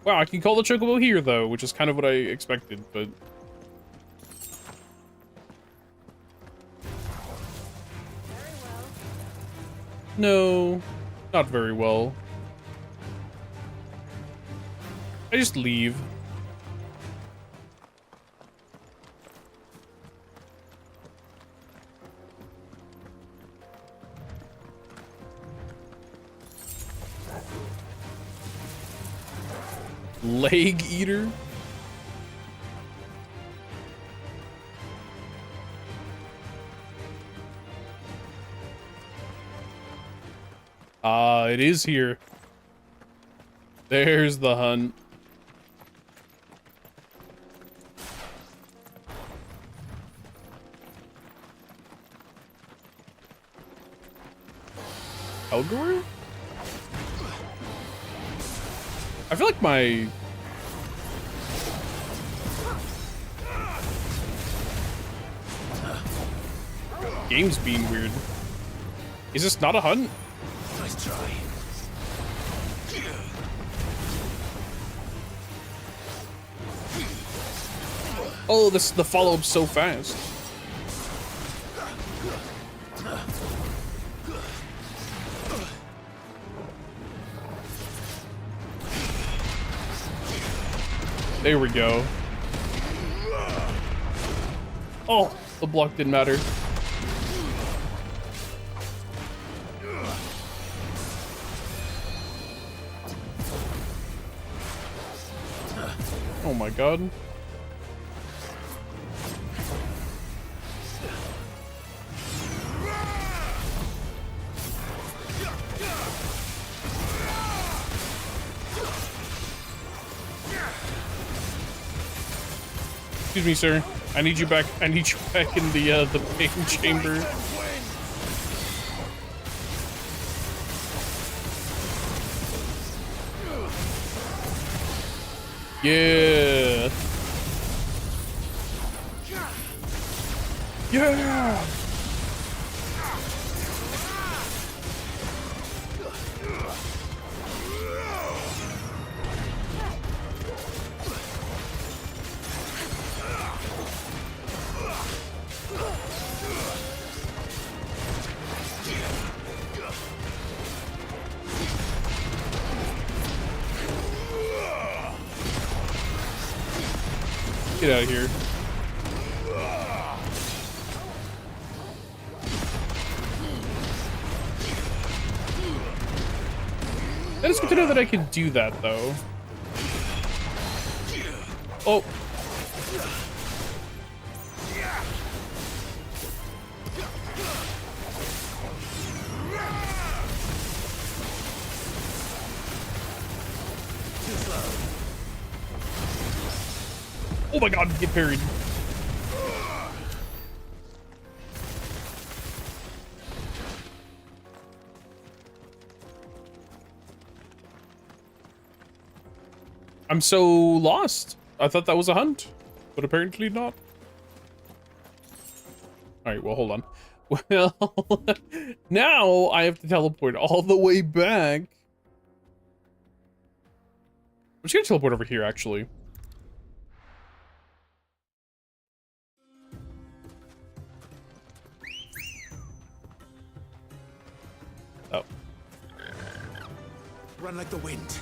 Wow, I can call the chocobo here, though, which is kind of what I expected, but... no, not very well. I just leave. Leg eater? Ah, it is here. There's the hunt. Elguru? I feel like my... game's being weird. Is this not a hunt? Nice try. Oh, the follow-up's so fast. There we go. Oh, the block didn't matter. Oh my god. Excuse me, sir. I need you back. I need you back in the pain chamber. Yeah. Yeah. Get out of here. That is good to know that I can do that, though. Oh. Oh my god, get parried. I'm so lost. I thought that was a hunt, but apparently not. Alright, well, hold on. Well, now I have to teleport all the way back. I'm just gonna teleport over here, actually. Oh. Run like the wind.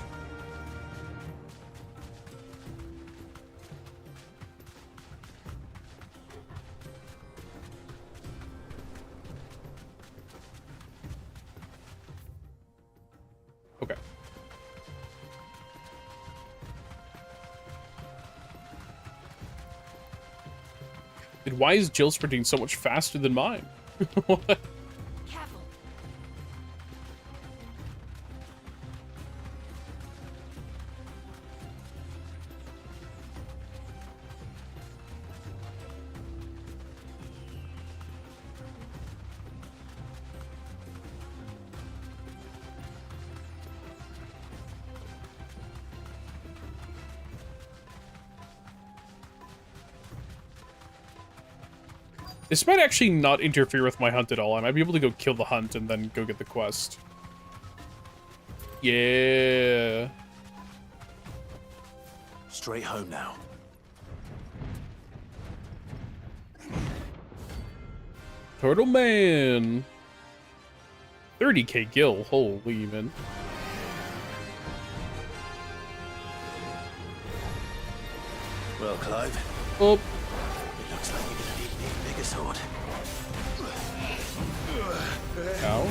Okay. Dude, why is Jill sprinting so much faster than mine? What? This might actually not interfere with my hunt at all. I might be able to go kill the hunt and then go get the quest. Yeah. Straight home now. Turtle Man. 30k gil. Holy man. Well, Clive. Oh. It looks like you're gonna need me a bigger sword. Ow.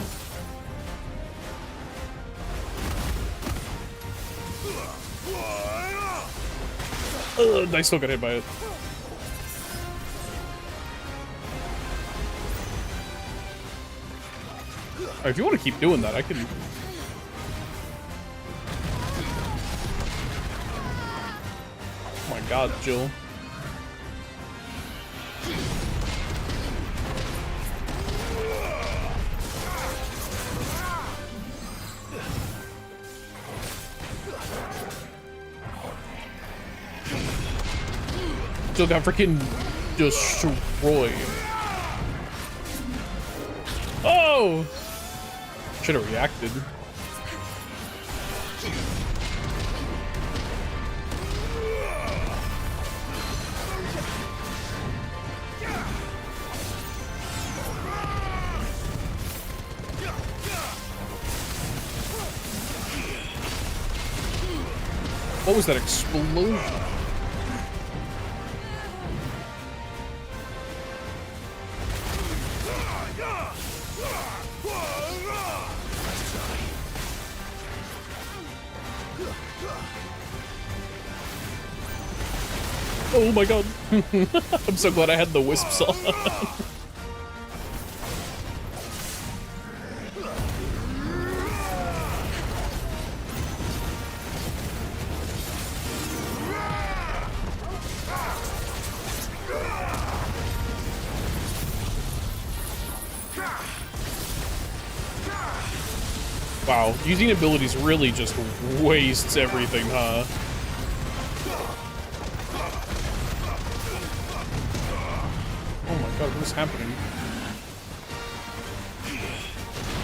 I still got hit by it. Alright, if you want to keep doing that, I can... Oh my god, Jill. Jill got freaking destroyed. Oh! Should have reacted. What was that explosion? Oh my god. I'm so glad I had the wisps on. Wow, using abilities really just wastes everything, huh? Oh my god, what is happening?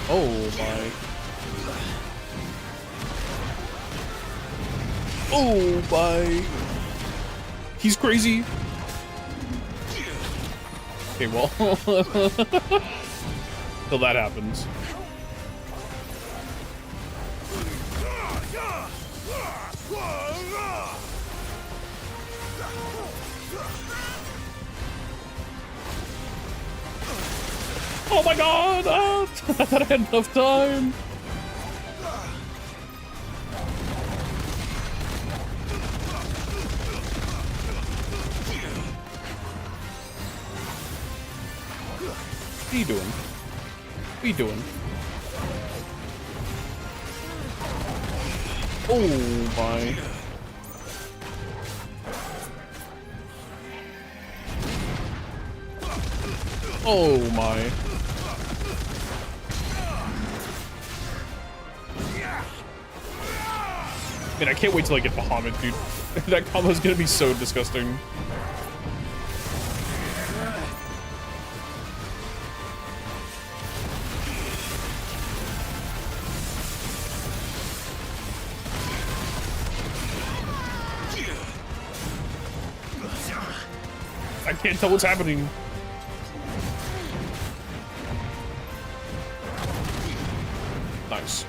Oh my. Oh my. He's crazy. Okay, well. Till that happens. Oh my god! I thought I had enough time. What are you doing? What are you doing? Oh my. Oh my. Man, I can't wait till I get Bahamut, dude. That combo's gonna be so disgusting. I can't tell what's happening. Nice.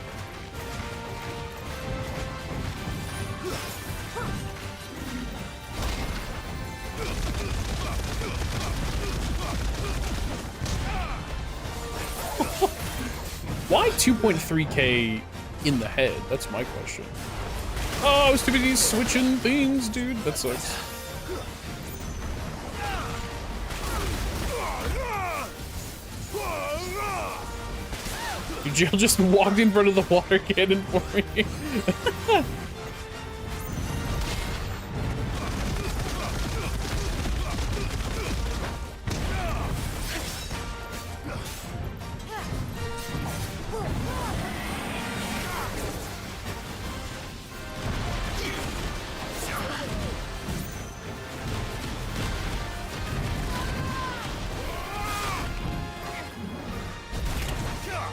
Why 2.3k in the head? That's my question. Oh, I was too busy switching things, dude. That sucks. Dude, Jill just walked in front of the water cannon for me.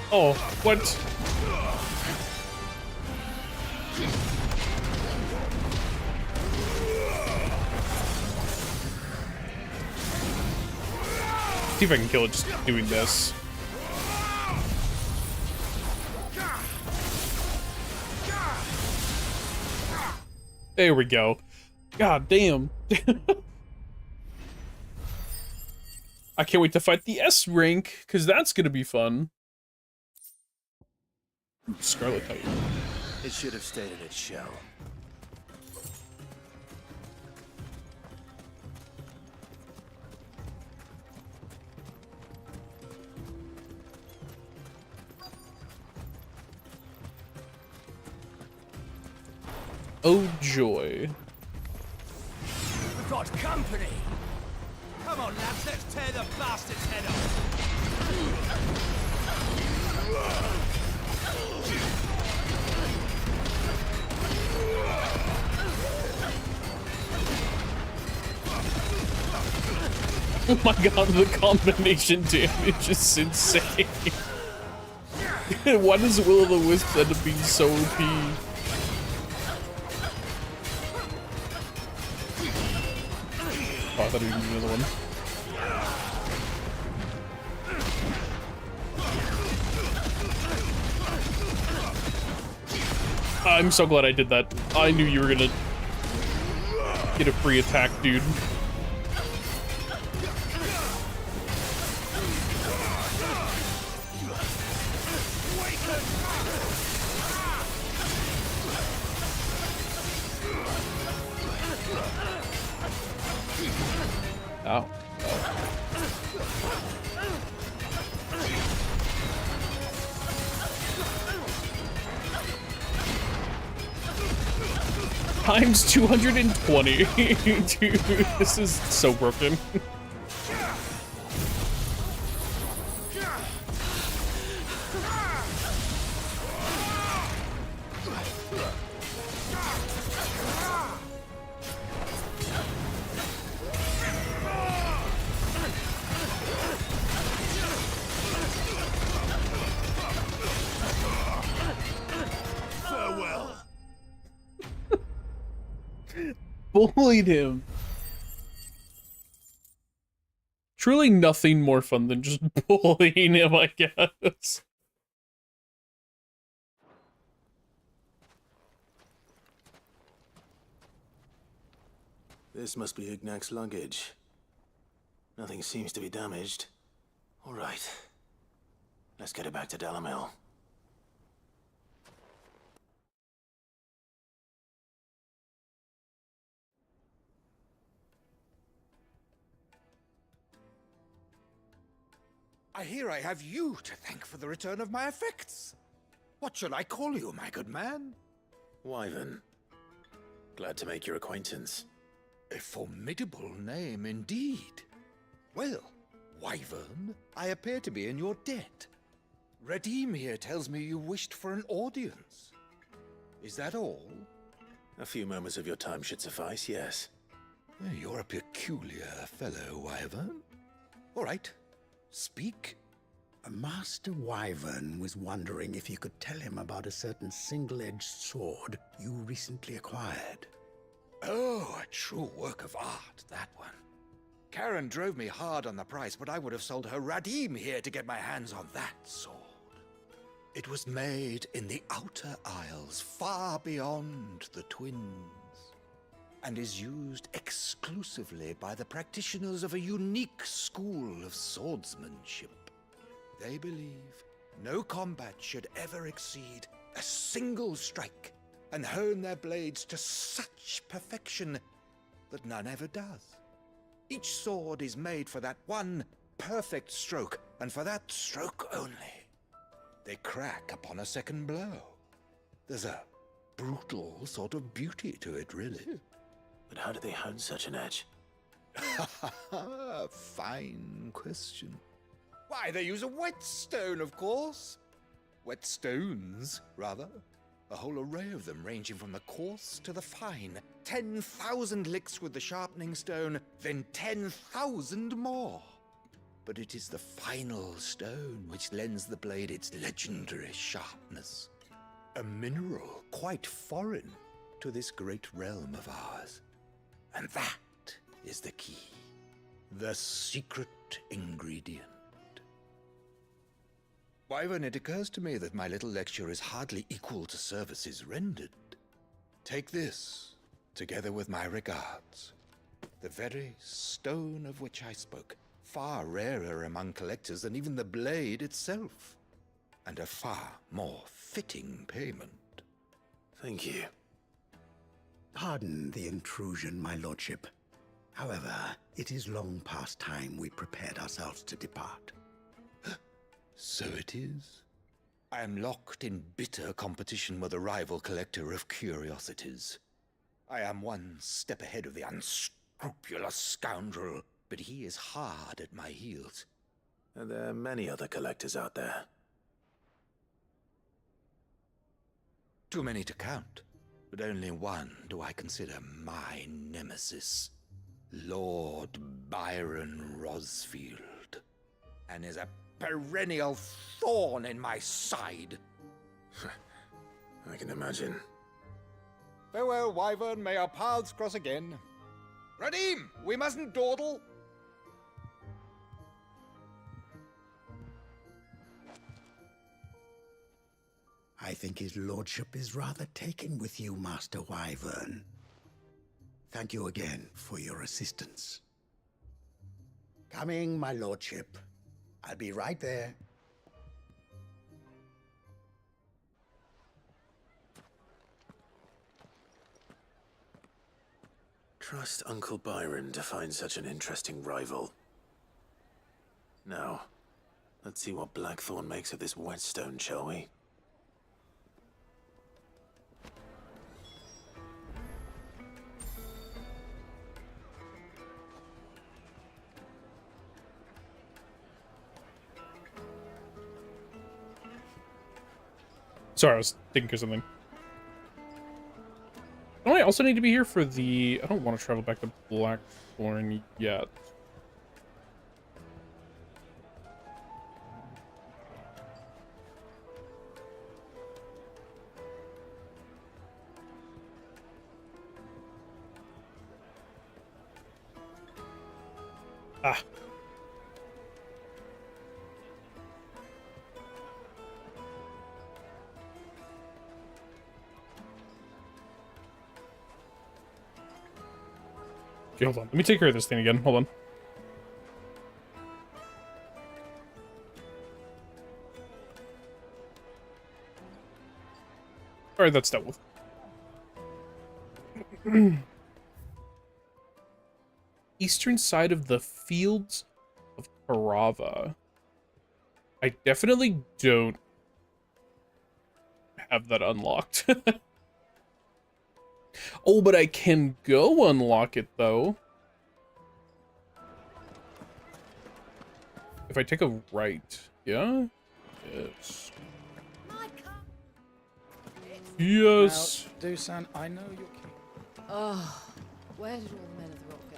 Oh, what? See if I can kill it just doing this. There we go. God damn. I can't wait to fight the S rank, because that's gonna be fun. Scarlet Titan. It should have stayed in its shell. Oh joy. We've got company! Come on, lads, let's tear the bastard's head off! Oh my god, the combination damage is insane. Why does Will-O-the-Wisp end up being so OP? Oh, I thought he was gonna do another one. I'm so glad I did that. I knew you were gonna get a free attack, dude. Oh. Times 220. Dude, this is so broken. Farewell. Bullied him. Truly nothing more fun than just bullying him, I guess. This must be Ignac's luggage. Nothing seems to be damaged. All right. Let's get it back to Delamil. I hear I have you to thank for the return of my effects. What shall I call you, my good man? Wyvern. Glad to make your acquaintance. A formidable name indeed. Well, Wyvern, I appear to be in your debt. Redeem here tells me you wished for an audience. Is that all? A few moments of your time should suffice, yes. You're a peculiar fellow, Wyvern. All right. Speak. Master Wyvern was wondering if you could tell him about a certain single-edged sword you recently acquired. Oh, a true work of art, that one. Karen drove me hard on the price, but I would have sold her Radim here to get my hands on that sword. It was made in the Outer Isles, far beyond the Twins, and is used exclusively by the practitioners of a unique school of swordsmanship. They believe no combat should ever exceed a single strike, and hone their blades to such perfection that none ever does. Each sword is made for that one perfect stroke, and for that stroke only. They crack upon a second blow. There's a brutal sort of beauty to it, really. But how do they hone such an edge? Fine question. Why, they use a whetstone, of course. Whetstones, rather. A whole array of them, ranging from the coarse to the fine. 10,000 licks with the sharpening stone, then 10,000 more. But it is the final stone which lends the blade its legendary sharpness. A mineral quite foreign to this great realm of ours. And that is the key. The secret ingredient. Wyvern, it occurs to me that my little lecture is hardly equal to services rendered. Take this, together with my regards. The very stone of which I spoke, far rarer among collectors than even the blade itself, and a far more fitting payment. Thank you. Pardon the intrusion, my lordship. However, it is long past time we prepared ourselves to depart. So it is. I am locked in bitter competition with a rival collector of curiosities. I am one step ahead of the unscrupulous scoundrel, but he is hard at my heels. And there are many other collectors out there. Too many to count, but only one do I consider my nemesis. Lord Byron Rosfield. And is a perennial thorn in my side. I can imagine. Farewell, Wyvern. May our paths cross again. Radim, we mustn't dawdle. I think his lordship is rather taken with you, Master Wyvern. Thank you again for your assistance. Coming, my lordship. I'll be right there. Trust Uncle Byron to find such an interesting rival. Now, let's see what Blackthorn makes of this whetstone, shall we? Sorry, I was thinking of something. Oh, I also need to be here for the... I don't want to travel back to Blackthorn yet. Ah. Okay, hold on. Let me take care of this thing again. Hold on. Alright, that's dealt with. Eastern side of the fields of Carava. I definitely don't have that unlocked. Oh, but I can go unlock it, though. If I take a right, yeah? Yes. Yes. Now, Dusan, I know you're... Oh, where did all the men of the rock go?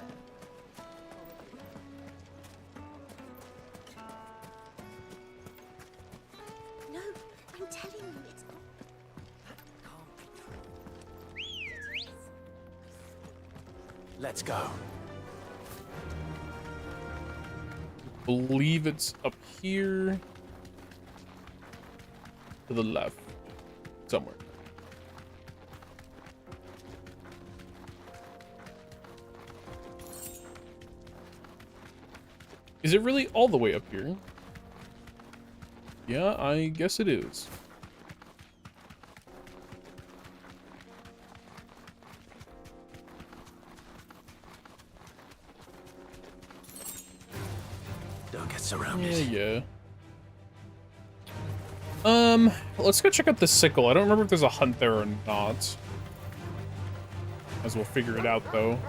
No, I'm telling you, it's not. Let's go. Believe it's up here. To the left. Somewhere. Is it really all the way up here? Yeah, I guess it is. Don't get surrounded. Yeah. Let's go check out the sickle. I don't remember if there's a hunt there or not. As we'll figure it out, though.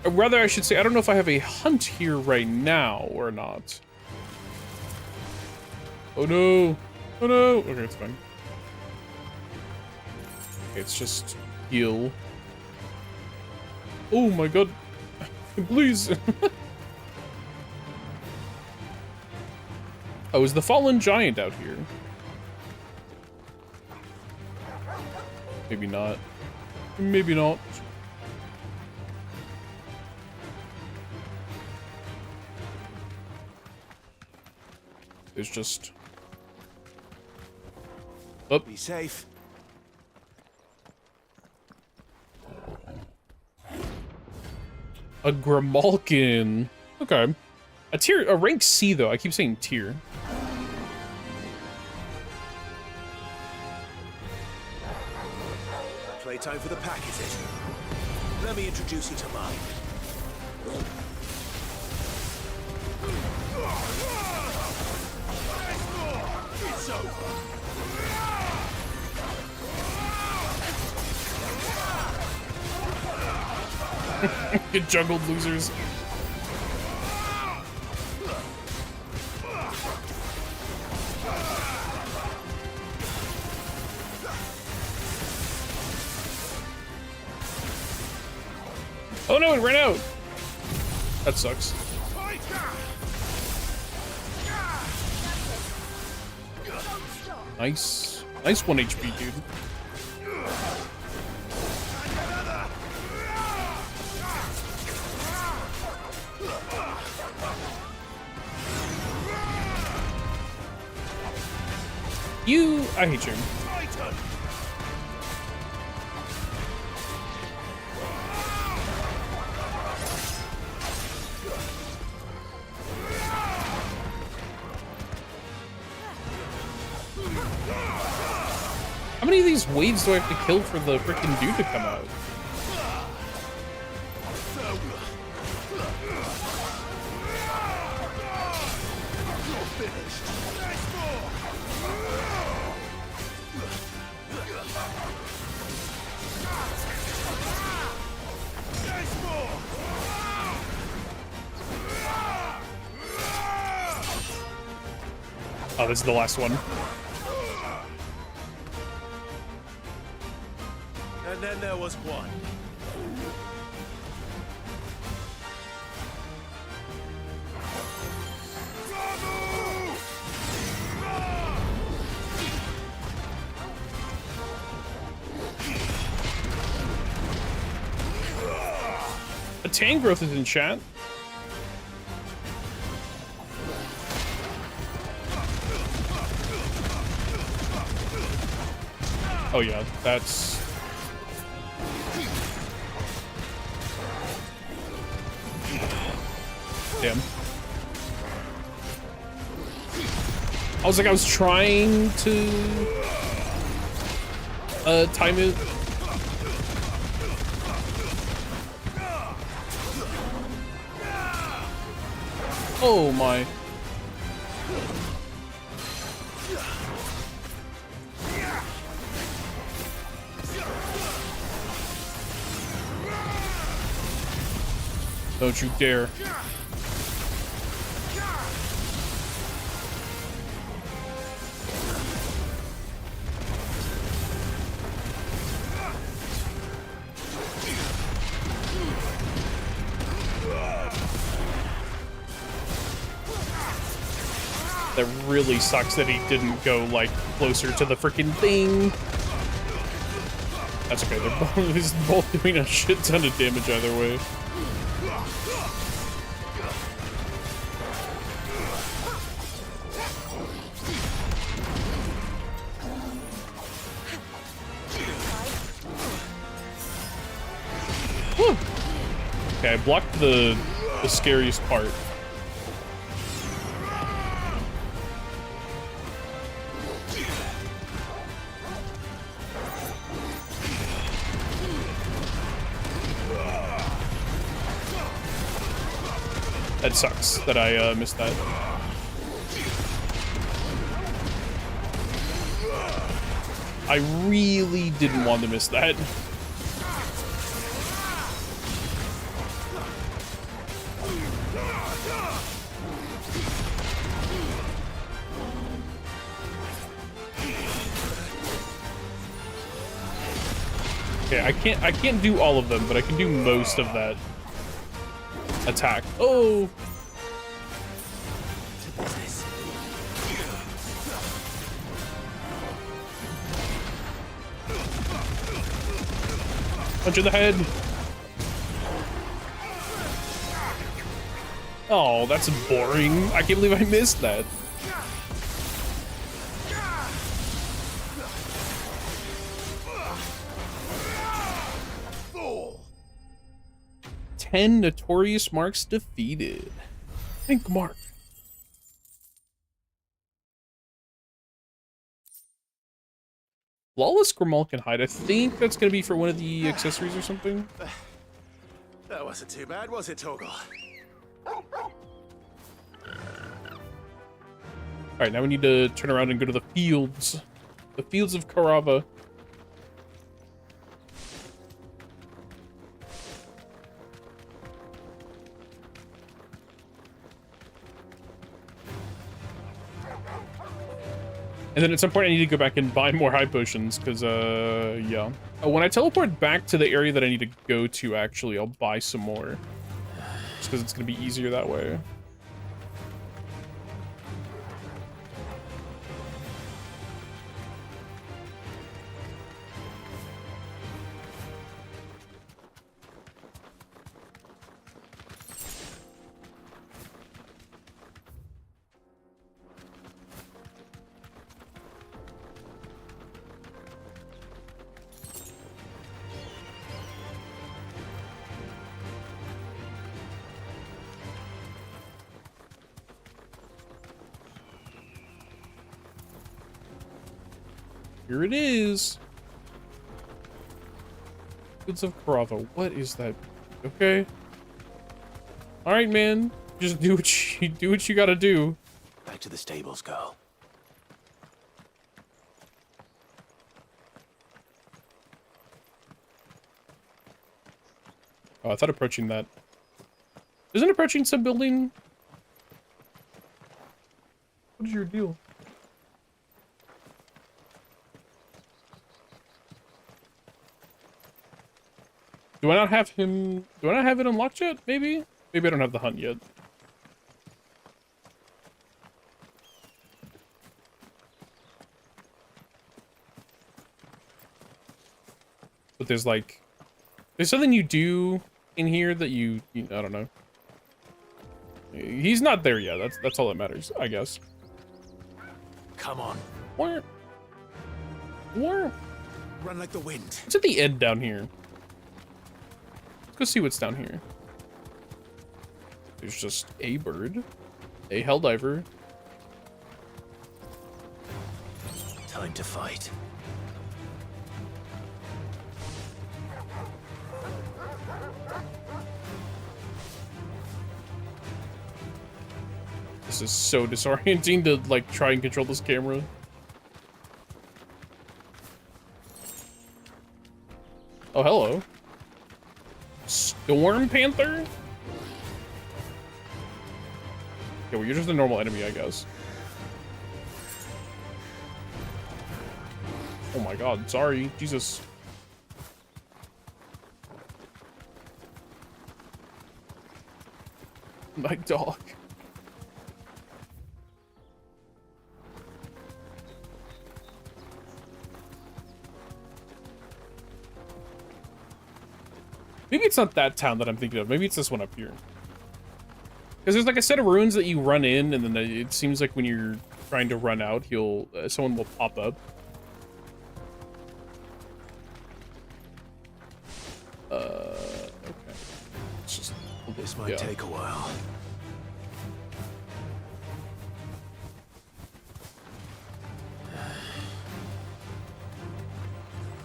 Or rather, I should say, I don't know if I have a hunt here right now or not. Oh no! Oh no! Okay, it's fine. Okay, it's just heal. Oh my god! Please! Oh, is the fallen giant out here? Maybe not. Maybe not. There's just... Oh. Be safe. A Grimalkin. Okay. A rank C, though. I keep saying tier. Playtime for the pack, is it? Let me introduce you to mine. It's over. Get juggled, losers. Oh no, it ran out! That sucks. Nice. Nice 1 HP, dude. I hate you. How many of these waves do I have to kill for the freaking dude to come out? Oh, this is the last one. And then there was one. A Tangrowth is in chat. Oh yeah, that's... Damn. I was trying to time it. Oh my. Don't you dare. That really sucks that he didn't go, like, closer to the freaking thing. That's okay, they're both doing a shit ton of damage either way. Whew. Okay, I blocked the scariest part. That sucks that I missed that. I really didn't want to miss that. Okay, I can't do all of them, but I can do most of that attack. Oh! Punch in the head. Oh, that's boring. I can't believe I missed that. Ten notorious marks defeated. Think mark. Flawless Grimal can hide. I think that's gonna be for one of the accessories or something. That wasn't too bad, was it, Torgal? Alright, now we need to turn around and go to the fields. The fields of Karava. And then at some point I need to go back and buy more high potions, because, yeah. Oh, when I teleport back to the area that I need to go to, actually, I'll buy some more. Just because it's going to be easier that way. Here it is. Fields of Carava. What is that? Okay. All right, man. Just do what you gotta do. Back to the stables, girl. Oh, I thought approaching that. Isn't approaching some building? What is your deal? Do I not have him? Do I not have it unlocked yet? Maybe? Maybe I don't have the hunt yet. But there's like, there's something you do in here that you I don't know. He's not there yet. That's all that matters, I guess. Come on. Where? Run like the wind. It's at the end down here. Let's go see what's down here. There's just a bird, a helldiver. Time to fight. This is so disorienting to like try and control this camera. Oh, hello. Storm Panther? Yeah, well, you're just a normal enemy, I guess. Oh my god, sorry. Jesus. My dog. Maybe it's not that town that I'm thinking of. Maybe it's this one up here. Because there's like a set of ruins that you run in, and then it seems like when you're trying to run out, someone will pop up. Okay. It's just, this might take a while.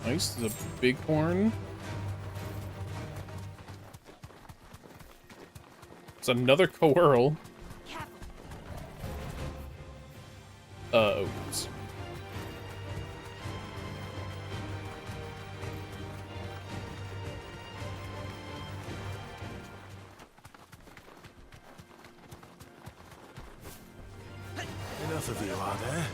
Nice. There's a bighorn. It's another Coeurl. Oops. Enough of you, are there?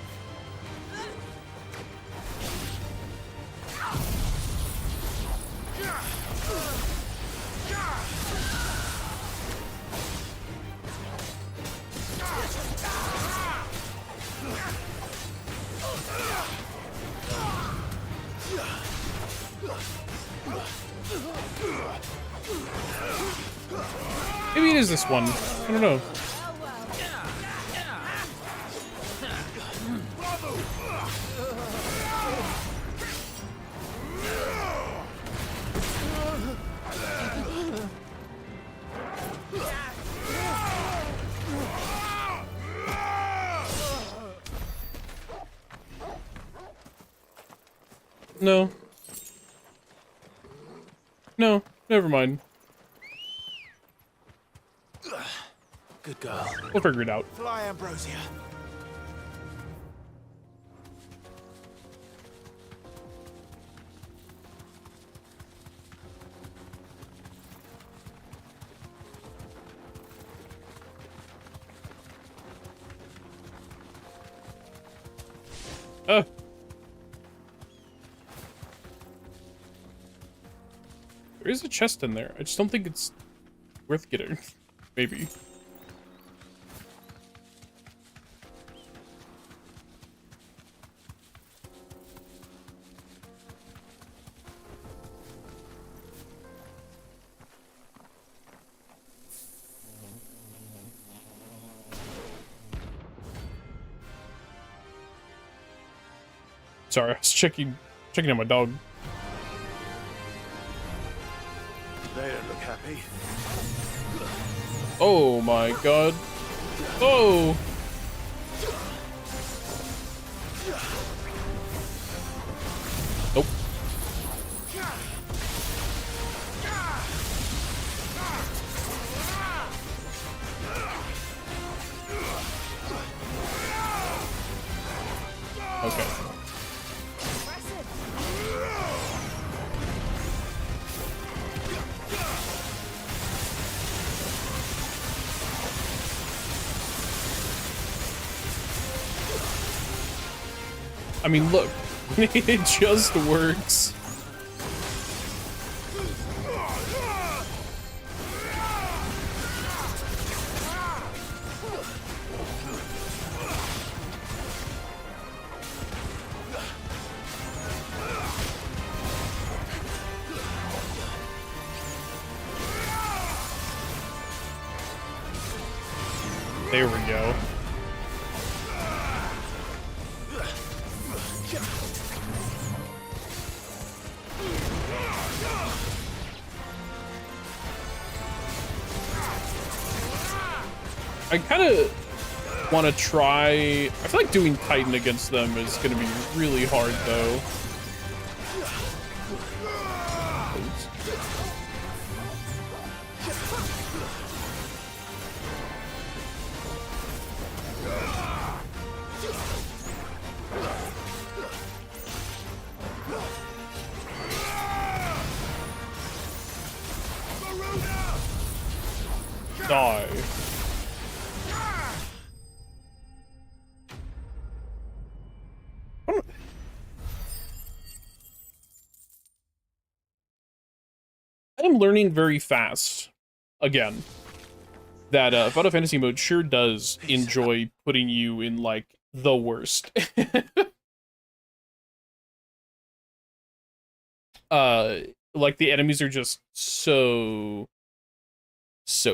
Maybe it is this one. I don't know. No. No, never mind. Good girl. We'll figure it out. Fly, Ambrosia. There is a chest in there. I just don't think it's worth getting. Maybe. Sorry, I was checking on my dog. They don't look happy. Oh my god. Oh! Okay. I mean, look, it just works. There we go. I kind of want to try... I feel like doing Titan against them is going to be really hard, though. Die. I am learning very fast, again, that Final Fantasy mode sure does enjoy putting you in, like, the worst. Like, the enemies are just so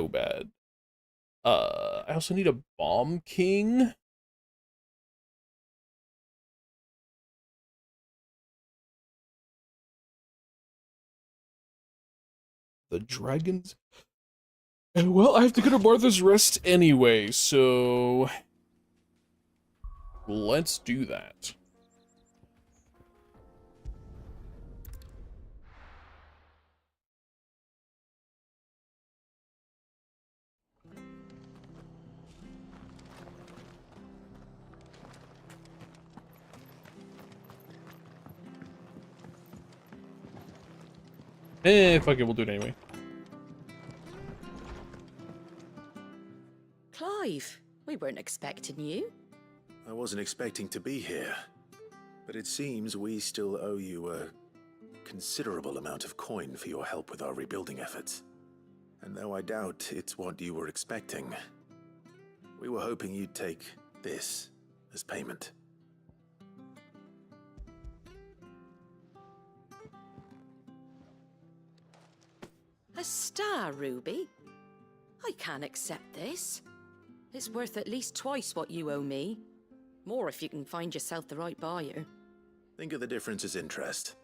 bad. I also need a Bomb King. The dragons. Well, I have to go to Martha's Rest anyway, so let's do that. Fuck it, we'll do it anyway. Clive, we weren't expecting you. I wasn't expecting to be here, but it seems we still owe you a considerable amount of coin for your help with our rebuilding efforts. And though I doubt it's what you were expecting, we were hoping you'd take this as payment. A star ruby? I can't accept this. It's worth at least twice what you owe me. More if you can find yourself the right buyer. Think of the difference as interest.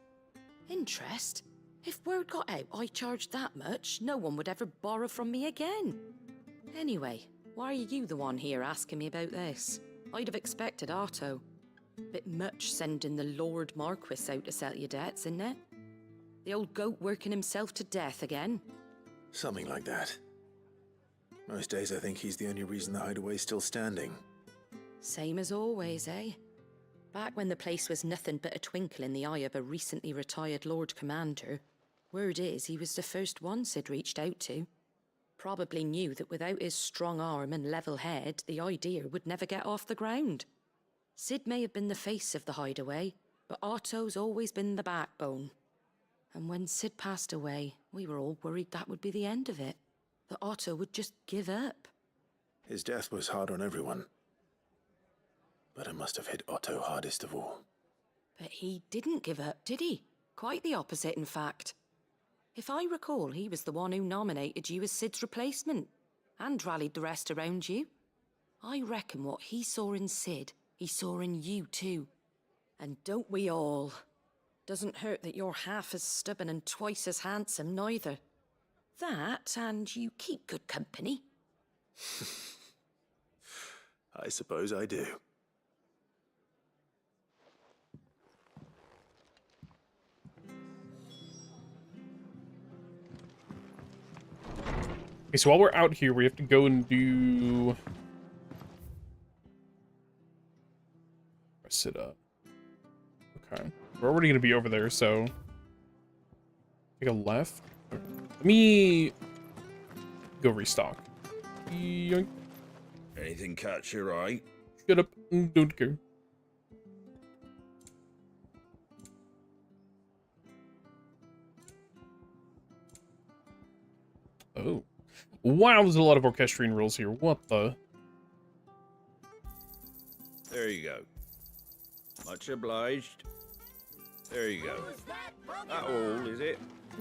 Interest? If word got out I charged that much, no one would ever borrow from me again. Anyway, why are you the one here asking me about this? I'd have expected Otto. Bit much sending the Lord Marquis out to settle your debts, isn't it? The old goat working himself to death again. Something like that. Most days I think he's the only reason the hideaway's still standing. Same as always, eh? Back when the place was nothing but a twinkle in the eye of a recently retired Lord Commander, word is he was the first one Sid reached out to. Probably knew that without his strong arm and level head, the idea would never get off the ground. Sid may have been the face of the hideaway, but Otto's always been the backbone. And when Sid passed away, we were all worried that would be the end of it. That Otto would just give up. His death was hard on everyone. But it must have hit Otto hardest of all. But he didn't give up, did he? Quite the opposite, in fact. If I recall, he was the one who nominated you as Sid's replacement, and rallied the rest around you. I reckon what he saw in Sid, he saw in you too. And don't we all? Doesn't hurt that you're half as stubborn and twice as handsome, neither. That, and you keep good company. I suppose I do. Okay, so while we're out here, we have to go and do... Press it up. Okay. We're already gonna be over there, so take a left. Okay. Let me go restock. Yoink. Anything catch your eye? Shut up and don't go. Oh. Wow, there's a lot of orchestrion rules here. What the? There you go. Much obliged. There you go. That all, is it?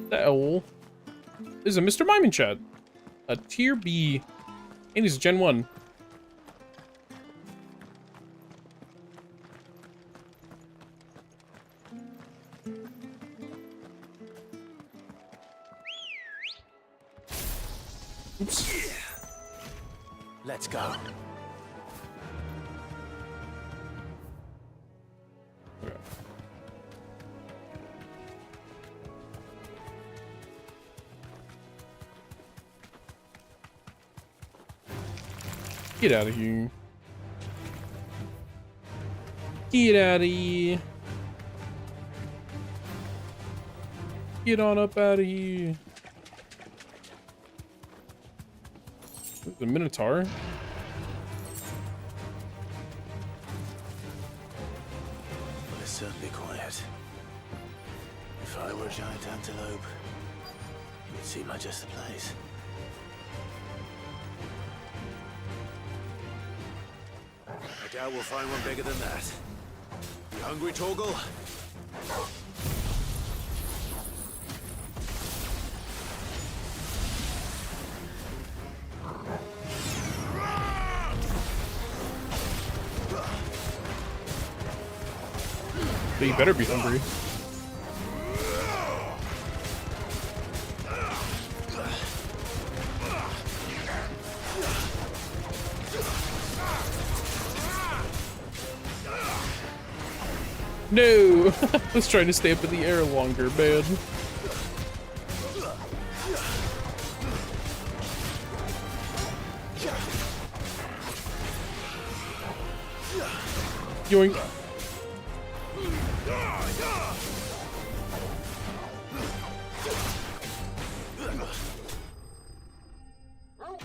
That all. This is a Mr. Mime in chat. A tier B. And he's Gen 1. Oops. Let's go. Okay. Get out of here. Get out of here. Get on up out of here. The Minotaur. Well, it's certainly quiet. If I were a giant antelope, it would seem like just the place. I doubt we'll find one bigger than that. You hungry, Torgal? But you better be hungry. No! I was trying to stay up in the air longer, man. Yoink.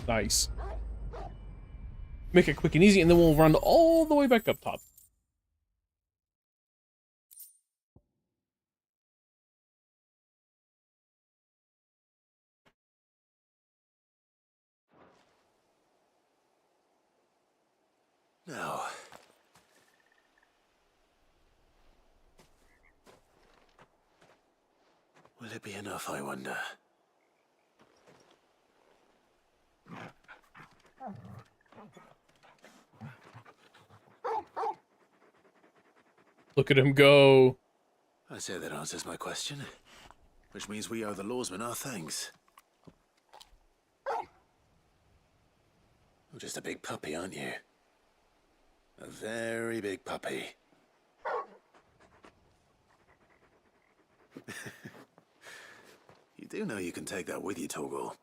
Nice. Make it quick and easy, and then we'll run all the way back up top. No. Will it be enough, I wonder? Look at him go. I say that answers my question. Which means we owe the lawsmen our thanks. You're just a big puppy, aren't you? A very big puppy. You do know you can take that with you, Torgal.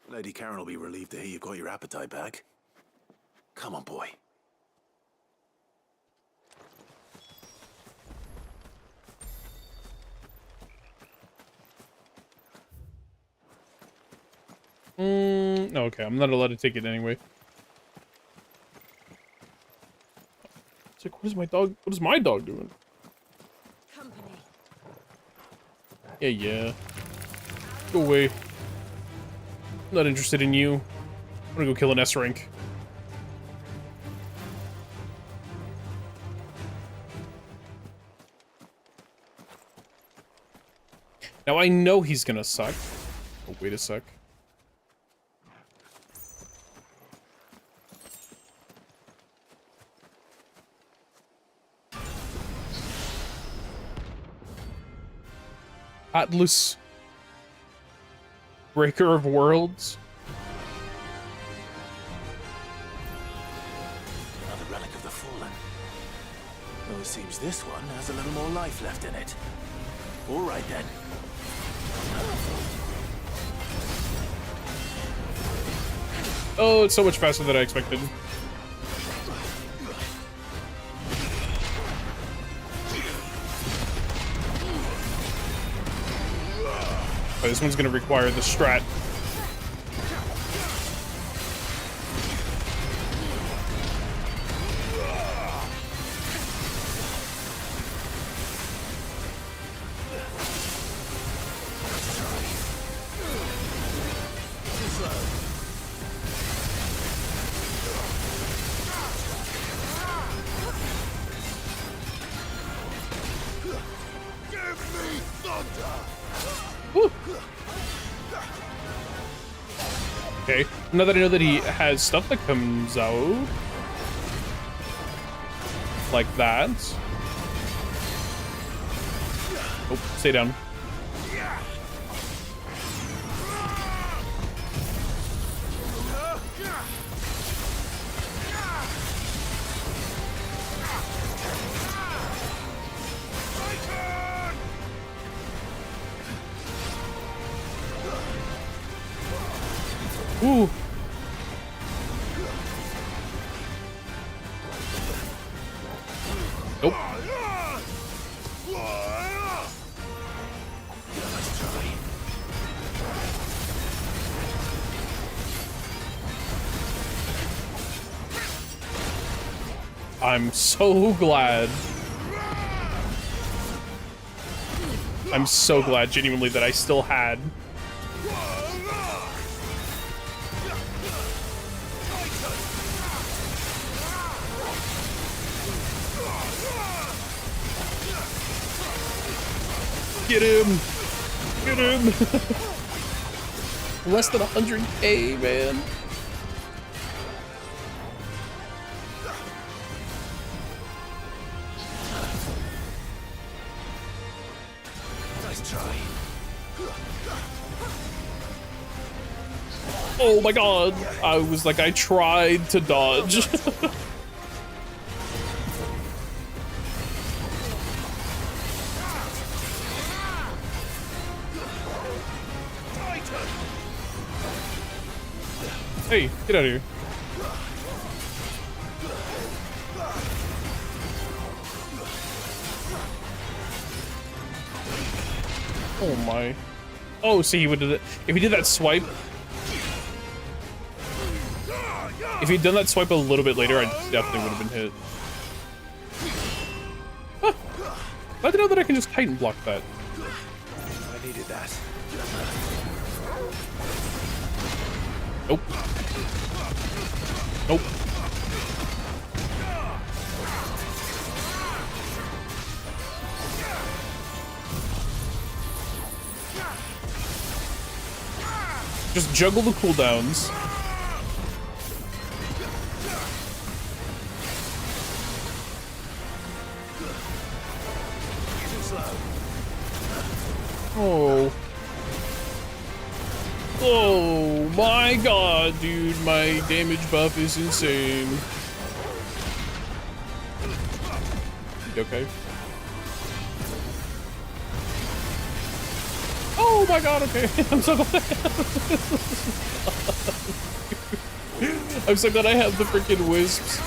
Lady Karen will be relieved to hear you've got your appetite back. Come on, boy. Okay, I'm not allowed to take it anyway. It's like, what is my dog doing? Company. Yeah. Go away. I'm not interested in you. I'm gonna go kill an S rank. Now I know he's gonna suck. Oh, wait a sec. Atlas. Breaker of Worlds. Another relic of the Fallen. Though it seems this one has a little more life left in it. All right, then. Oh, it's so much faster than I expected. but this one's gonna require the strat. Okay, now that I know that he has stuff that comes out like that. Oh, stay down. Ooh. Nope. I'm so glad. I'm so glad, genuinely, that I still had. Get him! Get him! Less than 100k, man. Nice try. Oh my god! I was like, I tried to dodge. Hey, get out of here. Oh my. Oh, see, he would do that. If he did that swipe. If he'd done that swipe a little bit later, I definitely would have been hit. Huh. Glad to know that I can just Titan block that. I needed that. Nope. Nope. Just juggle the cooldowns. Oh. Oh my god, dude, my damage buff is insane. Okay. Oh my god, okay. I'm so glad. I'm so glad I have the freaking wisps.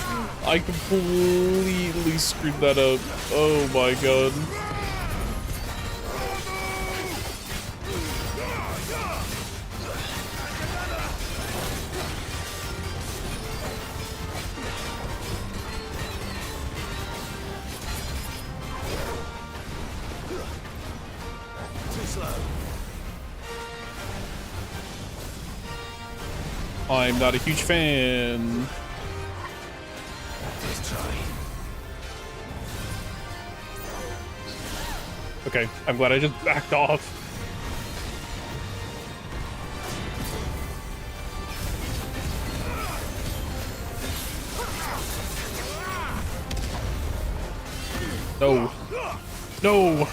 I completely screwed that up. Oh my god. I'm not a huge fan. Okay, I'm glad I just backed off. No. No.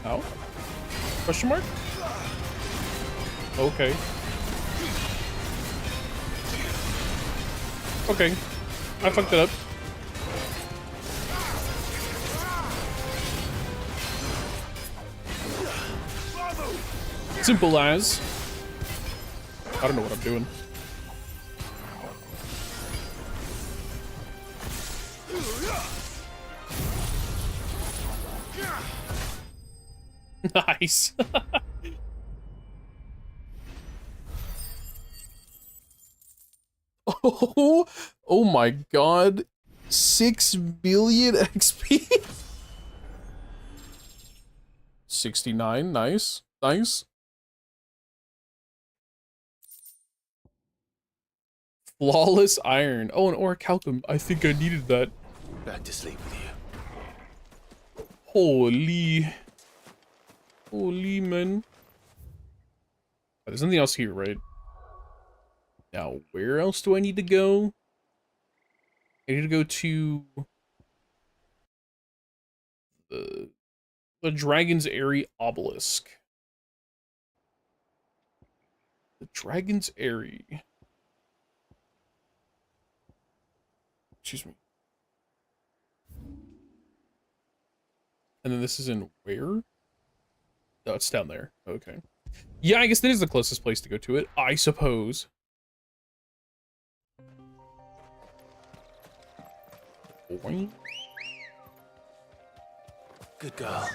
Ow. Question mark? Okay. Okay. I fucked it up. Simple as. I don't know what I'm doing. Nice. Oh my god. 6 billion XP. 69, nice. Nice. Flawless iron. Oh, an orichalcum. I think I needed that. Back to sleep with you. Holy. Holy, man. There's nothing else here, right? Now, where else do I need to go? I need to go to the Dragon's Eyrie obelisk. The Dragon's Eyrie. Excuse me. And then this is in where? Oh, it's down there. Okay. Yeah, I guess that is the closest place to go to it, I suppose. Boing. Good girl.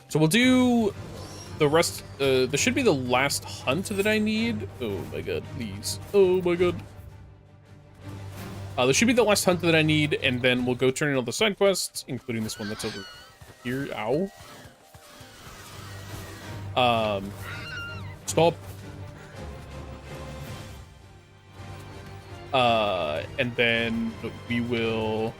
So we'll do the rest. This should be the last hunt that I need. Oh my god, please. Oh my god. This should be the last hunt that I need, and then we'll go turn in all the side quests, including this one that's over here. Ow. Stop. And then we will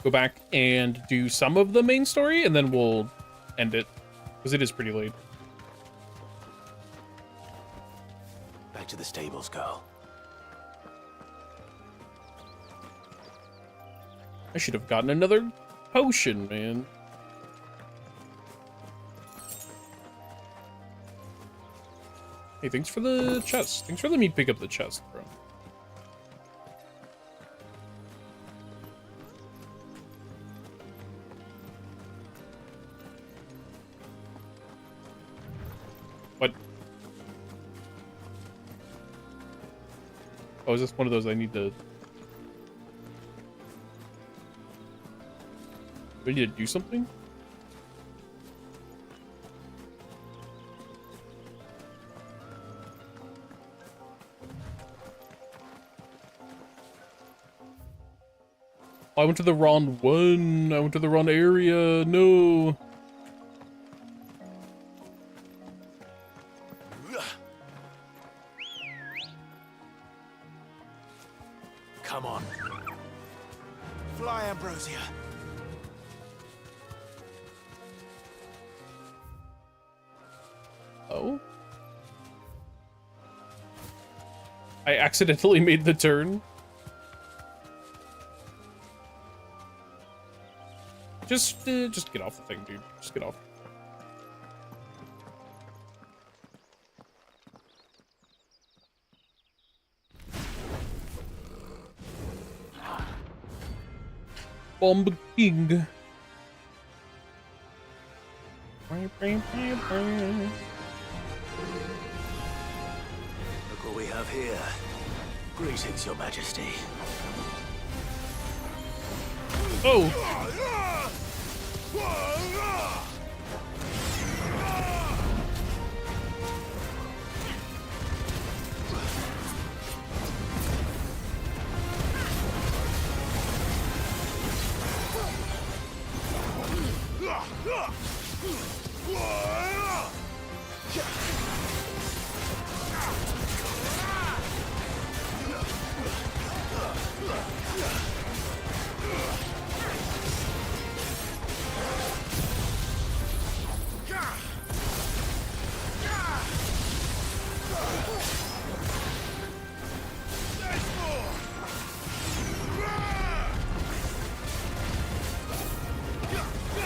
go back and do some of the main story, and then we'll end it, because it is pretty late. Back to the stables, girl. I should have gotten another potion, man. Hey, thanks for the chest. Thanks for letting me pick up the chest, bro. What? Oh, is this one of those I need to... Do I need to do something? I went to the wrong one. I went to the wrong area. No. Come on. Fly, Ambrosia. Oh? I accidentally made the turn. Just get off the thing, dude. Just get off. Bomb King. Look what we have here. Greetings, Your Majesty. Oh!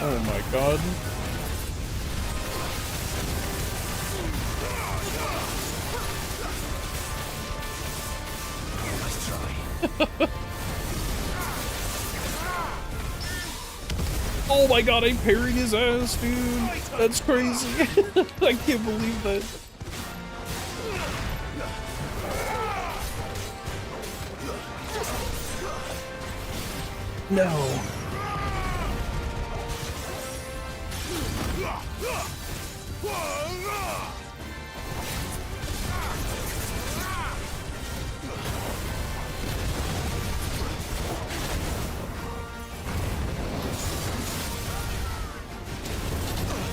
Oh my god. Nice try. Oh my god, I parried his ass, dude. That's crazy. I can't believe that. No.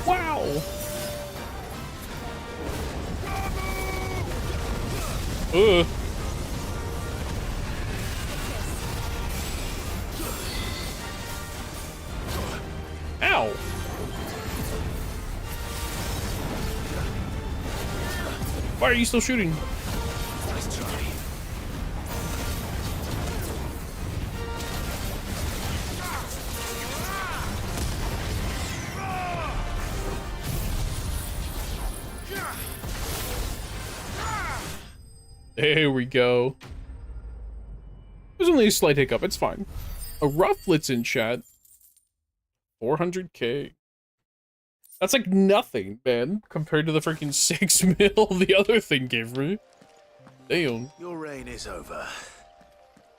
Wow. Ugh. Ow. Why are you still shooting? Nice try. There we go. There's only a slight hiccup, it's fine. A Rufflet's in chat. 400k. That's like nothing, man, compared to the freaking 6 mil the other thing gave me. Damn. Your reign is over.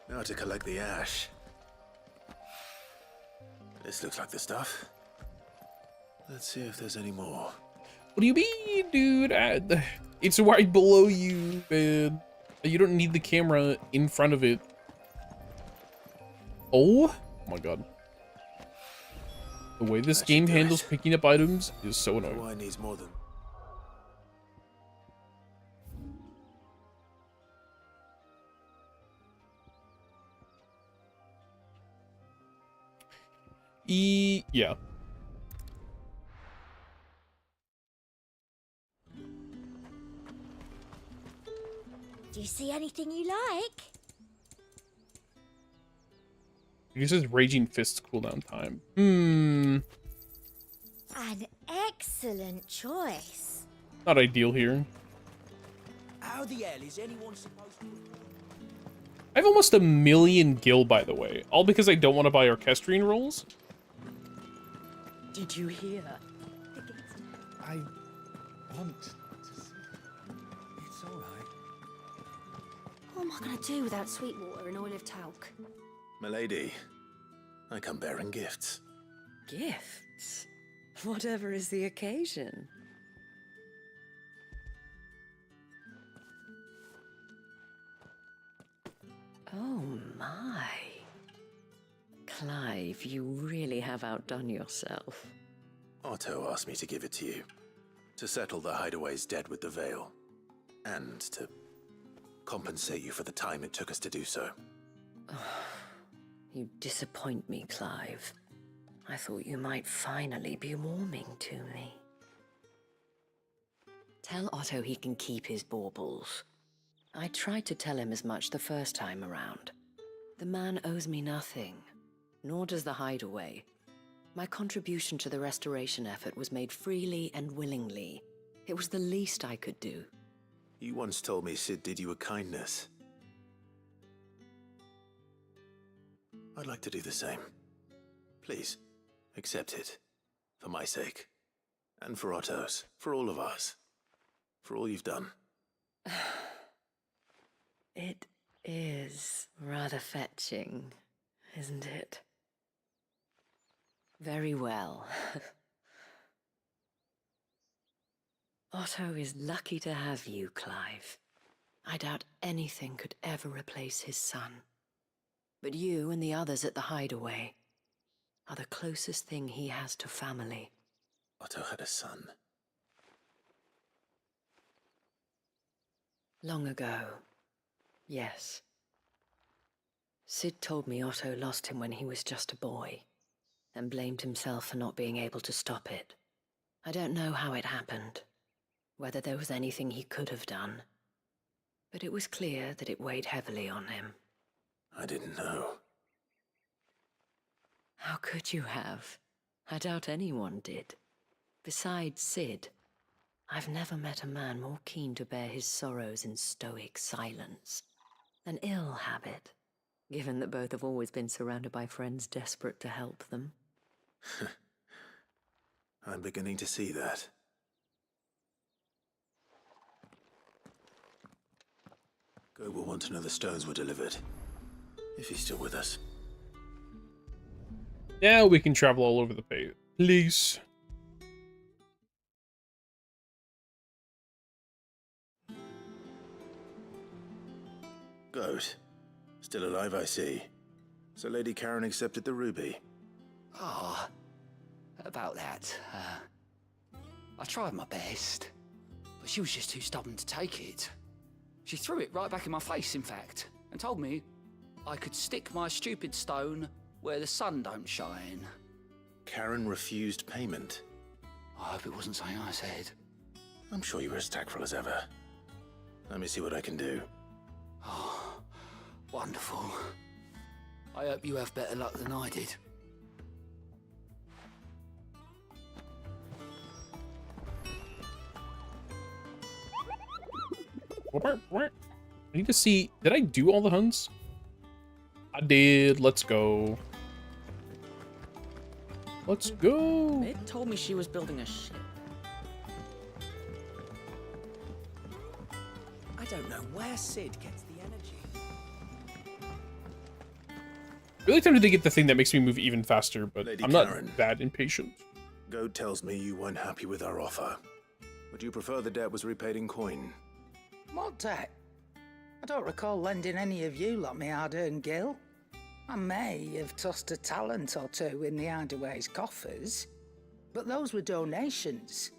Now to collect the ash. This looks like the stuff. Let's see if there's any more. What do you mean, dude? It's right below you, man. You don't need the camera in front of it. Oh my god. The way this game handles picking up items is so annoying. Why needs more than... Yeah. Do you see anything you like? It uses Raging Fist's cooldown time. An excellent choice. Not ideal here. How the hell is anyone supposed to... I have almost 1 million gil, by the way. All because I don't want to buy Orchestrion rolls. Did you hear? I want to see. It's all right. What am I going to do without sweet water and oil of talc? Milady, I come bearing gifts. Gifts? Whatever is the occasion. Oh my. Clive, you really have outdone yourself. Otto asked me to give it to you. To settle the Hideaway's debt with the Veil. And to compensate you for the time it took us to do so. You disappoint me, Clive. I thought you might finally be warming to me. Tell Otto he can keep his baubles. I tried to tell him as much the first time around. The man owes me nothing, nor does the Hideaway. My contribution to the restoration effort was made freely and willingly. It was the least I could do. You once told me Sid did you a kindness. I'd like to do the same. Please, accept it. For my sake. And for Otto's. For all of us. For all you've done. It is rather fetching, isn't it? Very well. Otto is lucky to have you, Clive. I doubt anything could ever replace his son. But you and the others at the Hideaway are the closest thing he has to family. Otto had a son. Long ago, yes. Sid told me Otto lost him when he was just a boy, and blamed himself for not being able to stop it. I don't know how it happened, whether there was anything he could have done, but it was clear that it weighed heavily on him. I didn't know. How could you have? I doubt anyone did. Besides Sid, I've never met a man more keen to bear his sorrows in stoic silence. An ill habit, given that both have always been surrounded by friends desperate to help them. I'm beginning to see that. Go will want to know the stones were delivered. If he's still with us. Yeah, we can travel all over the place. Goat. Still alive, I see. So Lady Karen accepted the ruby. Ah, about that. I tried my best, but she was just too stubborn to take it. She threw it right back in my face, in fact, and told me I could stick my stupid stone where the sun don't shine. Karen refused payment. I hope it wasn't something I said. I'm sure you were as tactful as ever. Let me see what I can do. Oh, wonderful. I hope you have better luck than I did. I need to see, did I do all the hunts? I did. Let's go. Let's go. Mid told me she was building a ship. I don't know where Sid gets the energy. Really tempted to get the thing that makes me move even faster, but Lady I'm not Karen. that impatient. Goat tells me you weren't happy with our offer. Would you prefer the debt was repaid in coin? What debt? I don't recall lending any of you lot me hard-earned gil. I may have tossed a talent or two in the Hideaway's coffers, but those were donations,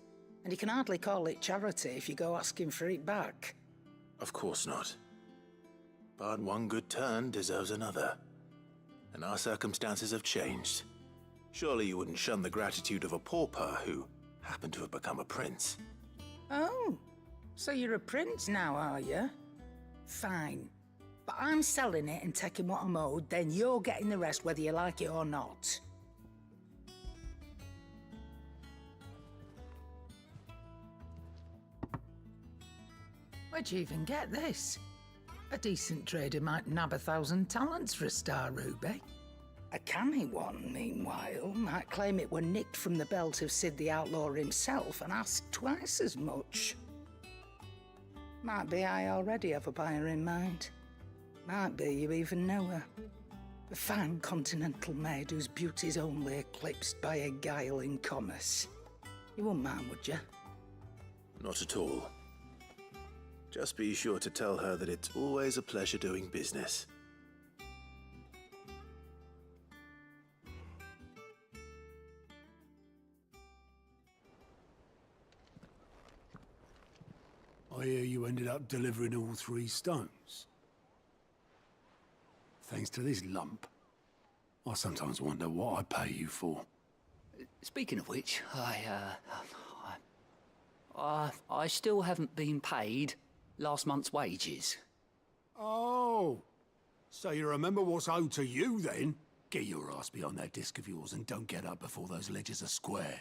and you can hardly call it charity if you go asking for it back. Of course not. But one good turn deserves another. And our circumstances have changed. Surely you wouldn't shun the gratitude of a pauper who happened to have become a prince. Oh, so you're a prince now, are you? Fine. But I'm selling it and taking what I'm owed, then you're getting the rest whether you like it or not. Where'd you even get this? A decent trader might nab 1,000 talents for a star ruby. A canny one, meanwhile, might claim it were nicked from the belt of Sid the Outlaw himself and ask twice as much. Might be I already have a buyer in mind. Might be you even know her. A fine continental maid whose beauty's only eclipsed by a guile in commerce. You wouldn't mind, would you? Not at all. Just be sure to tell her that it's always a pleasure doing business. I hear you ended up delivering all 3 stones. Thanks to this lump. I sometimes wonder what I pay you for. Speaking of which, I still haven't been paid last month's wages. Oh, so you remember what's owed to you then? Get your ass behind that disc of yours and don't get up before those ledgers are square.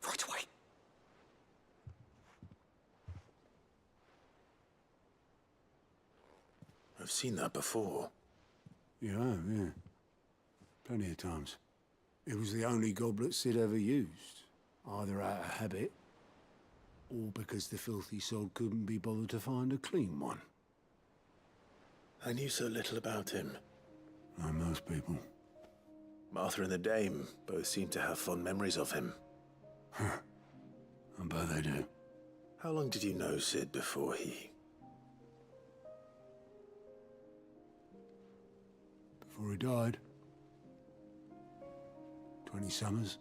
Right away. I've seen that before. You have, yeah. Plenty of times. It was the only goblet Sid ever used. Either out of habit, or because the filthy sod couldn't be bothered to find a clean one. I knew so little about him. Like most people. Martha and the Dame both seem to have fond memories of him. I bet they do. How long did you know Sid before he... Before he died. 20 summers,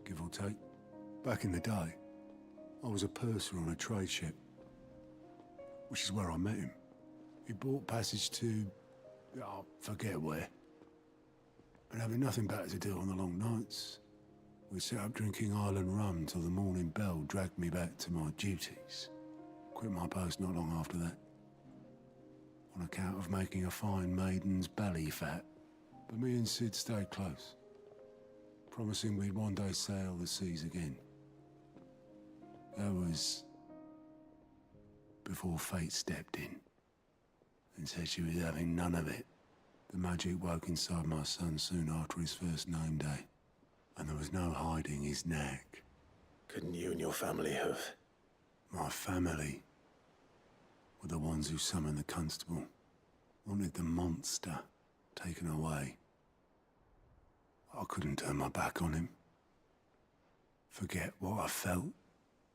give or take. Back in the day, I was a purser on a trade ship, which is where I met him. He bought passage to, oh, forget where. And having nothing better to do on the long nights, we set up drinking island rum till the morning bell dragged me back to my duties. Quit my post not long after that, on account of making a fine maiden's belly fat. But me and Sid stayed close, promising we'd one day sail the seas again. That was before fate stepped in and said she was having none of it. The magic woke inside my son soon after his first name day, and there was no hiding his knack. Couldn't you and your family have... My family were the ones who summoned the constable. Wanted the monster taken away. I couldn't turn my back on him. Forget what I felt,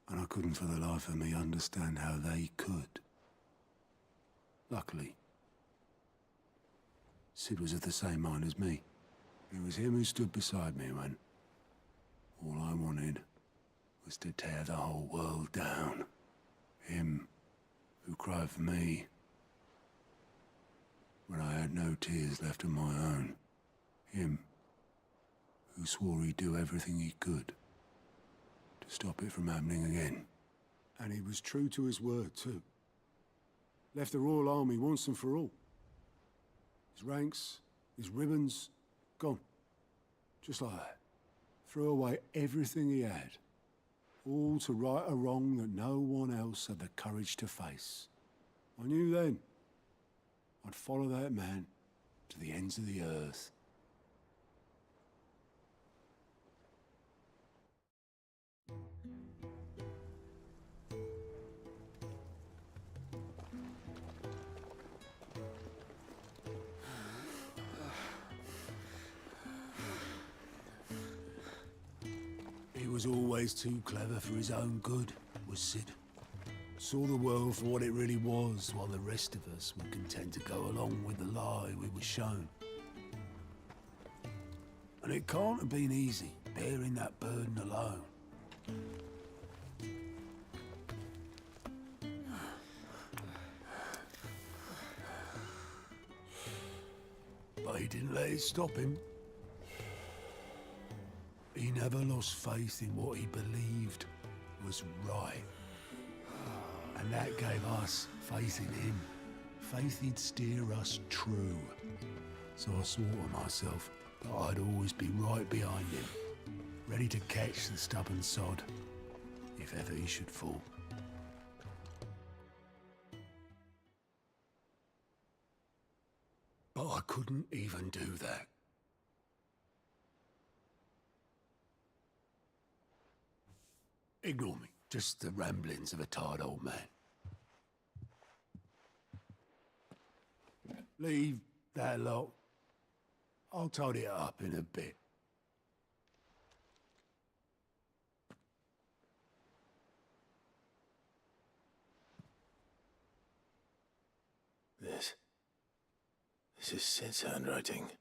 and I couldn't for the life of me understand how they could. Luckily, Sid was of the same mind as me. It was him who stood beside me when all I wanted was to tear the whole world down. Him who cried for me when I had no tears left of my own. Him who swore he'd do everything he could to stop it from happening again. And he was true to his word, too. Left the Royal Army once and for all. His ranks, his ribbons, gone. Just like that. Threw away everything he had. All to right a wrong that no one else had the courage to face. I knew then I'd follow that man to the ends of the earth. He was always too clever for his own good, was Sid. Saw the world for what it really was, while the rest of us were content to go along with the lie we were shown. And it can't have been easy, bearing that burden alone. But he didn't let it stop him. He never lost faith in what he believed was right. And that gave us faith in him. Faith he'd steer us true. So I swore to myself that I'd always be right behind him, ready to catch the stubborn sod, if ever he should fall. But I couldn't even do that. Ignore me. Just the ramblings of a tired old man. Leave that lot. I'll tidy it up in a bit. This is Sid's handwriting.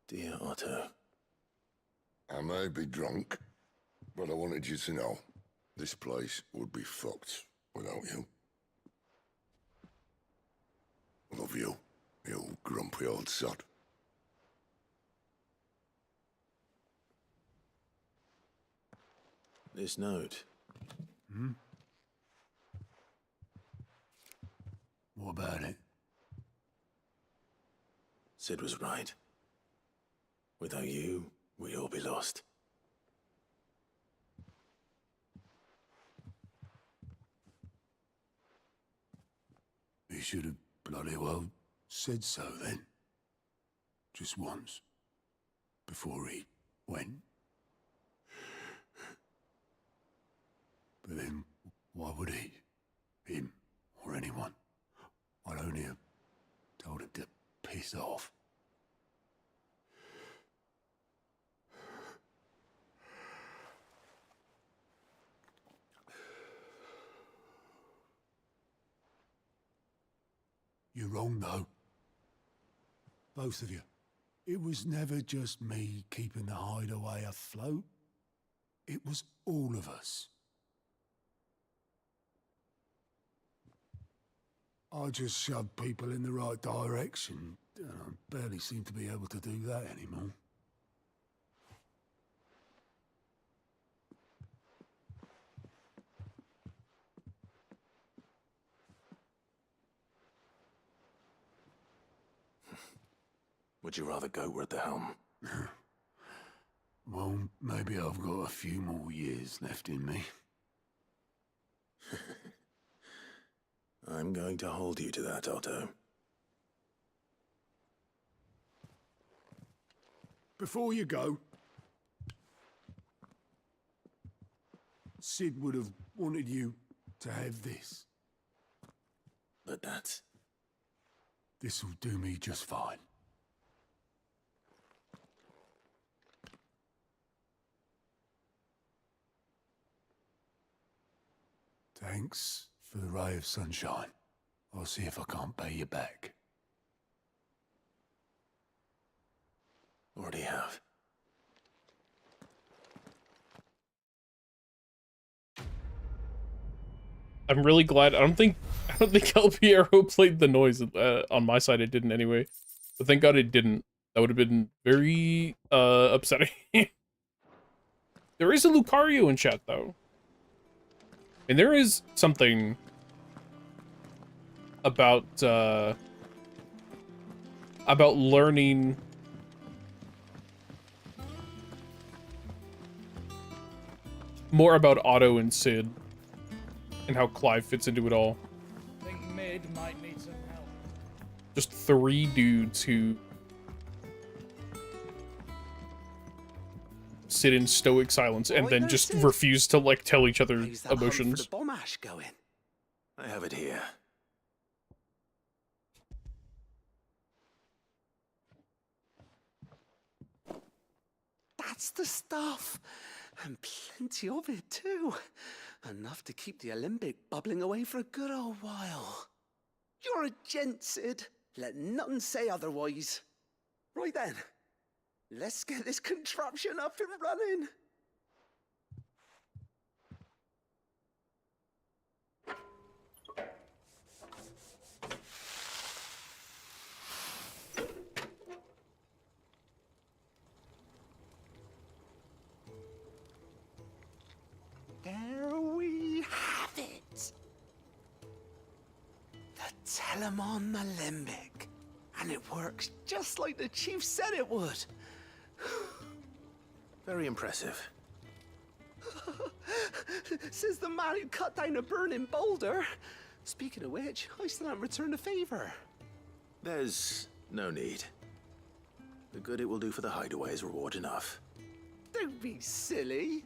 Dear Otto. I may be drunk, but I wanted you to know this place would be fucked without you. I love you, you grumpy old sod. This note. Hmm? What about it? Sid was right. Without you, we'd all be lost. He should have bloody well said so then. Just once. Before he went. But then, why would he? Him, or anyone? I'd only have told him to piss off. You're wrong, though. Both of you. It was never just me keeping the hideaway afloat. It was all of us. I just shoved people in the right direction, and I barely seem to be able to do that anymore. Would you rather go at the helm? Well, maybe I've got a few more years left in me. I'm going to hold you to that, Otto. Before you go, Sid would have wanted you to have this. But that's... This'll do me just fine. Thanks for the ray of sunshine. I'll see if I can't pay you back. Already have. I'm really glad. I don't think El Piero played the noise. On my side, it didn't anyway. But thank God it didn't. That would have been very upsetting. There is a Lucario in chat though, and there is something about learning more about Otto and Sid and how Clive fits into it all. Think Mid might need some help. Just 3 dudes who sit in stoic silence and then just refuse to like tell each other emotions. Bomb ash going. I have it here. That's the stuff. And plenty of it, too. Enough to keep the Alembic bubbling away for a good old while. You're a gent, Sid. Let nothing say otherwise. Right then. Let's get this contraption up and running. There we have it. The Telemon Alembic. And it works just like the chief said it would. Very impressive. Says the man who cut down a burning boulder. Speaking of which, I still haven't returned the favor. There's no need. The good it will do for the hideaway is reward enough. Don't be silly.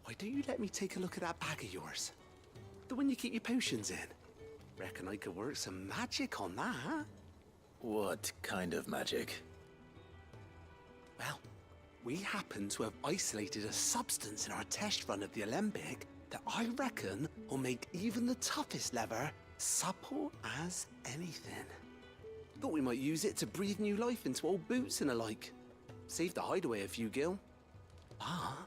Why don't you let me take a look at that bag of yours? The one you keep your potions in. Reckon I could work some magic on that, huh? What kind of magic? Well, we happen to have isolated a substance in our test run of the Alembic that I reckon will make even the toughest lever supple as anything. Thought we might use it to breathe new life into old boots and the like. Save the hideaway a few gil. Ah,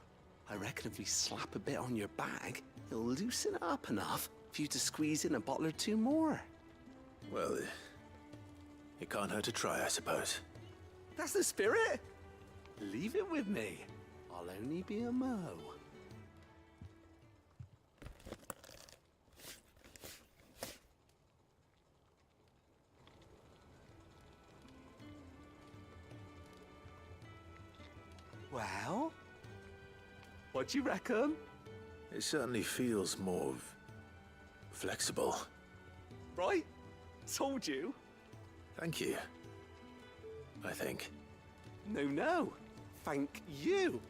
I reckon if we slap a bit on your bag, it'll loosen it up enough for you to squeeze in a bottle or 2 more. Well, it can't hurt to try, I suppose. That's the spirit. Leave it with me. I'll only be a mo. Well, what do you reckon? It certainly feels more flexible. Right? Told you. Thank you. I think. No. Thank you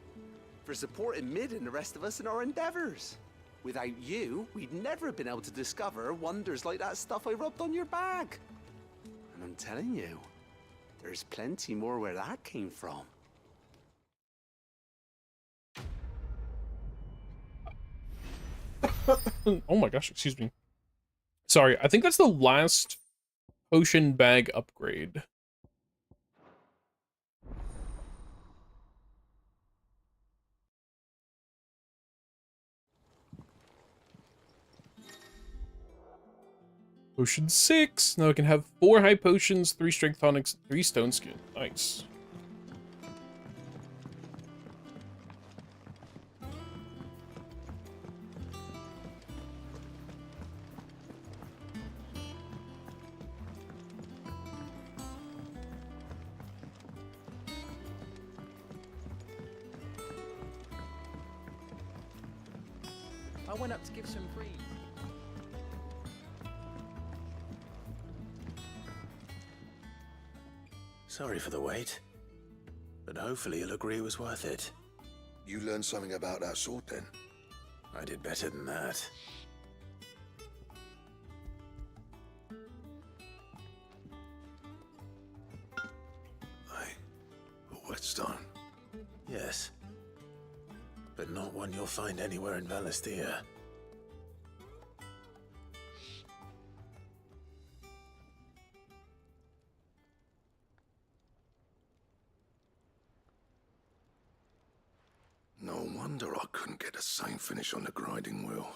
for supporting Mid and the rest of us in our endeavors. Without you, we'd never have been able to discover wonders like that stuff I rubbed on your bag. And I'm telling you, there's plenty more where that came from. Oh my gosh, excuse me. Sorry, I think that's the last potion bag upgrade. Potion 6. Now I can have 4 high potions, 3 strength tonics, 3 stone skin. Nice. I went up to give some breeze. Sorry for the wait, but hopefully you'll agree it was worth it. You learned something about that sword then? I did better than that. A whetstone? Yes. But not one you'll find anywhere in Valisthea. No wonder I couldn't get the same finish on the grinding wheel.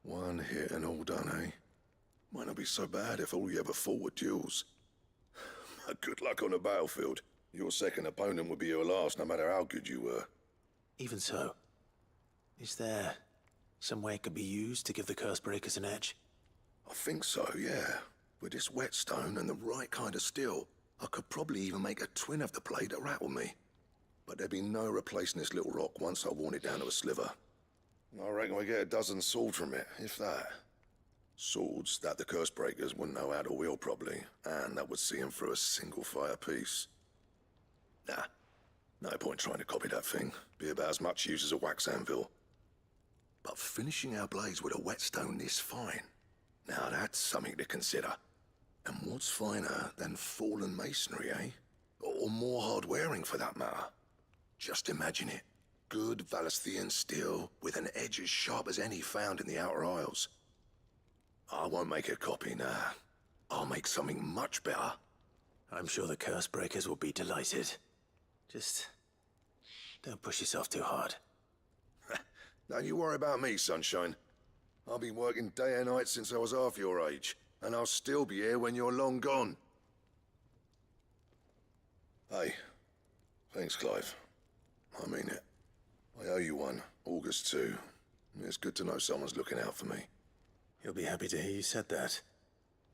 One hit and all done, eh? Might not be so bad if all you ever fought were duels. Good luck on the battlefield. Your second opponent would be your last, no matter how good you were. Even so, is there some way it could be used to give the curse breakers an edge? I think so, yeah. With this whetstone and the right kind of steel, I could probably even make a twin of the blade that rattled me. But there'd be no replacing this little rock once I worn it down to a sliver. I reckon we get a dozen swords from it, if that. Swords that the curse breakers wouldn't know how to wield properly, and that would see them through a single fire piece. Nah, no point trying to copy that thing. Be about as much use as a wax anvil. But finishing our blades with a whetstone this fine, now that's something to consider. And what's finer than fallen masonry, eh? Or more hard-wearing, for that matter. Just imagine it. Good Valisthean steel with an edge as sharp as any found in the Outer Isles. I won't make a copy, nah. I'll make something much better. I'm sure the curse breakers will be delighted. Just don't push yourself too hard. Don't you worry about me, sunshine. I've been working day and night since I was half your age, and I'll still be here when you're long gone. Hey, thanks, Clive. I mean it. I owe you one, August too. It's good to know someone's looking out for me. He'll be happy to hear you said that.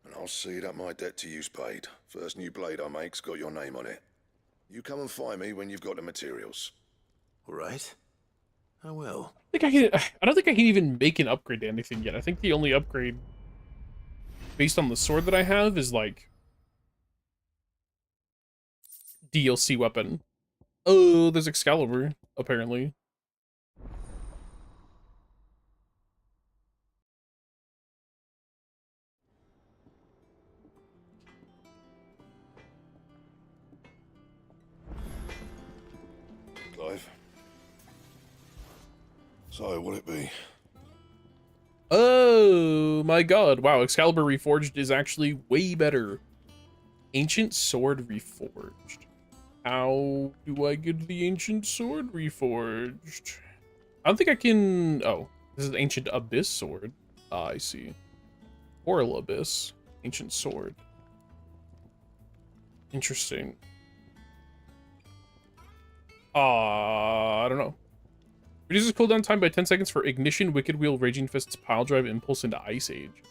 And I'll see that my debt to you's paid. First new blade I make's got your name on it. You come and find me when you've got the materials. All right. I will. I don't think I can even make an upgrade to anything yet. I think the only upgrade based on the sword that I have is like DLC weapon. Oh, there's Excalibur, apparently. Clive. So, what'll it be? Oh my god. Wow, Excalibur Reforged is actually way better. Ancient Sword Reforged. How do I get the Ancient Sword Reforged? I don't think I can... Oh, this is Ancient Abyss Sword. Ah, I see. Oral Abyss. Ancient Sword. Interesting. I don't know. Reduces cooldown time by 10 seconds for Ignition, Wicked Wheel, Raging Fists, Pile Drive, Impulse, and Ice Age.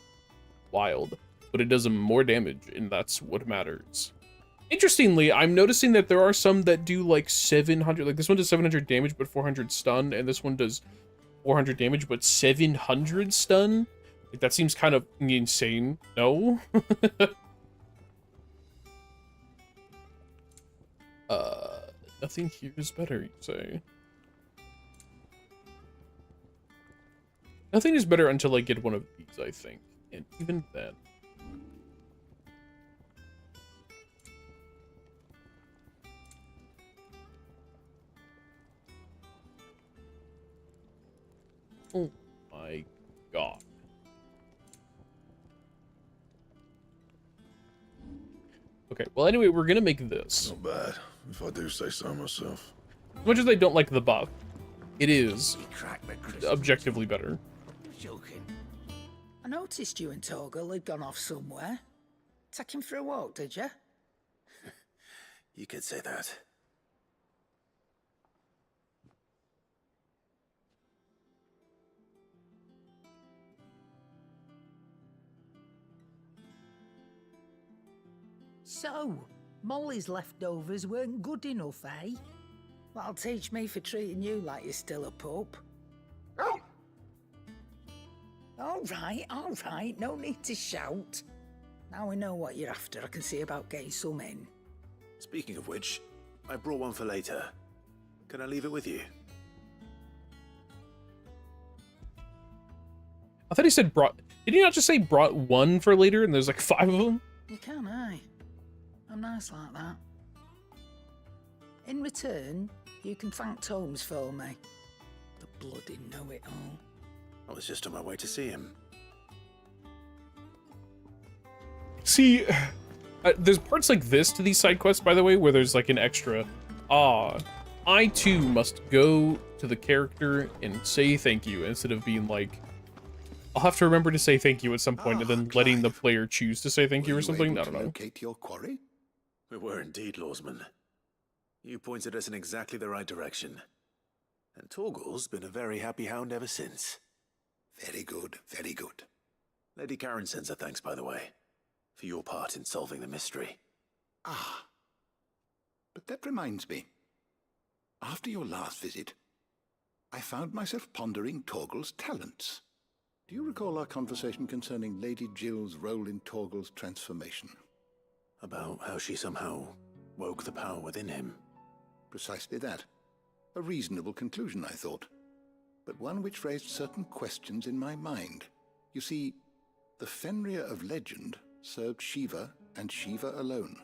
Wild. But it does more damage, and that's what matters. Interestingly, I'm noticing that there are some that do like 700, like this one does 700 damage but 400 stun, and this one does 400 damage but 700 stun. Like, that seems kind of insane. No? Nothing here is better, you say? Nothing is better until I get one of these, I think. And even then... Oh my god. Okay, well anyway, we're gonna make this. Not bad, if I do say so myself. As much as I don't like the buff, it is objectively better. Joking. I noticed you and Torgal had gone off somewhere. Take him for a walk, did you? You could say that. So, Molly's leftovers weren't good enough, eh? That'll teach me for treating you like you're still a pup. All right, no need to shout. Now we know what you're after, I can see about getting some in. Speaking of which, I brought one for later. Can I leave it with you? thought he said brought... Did he not just say brought one for later and there's like 5 of them? You can, aye. I'm nice like that. In return, you can thank Tomes for me. The bloody know-it-all. I was just on my way to see him. See, there's parts like this to these side quests, by the way, where there's like an extra, I too must go to the character and say thank you, instead of being like, I'll have to remember to say thank you at some point, and then letting the player choose to say thank you or something. I don't know. Locate your quarry? We were indeed, Lawsman. You pointed us in exactly the right direction. And Torgal's been a very happy hound ever since. Very good, very good. Lady Karen sends her thanks, by the way, for your part in solving the mystery. Ah. But that reminds me. After your last visit, I found myself pondering Torgal's talents. Do you recall our conversation concerning Lady Jill's role in Torgal's transformation? About how she somehow woke the power within him. Precisely that. A reasonable conclusion, I thought, but one which raised certain questions in my mind. You see, the Fenrir of legend served Shiva and Shiva alone,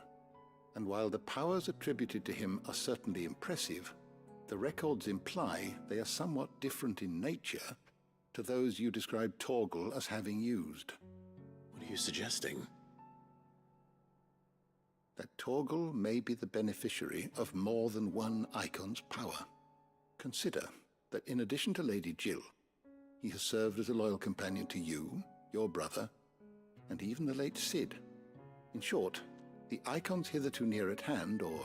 and while the powers attributed to him are certainly impressive, the records imply they are somewhat different in nature to those you described Torgal as having used. What are you suggesting? That Torgal may be the beneficiary of more than one icon's power. Consider that in addition to Lady Jill, he has served as a loyal companion to you, your brother, and even the late Cid. In short, the icons hitherto near at hand, or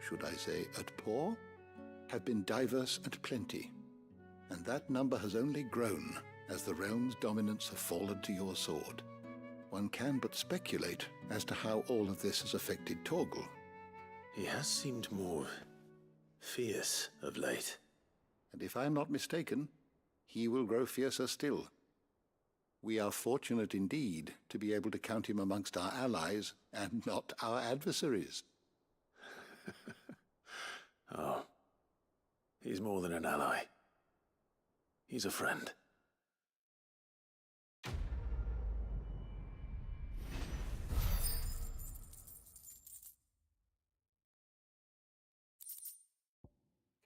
should I say at paw, have been diverse and plenty, and that number has only grown as the realm's dominance have fallen to your sword. One can but speculate as to how all of this has affected Torgal. He has seemed more fierce of late. And if I am not mistaken, he will grow fiercer still. We are fortunate indeed to be able to count him amongst our allies and not our adversaries. Oh, he's more than an ally. He's a friend.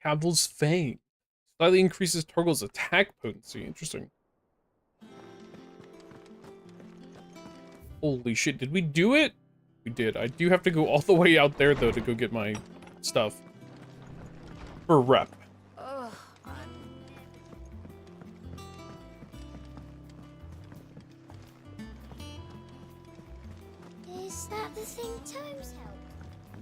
Cavil's Fang. Slightly increases Torgal's attack potency. Interesting. Holy shit, did we do it? We did. I do have to go all the way out there, though, to go get my stuff. For rep. Ugh. Is that the thing Tomes helped?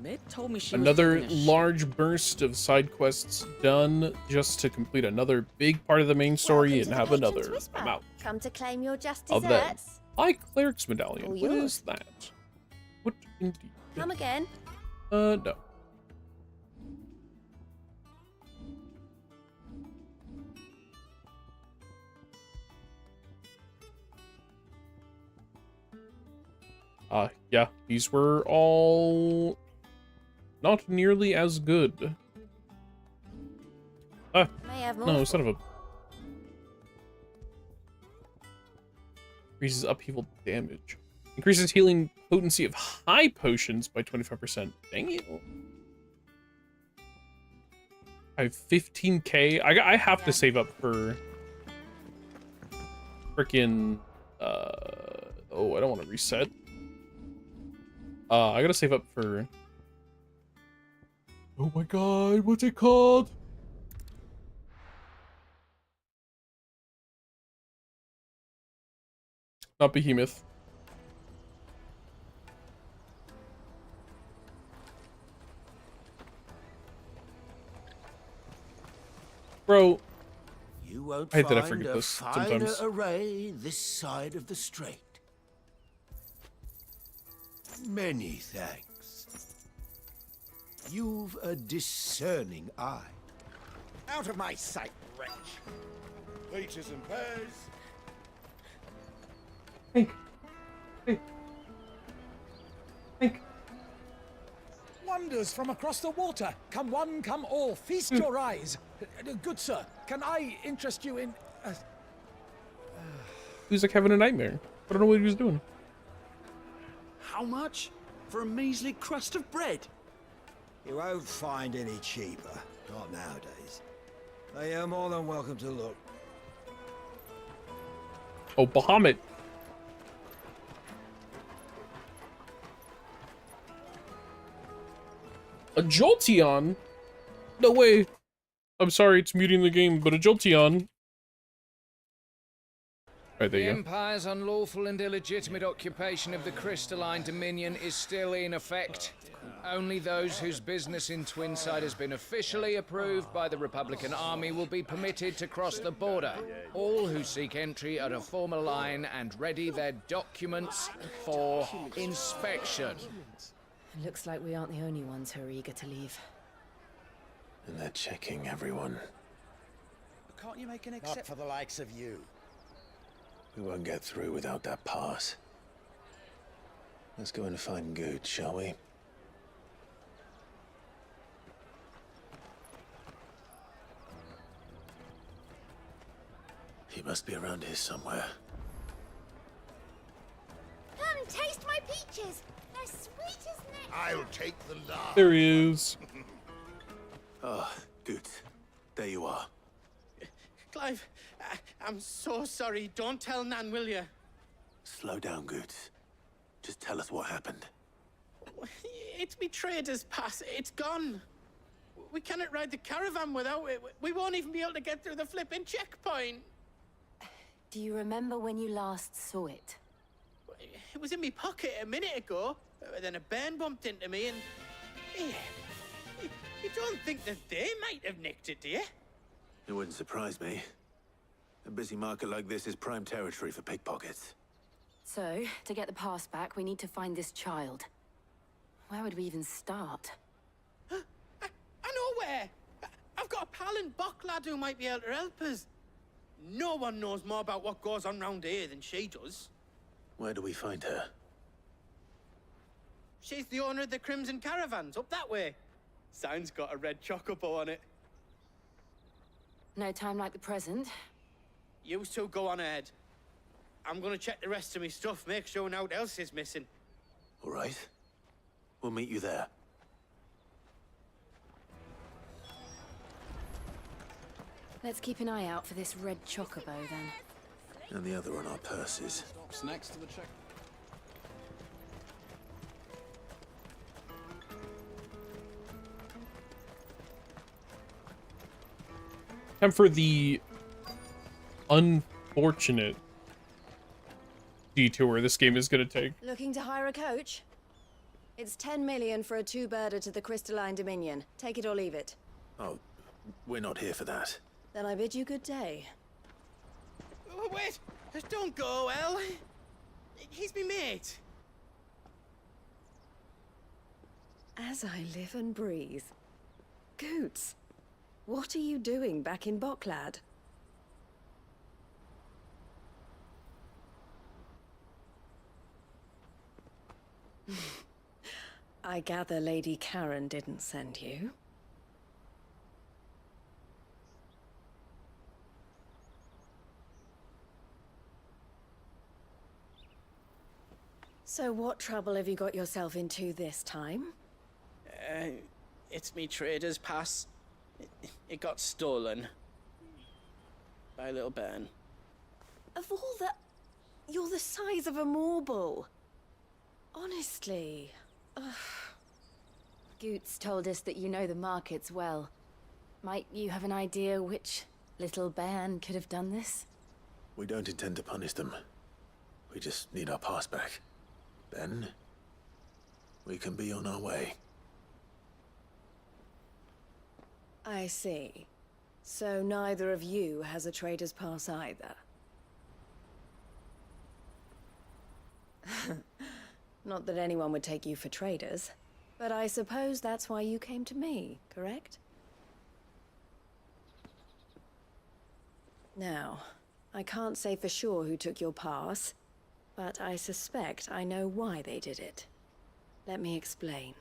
Mid told me she Another was large burst of side quests done just to complete another big part of the main story and have another amount Come to claim your just of them. desserts. High Cleric's Medallion. All What yours. is that? What indeed? Come again. No. Yeah, these were all not nearly as good. May have more No, for- son of a... Increases upheaval damage. Increases healing potency of high potions by 25%. Dang it. I have 15k. I have to save up for... Frickin'... Oh, I don't want to reset. I gotta save up for... Oh my god, what's it called? Not Behemoth. Bro, You won't I hate that I find forget a this finer sometimes. array this side of the strait. Many thanks. You've a discerning eye. Out of my sight, wretch! Peaches and pears. Wonders from across the water. Come one, come all. Feast your eyes. Good sir, can I interest you in... he was like having a nightmare. I don't know what he was doing. How much? For a measly crust of bread? You won't find any cheaper. Not nowadays. Though you're more than welcome to look. Oh, Bahamut. A Jolteon? No way. I'm sorry, it's muting the game, but a Jolteon. Right, there The you go. Empire's unlawful and illegitimate occupation of the Crystalline Dominion is still in effect. Only those whose business in Twinside has been officially approved by the Republican Army will be permitted to cross the border. All who seek entry are to form a line and ready their documents for inspection. It looks like we aren't the only ones who are eager to leave. And they're checking everyone. Can't you make an Not exception? for the likes of you. We won't get through without that pass. Let's go and find Good, shall we? He must be around here somewhere. Come taste my peaches. They're sweet as nectar. I'll take the large. There he is. Ah, Good. There you are. Clive, I'm so sorry. Don't tell Nan, will you? Slow down, Good. Just tell us what happened. It's me trader's pass. It's gone. We cannot ride the caravan without it. We won't even be able to get through the flipping checkpoint. Do you remember when you last saw it? It was in my pocket a minute ago. Then a bairn bumped into me and... You don't think that they might have nicked it, do you? It wouldn't surprise me. A busy market like this is prime territory for pickpockets. So, to get the pass back, we need to find this child. Where would we even start? I know where! I've got a pal in Bock lad who might be able to help us. No one knows more about what goes on round here than she does. Where do we find her? She's the owner of the Crimson Caravans, up that way. Sign's got a red chocobo on it. No time like the present. You two go on ahead. I'm gonna check the rest of my stuff, make sure naught else is missing. All right. We'll meet you there. Let's keep an eye out for this red chocobo, then. And the other on our purses. Stops next to the check. Time for the unfortunate detour this game is going to take. Looking to hire a coach? It's 10 million for a two-birder to the Crystalline Dominion. Take it or leave it. Oh, we're not here for that. Then I bid you good day. Wait! Don't go, El. He's me mate. As I live and breathe. Goots, what are you doing back in Bocklad? I gather Lady Karen didn't send you. So what trouble have you got yourself into this time? It's me trader's pass. It got stolen. By a little bairn. Of all the... You're the size of a marble. Honestly. Ugh. Goots told us that you know the markets well. Might you have an idea which little bairn could have done this? We don't intend to punish them. We just need our pass back. Then, we can be on our way. I see. So neither of you has a trader's pass either. Not that anyone would take you for traders, but I suppose that's why you came to me, correct? Now, I can't say for sure who took your pass, but I suspect I know why they did it. Let me explain.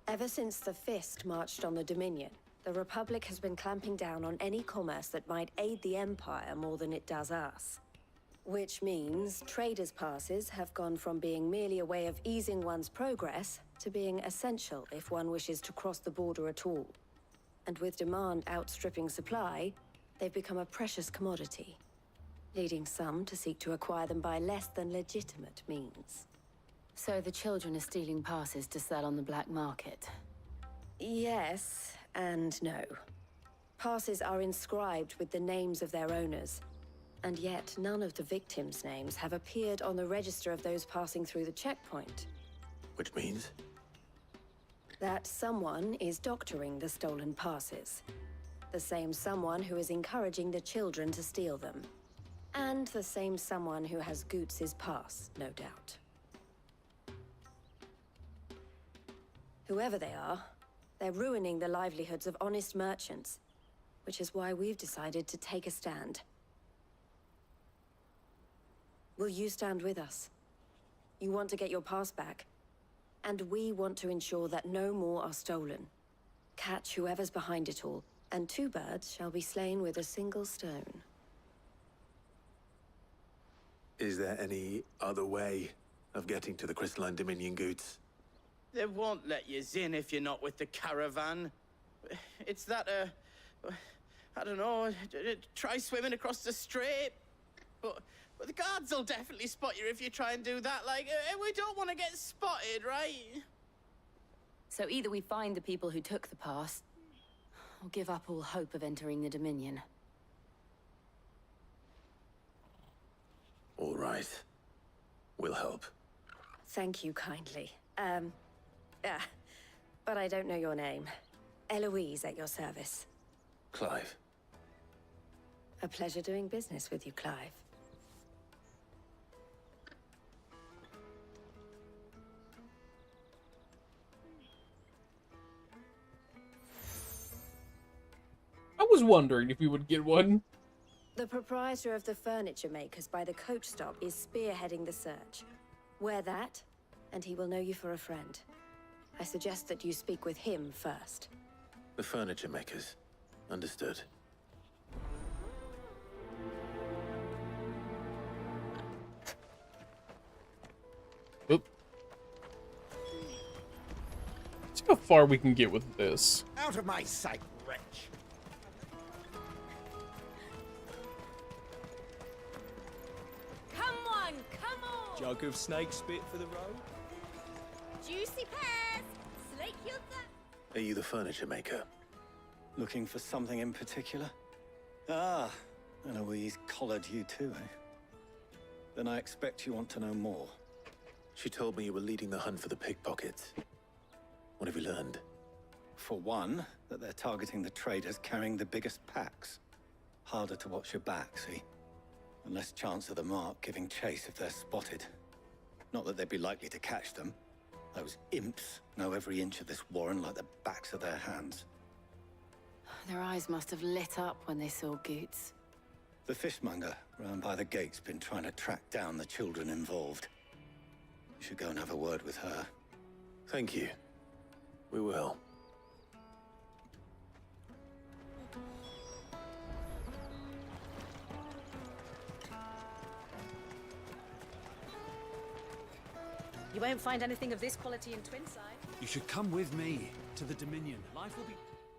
Ever since the Fist marched on the Dominion, the Republic has been clamping down on any commerce that might aid the Empire more than it does us. Which means traders' passes have gone from being merely a way of easing one's progress to being essential if one wishes to cross the border at all. And with demand outstripping supply, they've become a precious commodity, leading some to seek to acquire them by less than legitimate means. So the children are stealing passes to sell on the black market? Yes and no. Passes are inscribed with the names of their owners, and yet none of the victims' names have appeared on the register of those passing through the checkpoint. Which means? That someone is doctoring the stolen passes. The same someone who is encouraging the children to steal them. And the same someone who has Goots' pass, no doubt. Whoever they are, they're ruining the livelihoods of honest merchants, which is why we've decided to take a stand. Will you stand with us? You want to get your pass back, and we want to ensure that no more are stolen. Catch whoever's behind it all, and 2 birds shall be slain with a single stone. Is there any other way of getting to the Crystalline Dominion Goots? They won't let you in if you're not with the caravan. It's that, I don't know, try swimming across the strait. But the guards will definitely spot you if you try and do that. Like, we don't want to get spotted, right? So either we find the people who took the pass, or give up all hope of entering the Dominion. All right. We'll help. Thank you kindly. But I don't know your name. Eloise at your service. Clive. A pleasure doing business with you, Clive. I was wondering if we would get one. The proprietor of the furniture makers by the coach stop is spearheading the search. Wear that, and he will know you for a friend. I suggest that you speak with him first. The furniture makers. Understood. Oop. Let's see how far we can get with this. Out of my sight, wretch! Come on, come on! Jug of snake spit for the road? Juicy pears! Slake your thumb! Are you the furniture maker? Looking for something in particular? Ah, Eloise collared you too, eh? Then I expect you want to know more. She told me you were leading the hunt for the pickpockets. What have you learned? For one, that they're targeting the traders carrying the biggest packs. Harder to watch your back, see? And less chance of the mark giving chase if they're spotted. Not that they'd be likely to catch them. Those imps know every inch of this warren like the backs of their hands. Their eyes must have lit up when they saw Goots. The fishmonger round by the gate's been trying to track down the children involved. You should go and have a word with her. Thank you. We will. You won't find anything of this quality in Twinside. You should come with me to the Dominion. Life will be...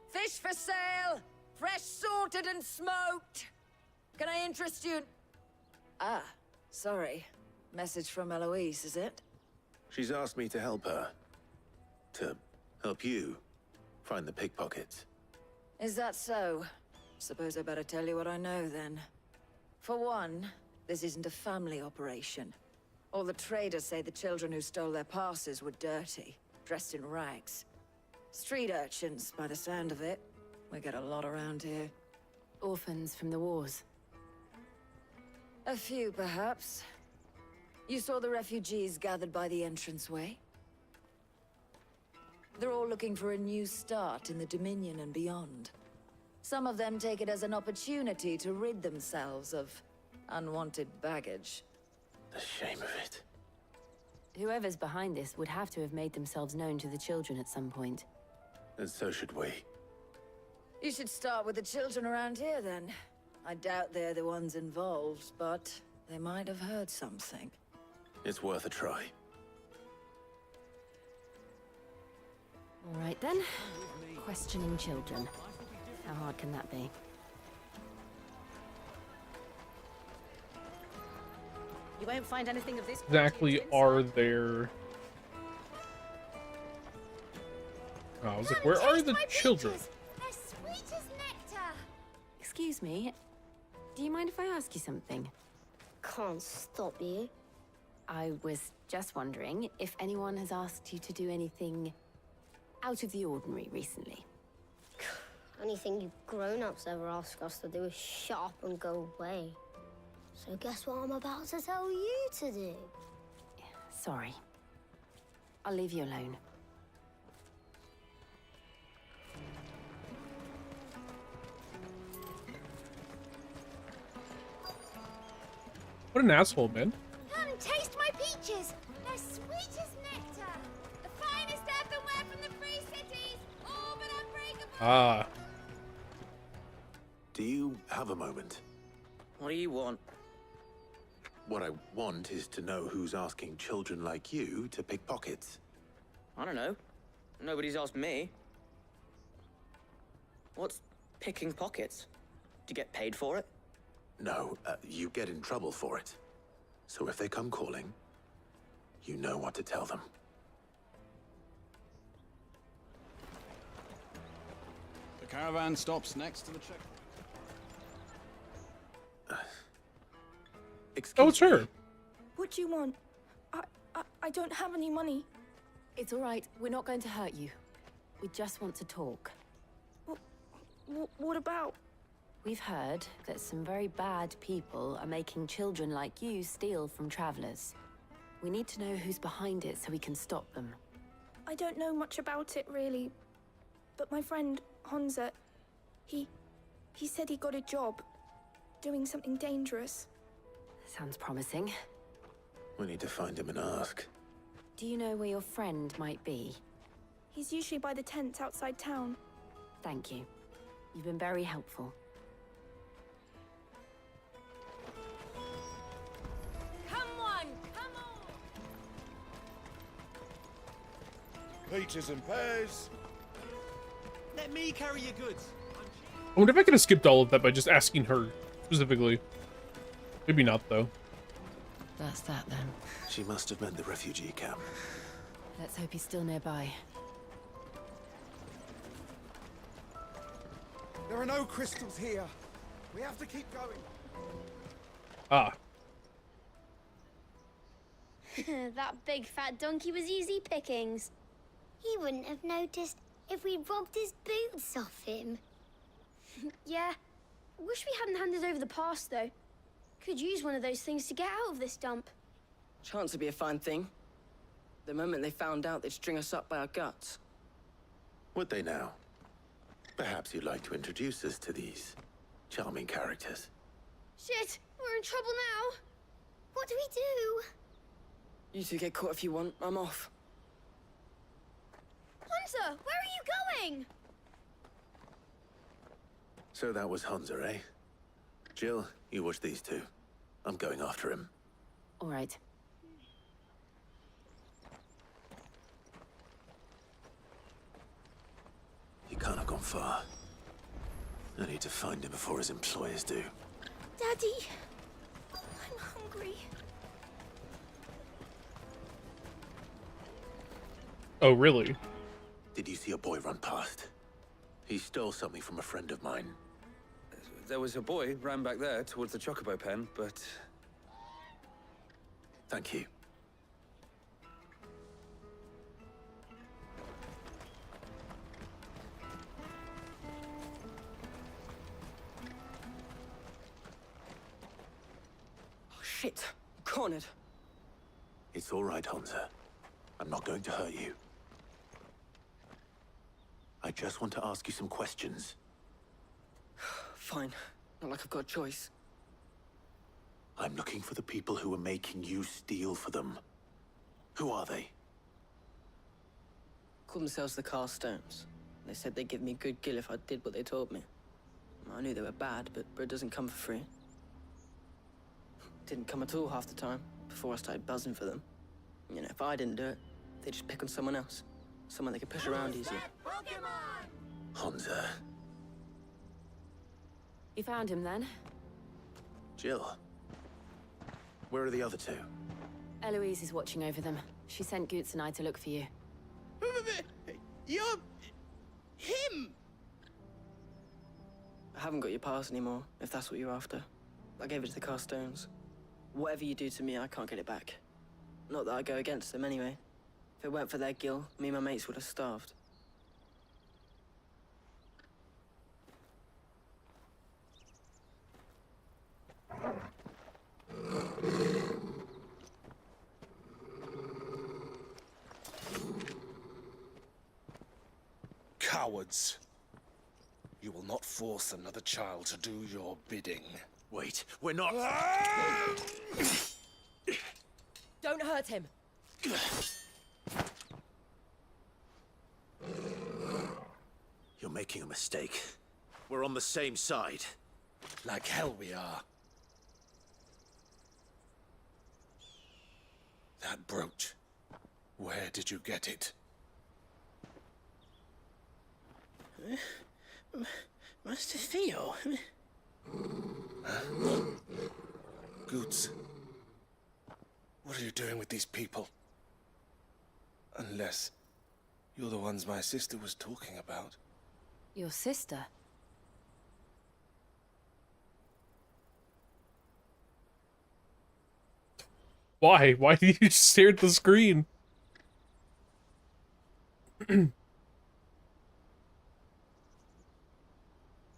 Fish for sale! Fresh sorted and smoked! Can I interest you in... Ah, sorry. Message from Eloise, is it? She's asked me to help her. To help you find the pickpockets. Is that so? Suppose I better tell you what I know, then. For one, this isn't a family operation. All the traders say the children who stole their passes were dirty, dressed in rags. Street urchins, by the sound of it. We get a lot around here. Orphans from the wars. A few, perhaps. You saw the refugees gathered by the entranceway? They're all looking for a new start in the Dominion and beyond. Some of them take it as an opportunity to rid themselves of unwanted baggage. The shame of it. Whoever's behind this would have to have made themselves known to the children at some point. And so should we. You should start with the children around here, then. I doubt they're the ones involved, but they might have heard something. It's worth a try. All right then. Questioning children. How hard can that be? You won't find anything of this. Exactly are there? Oh, I was like, where are the children? They're sweet as nectar. Excuse me. Do you mind if I ask you something? Can't stop you. I was just wondering if anyone has asked you to do anything out of the ordinary recently. Anything you grown-ups ever ask us to do is shut up and go away. So guess what I'm about to tell you to do? Sorry. I'll leave you alone. What an asshole, man. Come taste my peaches. They're sweet as nectar. The finest earthenware from the free cities. All but unbreakable. Ah. Do you have a moment? What do you want? What I want is to know who's asking children like you to pick pockets. I don't know. Nobody's asked me. What's picking pockets? Do you get paid for it? No, you get in trouble for it. So if they come calling, you know what to tell them. The caravan stops next to the check. Oh, it's her. What do you want? I don't have any money. It's all right. We're not going to hurt you. We just want to talk. What about? We've heard that some very bad people are making children like you steal from travelers. We need to know who's behind it so we can stop them. I don't know much about it, really. But my friend, Honza, he said he got a job doing something dangerous. Sounds promising. We need to find him and ask. Do you know where your friend might be? He's usually by the tents outside town. Thank you. You've been very helpful. Come on, come on. Peaches and pears. Let me carry your goods. I wonder if I could have skipped all of that by just asking her specifically. Maybe not, though. That's that, then. She must have meant the refugee camp. Let's hope he's still nearby. There are no crystals here. We have to keep going. Ah. That big fat donkey was easy pickings. He wouldn't have noticed if we robbed his boots off him. Yeah. Wish we hadn't handed over the pass, though. Could use one of those things to get out of this dump. Chance would be a fine thing. The moment they found out, they'd string us up by our guts. Would they now? Perhaps you'd like to introduce us to these charming characters. Shit, we're in trouble now. What do we do? You two get caught if you want. I'm off. Hunter, where are you going? So that was Hunter, eh? Jill, you watch these two. I'm going after him. All right. He can't have gone far. I need to find him before his employers do. Daddy, I'm hungry. Oh, really? Did you see a boy run past? He stole something from a friend of mine. There was a boy ran back there towards the Chocobo pen, but... Thank you. Oh, shit. Cornered. It's all right, Hunter. I'm not going to hurt you. I just want to ask you some questions. Fine. Not like I've got a choice. I'm looking for the people who are making you steal for them. Who are they? Called themselves the Carstones. They said they'd give me good gill if I did what they told me. I knew they were bad, but bread doesn't come for free. Didn't come at all half the time, before I started buzzing for them. You know, if I didn't do it, they'd just pick on someone else. Someone they could push around easier. Honza. You found him then? Jill. Where are the other two? Eloise is watching over them. She sent Goots and I to look for you. You're... him! I haven't got your pass anymore, if that's what you're after. I gave it to the Carstones. Whatever you do to me, I can't get it back. Not that I go against them anyway. If it weren't for their gill, me and my mates would have starved. Cowards. You will not force another child to do your bidding. Wait, we're not... Don't hurt him. You're making a mistake. We're on the same side. Like hell we are. That brooch. Where did you get it? Master Theo? Goots. What are you doing with these people? Unless you're the ones my sister was talking about. Your sister? Why? Why did you stare at the screen?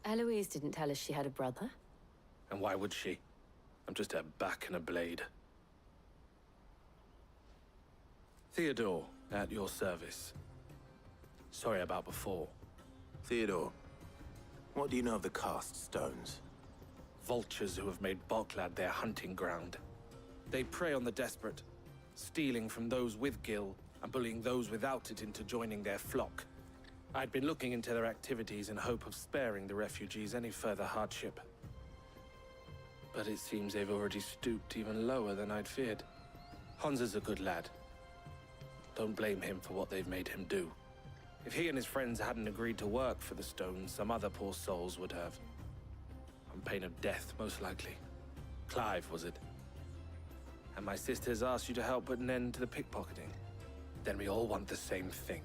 Eloise didn't tell us she had a brother. And why would she? I'm just a back and a blade. Theodore, at your service. Sorry about before. Theodore, what do you know of the cast stones? Vultures who have made Boklad their hunting ground. They prey on the desperate, stealing from those with gill and bullying those without it into joining their flock. I'd been looking into their activities in hope of sparing the refugees any further hardship. But it seems they've already stooped even lower than I'd feared. Honza's a good lad. Don't blame him for what they've made him do. If he and his friends hadn't agreed to work for the stones, some other poor souls would have. On pain of death, most likely. Clive, was it? And my sisters asked you to help put an end to the pickpocketing. Then we all want the same thing.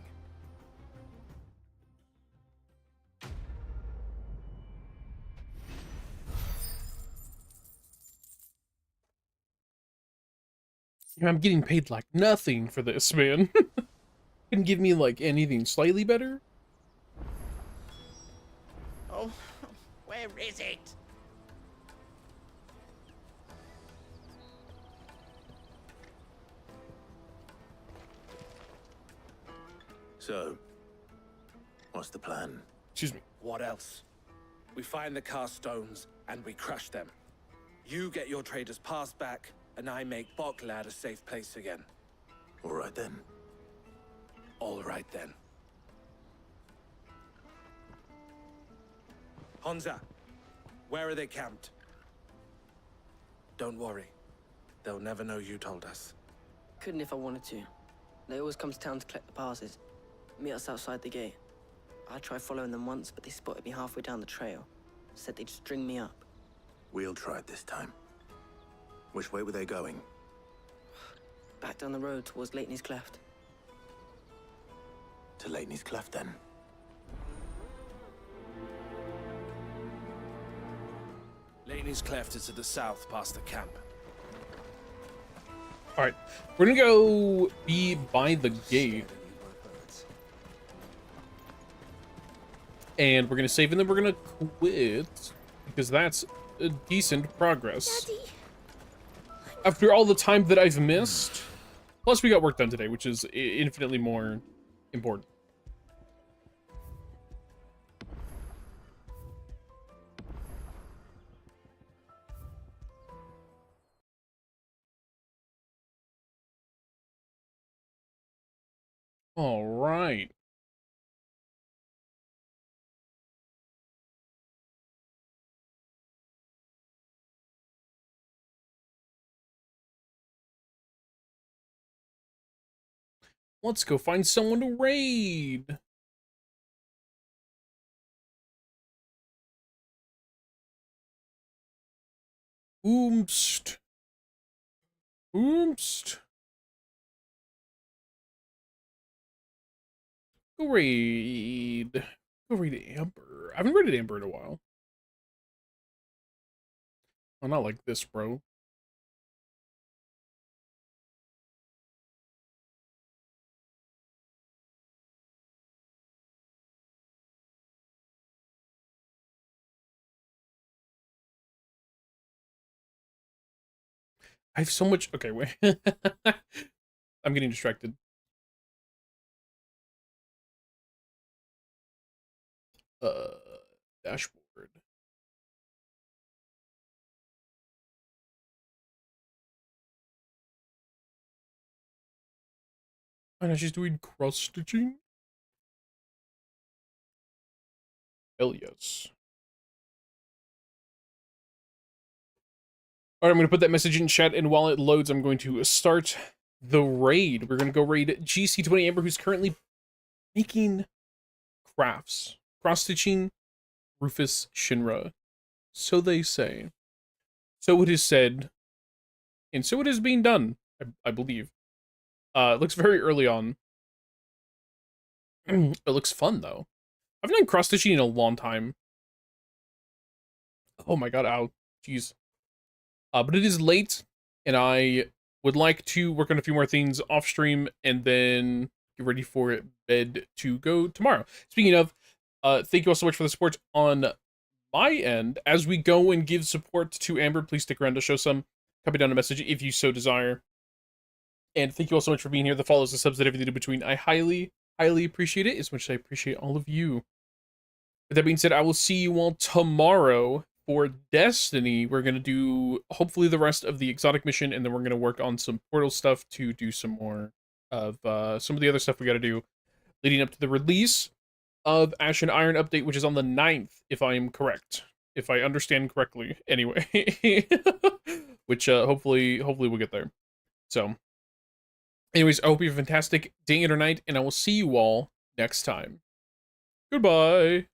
I'm getting paid like nothing for this, man. Couldn't give me like anything slightly better? Oh, where is it? So, what's the plan? Excuse me. What else? We find the Carstones and we crush them. You get your trader's pass back, and I make Boklad a safe place again. All right then. All right then. Honza, where are they camped? Don't worry. They'll never know you told us. Couldn't if I wanted to. They always come to town to collect the passes. Meet us outside the gate. I tried following them once, but they spotted me halfway down the trail. Said they'd string me up. We'll try it this time. Which way were they going? Back down the road towards Leighton's Cleft. To Leighton's Cleft, then. Leighton's Cleft is to the south, past the camp. Alright, we're gonna go be by the gate. And we're gonna save and then we're gonna quit. Because that's a decent progress. Daddy. After all the time that I've missed. Plus we got work done today, which is infinitely more important. All right. Let's go find someone to raid. Oomst. Oomst. Go raid. Go raid Amber. I haven't raided Amber in a while. Oh, not like this, bro. I have so much. Okay, wait. I'm getting distracted. Dashboard. And I just doing cross stitching. Hell yes. All right, I'm going to put that message in chat, and while it loads, I'm going to start the raid. We're going to go raid GC20 Amber, who's currently making crafts. Cross-stitching Rufus Shinra. So they say. So it is said. And so it is being done, I believe. It looks very early on. It looks fun, though. I've done cross-stitching in a long time. Oh my god, ow. Jeez. But it is late, and I would like to work on a few more things off stream, and then get ready for bed to go tomorrow. Speaking of, thank you all so much for the support on my end. As we go and give support to Amber, please stick around to show some. Copy down a message if you so desire. And thank you all so much for being here. The follows, the subs, that everything in between. I highly, highly appreciate it, as much as I appreciate all of you. With that being said, I will see you all tomorrow for Destiny. We're going to do, hopefully, the rest of the exotic mission, and then we're going to work on some portal stuff to do some more of some of the other stuff we got to do leading up to the release of Ash and Iron Update, which is on the 9th, if I am correct. If I understand correctly. Anyway. Which, hopefully we'll get there. So, anyways, I hope you have a fantastic day or night, and I will see you all next time. Goodbye.